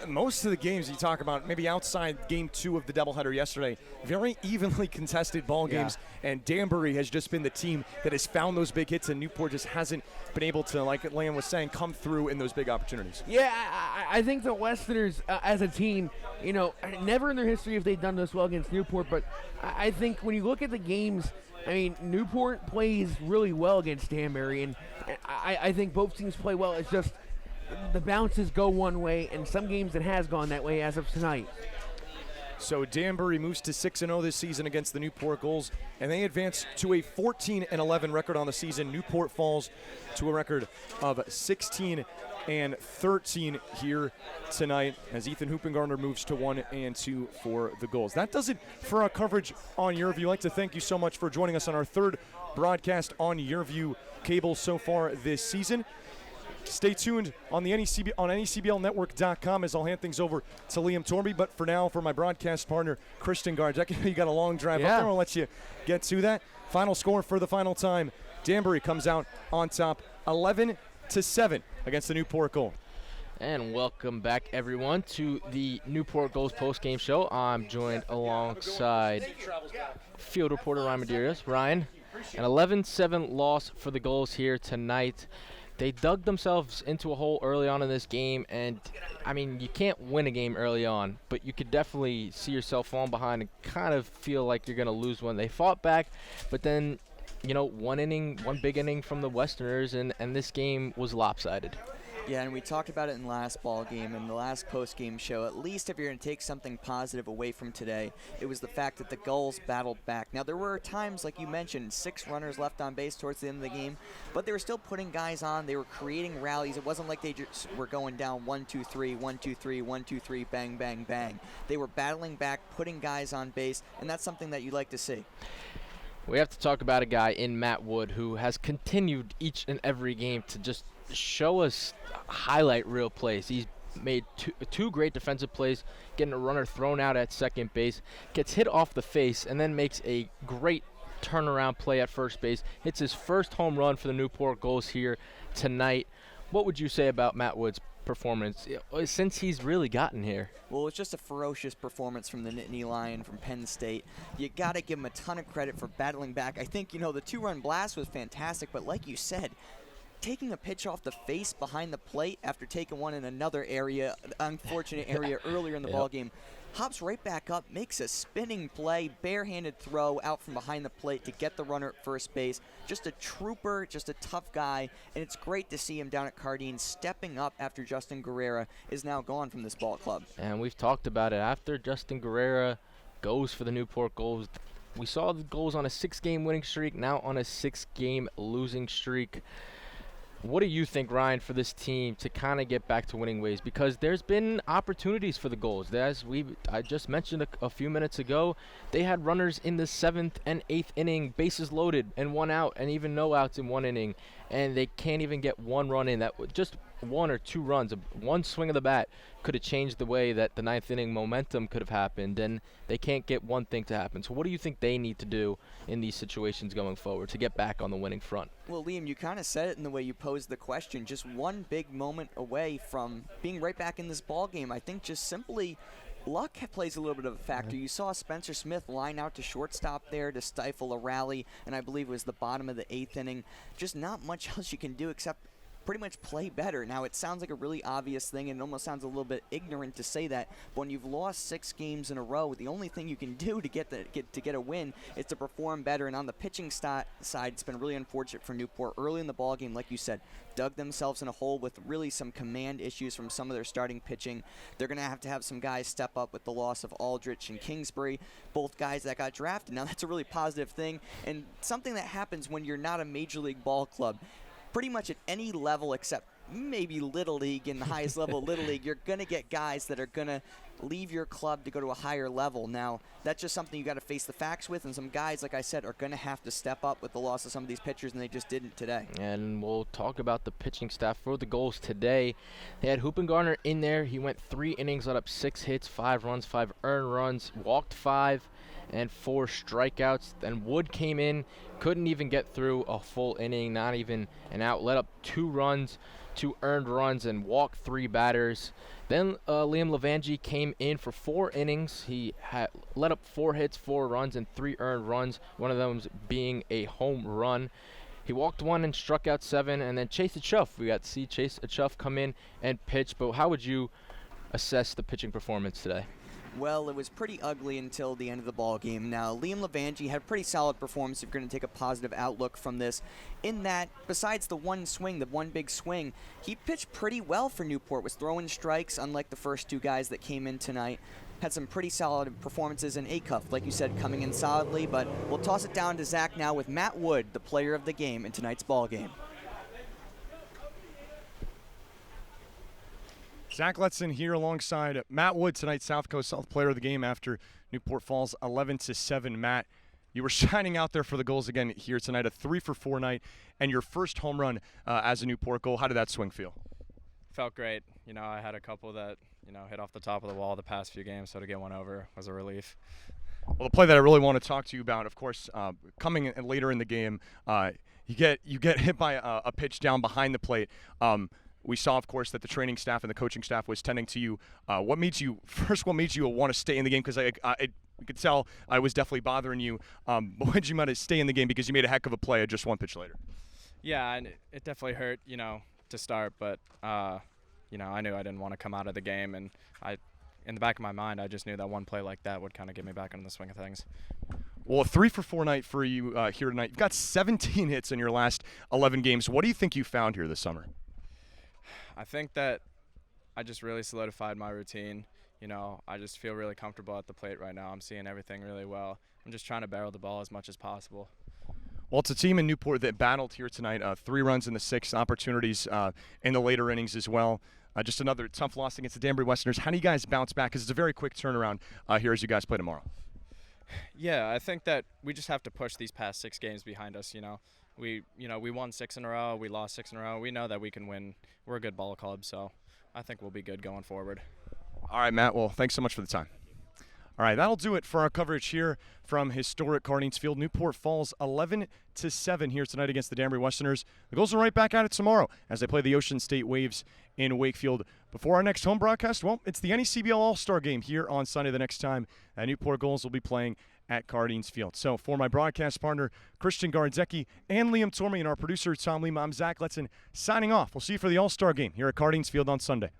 [SPEAKER 1] most of the games you talk about, maybe outside game 2 of the doubleheader yesterday, very evenly contested ball games, and Danbury has just been the team that has found those big hits, and Newport just hasn't been able to, like Liam was saying, come through in those big opportunities.
[SPEAKER 17] Yeah, I think the Westerners as a team, never in their history have they done this well against Newport, but I think when you look at the games, I mean, Newport plays really well against Danbury, and I think both teams play well. It's just the bounces go one way, and some games it has gone that way as of tonight.
[SPEAKER 1] So Danbury moves to 6-0 this season against the Newport Gulls, and they advance to a 14-11 record on the season. Newport falls to a record of 16-13 here tonight as Ethan Hoopengarner moves to 1-2 for the Gulls. That does it for our coverage on YurView. I'd like to thank you so much for joining us on our 3rd broadcast on YurView cable so far this season. Stay tuned on the NECBLnetwork.com as I'll hand things over to Liam Torby. But for now, for my broadcast partner, Christian Gard. You got a long drive up there. I'll let you get to that. Final score for the final time. Danbury comes out on top 11-7 against the Newport Gulls.
[SPEAKER 6] And welcome back, everyone, to the Newport Gulls post-game show. I'm joined alongside field reporter Ryan Medeiros. Ryan, an 11-7 loss for the Gulls here tonight. They dug themselves into a hole early on in this game, and, I mean, you can't win a game early on, but you could definitely see yourself falling behind and kind of feel like you're going to lose one. They fought back, but then, one big inning from the Westerners, and this game was lopsided.
[SPEAKER 3] Yeah, and we talked about it in the last ball game and the last post-game show. At least if you're going to take something positive away from today, it was the fact that the Gulls battled back. Now, there were times, like you mentioned, 6 runners left on base towards the end of the game, but they were still putting guys on. They were creating rallies. It wasn't like they just were going down 1-2-3, 1-2-3, 1-2-3, bang, bang, bang. They were battling back, putting guys on base, and that's something that you like to see.
[SPEAKER 6] We have to talk about a guy in Matt Wood who has continued each and every game to just show us highlight reel plays. He's made two great defensive plays, getting a runner thrown out at second base, gets hit off the face, and then makes a great turnaround play at first base. Hits his first home run for the Newport Gulls here tonight. What would you say about Matt Wood's performance since he's really gotten here?
[SPEAKER 3] Well, it's just a ferocious performance from the Nittany Lion from Penn State. You got to give him a ton of credit for battling back. I think, the 2-run blast was fantastic, but like you said, taking a pitch off the face behind the plate after taking one in another area, unfortunate area earlier in the ballgame, hops right back up, makes a spinning play, barehanded throw out from behind the plate to get the runner at first base. Just a trooper, just a tough guy, and it's great to see him down at Cardine stepping up after Justin Guerrera is now gone from this ball club.
[SPEAKER 6] And we've talked about it. After Justin Guerrera goes for the Newport Gulls, we saw the Gulls on a 6-game winning streak, now on a 6-game losing streak. What do you think, Ryan, for this team to kind of get back to winning ways? Because there's been opportunities for the Gulls. As I just mentioned a few minutes ago, they had runners in the 7th and 8th inning, bases loaded and 1 out, and even no outs in 1 inning, and they can't even get 1 run in. That just 1 or 2 runs, one swing of the bat could have changed the way that the ninth inning momentum could have happened, and they can't get one thing to happen. So what do you think they need to do in these situations going forward to get back on the winning front?
[SPEAKER 3] Well, Liam, you kind of said it in the way you posed the question. Just one big moment away from being right back in this ball game. I think just simply luck plays a little bit of a factor. You saw Spencer Smith line out to shortstop there to stifle a rally, and I believe it was the bottom of the 8th inning. Just not much else you can do except pretty much play better. Now, it sounds like a really obvious thing, and it almost sounds a little bit ignorant to say that, but when you've lost 6 games in a row, the only thing you can do to get a win is to perform better. And on the pitching side, it's been really unfortunate for Newport. Early in the ball game, like you said, dug themselves in a hole with really some command issues from some of their starting pitching. They're going to have some guys step up with the loss of Aldrich and Kingsbury, both guys that got drafted. Now, that's a really positive thing, and something that happens when you're not a major league ball club. Pretty much at any level except maybe Little League, in the highest level of Little League, you're going to get guys that are going to leave your club to go to a higher level. Now, that's just something you got to face the facts with, and some guys, like I said, are going to have to step up with the loss of some of these pitchers, and they just didn't today.
[SPEAKER 6] And we'll talk about the pitching staff for the Gulls today. They had Hoopengarner in there. He went 3 innings, let up 6 hits, 5 runs, 5 earned runs, walked 5, and 4 strikeouts. Then Wood came in, couldn't even get through a full inning, not even an out, let up 2 runs, 2 earned runs, and walked 3 batters. Then Liam Levangie came in for 4 innings. He had let up 4 hits, 4 runs, and 3 earned runs, one of them being a home run. He walked 1 and struck out 7, and then Chase Achuff. We got to see Chase Achuff come in and pitch, but how would you assess the pitching performance today?
[SPEAKER 3] Well, it was pretty ugly until the end of the ball game. Now, Liam Levangie had a pretty solid performance if you're going to take a positive outlook from this, in that, besides the one big swing, he pitched pretty well for Newport, was throwing strikes, unlike the first 2 guys that came in tonight. Had some pretty solid performances in Acuff, like you said, coming in solidly, but we'll toss it down to Zach now with Matt Wood, the player of the game in tonight's ball game.
[SPEAKER 1] Zach Letson here alongside Matt Wood, tonight's South Coast South player of the game after Newport falls 11-7. Matt, you were shining out there for the Gulls again here tonight, a 3-for-4 night, and your first home run as a Newport Gull. How did that swing feel?
[SPEAKER 5] Felt great. You know, I had a couple that, hit off the top of the wall the past few games, so to get one over was a relief.
[SPEAKER 1] Well, the play that I really want to talk to you about, of course, coming in later in the game, you get hit by a pitch down behind the plate. We saw, of course, that the training staff and the coaching staff was tending to you. What made you want to stay in the game? Because you could tell I was definitely bothering you. But when did you want to stay in the game? Because you made a heck of a play just 1 pitch later.
[SPEAKER 5] Yeah, and it definitely hurt, to start. But, I knew I didn't want to come out of the game. And in the back of my mind, I just knew that one play like that would kind of get me back into the swing of things.
[SPEAKER 1] Well, a 3-for-4 night for you here tonight. You've got 17 hits in your last 11 games. What do you think you found here this summer?
[SPEAKER 5] I think that I just really solidified my routine. I just feel really comfortable at the plate right now. I'm seeing everything really well. I'm just trying to barrel the ball as much as possible.
[SPEAKER 1] Well, it's a team in Newport that battled here tonight. 3 runs in the 6th, opportunities in the later innings as well. Just another tough loss against the Danbury Westerners. How do you guys bounce back? Because it's a very quick turnaround here as you guys play tomorrow.
[SPEAKER 5] Yeah, I think that we just have to push these past 6 games behind us. We won 6 in a row. We lost 6 in a row. We know that we can win. We're a good ball club, so I think we'll be good going forward.
[SPEAKER 1] All right, Matt. Well, thanks so much for the time. All right, that'll do it for our coverage here from historic Cardines Field. Newport falls 11-7 here tonight against the Danbury Westerners. The Gulls are right back at it tomorrow as they play the Ocean State Waves in Wakefield. Before our next home broadcast, well, it's the NECBL All-Star Game here on Sunday, the next time Newport Gulls will be playing at Cardines Field. So for my broadcast partner, Christian Gardzecki, and Liam Tormey, and our producer, Tom Lima, I'm Zach Letson, signing off. We'll see you for the All-Star Game here at Cardines Field on Sunday.